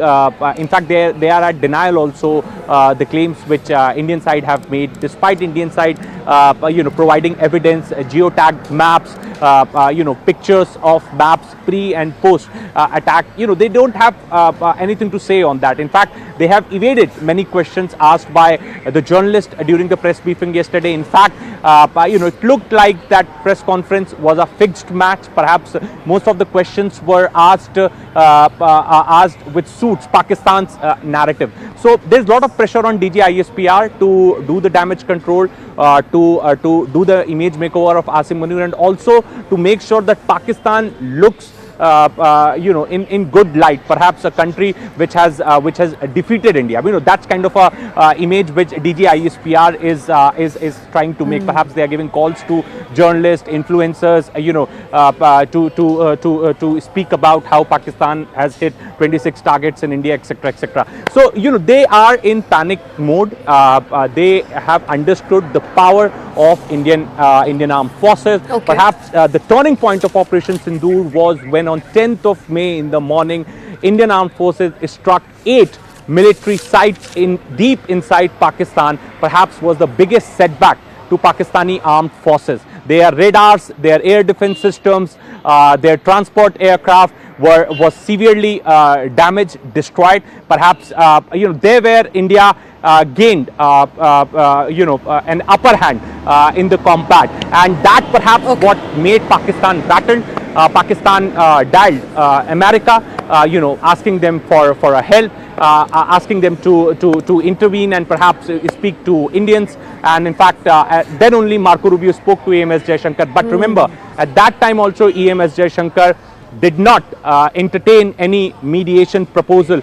In fact, they are at denial also. The claims which Indian side have made, despite Indian side you know, providing evidence, geotagged maps, you know, pictures of maps pre and post attack. You know, they don't have anything to say on that. In fact, they have evaded many questions asked by the journalist during the press briefing yesterday. In fact, you know, it looked like that press conference was a fixed match. Perhaps most of the questions were asked which suits Pakistan's narrative. So there's a lot of pressure on DG ISPR to do the damage control, to do the image makeover of Asim Munir, and also to make sure that Pakistan looks you know, in good light. Perhaps a country which has defeated India. You know, that's kind of a image which DG ISPR is trying to make. Perhaps they are giving calls to journalists, influencers, you know, to speak about how Pakistan has hit 26 targets in India, etc., etc. So, you know, they are in panic mode. They have understood the power of Indian armed forces. Okay. Perhaps the turning point of Operation Sindoor was when on 10th of May in the morning, Indian armed forces struck 8 military sites deep inside Pakistan. Perhaps was the biggest setback to Pakistani armed forces. Their radars, their air defense systems, their transport aircraft was severely damaged, destroyed. Perhaps you know, there where India gained you know, an upper hand in the combat, and that perhaps what made Pakistan battled. Pakistan dialed America, you know, asking them for a help, asking them to intervene and perhaps speak to Indians. And in fact, then only Marco Rubio spoke to EMS Jaishankar. But remember, at that time also EMS Jaishankar did not entertain any mediation proposal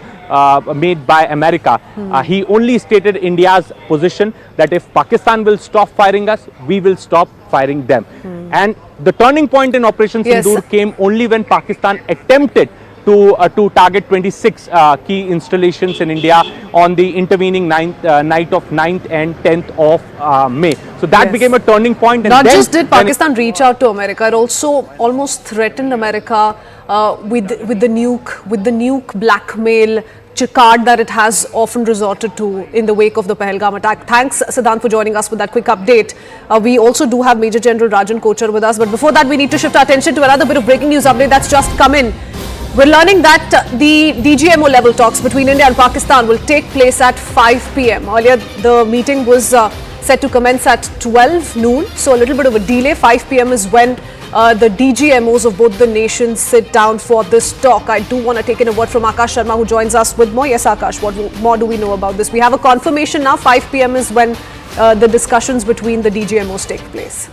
made by America. He only stated India's position that if Pakistan will stop firing us, we will stop firing them. And the turning point in Operation Sindoor came only when Pakistan attempted to target 26 key installations in India on the intervening night of 9th and 10th of May. So that became a turning point. And
not just did Pakistan reach out to America, it also almost threatened America with the nuke blackmail card that it has often resorted to in the wake of the Pahalgam attack. Thanks, Siddhant, for joining us with that quick update. We also do have Major General Rajan Kochar with us, but before that we need to shift our attention to another bit of breaking news update that's just come in. We're learning that the DGMO level talks between India and Pakistan will take place at 5 p.m. Earlier, the meeting was set to commence at 12 noon, so a little bit of a delay. 5 p.m. is when the DGMOs of both the nations sit down for this talk. I do want to take in a word from Akash Sharma, who joins us with more. Yes, Akash, what more do we know about this? We have a confirmation now. 5 p.m. is when the discussions between the DGMOs take place.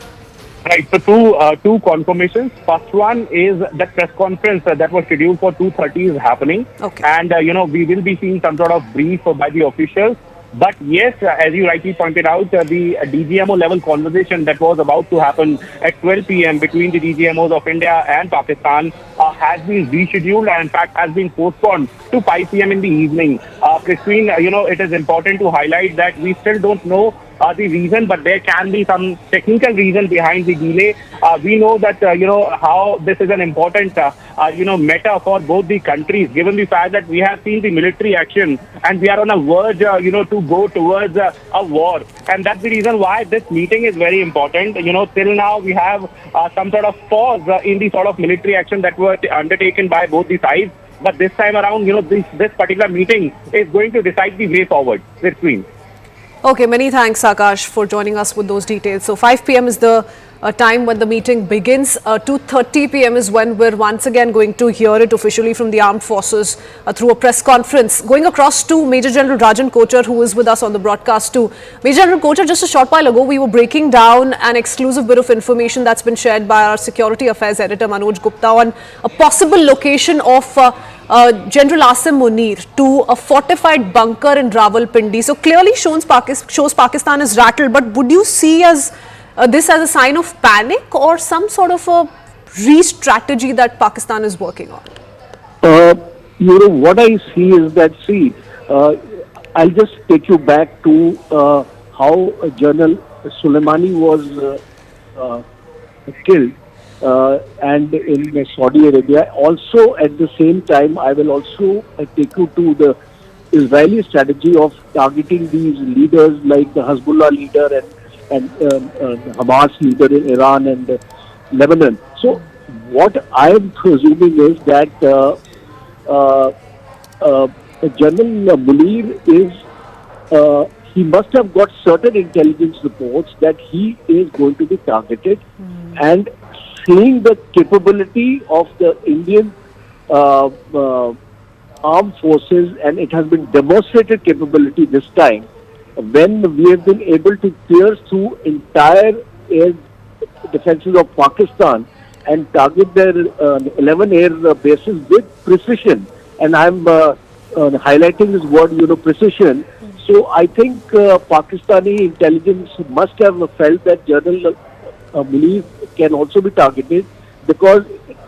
Right, so two confirmations. First one is that press conference that was scheduled for 2:30 is happening. Okay. And, you know, we will be seeing some sort of brief by the officials. But yes, as you rightly pointed out, the DGMO level conversation that was about to happen at 12 p.m. between the DGMOs of India and Pakistan has been rescheduled and in fact has been postponed to 5 p.m. in the evening. Christine, you know, it is important to highlight that we still don't know the reason, but there can be some technical reason behind the delay. We know that, you know, how this is an important, you know, matter for both the countries, given the fact that we have seen the military action and we are on a verge, you know, to go towards a war. And that's the reason why this meeting is very important. You know, till now we have some sort of pause in the sort of military action that were undertaken by both the sides. But this time around, this particular meeting is going to decide the way forward.
Okay, many thanks, Akash, for joining us with those details. So 5 p.m. is the time when the meeting begins. 2:30 p.m. is when we're once again going to hear it officially from the armed forces through a press conference. Going across to Major General Rajan Kochar, who is with us on the broadcast too. Major General Kochar, just a short while ago, we were breaking down an exclusive bit of information that's been shared by our Security Affairs Editor Manoj Gupta on a possible location of General Asim Munir to a fortified bunker in Rawalpindi. So clearly shows Pakistan is rattled, but would you see this as a sign of panic or some sort of a re-strategy that Pakistan is working on?
What I see is that, I'll just take you back to how General Soleimani was killed. And in Saudi Arabia. Also, at the same time, I will also take you to the Israeli strategy of targeting these leaders like the Hezbollah leader and Hamas leader in Iran and Lebanon. So, what I am presuming is that General Munir is he must have got certain intelligence reports that he is going to be targeted, and seeing the capability of the Indian armed forces, and it has been demonstrated capability this time, when we have been able to pierce through entire air defenses of Pakistan and target their 11 air bases with precision. And I'm highlighting this word, precision. So I think Pakistani intelligence must have felt that General Munir can also be targeted, because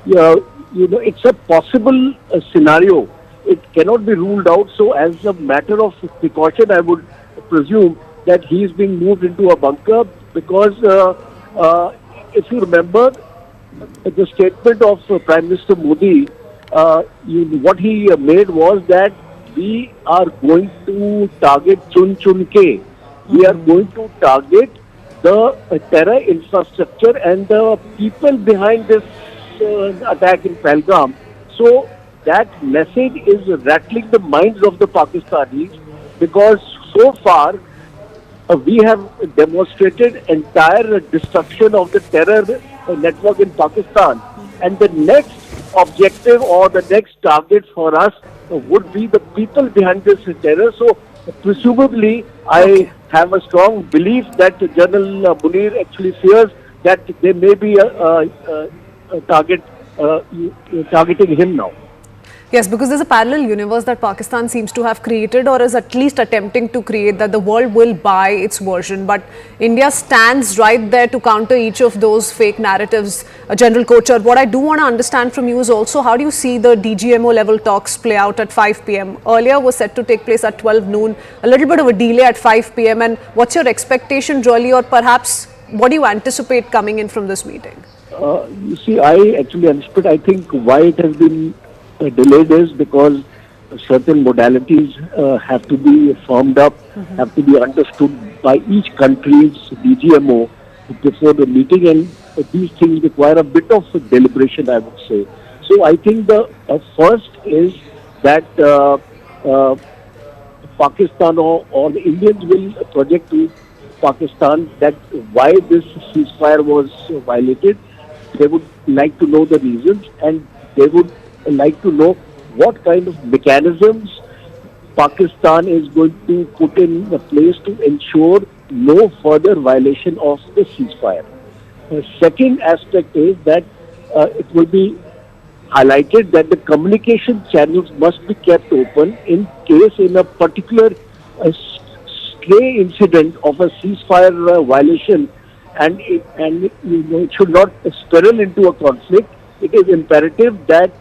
it's a possible scenario. It cannot be ruled out. So as a matter of precaution, I would presume that he is being moved into a bunker, because if you remember the statement of Prime Minister Modi, what he made was that we are going to target chun ke. We are going to target the terror infrastructure and the people behind this attack in Pahalgam. So that message is rattling the minds of the Pakistanis, because so far we have demonstrated entire destruction of the terror network in Pakistan, and the next objective or the next target for us would be the people behind this terror. So presumably, I have a strong belief that General Munir actually fears that there may be a targeting him now.
Yes, because there's a parallel universe that Pakistan seems to have created, or is at least attempting to create, that the world will buy its version. But India stands right there to counter each of those fake narratives. General Kochar, what I do want to understand from you is also, how do you see the DGMO level talks play out at 5 p.m? Earlier was set to take place at 12 noon, a little bit of a delay at 5 p.m. And what's your expectation really, or perhaps what do you anticipate coming in from this meeting?
You see, I actually anticipate, I think why it has been delayed is because certain modalities have to be firmed up, have to be understood by each country's DGMO before the meeting, and these things require a bit of deliberation, I would say. So I think the first is that Pakistan or the Indians will project to Pakistan that why this ceasefire was violated. They would like to know the reasons, and they would like to know what kind of mechanisms Pakistan is going to put in place to ensure no further violation of the ceasefire. The second aspect is that it will be highlighted that the communication channels must be kept open in case in a particular stray incident of a ceasefire violation, and it should not spiral into a conflict. It is imperative that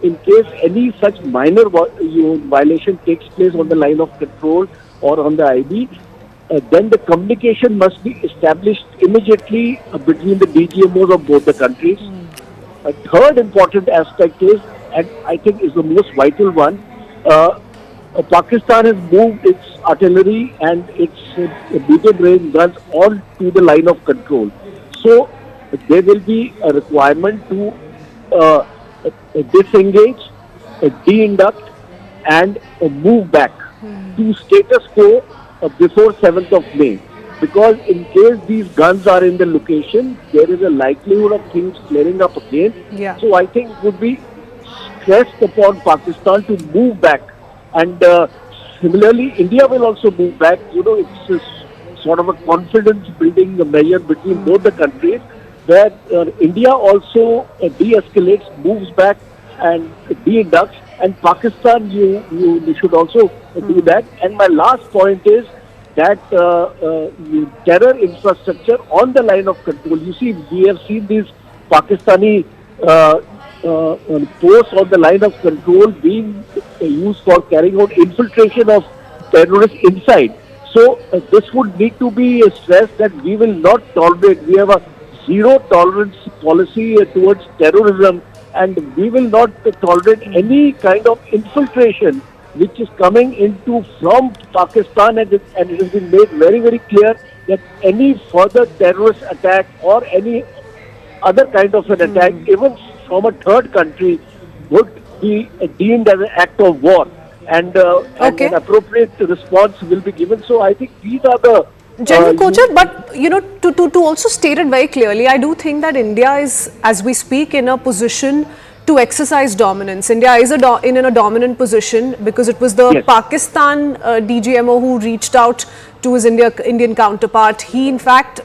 in case any such minor violation takes place on the line of control or on the IB, then the communication must be established immediately between the DGMOs of both the countries. A third important aspect is, and I think is the most vital one, Pakistan has moved its artillery and its medium-range guns on to the line of control. So there will be a requirement to disengage de-induct and move back to status quo before 7th of May. Because in case these guns are in the location, there is a likelihood of things flaring up again.
Yeah.
So I think it would be stressed upon Pakistan to move back. And similarly, India will also move back. You know, it's a sort of a confidence building measure between both the countries, where India also de-escalates, moves back and de-inducts, and Pakistan, you should also do that. And my last point is that terror infrastructure on the line of control. You see, we have seen these Pakistani posts on the line of control being used for carrying out infiltration of terrorists inside. So this would need to be stressed that we will not tolerate. We have a zero tolerance policy towards terrorism, and we will not tolerate any kind of infiltration which is coming into from Pakistan, and it has been made very, very clear that any further terrorist attack or any other kind of an attack, even from a third country, would be deemed as an act of war, and an appropriate response will be given. So I think these are the
General Kochar, but you know, to also state it very clearly, I do think that India is, as we speak, in a position to exercise dominance. India is in a dominant position because it was the Pakistan DGMO who reached out to his Indian counterpart. He in fact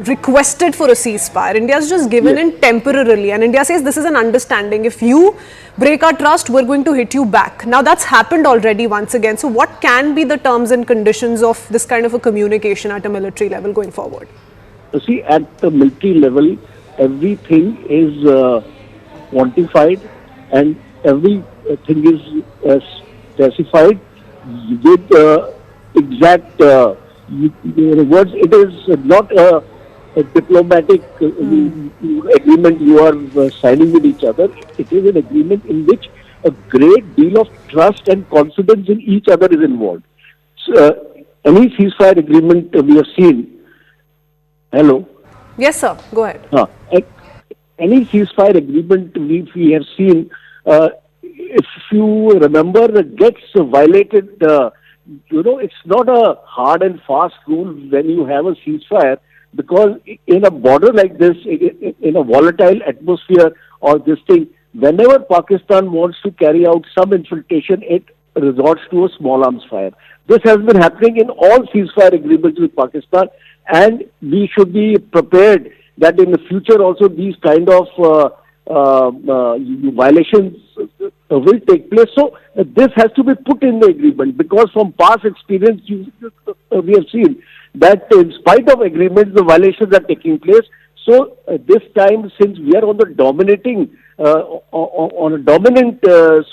requested for a ceasefire. India has just given in temporarily, and India says this is an understanding. If you break our trust, we're going to hit you back. Now that's happened already once again. So what can be the terms and conditions of this kind of a communication at a military level going forward?
You see, at the military level, everything is quantified and everything is specified with exact words. It is not a diplomatic agreement you are signing with each other. It is an agreement in which a great deal of trust and confidence in each other is involved. So, any ceasefire agreement we have seen. Hello?
Yes, sir. Go ahead.
Any ceasefire agreement we have seen, if you remember, gets violated. It's not a hard and fast rule when you have a ceasefire, because in a border like this, in a volatile atmosphere or this thing, whenever Pakistan wants to carry out some infiltration, it resorts to a small arms fire. This has been happening in all ceasefire agreements with Pakistan, and we should be prepared that in the future also these kind of violations will take place. So this has to be put in the agreement, because from past experience we have seen that in spite of agreements, the violations are taking place. So this time, since we are on the dominating, on a dominant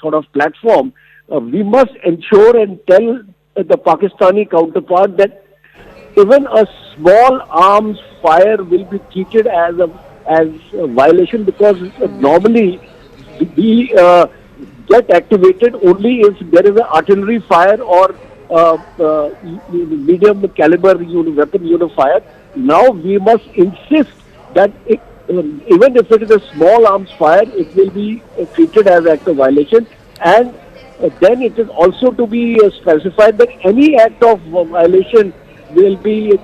sort of platform, we must ensure and tell the Pakistani counterpart that even a small arms fire will be treated as a violation, because normally we get activated only if there is an artillery fire or medium caliber weapon fire. Now we must insist that even if it is a small arms fire, it will be treated as act of violation, and then it is also to be specified that any act of violation will be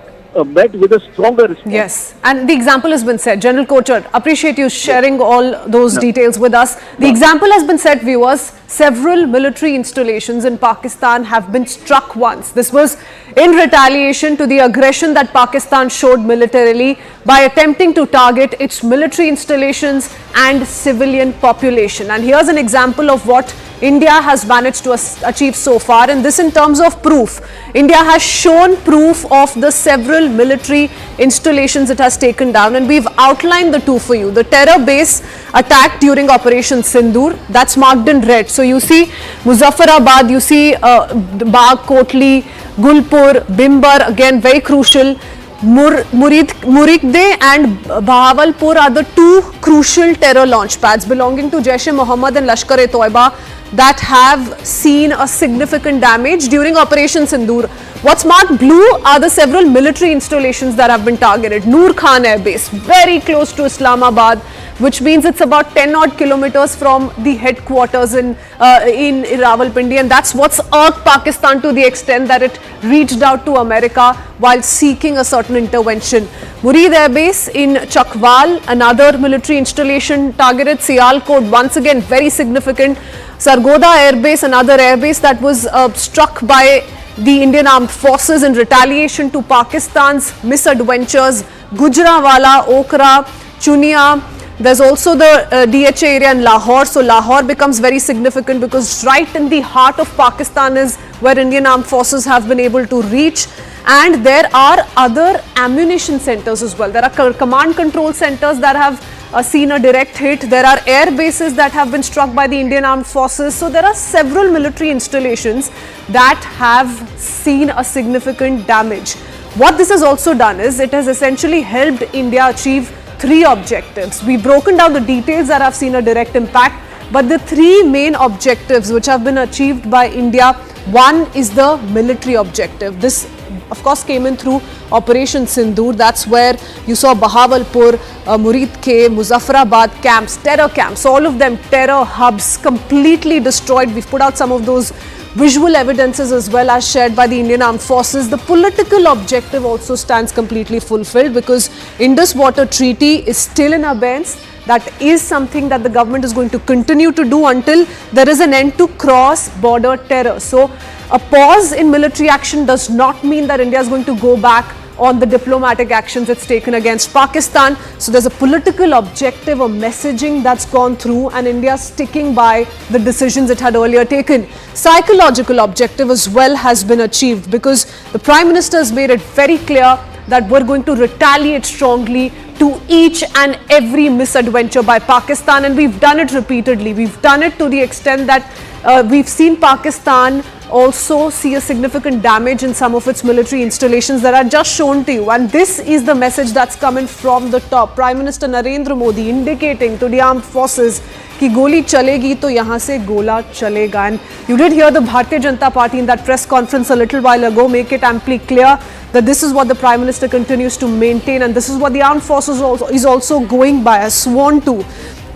met with a stronger response.
Yes, and the example has been set. General Kochar, appreciate you sharing all those details with us. The example has been set, viewers. Several military installations in Pakistan have been struck once. This was in retaliation to the aggression that Pakistan showed militarily by attempting to target its military installations and civilian population. And here's an example of what India has managed to achieve so far, and this in terms of proof. India has shown proof of the several military installations it has taken down, and we've outlined the two for you. The terror base attack during Operation Sindoor, that's marked in red. So you see Muzaffarabad, you see Bagh, Kotli, Gulpur, Bimbar, again very crucial. Murikde and Bahawalpur are the two crucial terror launch pads belonging to Jaish-e-Mohammed and Lashkar-e-Toiba that have seen a significant damage during Operation Sindoor. What's marked blue are the several military installations that have been targeted. Noor Khan Air Base, very close to Islamabad, which means it's about 10 odd kilometers from the headquarters in Rawalpindi, and that's what's irked Pakistan to the extent that it reached out to America while seeking a certain intervention. Murid Air Base in Chakwal, another military installation targeted. Sialkot, once again very significant. Sargodha Air Base, another air base that was struck by the Indian Armed Forces in retaliation to Pakistan's misadventures. Gujranwala, Okra, Chunia. There's also the DHA area in Lahore. So Lahore becomes very significant because right in the heart of Pakistan is where Indian Armed Forces have been able to reach. And there are other ammunition centers as well. There are command control centers that have seen a direct hit. There are air bases that have been struck by the Indian Armed Forces. So there are several military installations that have seen a significant damage. What this has also done is it has essentially helped India achieve 3 objectives. We've broken down the details that have seen a direct impact, but the 3 main objectives which have been achieved by India, one is the military objective. This of course came in through Operation Sindoor. That's where you saw Bahawalpur, Murid K, Muzaffarabad camps, terror camps, all of them terror hubs completely destroyed. We've put out some of those visual evidences as well as shared by the Indian Armed Forces. The political objective also stands completely fulfilled because Indus Water Treaty is still in abeyance. That is something that the government is going to continue to do until there is an end to cross-border terror. So a pause in military action does not mean that India is going to go back on the diplomatic actions it's taken against Pakistan. So there's a political objective, a messaging that's gone through, and India sticking by the decisions it had earlier taken. Psychological objective as well has been achieved because the Prime Minister has made it very clear that we're going to retaliate strongly to each and every misadventure by Pakistan, and we've done it repeatedly. We've done it to the extent that we've seen Pakistan also see a significant damage in some of its military installations that are just shown to you. And this is the message that's coming from the top. Prime Minister Narendra Modi indicating to the armed forces कि गोली चलेगी तो यहाँ से गोला चलेगा. And you did hear the Bharatiya Janata Party in that press conference a little while ago make it amply clear that this is what the Prime Minister continues to maintain, and this is what the armed forces is also going by, has sworn to.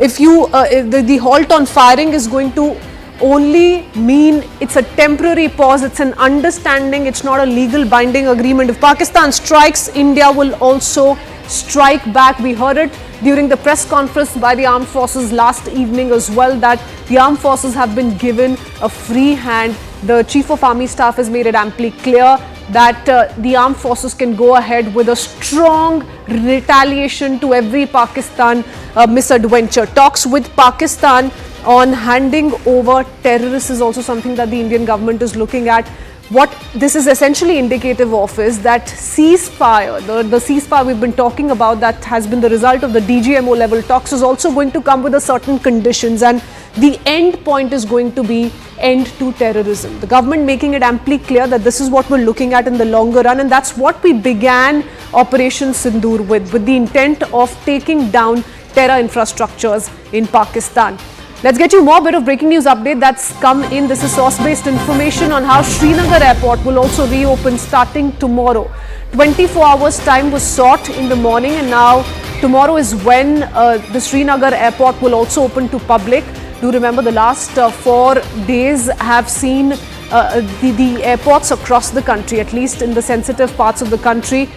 If the halt on firing is going to only mean it's a temporary pause, it's an understanding, it's not a legal binding agreement. If Pakistan strikes, India will also strike back. We heard it during the press conference by the armed forces last evening as well, that the armed forces have been given a free hand. The Chief of Army Staff has made it amply clear that the armed forces can go ahead with a strong retaliation to every Pakistan misadventure. Talks with Pakistan on handing over terrorists is also something that the Indian government is looking at. What this is essentially indicative of is that ceasefire, the ceasefire we've been talking about that has been the result of the DGMO level talks, is also going to come with a certain conditions, and the end point is going to be end to terrorism. The government making it amply clear that this is what we're looking at in the longer run, and that's what we began Operation Sindoor with the intent of taking down terror infrastructures in Pakistan. Let's get you more bit of breaking news update that's come in. This is source-based information on how Srinagar Airport will also reopen starting tomorrow. 24 hours time was sought in the morning, and now tomorrow is when the Srinagar Airport will also open to public. Do remember the last 4 days have seen the airports across the country, at least in the sensitive parts of the country,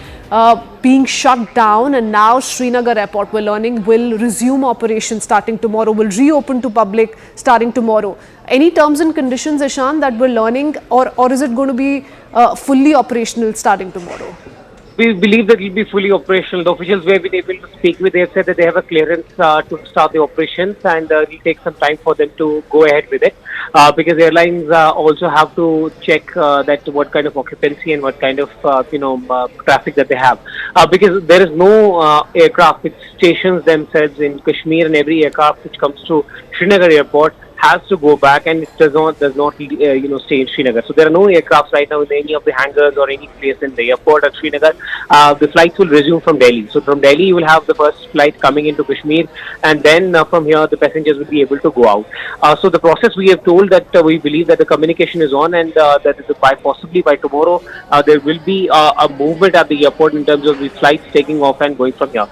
being shut down, and now Srinagar Airport, we're learning, will resume operations starting tomorrow, will reopen to public starting tomorrow. Any terms and conditions, Ishan, that we're learning, or is it going to be fully operational starting tomorrow?
We believe that it will be fully operational. The officials we have been able to speak with, they have said that they have a clearance to start the operations, and it will take some time for them to go ahead with it because airlines also have to check that what kind of occupancy and what kind of traffic that they have, because there is no aircraft which stations themselves in Kashmir, and every aircraft which comes to Srinagar Airport has to go back, and it does not stay in Srinagar. So there are no aircrafts right now in any of the hangars or any place in the airport at Srinagar. The flights will resume from Delhi. So from Delhi you will have the first flight coming into Kashmir, and then from here the passengers will be able to go out. So the process, we have told that we believe that the communication is on, and that possibly by tomorrow there will be a movement at the airport in terms of the flights taking off and going from here.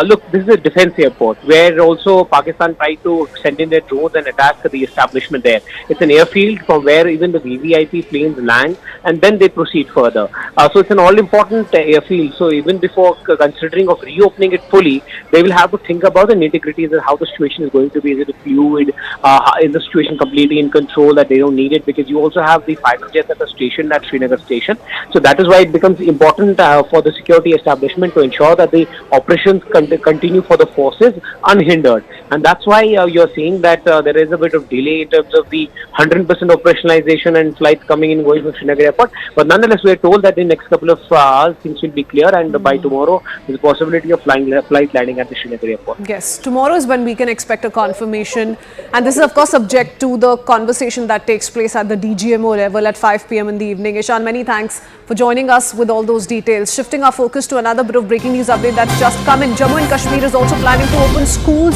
Look, this is a defense airport where also Pakistan tried to send in their drones and attack the establishment there. It's an airfield from where even the VVIP planes land, and then they proceed further. So it's an all-important airfield. So even before considering of reopening it fully, they will have to think about the nitty-gritties and how the situation is going to be. Is it fluid? Is the situation completely in control that they don't need it? Because you also have the fighter jets that are stationed at Srinagar station. So that is why it becomes important for the security establishment to ensure that the operations continue for the forces unhindered. And that's why you're seeing that there is a bit of delay in terms of the 100% operationalization and flights coming in going from Srinagar airport. But nonetheless, we are told that in the next couple of hours things will be clear, and by tomorrow there's a possibility of flight landing at the Srinagar airport.
Yes, tomorrow is when we can expect a confirmation, and this is of course subject to the conversation that takes place at the DGMO level at 5 p.m. in the evening. Ishan, many thanks for joining us with all those details. Shifting our focus to another bit of breaking news update that's just come in. Jammu and Kashmir is also planning to open schools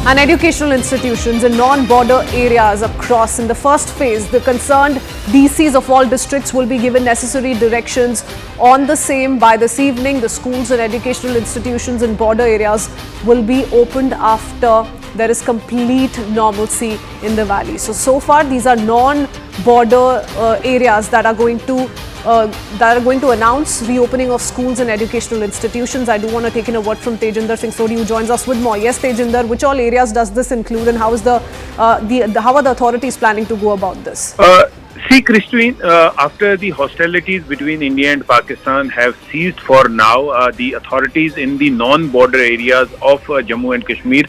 and educational institutions in non-border areas across. In the first phase, the concerned DCs of all districts will be given necessary directions on the same by this evening. The schools and educational institutions in border areas will be opened after there is complete normalcy in the valley. So far these are non-border areas that are going to announce reopening of schools and educational institutions. I do want to take in a word from Tejinder Singh Sodhi, who joins us with more. Yes, Tejinder, which all areas does this include, and how is how are the authorities planning to go about this?
See, Christine, after the hostilities between India and Pakistan have ceased for now, the authorities in the non-border areas of Jammu and Kashmir,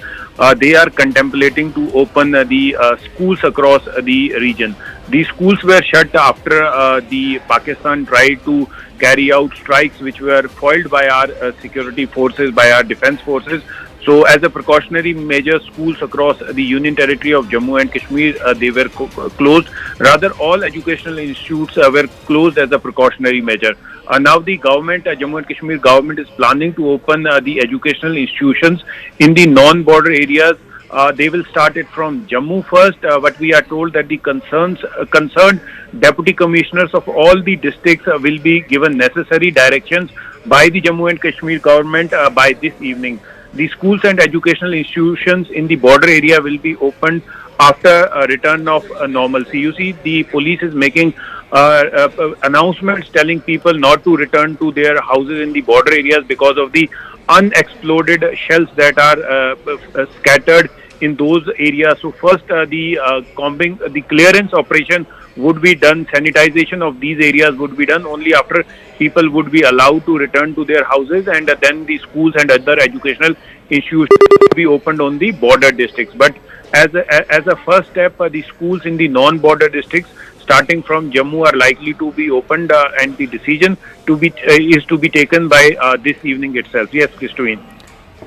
they are contemplating to open the schools across the region. These schools were shut after the Pakistan tried to carry out strikes which were foiled by our security forces, by our defense forces. So as a precautionary measure, schools across the Union Territory of Jammu and Kashmir, they were closed. Rather, all educational institutes were closed as a precautionary measure. Now the government, Jammu and Kashmir government, is planning to open the educational institutions in the non-border areas. They will start it from Jammu first, but we are told that the concerned deputy commissioners of all the districts will be given necessary directions by the Jammu and Kashmir government by this evening. The schools and educational institutions in the border area will be opened after a return of normalcy. You see, the police is making announcements telling people not to return to their houses in the border areas because of the unexploded shells that are scattered in those areas. So first, the clearance operation would be done. Sanitization of these areas would be done only after people would be allowed to return to their houses, and then the schools and other educational institutions will be opened on the border districts. But as a first step, the schools in the non-border districts starting from Jammu are likely to be opened, and the decision is to be taken by this evening itself. Yes, Christine.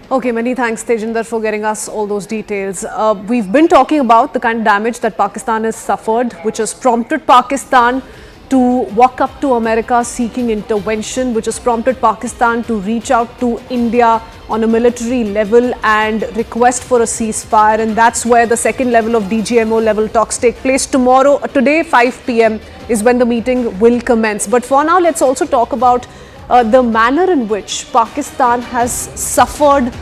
Okay, many thanks, Tejinder, for getting us all those details. We've been talking about the kind of damage that Pakistan has suffered, which has prompted Pakistan to walk up to America seeking intervention, which has prompted Pakistan to reach out to India on a military level and request for a ceasefire. And that's where the second level of DGMO level talks take place. Today, 5 p.m. is when the meeting will commence. But for now, let's also talk about the manner in which Pakistan has suffered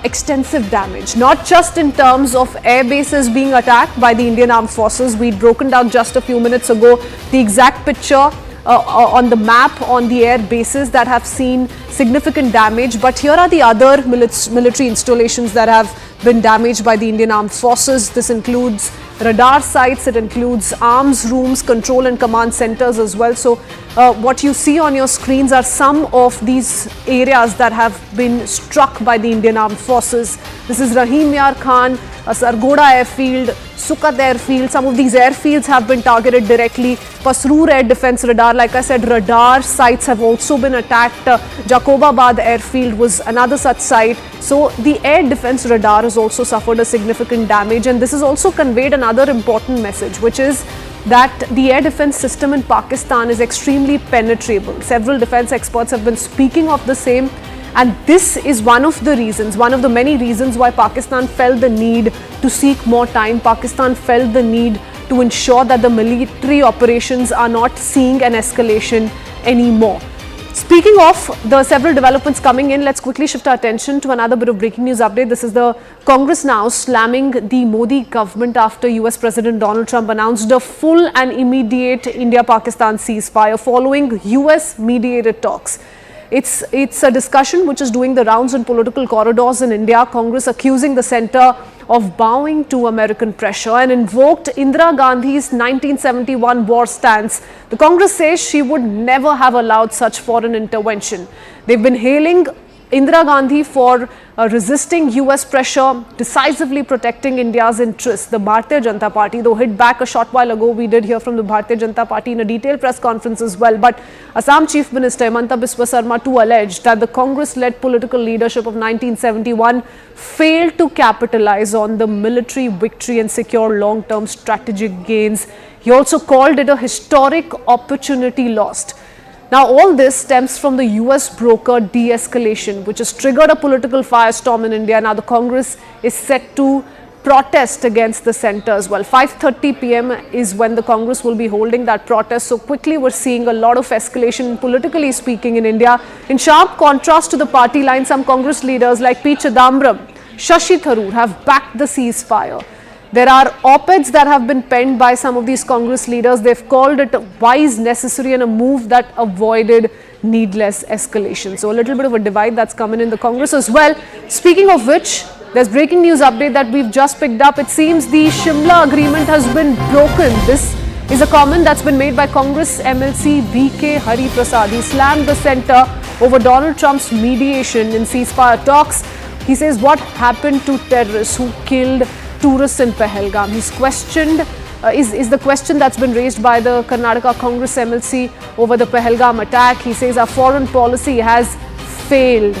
extensive damage, not just in terms of air bases being attacked by the Indian Armed Forces. We'd broken down just a few minutes ago the exact picture on the map on the air bases that have seen significant damage. But here are the other military installations that have been damaged by the Indian Armed Forces. This includes radar sites, it includes arms rooms, control and command centers as well. So what you see on your screens are some of these areas that have been struck by the Indian Armed Forces. This is Rahim Yar Khan, Sargoda Airfield,
Sukat airfield. Some of these airfields have been targeted directly. Pasroor air defense radar, like I said, radar sites have also been attacked. Jacobabad airfield was another such site. So the air defense radar has also suffered a significant damage, and this has also conveyed another important message, which is that the air defense system in Pakistan is extremely penetrable. Several defense experts have been speaking of the same, and this is one of the reasons, one of the many reasons why Pakistan felt the need to seek more time. Pakistan felt the need to ensure that the military operations are not seeing an escalation anymore. Speaking of the several developments coming in, let's quickly shift our attention to another bit of breaking news update. This is the Congress now slamming the Modi government after US President Donald Trump announced a full and immediate India-Pakistan ceasefire following US mediated talks. It's a discussion which is doing the rounds in political corridors in India. Congress accusing the centre of bowing to American pressure and invoked Indira Gandhi's 1971 war stance. The Congress says she would never have allowed such foreign intervention. They've been hailing Indira Gandhi for resisting US pressure, decisively protecting India's interests. The Bharatiya Janata Party, though, hit back a short while ago. We did hear from the Bharatiya Janata Party in a detailed press conference as well. But Assam Chief Minister Himanta Biswa Sarma too alleged that the Congress-led political leadership of 1971 failed to capitalize on the military victory and secure long-term strategic gains. He also called it a historic opportunity lost. Now, all this stems from the US brokered de-escalation, which has triggered a political firestorm in India. Now, the Congress is set to protest against the centre as well. 5:30 p.m. is when the Congress will be holding that protest. So quickly, we're seeing a lot of escalation, politically speaking, in India. In sharp contrast to the party line, some Congress leaders like P. Chidambaram, Shashi Tharoor have backed the ceasefire. There are op-eds that have been penned by some of these Congress leaders. They've called it wise, necessary, and a move that avoided needless escalation. So a little bit of a divide that's coming in the Congress as well. Speaking of which, there's breaking news update that we've just picked up. It seems the Shimla agreement has been broken. This is a comment that's been made by Congress MLC VK Hari Prasad. He slammed the centre over Donald Trump's mediation in ceasefire talks. He says, what happened to terrorists who killed tourists in Pahalgam? He's questioned, is the question that's been raised by the Karnataka Congress MLC over the Pahalgam attack. He says our foreign policy has failed.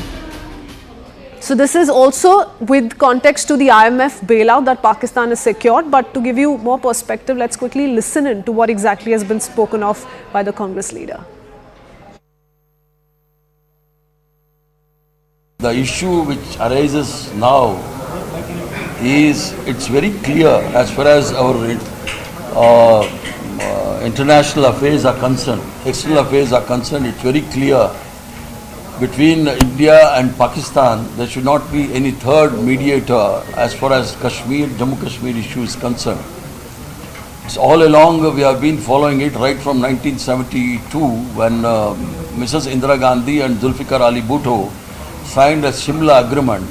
So this is also with context to the IMF bailout that Pakistan has secured. But to give you more perspective, let's quickly listen in to what exactly has been spoken of by the Congress leader.
The issue which arises now is, it's very clear as far as our international affairs are concerned, external affairs are concerned. It's very clear between India and Pakistan there should not be any third mediator as far as Kashmir, Jammu Kashmir issue is concerned. It's all along we have been following it right from 1972 when Mrs. Indira Gandhi and Zulfikar Ali Bhutto signed a Shimla agreement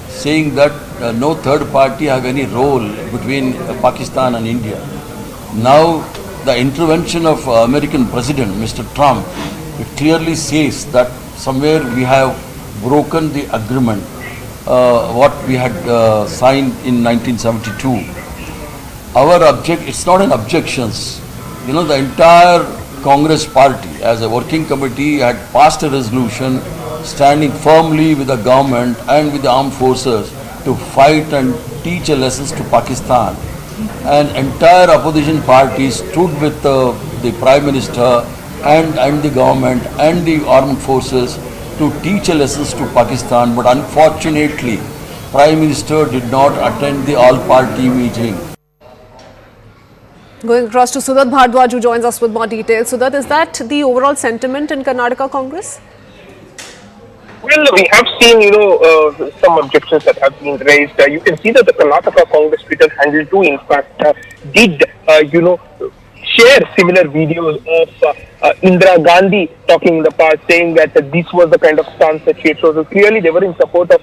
saying that no third party have any role between Pakistan and India. Now the intervention of American President Mr. Trump, it clearly says that somewhere we have broken the agreement what we had signed in 1972. Our it's not an objections. You know, the entire Congress party as a working committee had passed a resolution standing firmly with the government and with the armed forces to fight and teach a lessons to Pakistan. And entire opposition parties stood with the Prime Minister and the government and the armed forces to teach a lessons to Pakistan. But unfortunately, Prime Minister did not attend the all-party meeting.
Going across to Sudat Bhardwaj, who joins us with more details. Sudat, is that the overall sentiment in Karnataka Congress?
Well, we have seen, some objections that have been raised. You can see that the Karnataka Congress Twitter handle too, in fact, did, share similar videos of Indira Gandhi talking in the past, saying that this was the kind of stance that she had chosen. Clearly, they were in support of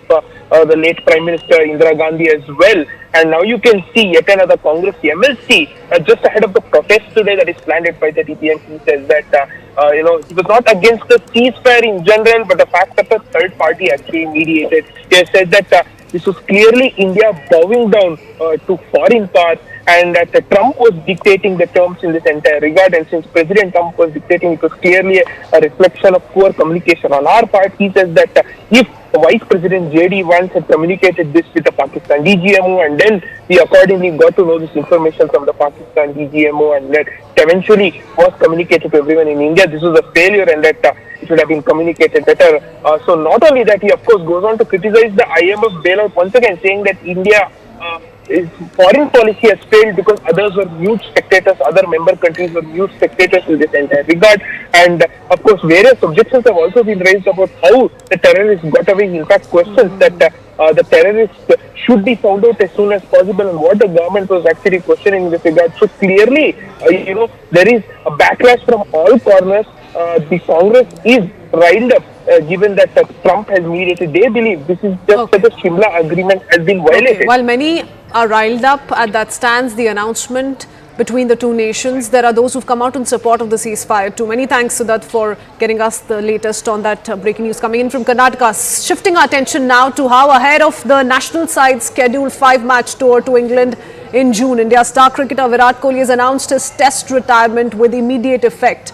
the late Prime Minister Indira Gandhi as well. And now you can see yet another Congress MLC just ahead of the protest today that is planned by the DGMO. Says that he was not against the ceasefire in general, but the fact that the third party actually mediated. He has said that this was clearly India bowing down to foreign powers. and that Trump was dictating the terms in this entire regard. And since President Trump was dictating, it was clearly a reflection of poor communication on our part. He says that if Vice President J.D. Vance had communicated this with the Pakistan DGMO, and then we accordingly got to know this information from the Pakistan DGMO, and that eventually was communicated to everyone in India. This was a failure, and that it should have been communicated better. So not only that, he of course goes on to criticize the IMF bailout once again, saying that India its foreign policy has failed because others were mute spectators, other member countries were mute spectators in this entire regard. And of course, various objections have also been raised about how the terrorists got away. In fact, questions that the terrorists should be found out as soon as possible, and what the government was actually questioning in this regard. So clearly, there is a backlash from all corners. The Congress is riled up, given that Trump has mediated. They believe this is just that the Shimla agreement has been violated.
While many are riled up, that stands the announcement between the two nations. There are those who've come out in support of the ceasefire too. Many thanks, Siddharth, for getting us the latest on that breaking news coming in from Karnataka. Shifting our attention now to how ahead of the national side's scheduled 5-match tour to England in June, India's star cricketer Virat Kohli has announced his test retirement with immediate effect.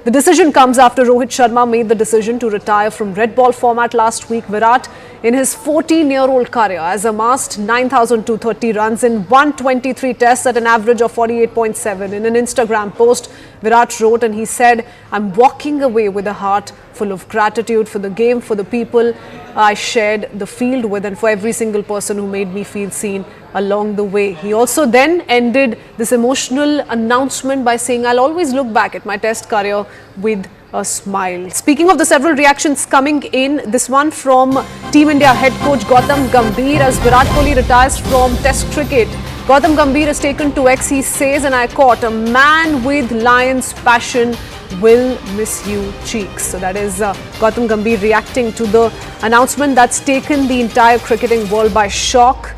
The decision comes after Rohit Sharma made the decision to retire from red ball format last week. Virat, in his 14-year-old career, has amassed 9,230 runs in 123 tests at an average of 48.7. In an Instagram post, Virat wrote, and he said, "I'm walking away with a heart full of gratitude for the game, for the people I shared the field with, and for every single person who made me feel seen along the way." He also then ended this emotional announcement by saying, "I'll always look back at my test career with a smile." Speaking of the several reactions coming in, this one from Team India head coach Gautam Gambhir as Virat Kohli retires from Test cricket. Gautam Gambhir has taken to X. He says, and I quote, "A man with lion's passion will miss you, cheeks." So that is Gautam Gambhir reacting to the announcement that's taken the entire cricketing world by shock.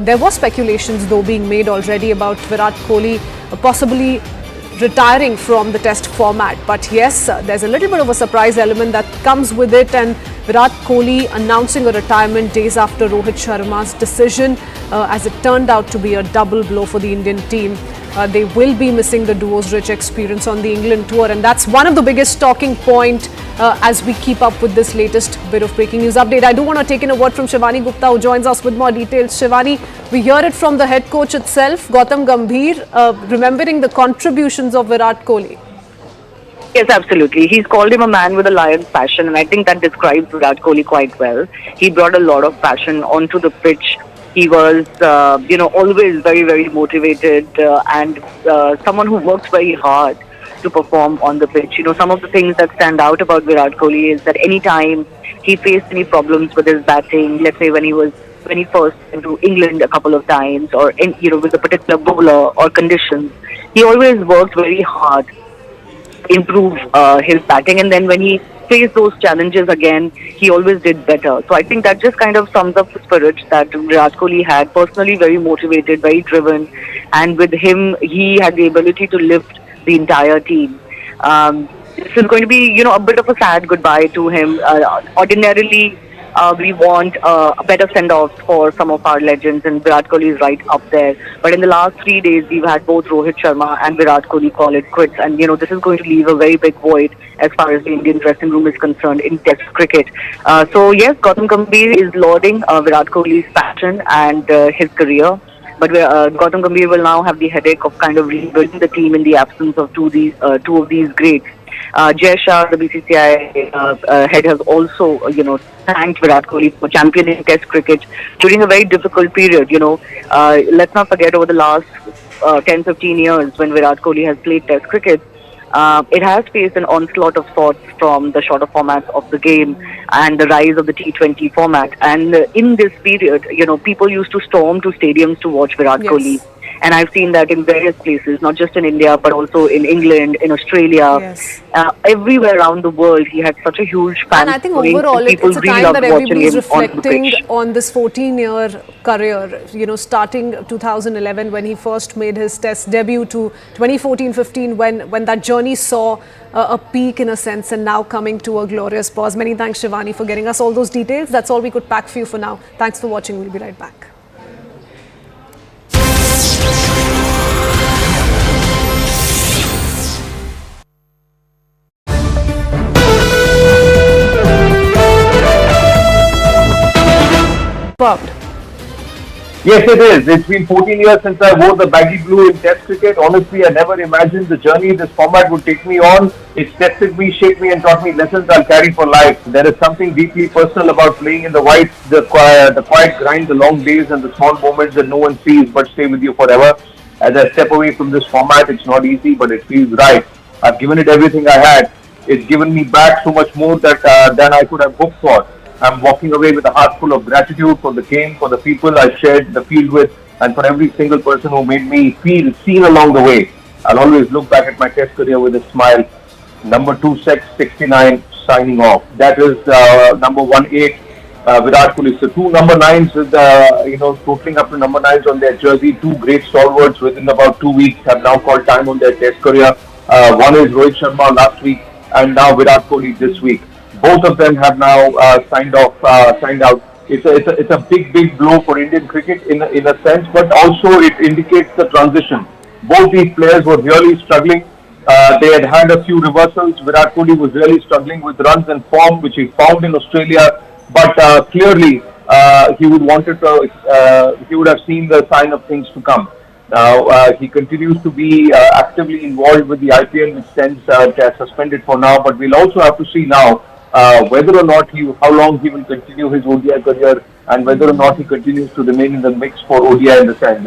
There were speculations though being made already about Virat Kohli possibly retiring from the test format. But yes, there's a little bit of a surprise element that comes with it, and Virat Kohli announcing a retirement days after Rohit Sharma's decision, as it turned out to be a double blow for the Indian team. They will be missing the duo's rich experience on the England tour, and that's one of the biggest talking point as we keep up with this latest bit of breaking news update. I do want to take in a word from Shivani Gupta, who joins us with more details. Shivani, we hear it from the head coach itself, Gautam Gambhir, remembering the contributions of Virat Kohli.
Yes, absolutely. He's called him a man with a lion's passion, and I think that describes Virat Kohli quite well. He brought a lot of passion onto the pitch. He was, always very, very motivated and someone who works very hard to perform on the pitch. Some of the things that stand out about Virat Kohli is that anytime he faced any problems with his batting, let's say when he first came to England a couple of times, or with a particular bowler or conditions, he always worked very hard to improve his batting, and then when he faced those challenges again, he always did better. So I think that just kind of sums up the spirit that Virat Kohli had. Personally very motivated, very driven, and with him, he had the ability to lift the entire team. This is going to be, a bit of a sad goodbye to him. Ordinarily, we want a better send-off for some of our legends, and Virat Kohli is right up there. But in the last 3 days, we've had both Rohit Sharma and Virat Kohli call it quits. And, this is going to leave a very big void as far as the Indian dressing room is concerned in Test cricket. So, yes, Gautam Gambhir is lauding Virat Kohli's passion and his career. But Gautam Gambhir will now have the headache of kind of rebuilding the team in the absence of two of these greats. Jay Shah, the BCCI head, has also, thanked Virat Kohli for championing Test cricket during a very difficult period. Let's not forget, over the last 10-15 years when Virat Kohli has played Test cricket, it has faced an onslaught of sorts from the shorter formats of the game and the rise of the T20 format. And in this period, people used to storm to stadiums to watch Virat Kohli. And I've seen that in various places, not just in India, but also in England, in Australia.
Yes.
Everywhere around the world, he had such a huge fan.
And I think overall, it's a time that everybody is reflecting on this 14-year career, starting 2011 when he first made his Test debut to 2014-15 when that journey saw a peak in a sense, and now coming to a glorious pause. Many thanks, Shivani, for getting us all those details. That's all we could pack for you for now. Thanks for watching. We'll be right back. confirmed.
Yes, it is. It's been 14 years since I wore the baggy blue in Test cricket. Honestly, I never imagined the journey this format would take me on. It's tested me, shaped me, and taught me lessons I'll carry for life. There is something deeply personal about playing in the white, the quiet grind, the long days, and the small moments that no one sees but stay with you forever. As I step away from this format, it's not easy, but it feels right. I've given it everything I had. It's given me back so much more than I could have hoped for. I'm walking away with a heart full of gratitude for the game, for the people I shared the field with, and for every single person who made me feel seen along the way. I'll always look back at my Test career with a smile. Number 269 signing off. That is number 18, Virat Kohli. So two number 9s with totaling up to number 9s on their jersey. Two great stalwarts within about 2 weeks have now called time on their Test career. One is Rohit Sharma last week, and now Virat Kohli this week. Both of them have now signed out. It's a big blow for Indian cricket in a sense, but also it indicates the transition. Both these players were really struggling. They had a few reversals. Virat Kohli was really struggling with runs and form, which he found in Australia. But clearly, he would have seen the sign of things to come. Now he continues to be actively involved with the IPL, which stands suspended for now. But we'll also have to see now whether or not how long he will continue his ODI career, and whether or not he continues to remain in the mix for ODI in the sense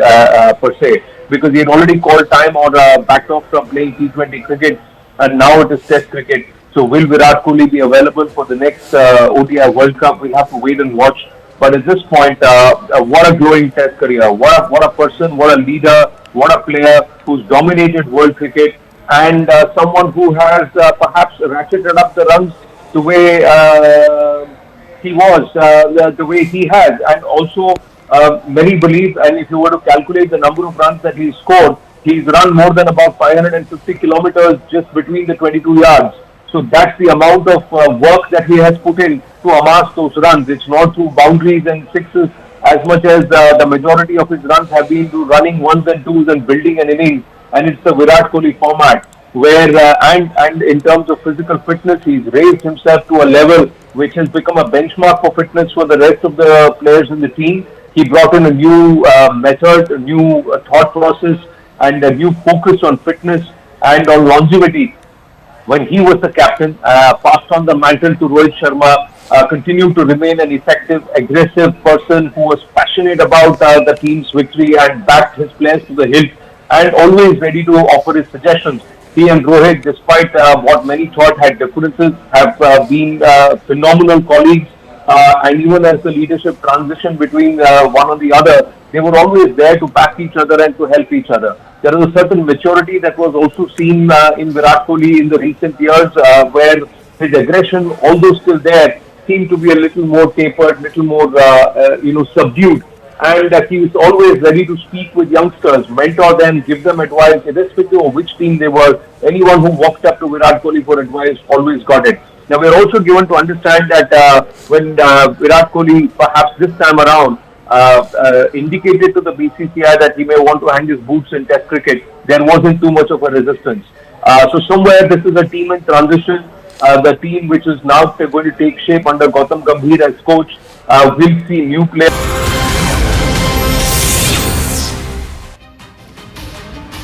per se, because he had already called time or backed off from playing T20 cricket, and now it is Test cricket. So will Virat Kohli be available for the next ODI World Cup? We'll have to wait and watch. But at this point, what a glowing Test career! What a person! What a leader! What a player who's dominated world cricket, and someone who has perhaps ratcheted up the runs the way he was, the way he has, and also many believe, and if you were to calculate the number of runs that he scored, he's run more than about 550 kilometers just between the 22 yards. So that's the amount of work that he has put in to amass those runs. It's not through boundaries and sixes as much as the majority of his runs have been through running ones and twos and building an innings. And it's the Virat Kohli format, where and in terms of physical fitness, he's raised himself to a level which has become a benchmark for fitness for the rest of the players in the team. He brought in a new method, a new thought process, and a new focus on fitness and on longevity. When he was the captain, passed on the mantle to Rohit Sharma, continued to remain an effective, aggressive person who was passionate about the team's victory and backed his players to the hilt, and always ready to offer his suggestions. He and Rohit, despite what many thought had differences, have been phenomenal colleagues. And even as the leadership transition between one and the other, they were always there to back each other and to help each other. There is a certain maturity that was also seen in Virat Kohli in the recent years, where his aggression, although still there, seemed to be a little more tapered, little more subdued. And he was always ready to speak with youngsters, mentor them, give them advice, irrespective of which team they were. Anyone who walked up to Virat Kohli for advice always got it. Now, we are also given to understand that when Virat Kohli, perhaps this time around, indicated to the BCCI that he may want to hang his boots in Test cricket, there wasn't too much of a resistance. So somewhere this is a team in transition. The team which is now going to take shape under Gautam Gambhir as coach will see new players.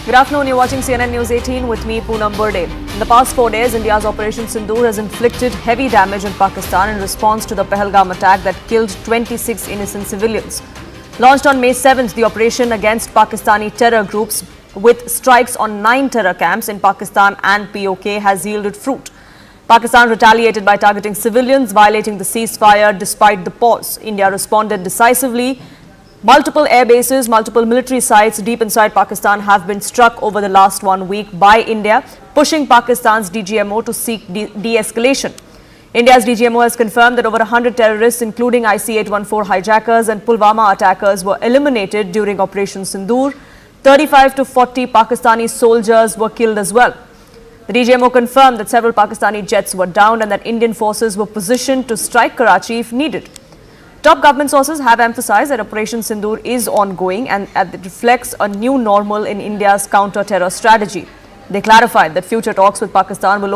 Good afternoon, you're watching CNN News 18 with me, Poonam Burde. In the past 4 days, India's Operation Sindoor has inflicted heavy damage in Pakistan in response to the Pahalgam attack that killed 26 innocent civilians. Launched on May 7th, the operation against Pakistani terror groups with strikes on 9 terror camps in Pakistan and POK has yielded fruit. Pakistan retaliated by targeting civilians, violating the ceasefire despite the pause. India responded decisively. Multiple air bases, multiple military sites deep inside Pakistan have been struck over the last 1 week by India, pushing Pakistan's DGMO to seek de-escalation. India's DGMO has confirmed that over 100 terrorists, including IC-814 hijackers and Pulwama attackers, were eliminated during Operation Sindoor. 35 to 40 Pakistani soldiers were killed as well. The DGMO confirmed that several Pakistani jets were downed and that Indian forces were positioned to strike Karachi if needed. Top government sources have emphasized that Operation Sindoor is ongoing and it reflects a new normal in India's counter-terror strategy. They clarified that future talks with Pakistan will